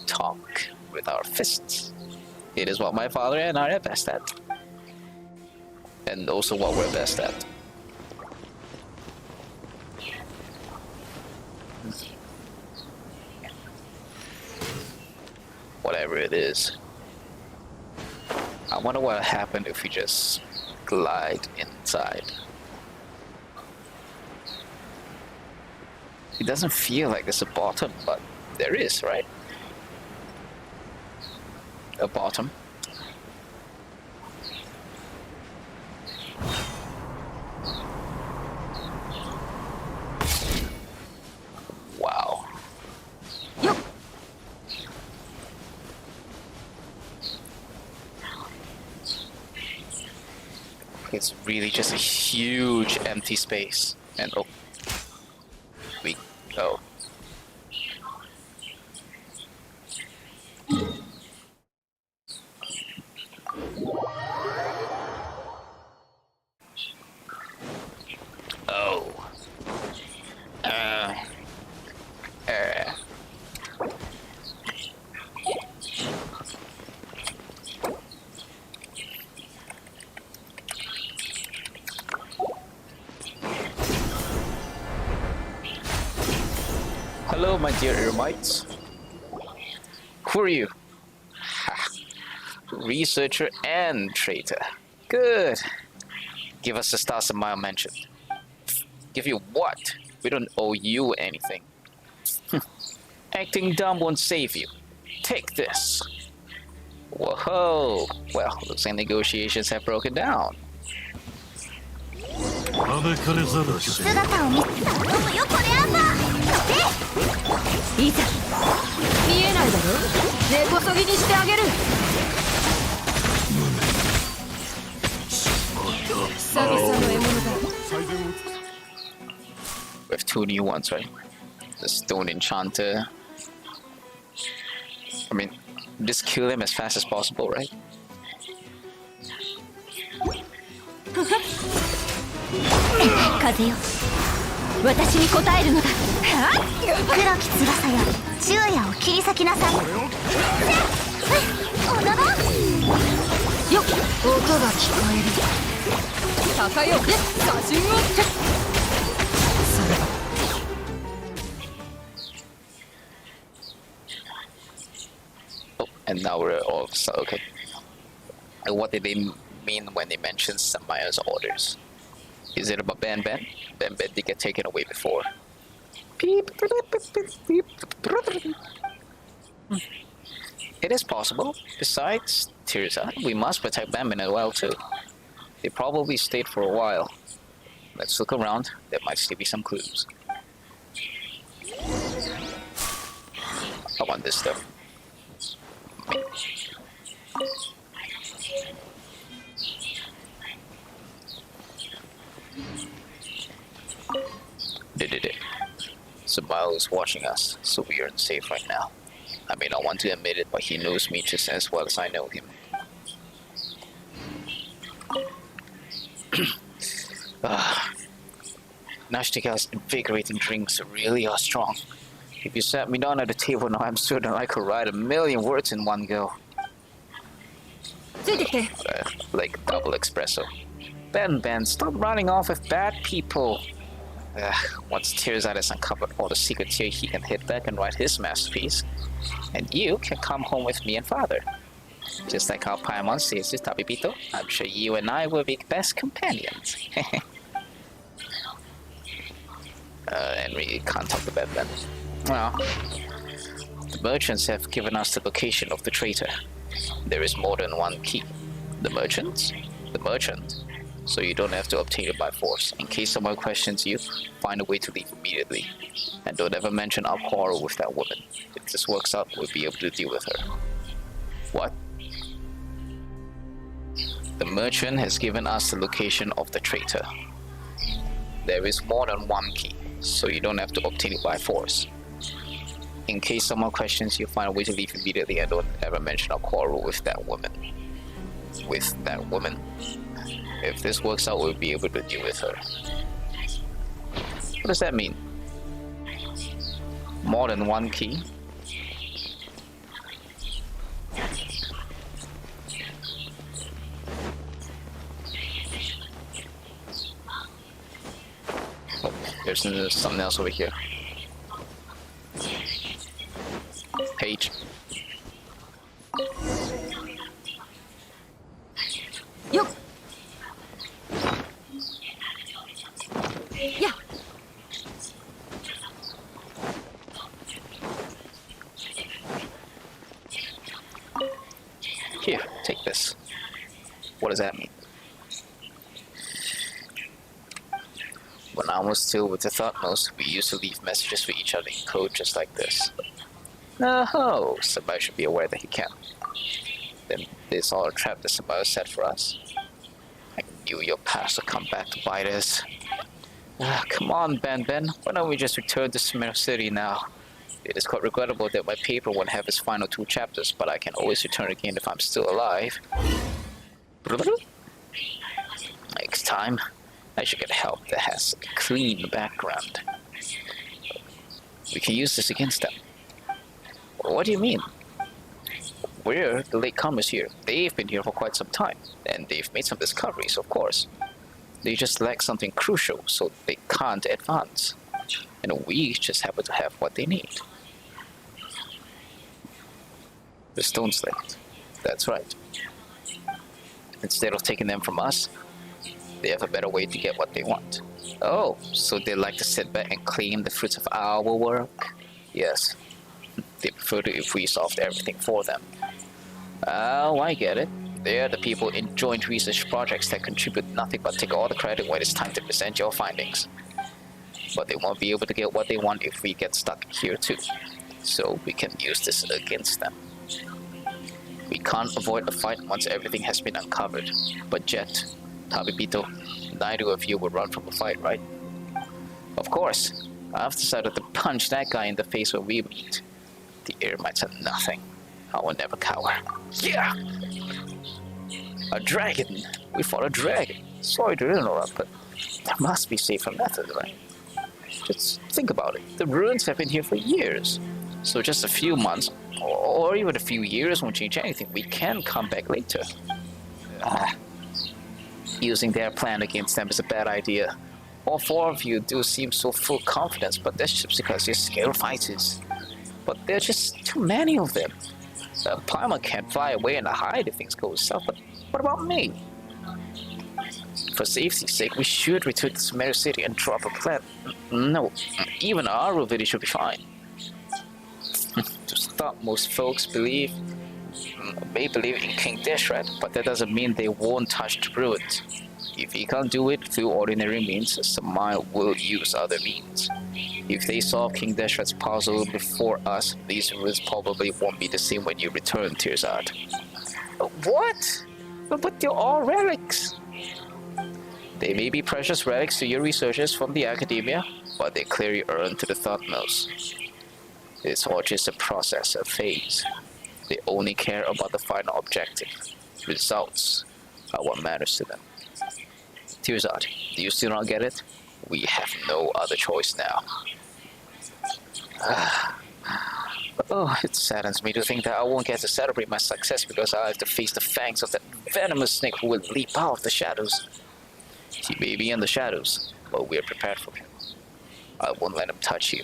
[SPEAKER 2] talk with our fists. It is what my father and I are best at. And also what we're best at. Whatever it is. I wonder what would happen if we just glide inside. It doesn't feel like there's a bottom, but there is, right? A bottom. Wow.
[SPEAKER 1] Yup.
[SPEAKER 2] It's really just a huge empty space. And oh. Oh. Oh. Hello, my dear eremites. Who are you? Ha. Researcher and traitor. Good. Give us the stars Samaya mentioned. Give you what? We don't owe you anything. Acting dumb won't save you. Take this. Whoa. Well, looks like negotiations have broken down.
[SPEAKER 6] あべかれざるけ
[SPEAKER 4] 姿を見せ頼むよこれアンバー。いざ
[SPEAKER 1] 見えないだろ。根こそぎにしてあげる。久々の獲物だ。
[SPEAKER 2] We have 2 new ones, right? The Stone Enchanter. I mean, just kill them as fast as possible, right?
[SPEAKER 4] 風よ私に応えるのだ。黒き翼よ昼夜を切り裂きなさい。おなば
[SPEAKER 1] よっ、音が聞こえる。高よ、写真を。それだ。
[SPEAKER 2] Oh, and now we're all so okay. And what did they mean when they mentioned Samaya's orders? Is it about Ben Ben? Ben Ben did get taken away before. It is possible. Besides, Tirza, we must protect Ben Ben as well too. They probably stayed for a while. Let's look around. There might still be some clues. I want this stuff. Did. Sabao is watching us, so we aren't safe right now. I may not want to admit it, but he knows me just as well as I know him. Nashtika's invigorating drinks really are strong. If you sat me down at the table now, I'm certain I could write 1,000,000 words in one go. Like double espresso. Ben, stop running off with bad people. Once Tirza has uncovered all the secrets here, he can hit back and write his masterpiece. And you can come home with me and father. Just like how Paimon says to Tabibito, I'm sure you and I will be best companions. And we can't talk to Ben. Well, the merchants have given us the location of the traitor. There is more than one key. The merchant? So you don't have to obtain it by force. In case someone questions you, find a way to leave immediately. And don't ever mention our quarrel with that woman. If this works out, we'll be able to deal with her. What? The merchant has given us the location of the traitor. There is more than one key, so you don't have to obtain it by force. In case someone questions you, find a way to leave immediately and don't ever mention our quarrel with that woman. If this works out, we'll be able to deal with her. What does that mean? More than one key? Oh, there's something else over here. Page.
[SPEAKER 1] Yo. Yeah.
[SPEAKER 2] Here, take this. What does that mean? When I was still with the Thoughtmost, we used to leave messages for each other in code just like this. No, somebody should be aware that he can. Then this all a trap that somebody set for us. I knew your past would come back to bite us. Come on, Ben. Why don't we just return to Sumer City now? It is quite regrettable that my paper won't have its final 2 chapters, but I can always return again if I'm still alive. Next time, I should get help that has a clean background. We can use this against them. What do you mean? We're the latecomers here. They've been here for quite some time, and they've made some discoveries, of course. They just lack something crucial, so they can't advance. and we just happen to have what they need. The stone slate. That's right. Instead of taking them from us, they have a better way to get what they want. Oh, so they like to sit back and claim the fruits of our work? Yes. They prefer to if we solved everything for them. Oh, I get it. They are the people in joint research projects that contribute nothing but take all the credit when it's time to present your findings. But they won't be able to get what they want if we get stuck here too. So we can use this against them. We can't avoid a fight once everything has been uncovered. But Jet, Tabibito, neither of you would run from a fight, right? Of course. I've decided to punch that guy in the face when we meet. The Eremites are nothing. I will never cower. Yeah! A dragon! We fought a dragon. Sorry to interrupt, but there must be safer methods, right? Just think about it. The ruins have been here for years. So just a few months, or even a few years won't change anything. We can come back later. Using their plan against them is a bad idea. All four of you do seem so full of confidence, but that's just because you're scared fighters. But there are just too many of them. Palmer can't fly away and hide if things go south, but what about me? For safety's sake, we should return to Sumeru City and drop a plan. No, even our village will be fine. To stop, most folks may believe in King Deshret, but that doesn't mean they won't touch the ruins. If he can't do it through ordinary means, Samaya will use other means. If they solve King Deshret's puzzle before us, these ruins probably won't be the same when you return, Tirzad. What? But they're all relics. They may be precious relics to your researchers from the academia, but they clearly earn to the Thotmos. It's all just a process, a phase. They only care about the final objective. Results are what matters to them. Tirzad, do you still not get it? We have no other choice now. Oh, it saddens me to think that I won't get to celebrate my success because I have to face the fangs of that venomous snake who will leap out of the shadows. He may be in the shadows, but we are prepared for him. I won't let him touch you.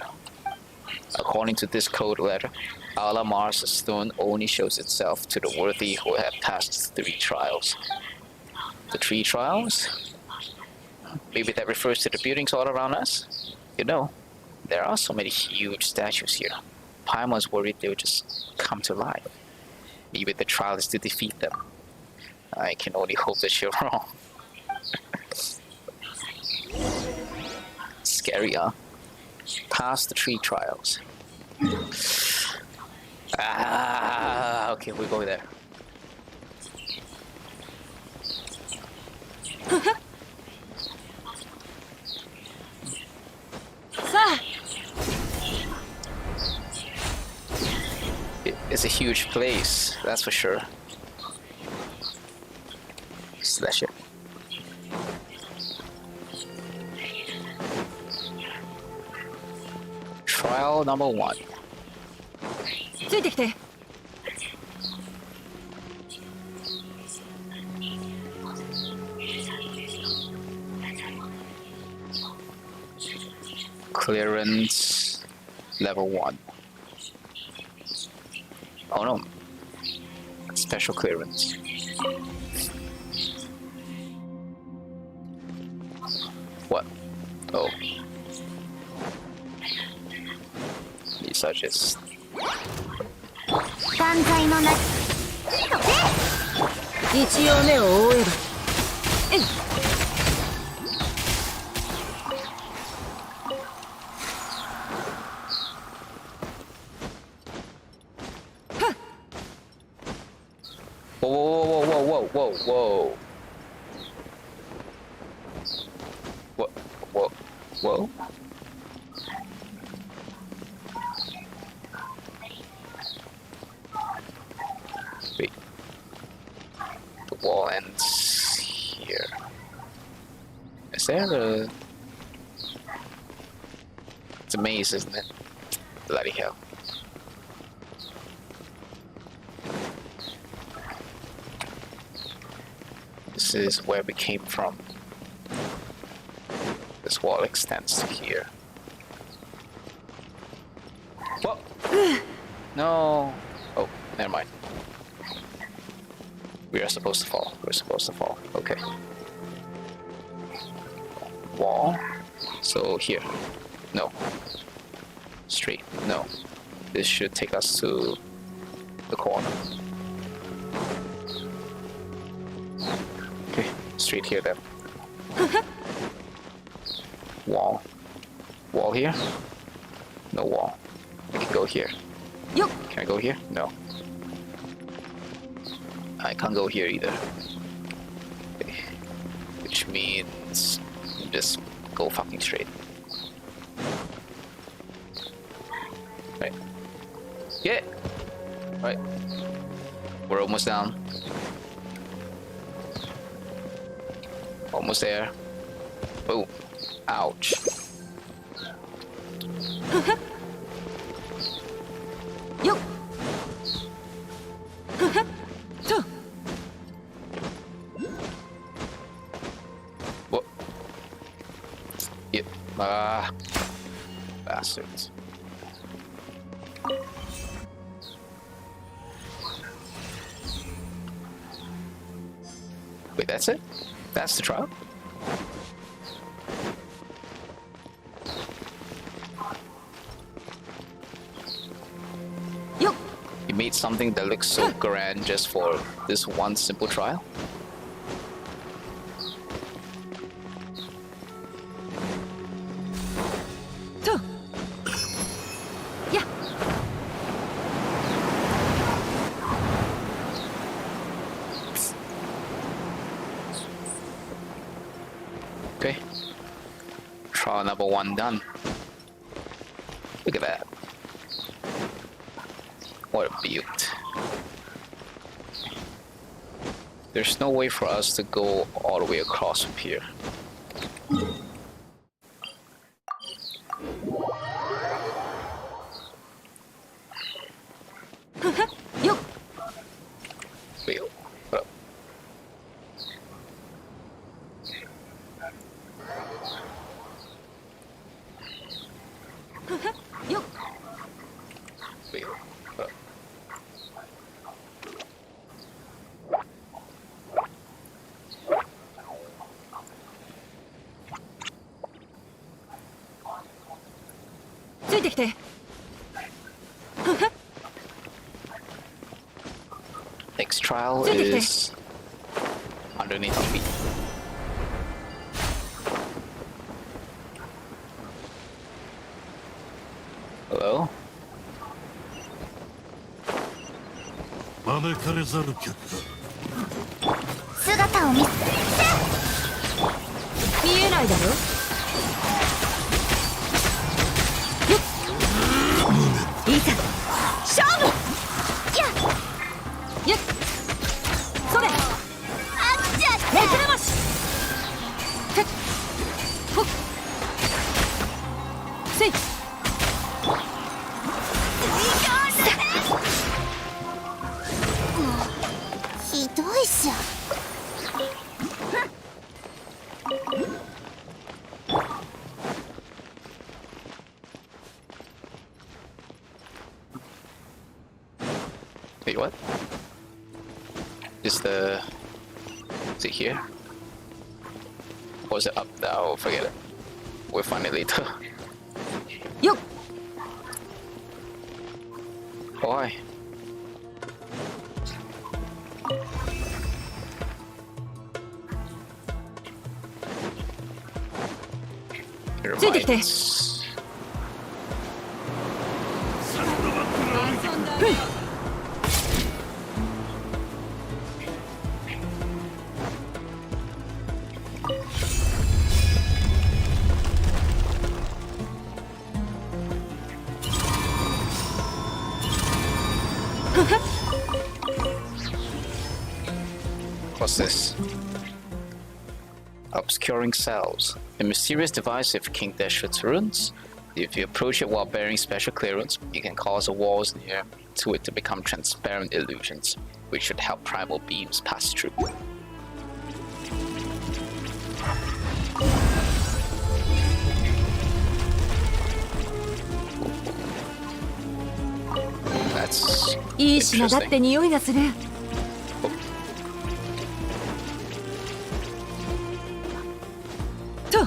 [SPEAKER 2] According to this code letter, Alamar's stone only shows itself to the worthy who have passed 3 trials. The 3 trials? Maybe that refers to the buildings all around us? You know, there are so many huge statues here. Paimon's worried they'll just come to life. Maybe the trial is to defeat them. I can only hope that you're wrong. Scary, huh? Past the 3 trials. Okay, we go there. It's a huge place, that's for sure. Slash it. Trial number 1.
[SPEAKER 1] ついてきて。
[SPEAKER 2] Clearance level 1. Oh no. Special clearance. What? Oh. These are just...
[SPEAKER 4] 断罪のな
[SPEAKER 1] 一応目を覆えば。えい。
[SPEAKER 2] Whoa. Whoa. Wait. The wall ends here. Is there a... It's a maze, isn't it? Bloody hell. This is where we came from. This wall extends to here. What? No. Oh, never mind. We are supposed to fall. We're supposed to fall. Okay. Wall. So here. No. Straight. No. This should take us to the corner. Okay. Straight here then. Wall. Wall here? No wall. I can go here.
[SPEAKER 1] Yup.
[SPEAKER 2] Can I go here? No. I can't go here either. Okay. Which means just go fucking straight. Right. Yeah. Right. We're almost down. Almost there. Oh. Ouch.
[SPEAKER 1] Yup.
[SPEAKER 2] What? Yep. Bastards. Wait, that's it? That's the trial?
[SPEAKER 1] Yup.
[SPEAKER 2] You made something that looks so grand just for this one simple trial?
[SPEAKER 1] Yeah.
[SPEAKER 2] Okay. Trial number 1 done. Look at that. What a beaut. There's no way for us to go all the way across from here.
[SPEAKER 1] Yup.
[SPEAKER 2] Wait, hold up.
[SPEAKER 1] Yup.
[SPEAKER 2] Wait, hold up.
[SPEAKER 1] ついてきて。
[SPEAKER 2] Next trial
[SPEAKER 1] Take it.
[SPEAKER 2] is underneath our feet. Hello?
[SPEAKER 6] 招かれざる客だ。
[SPEAKER 4] 姿を見せ
[SPEAKER 1] 見えないだろ。よっ。いざ勝負。やっ。それ。
[SPEAKER 4] あっちゃった
[SPEAKER 1] めくれまし。てっ。ほっ。せい。
[SPEAKER 4] ひどいじゃん。
[SPEAKER 2] Wait, what? Is it here? Or is it up now? Forget it. We'll find it later.
[SPEAKER 1] よっ。
[SPEAKER 2] Why? Never
[SPEAKER 1] ついてきて。
[SPEAKER 2] mind. What's this? Obscuring cells. A mysterious device of King Deshret's runes. If you approach it while bearing special clearance, you can cause the walls near to it to become transparent illusions, which should help primal beams pass through. That's
[SPEAKER 1] いい品だって匂いがする。とや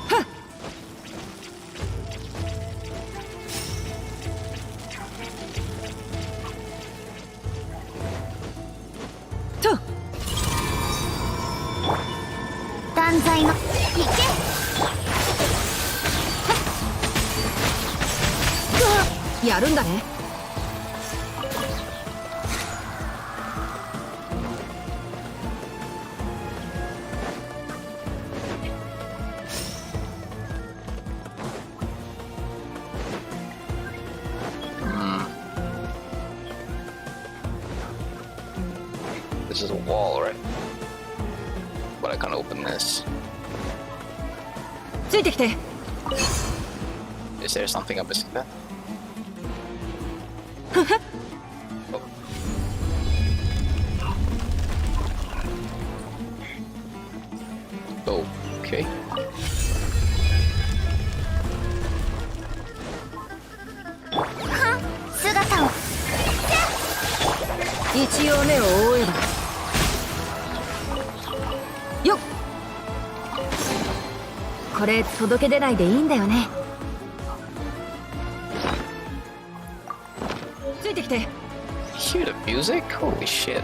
[SPEAKER 1] はっと
[SPEAKER 4] 断罪のいけ
[SPEAKER 1] やるんだね。
[SPEAKER 2] This is a wall, right? But I can't open this.
[SPEAKER 1] ついてきて。
[SPEAKER 2] Is there something I'm missing there? Oh. Okay.
[SPEAKER 4] 姿を
[SPEAKER 1] 一応目を覆えばよっ。これ届け出ないでいいんだよね。ついてきて。
[SPEAKER 2] Hear the music? Holy shit.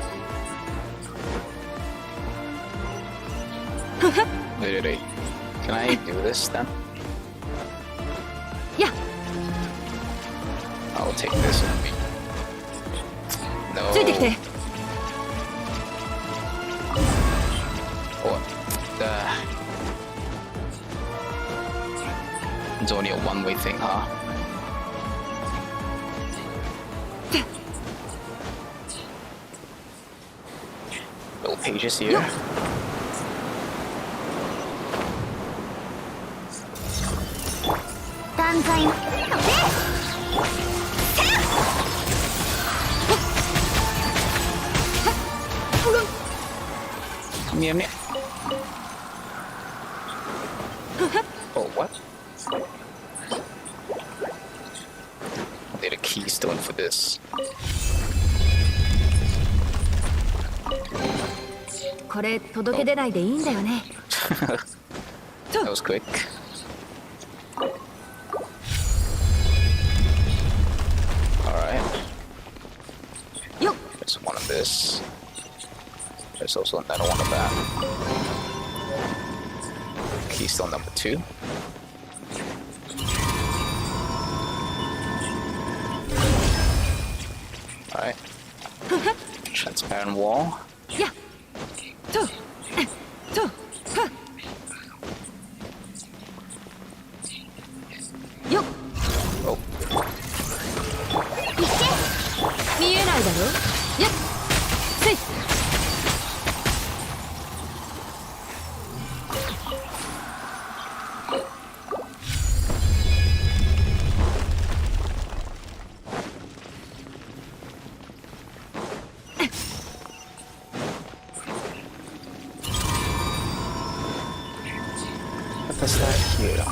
[SPEAKER 2] Wait. Can I do this then?
[SPEAKER 1] や
[SPEAKER 2] I'll take this with me. No.
[SPEAKER 1] ついてきて。
[SPEAKER 2] What? It's only a one-way thing, huh? Little pages here.
[SPEAKER 1] Yup.
[SPEAKER 4] 断罪の
[SPEAKER 2] Meow. Oh, what? Need a keystone for this.
[SPEAKER 1] これ届け出ないでいいんだよね。
[SPEAKER 2] That was quick. Alright.
[SPEAKER 1] よっ
[SPEAKER 2] There's one of this. There's also another one of that. Keystone number 2. Alright. Transparent wall.
[SPEAKER 1] やととはよっ
[SPEAKER 2] Oh.
[SPEAKER 1] 見えないだろ。やっせい。
[SPEAKER 2] What does that here?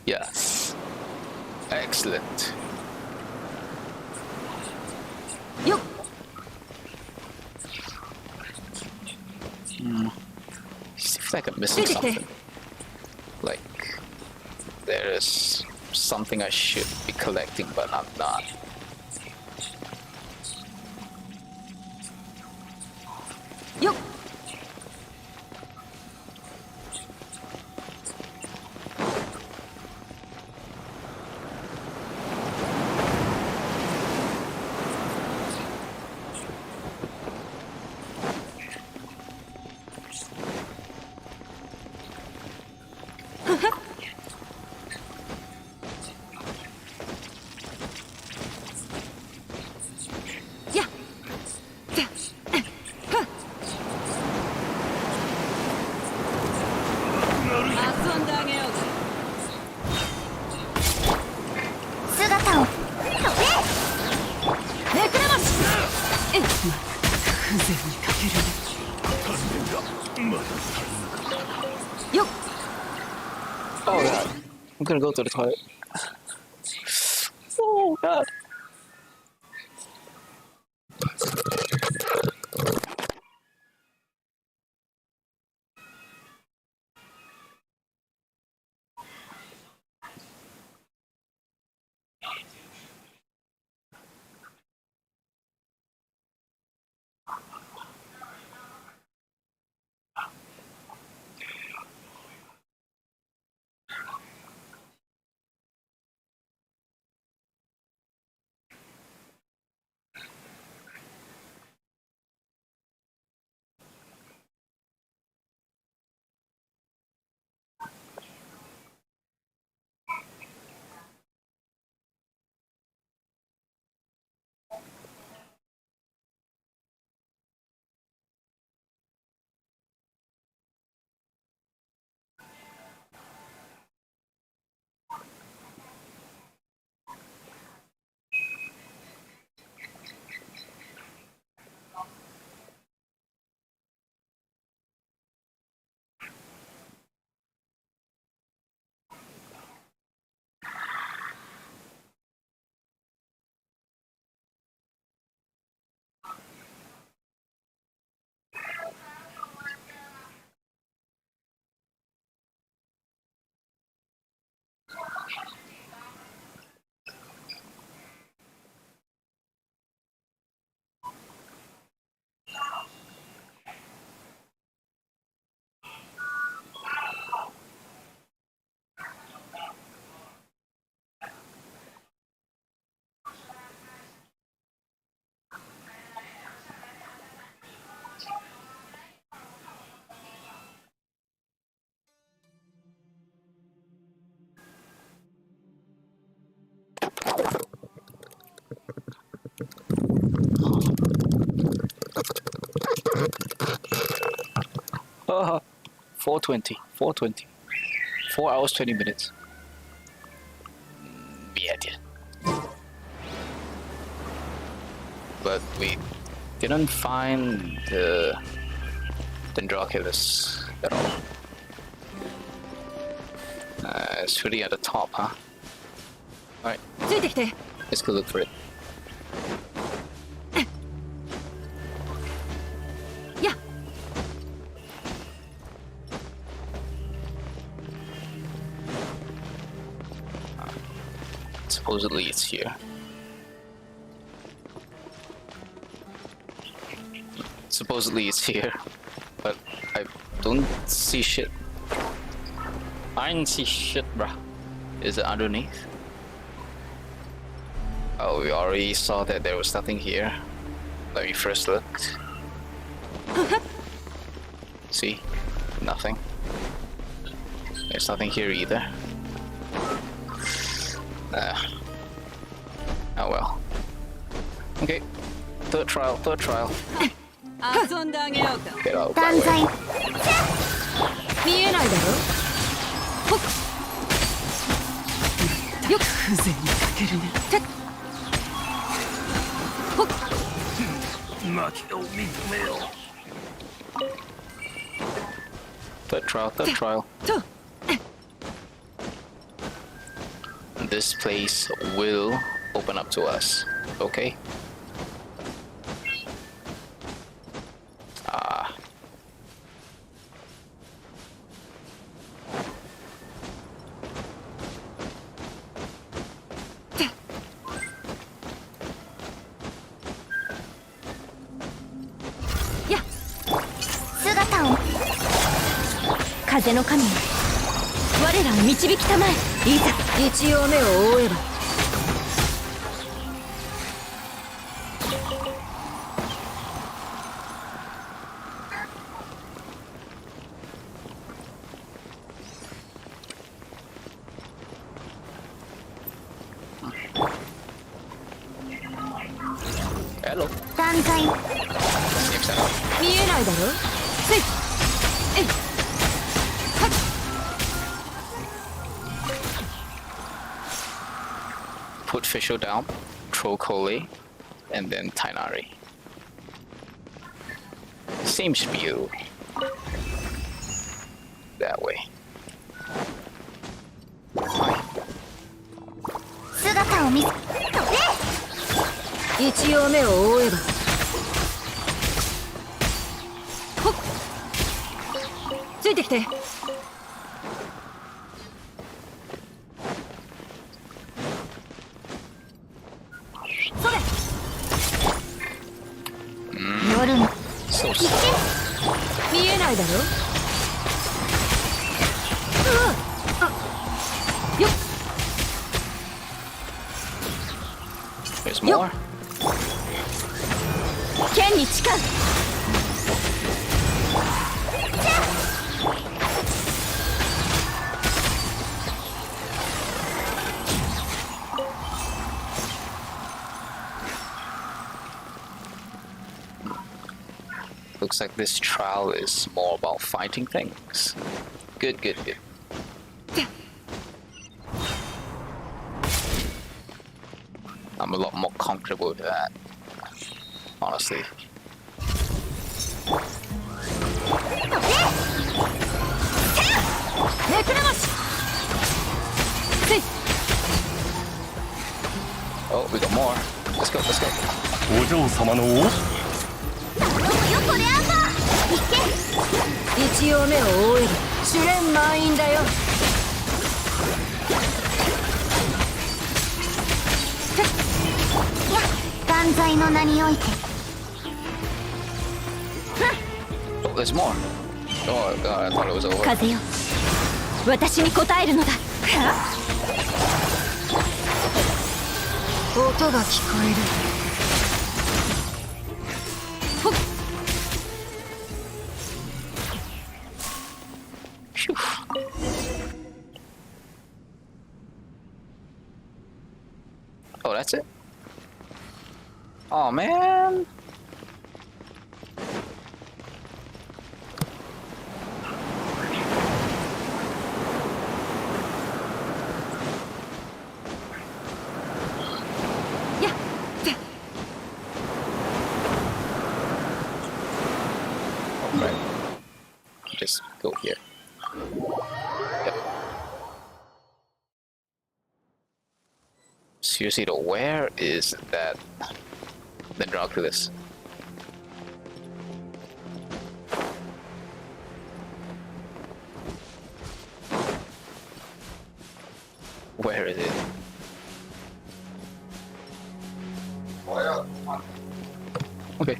[SPEAKER 2] Yes. Excellent.
[SPEAKER 1] よっ
[SPEAKER 2] Seems like I'm missing
[SPEAKER 1] Take it.
[SPEAKER 2] something. Like there's something I should be collecting, but I'm not.
[SPEAKER 1] よっ やっ
[SPEAKER 3] けるね。
[SPEAKER 1] よっ
[SPEAKER 2] Oh god. I'm gonna go to the toilet. Oh god. Uh, 4:20. 4:20. 4 hours 20 minutes. Yeah, dear. But we didn't find the Dendroculus at all. It's really at the top, huh? Alright,
[SPEAKER 1] ついてきて
[SPEAKER 2] let's go look for it.
[SPEAKER 1] や
[SPEAKER 2] Supposedly it's here. Supposedly it's here, but I don't see shit. I didn't see shit, bruh. Is it underneath? Oh, we already saw that there was nothing here. Let me first look. See? Nothing. There's nothing here either. Oh well. Okay. Third trial, third trial.
[SPEAKER 1] 遊んであげようか
[SPEAKER 2] Get out of
[SPEAKER 4] 断
[SPEAKER 2] my way.
[SPEAKER 4] 罪
[SPEAKER 1] 見えないだろほっよっ
[SPEAKER 3] 風情に欠けるね。
[SPEAKER 1] てっほっ
[SPEAKER 6] 負けを認めよ
[SPEAKER 2] Third trial, third trial.
[SPEAKER 1] と
[SPEAKER 2] This place will open up to us. Okay? Ah.
[SPEAKER 1] Yeah.
[SPEAKER 4] 姿を風の神よ我らを導きたまえいざ
[SPEAKER 1] 一応目を覆えば
[SPEAKER 2] Hello.
[SPEAKER 4] 断罪
[SPEAKER 2] Seems that
[SPEAKER 1] 見えないだろせいえいはっ
[SPEAKER 2] put Fisho down, throw Kole, and then Tainari. same spiel. That way.
[SPEAKER 4] 姿を見せね
[SPEAKER 1] 一応目を覆えば。ほっ、ついてきて。それ。
[SPEAKER 4] 夜の
[SPEAKER 2] So
[SPEAKER 4] 行け
[SPEAKER 1] 見えないだろ。うわあ、よっ。
[SPEAKER 2] there's more.
[SPEAKER 4] 剣に誓う
[SPEAKER 2] Looks like this trial is more about fighting things. Good, good, good. I'm a lot more comfortable with that, honestly.
[SPEAKER 1] めくらまし。せい。
[SPEAKER 2] Oh, we got more. Let's go, let's go.
[SPEAKER 6] お嬢様の王
[SPEAKER 4] 頼むよこれアンバー行け
[SPEAKER 1] 一応目を覆えば。試練満員だよ。
[SPEAKER 4] いや万歳の名において
[SPEAKER 2] Oh, there's more. Oh god, I thought it was over.
[SPEAKER 4] 風よ私に応えるのだ
[SPEAKER 1] 音が聞こえる。ほっ。
[SPEAKER 2] Phew. Oh, that's it? Oh man. Alright. Just go here. Yep. Seriously though, where is that the Dracula's? Where is it? Okay.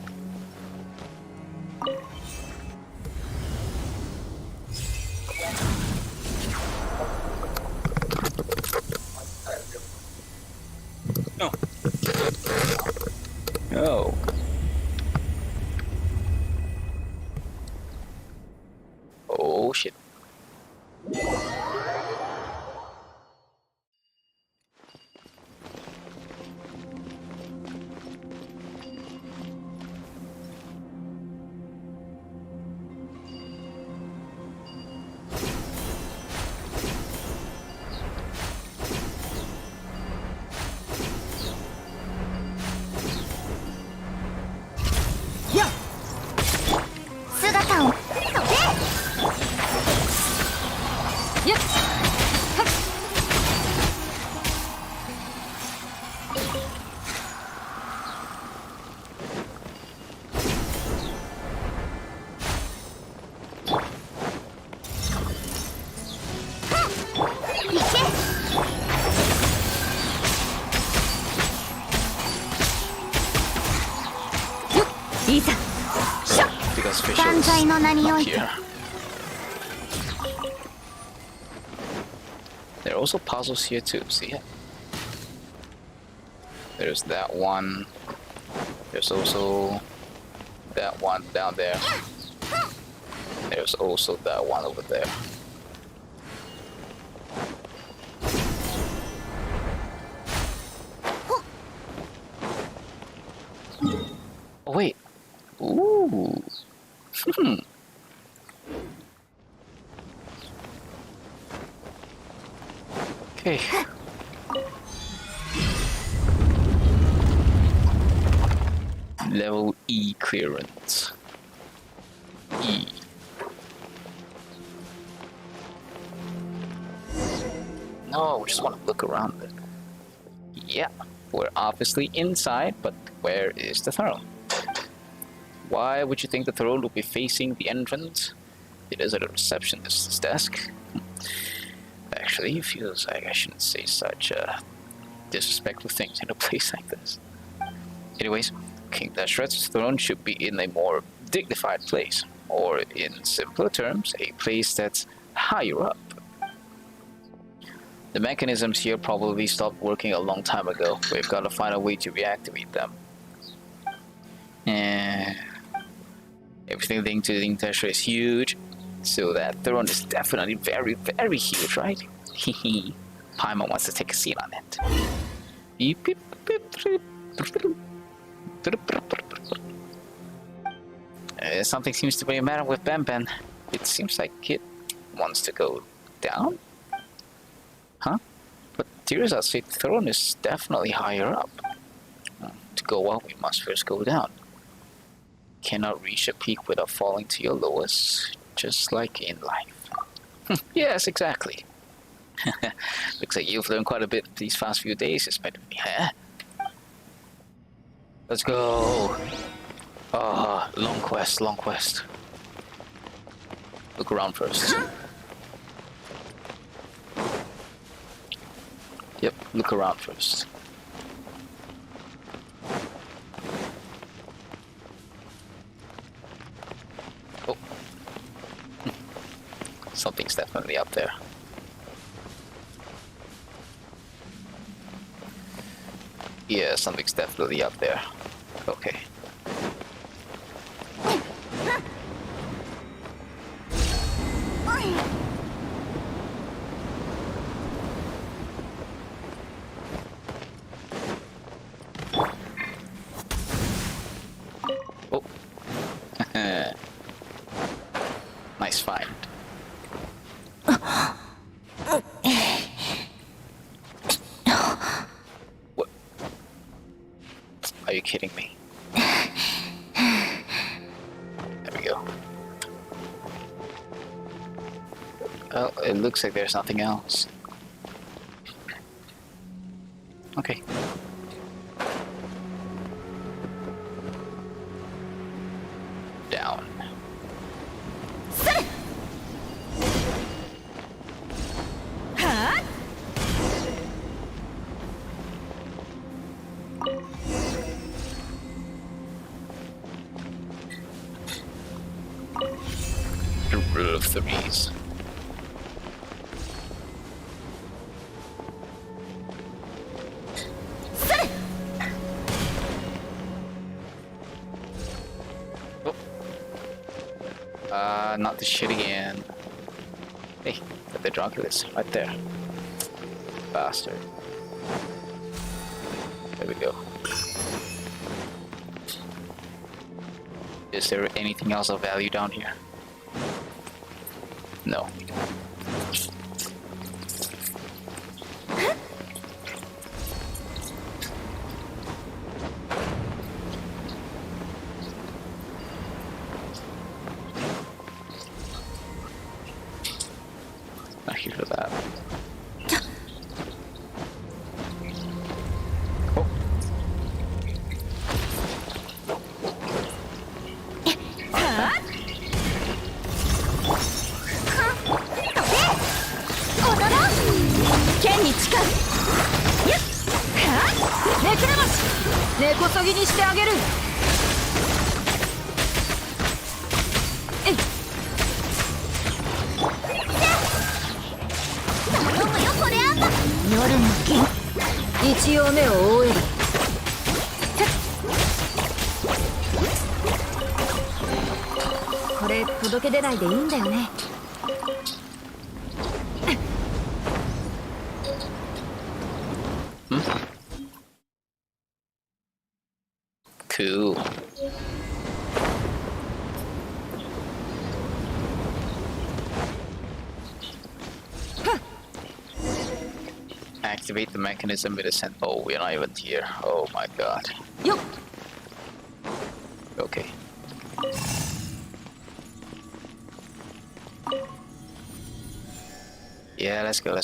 [SPEAKER 2] No. No. Oh shit.
[SPEAKER 4] Banzai no nani
[SPEAKER 2] Not
[SPEAKER 4] oite.
[SPEAKER 2] here. There are also puzzles here too, see it? There's that one. There's also that one down there. There's also that one over there. Oh wait. Ooh. Okay. Level E clearance. No, we just want to look around it. Yeah, we're obviously inside, but where is the throne? Why would you think the throne would be facing the entrance? It is at a receptionist's desk. Actually, it feels like I shouldn't say such disrespectful things in a place like this. Anyways, King Dashrath's throne should be in a more dignified place, or in simpler terms, a place that's higher up. The mechanisms here probably stopped working a long time ago. We've got to find a way to reactivate them. Everything linked to King Dashrath is huge, so that throne is definitely very, very huge, right? Hehe. Paimon wants to take a seat on it. Something seems to be the matter with Ben. It seems like it wants to go down? Huh? But Tirza said the throne is definitely higher up. To go up, we must first go down. Cannot reach a peak without falling to your lowest, just like in life. Yes, exactly. Looks like you've learned quite a bit these past few days, especially, huh? Let's go. Long quest. Look around first. Yep, look around first. Oh. Something's definitely up there. Yeah, something's definitely up there. Okay. Oh. Nice find. What? Are you kidding me? There we go. Well, it looks like there's nothing else. Okay. Down. The rule of threes. Not this shit again. Hey, the Drunkulus, right there. Bastard. There we go. Is there anything else of value down here? No. Not here for that. Oh. Cool. Activate the mechanism with a send. Oh, we're not even here. Oh my god.
[SPEAKER 1] Yup.
[SPEAKER 2] Okay. Yeah, let's go.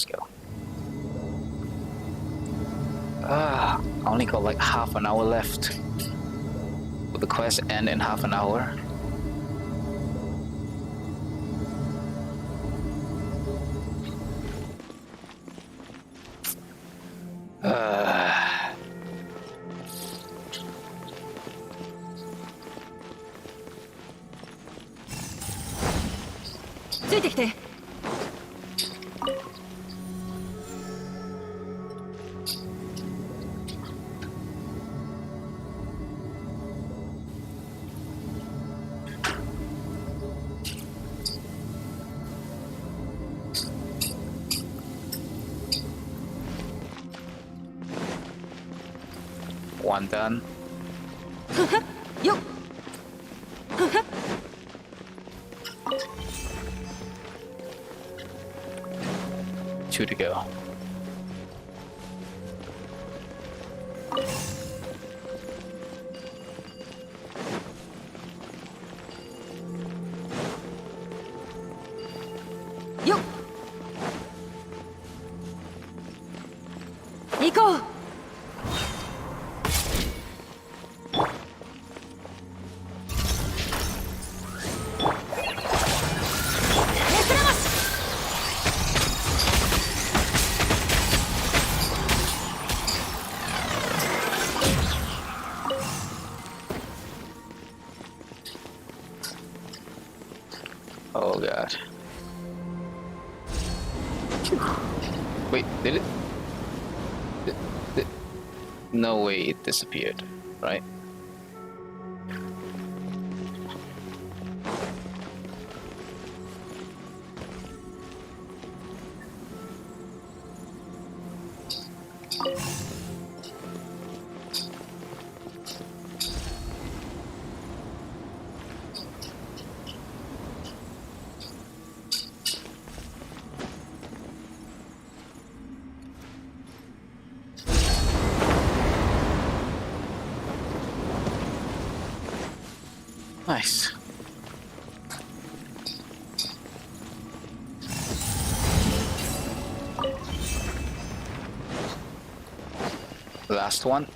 [SPEAKER 2] I only got like half an hour left. Will the quest end in half an hour?
[SPEAKER 1] ついてきて。
[SPEAKER 2] One done.
[SPEAKER 1] よっ。
[SPEAKER 2] Two to go.
[SPEAKER 1] Yo. 行こう。
[SPEAKER 2] Oh god. Wait, did it? No way it disappeared, right? Nice. Last one.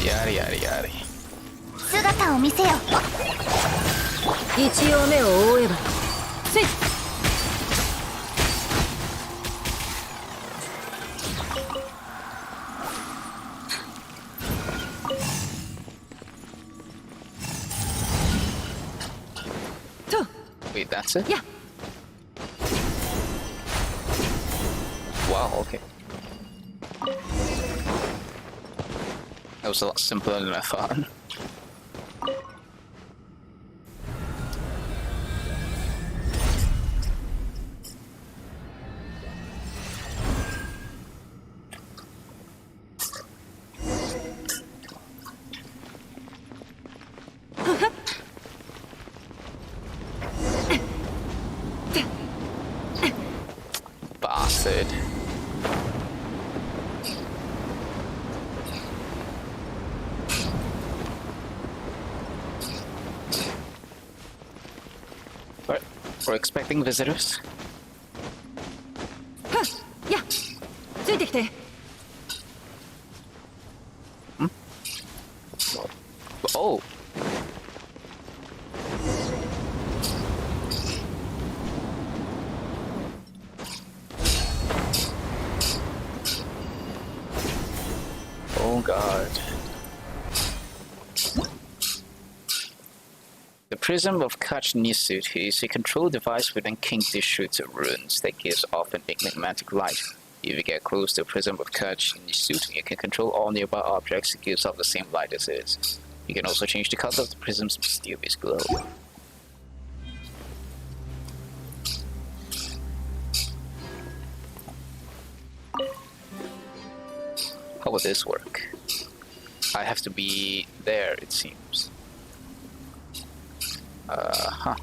[SPEAKER 2] Yari yari yari.
[SPEAKER 4] 姿を見せよ。
[SPEAKER 1] 一応目を覆えば。せい。と。
[SPEAKER 2] Wait, that's it?
[SPEAKER 1] Yeah.
[SPEAKER 2] Wow, okay. That was a lot simpler than I thought. Bastard. We're expecting visitors.
[SPEAKER 1] はっ。や。ついてきて。
[SPEAKER 2] Oh. Oh god. The Prism of Kach Nisut is a control device within King Dishut's runes that gives off an enigmatic light. If you get close to the Prism of Kach Nisut, you can control all nearby objects that gives off the same light as it is. You can also change the color of the prism's mysterious glow. How will this work? I have to be there, it seems. Huh.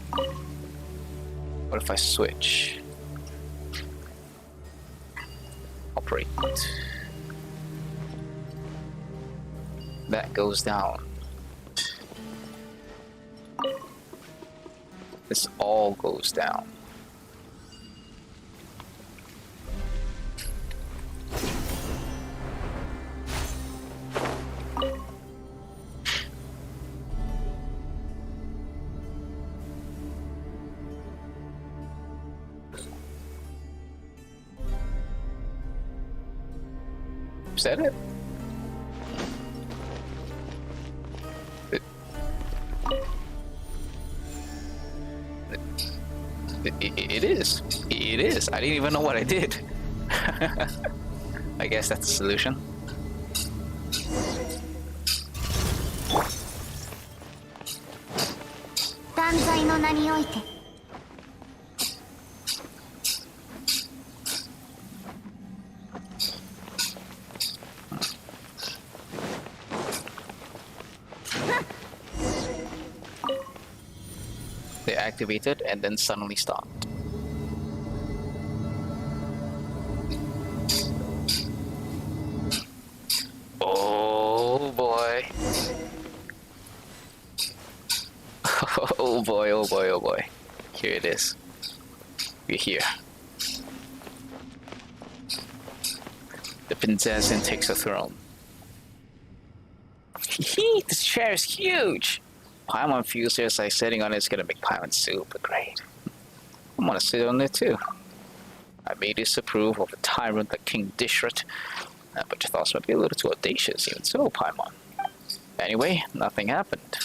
[SPEAKER 2] What if I switch? Operate. That goes down. This all goes down. Is that it? It is. It is. I didn't even know what I did. I guess that's the solution. They activated and then suddenly stopped. Oh boy. Oh boy, oh boy, oh boy. Here it is. We're here. The princess takes the throne. This chair is huge! Paimon feels just like sitting on it's gonna make Paimon super great. I wanna sit on it too. I may disapprove of a tyrant like King Dishret, but your thoughts might be a little too audacious, even so, Paimon. Anyway, nothing happened.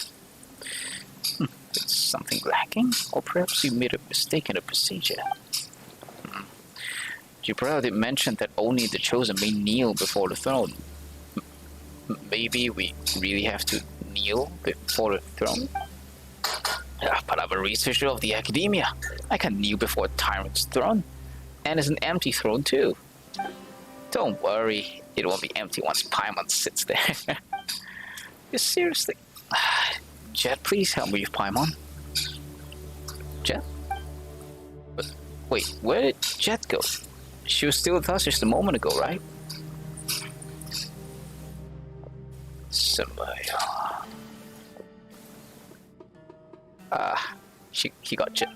[SPEAKER 2] Is something lacking? Or perhaps you made a mistake in the procedure? Gibraltar did mention that only the chosen may kneel before the throne. Maybe we really have to kneel before the throne? But I'm a researcher of the academia. I can kneel before a tyrant's throne. And it's an empty throne too. Don't worry, it won't be empty once Paimon sits there. Seriously. Jet, please help me with Paimon. Jet? But wait, where did Jet go? She was still with us just a moment ago, right? Samayo. He got Jet.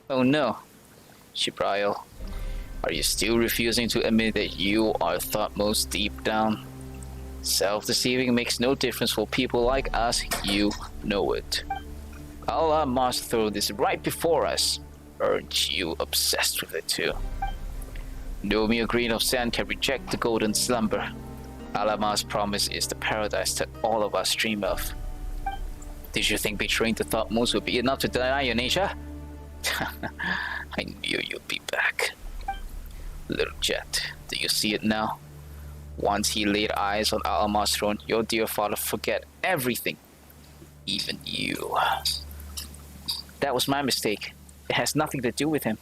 [SPEAKER 2] Oh no. Shibrayo, are you still refusing to admit that you are thought most deep down? Self-deceiving makes no difference for people like us, you know it. Allah's master throne is right before us. Aren't you obsessed with it too? No mere grain of sand can reject the golden slumber. Allah's promise is the paradise that all of us dream of. Did you think betraying the Thought-Most would be enough to deny your nature? I knew you'd be back. Little Jet, do you see it now? Once he laid eyes on Alma's throne, your dear father forget everything. Even you. That was my mistake. It has nothing to do with him.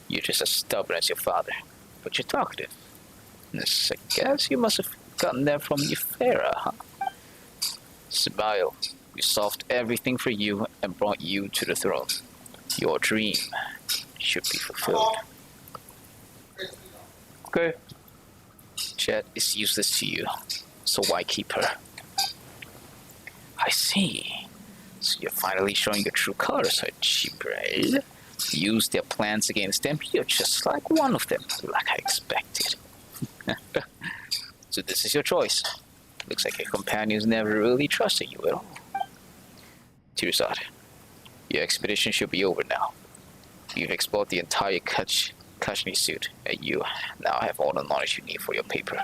[SPEAKER 2] You're just as stubborn as your father, but you're talkative. Yes, I guess you must have gotten that from Euphera, huh? Smile. We solved everything for you and brought you to the throne. Your dream should be fulfilled. Okay. Jet is useless to you, so why keep her? I see. So you're finally showing your true colors, huh, Gibril? Use their plans against them, you're just like one of them, like I expected. So this is your choice. Looks like your companions never really trusted you at all. Tirzad, your expedition should be over now. You've explored the entire Kashni suit, and you now have all the knowledge you need for your paper.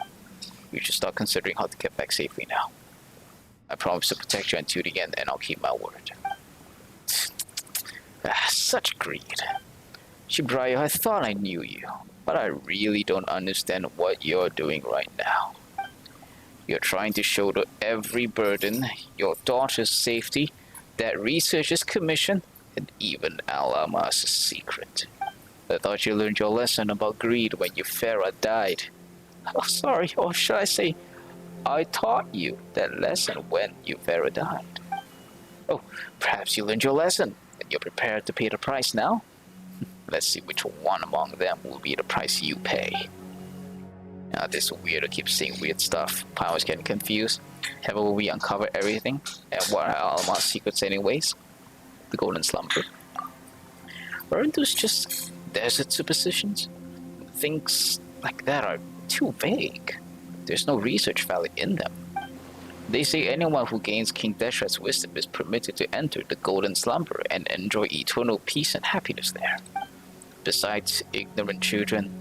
[SPEAKER 2] You should start considering how to get back safely now. I promise to protect you until the end, and I'll keep my word. Such greed. Shibrayo, I thought I knew you, but I really don't understand what you're doing right now. You're trying to shoulder every burden, your daughter's safety, that researcher's commission, and even Alama's secret. I thought you learned your lesson about greed when Euphera died. Oh, sorry, or should I say, I taught you that lesson when Euphera died. Oh, perhaps you learned your lesson, and you're prepared to pay the price now? Let's see which one among them will be the price you pay. Now, this weirdo keeps saying weird stuff. Paimon's getting confused. Haven't we uncovered everything? And what are Alma's secrets anyways? the golden slumber. Aren't those just desert superstitions? Things like that are too vague. There's no research value in them. They say anyone who gains King Deshret's wisdom is permitted to enter the golden slumber and enjoy eternal peace and happiness there. Besides ignorant children,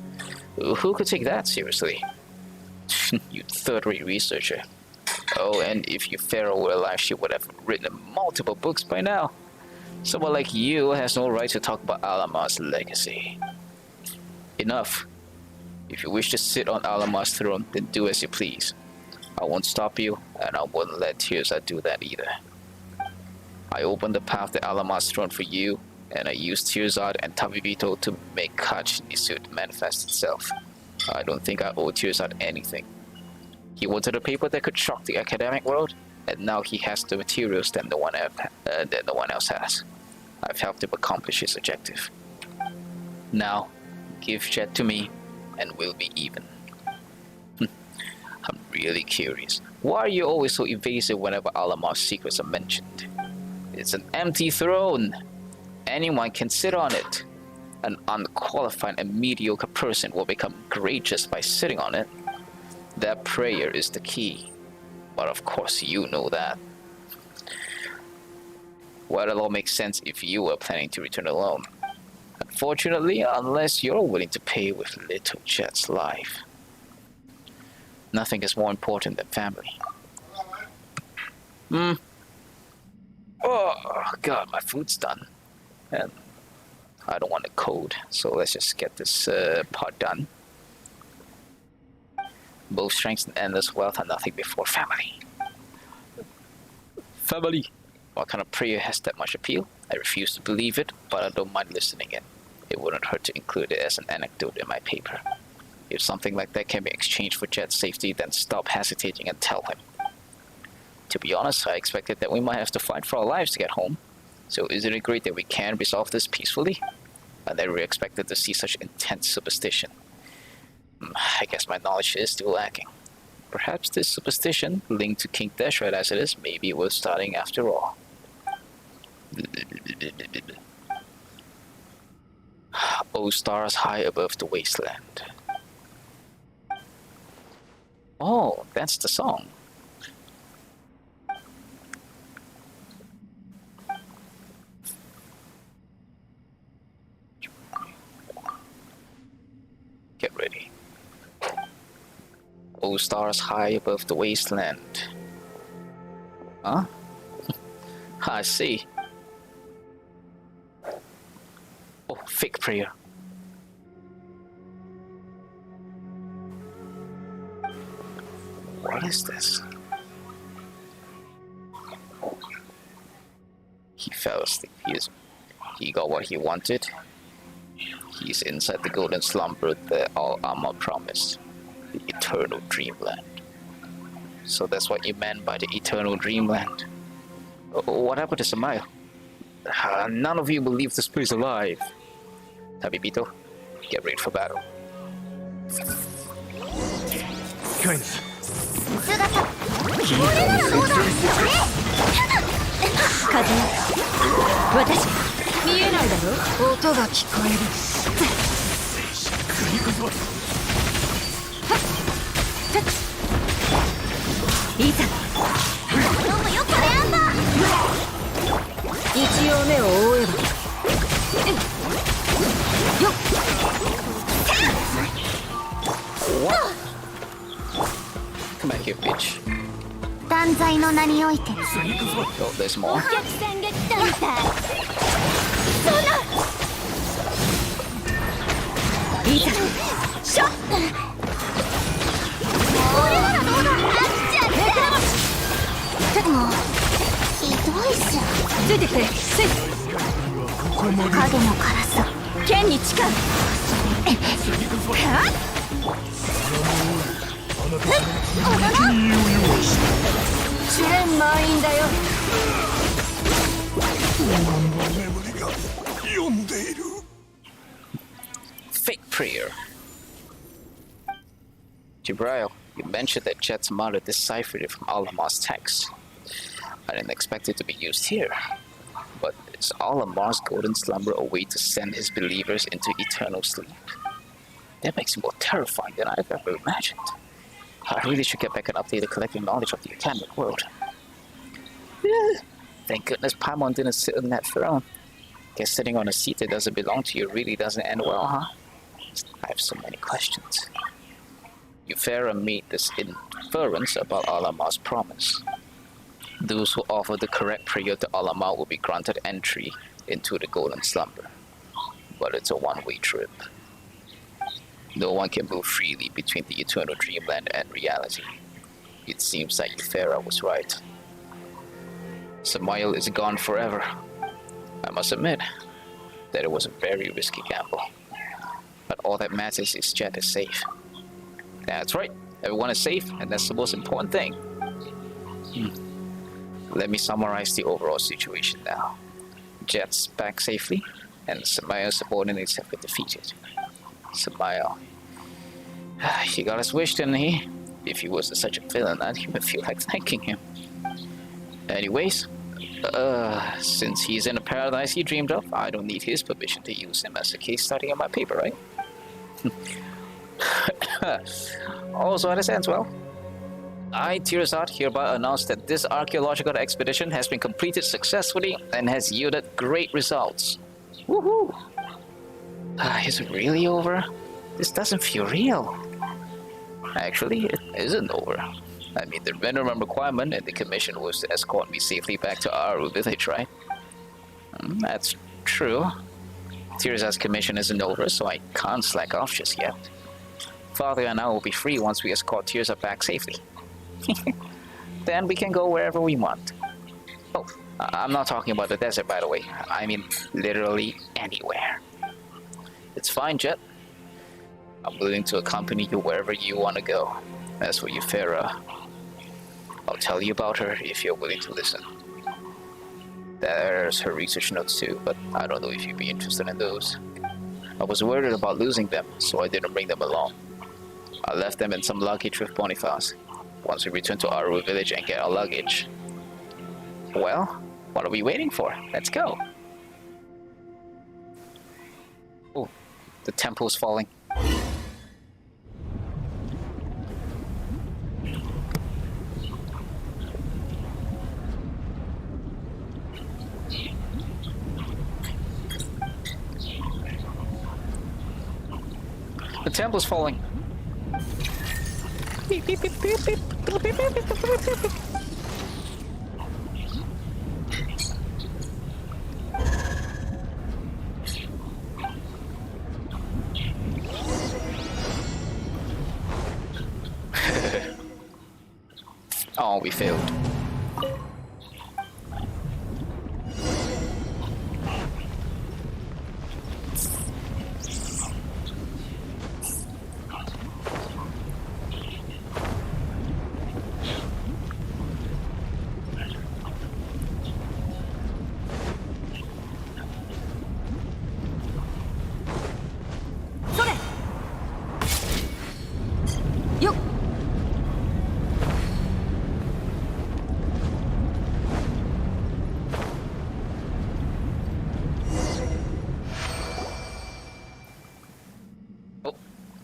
[SPEAKER 2] who could take that seriously? You third-rate researcher. Oh, and if your pharaoh were alive, she would have written multiple books by now. Someone like you has no right to talk about Alamar's legacy. Enough. If you wish to sit on Alamar's throne, then do as you please. I won't stop you, and I won't let Tirza do that either. I opened the path to Alamar's throne for you, and I used Tirzad and Tabibito to make Kachinisu manifest itself. I don't think I owe Tirzad anything. He wanted a paper that could shock the academic world, and now he has the materials that no one else has. I've helped him accomplish his objective. Now, give Jet to me, and we'll be even. I'm really curious. Why are you always so evasive whenever Alamar's secrets are mentioned? It's an empty throne. Anyone can sit on it. An unqualified and mediocre person will become great just by sitting on it. That prayer is the key. But of course you know that. Well, it'll all make sense if you were planning to return alone. Unfortunately, unless you're willing to pay with little Jet's life. Nothing is more important than family. Oh god, my food's done. And I don't want to code, so let's just get this part done. Both strength and endless wealth are nothing before family. Family! What kind of prayer has that much appeal? I refuse to believe it, but I don't mind listening in. It wouldn't hurt to include it as an anecdote in my paper. If something like that can be exchanged for Jet's safety, then stop hesitating and tell him. To be honest, I expected that we might have to fight for our lives to get home. So isn't it great that we can resolve this peacefully? I never expected to see such intense superstition. I guess my knowledge is still lacking. Perhaps this superstition, linked to King Deshret as it is, may be worth starting after all. O stars high above the wasteland. Oh, that's the song. Get ready. O stars high above the wasteland. Huh? I see. Oh, fake prayer. What is this? He fell asleep. He got what he wanted. He's inside the golden slumber that all Amma promised. The eternal dreamland. So that's what you meant by the eternal dreamland. What happened to Samael? None of you will leave this place alive. Tabibito, get ready for battle.
[SPEAKER 6] Kindness.
[SPEAKER 4] 姿これならどうだ風よ私
[SPEAKER 1] 見えないだろ。音が聞こえる。
[SPEAKER 4] いざ頼むよこれアンバー
[SPEAKER 1] 一応目を覆えば。よっ。
[SPEAKER 2] Come back here, bitch.
[SPEAKER 4] 断罪の名において
[SPEAKER 2] Oh, there's more.
[SPEAKER 4] 客船撃退みたいそんないざしょっこれならどうだ飽きちゃってもうひどいっしょ
[SPEAKER 1] ついてきて。せい。
[SPEAKER 4] 影の辛さ剣に近いはっ
[SPEAKER 1] 試練満員だよ。
[SPEAKER 6] 眠りが読んでいる。
[SPEAKER 2] Fake prayer. Jibrail, you mentioned that Jet's mother deciphered it from Alamar's text. I didn't expect it to be used here. But Is Alamar's golden slumber a way to send his believers into eternal sleep? That makes it more terrifying than I've ever imagined. I really should get back and update the collecting knowledge of the academic world. Thank goodness Paimon didn't sit on that throne. Guess sitting on a seat that doesn't belong to you really doesn't end well, huh? I have so many questions. Euphera made this inference about Alamar's promise. Those who offer the correct prayer to Alamar will be granted entry into the golden slumber. But it's a one-way trip. No one can move freely between the eternal dreamland and reality. It seems that Euphera was right. Samael is gone forever. I must admit that it was a very risky gamble. But all that matters is Jet is safe. That's right, everyone is safe, and that's the most important thing. Let me summarize the overall situation now. Jet's back safely, and Samael's subordinates have been defeated. Samael. He got his wish, didn't he? If he wasn't such a villain, I'd even feel like thanking him. Anyways, since he's in a paradise he dreamed of, I don't need his permission to use him as a case study on my paper, right? Also, this ends well. I, Tirazat, hereby announce that this archaeological expedition has been completed successfully and has yielded great results. Woohoo! Is it really over? This doesn't feel real. Actually, it isn't over. I mean, the minimum requirement in the commission was to escort me safely back to Aru village, right? That's true. Tirazat's commission isn't over, so I can't slack off just yet. Father and I will be free once we escort Tirazat back safely. Then we can go wherever we want. Oh, I'm not talking about the desert, by the way. I mean, literally anywhere. It's fine, Jet. I'm willing to accompany you wherever you want to go. As for Euphera, I'll tell you about her if you're willing to listen. There's her research notes too, but I don't know if you'd be interested in those. I was worried about losing them, so I didn't bring them along. I left them in some luggage with Boniface. Once we return to Aru village and get our luggage. Well, what are we waiting for? Let's go. Oh, the temple's falling. The temple's falling. Beep, beep, beep, beep, beep. Beep, beep, beep, beep, beep, beep. Oh, we failed.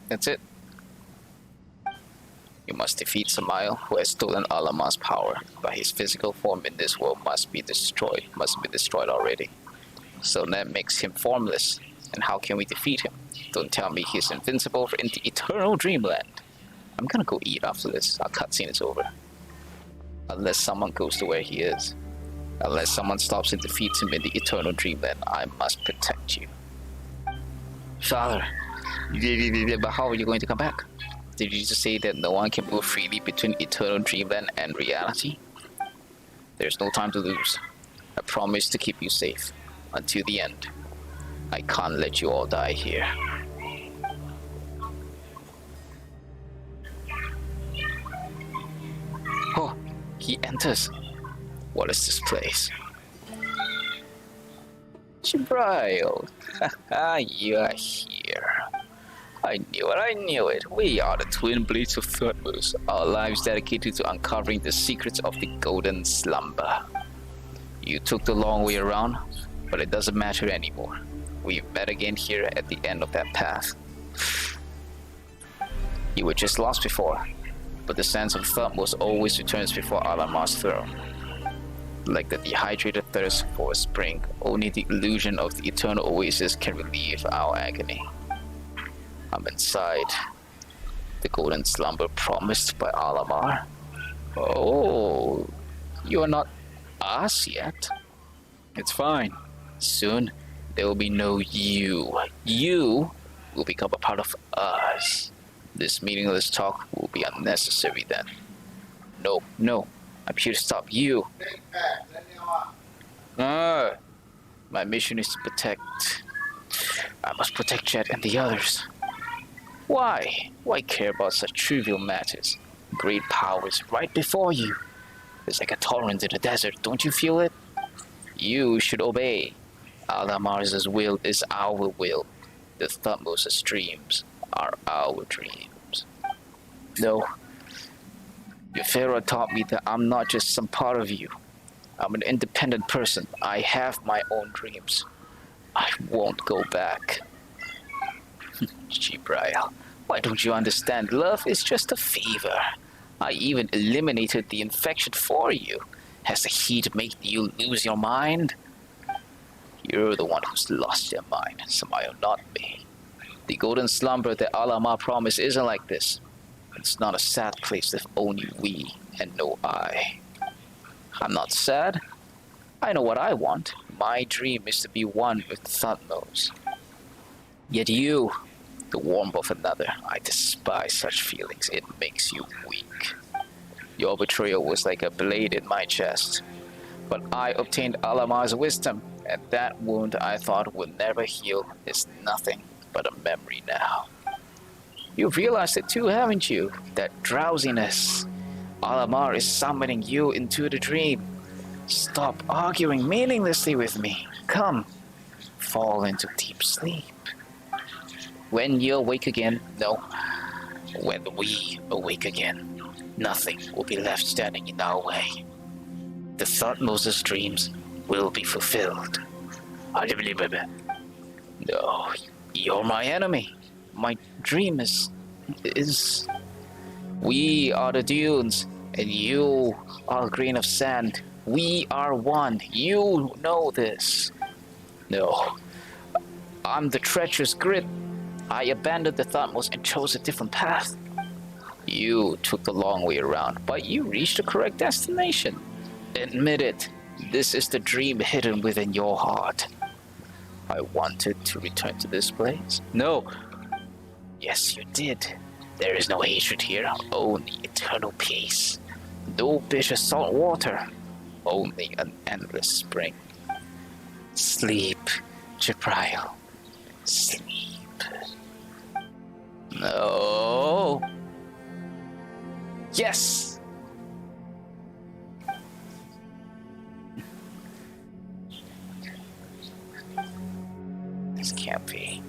[SPEAKER 2] That's it. You must defeat Samael, who has stolen Alamar's power, but his physical form in this world must be destroyed already. So that makes him formless. And how can we defeat him? Don't tell me he's invincible in the eternal dreamland. I'm gonna go eat after this. Our cutscene is over. Unless someone goes to where he is. Unless someone stops and defeats him in the eternal dreamland, I must protect you. Father, but how are you going to come back? Did you just say that no one can move freely between eternal dreamland and reality? There's no time to lose. I promise to keep you safe until the end. I can't let you all die here. Oh, he enters. What is this place? Chibrail, you are here. I knew it. We are the twin blades of Threadmoose, our lives dedicated to uncovering the secrets of the golden slumber. You took the long way around, But it doesn't matter anymore. We've met again here at the end of that path. You were just lost before, but the sense of thumb always returns before Alamar's throne. Like the dehydrated thirst for a spring, only the illusion of the eternal oasis can relieve our agony. I'm inside the golden slumber promised by Alamar. Oh, you are not us yet. It's fine. Soon, there will be no you. You will become a part of us. This meaningless talk will be unnecessary then. No, I'm here to stop you. My mission is to protect. I must protect Jet and the others. Why? Why care about such trivial matters? Great power is right before you. It's like a torrent in the desert, don't you feel it? You should obey. Alamar's will is our will. The Thutmose's dreams are our dreams. No. Pharaoh taught me that I'm not just some part of you. I'm an independent person. I have my own dreams. I won't go back. Jibrail, why don't you understand? Love is just a fever. I even eliminated the infection for you. Has the heat made you lose your mind? You're the one who's lost your mind, Samayo, not me. The golden slumber that Alamar promised isn't like this. It's not a sad place with only we and no I. I'm not sad. I know what I want. My dream is to be one with Thutmose. Yet you, the warmth of another, I despise such feelings. It makes you weak. Your betrayal was like a blade in my chest. But I obtained Alamar's wisdom, and that wound I thought would never heal is nothing but a memory now. You've realized it too, haven't you? That drowsiness. Alamar is summoning you into the dream. Stop arguing meaninglessly with me. Come, fall into deep sleep. When you awake again, no, when we awake again, nothing will be left standing in our way. The Thutmose's dreams will be fulfilled. No, you're my enemy. My dream is... We are the dunes, and you are a grain of sand. We are one. You know this. No, I'm the treacherous grit. I abandoned the Thutmose and chose a different path. You took the long way around, but you reached the correct destination. Admit it. This is the dream hidden within your heart. I wanted to return to this place. No. Yes, you did. There is no hatred here, only eternal peace. No bitter salt water, only an endless spring. Sleep, Jibrail. Sleep. No. Yes. This can't be.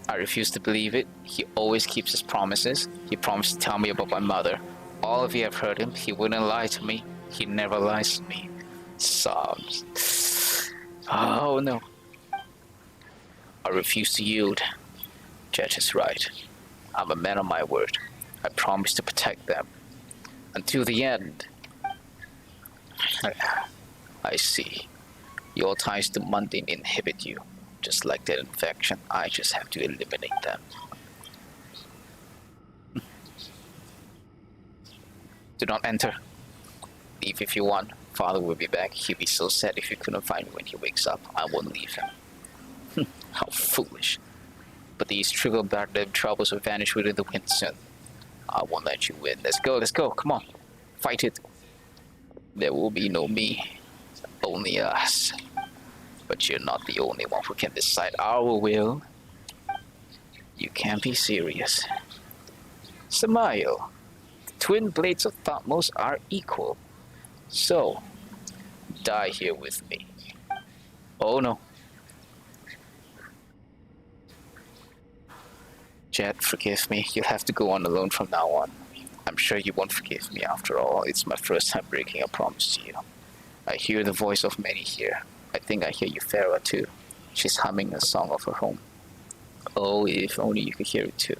[SPEAKER 2] I refuse to believe it. He always keeps his promises. He promised to tell me about my mother. All of you have heard him. He wouldn't lie to me. He never lies to me. Sobs. Oh no. I refuse to yield. Jet is right. I'm a man of my word. I promise to protect them. Until the end. I see. Your ties to mundane inhibit you. Just like that infection, I just have to eliminate them. Do not enter. Leave if you want. Father will be back. He'll be so sad if you couldn't find me when he wakes up. I won't leave him. How foolish. But these trivial bad troubles will vanish within the wind soon. I won't let you win. Let's go. Come on. Fight it. There will be no me. Only us. But you're not the only one who can decide our will. You can't be serious. Samayo, the twin blades of Thutmose are equal. So, die here with me. Oh no. Jet, forgive me. You'll have to go on alone from now on. I'm sure you won't forgive me after all. It's my first time breaking a promise to you. I hear the voice of many here. I think I hear Euphora too. She's humming a song of her home. Oh, if only you could hear it too.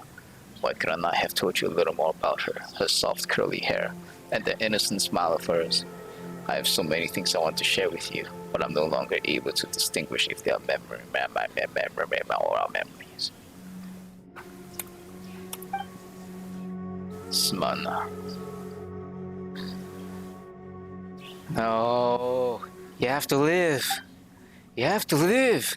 [SPEAKER 2] Why could I not have told you a little more about her, her soft curly hair, and the innocent smile of hers? I have so many things I want to share with you, but I'm no longer able to distinguish if they are memory or our memories. Smana. No, you have to live. You have to live.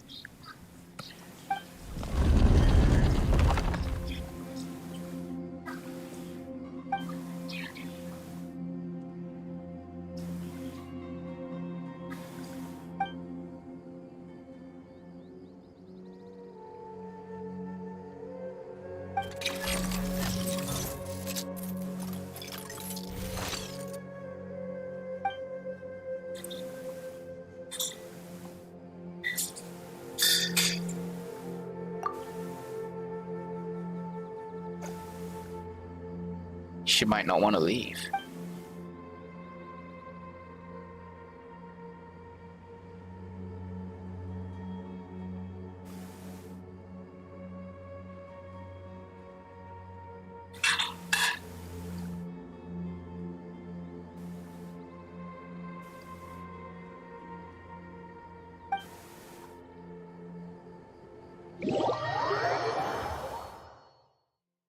[SPEAKER 2] She might not want to leave.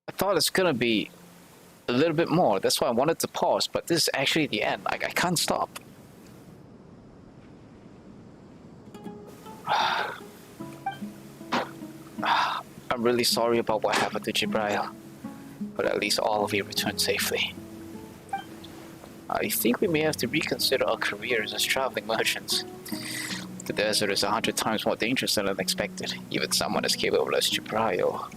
[SPEAKER 2] I thought it's gonna be a little bit more. That's why I wanted to pause, but this is actually the end. I can't stop. I'm really sorry about what happened to Jibrail, but at least all of you returned safely. I think we may have to reconsider our careers as traveling merchants. The desert is 100 times more dangerous than unexpected, even someone as capable as Jibrail.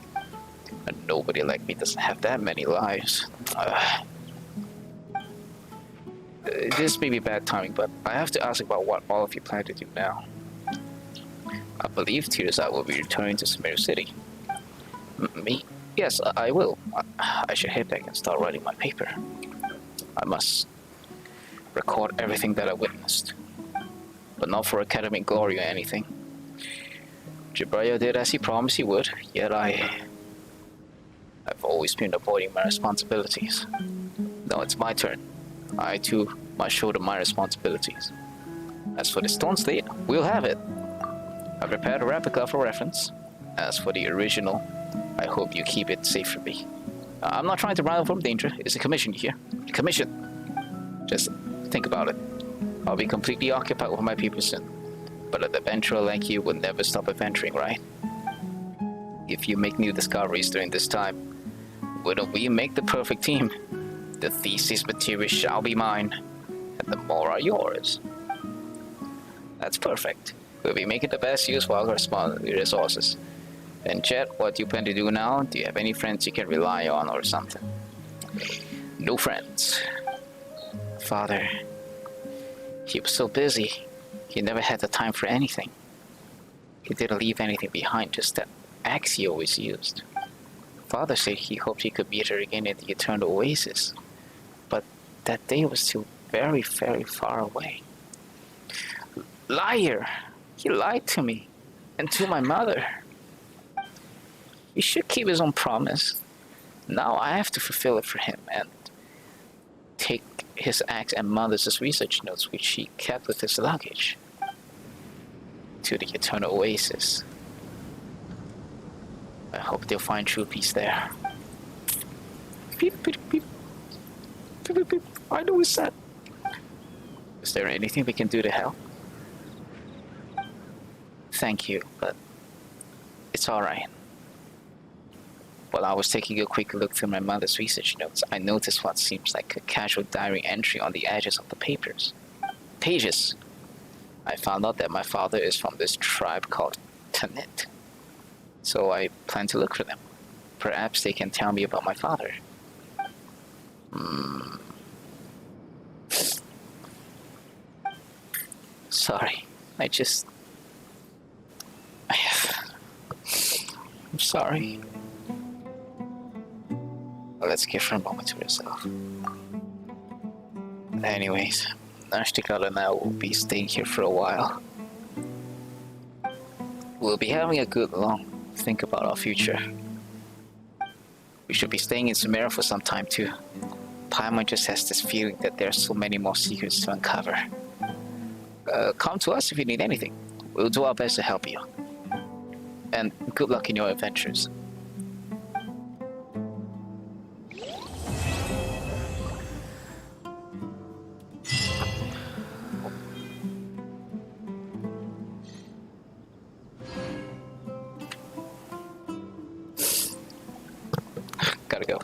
[SPEAKER 2] And nobody like me doesn't have that many lives. This may be bad timing, but I have to ask about what all of you plan to do now. I believe Tirza will be returning to Sumeru City. Me? Yes, I will. I should head back and start writing my paper. I must record everything that I witnessed. But not for academic glory or anything. Jibrail did as he promised he would, yet I've always been avoiding my responsibilities. Now it's my turn. I too must shoulder my responsibilities. As for the stone slate, we'll have it. I prepared a replica for reference. As for the original, I hope you keep it safe for me. I'm not trying to run from danger. It's a commission here. A commission. Just think about it. I'll be completely occupied with my people soon. But an adventurer like you will never stop adventuring, right? If you make new discoveries during this time, wouldn't we make the perfect team? The thesis materials shall be mine, and the more are yours. That's perfect. We'll be making the best use of our resources. Then, Chet, what do you plan to do now? Do you have any friends you can rely on or something? No friends. Father, he was so busy. He never had the time for anything. He didn't leave anything behind, just that axe he always used. Father said he hoped he could meet her again in the eternal oasis. But that day was still very, very far away. Liar! He lied to me. And to my mother. He should keep his own promise. Now I have to fulfill it for him and take his axe and mother's research notes, which he kept with his luggage, to the eternal oasis. I hope they'll find true peace there. Beep, beep, beep. Beep, beep, beep. I know it's sad. Is there anything we can do to help? Thank you, but it's alright. While I was taking a quick look through my mother's research notes, I noticed what seems like a casual diary entry on the edges of the pages. I found out that my father is from this tribe called Tanit. So I plan to look for them. Perhaps they can tell me about my father. Sorry, I'm sorry. Let's give her a moment to herself. Anyways, Nashtikal and I will be staying here for a while. We'll be having a good long think about our future. We should be staying in Sumeria for some time too. Paimon just has this feeling that there are so many more secrets to uncover. Come to us if you need anything. We'll do our best to help you. And good luck in your adventures. Gotta go.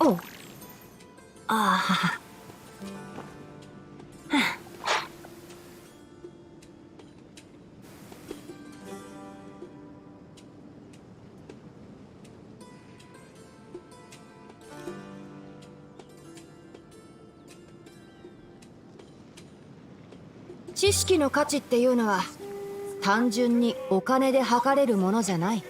[SPEAKER 1] Oh. Ah. 知識の価値っていうのは単純にお金で測れるものじゃない。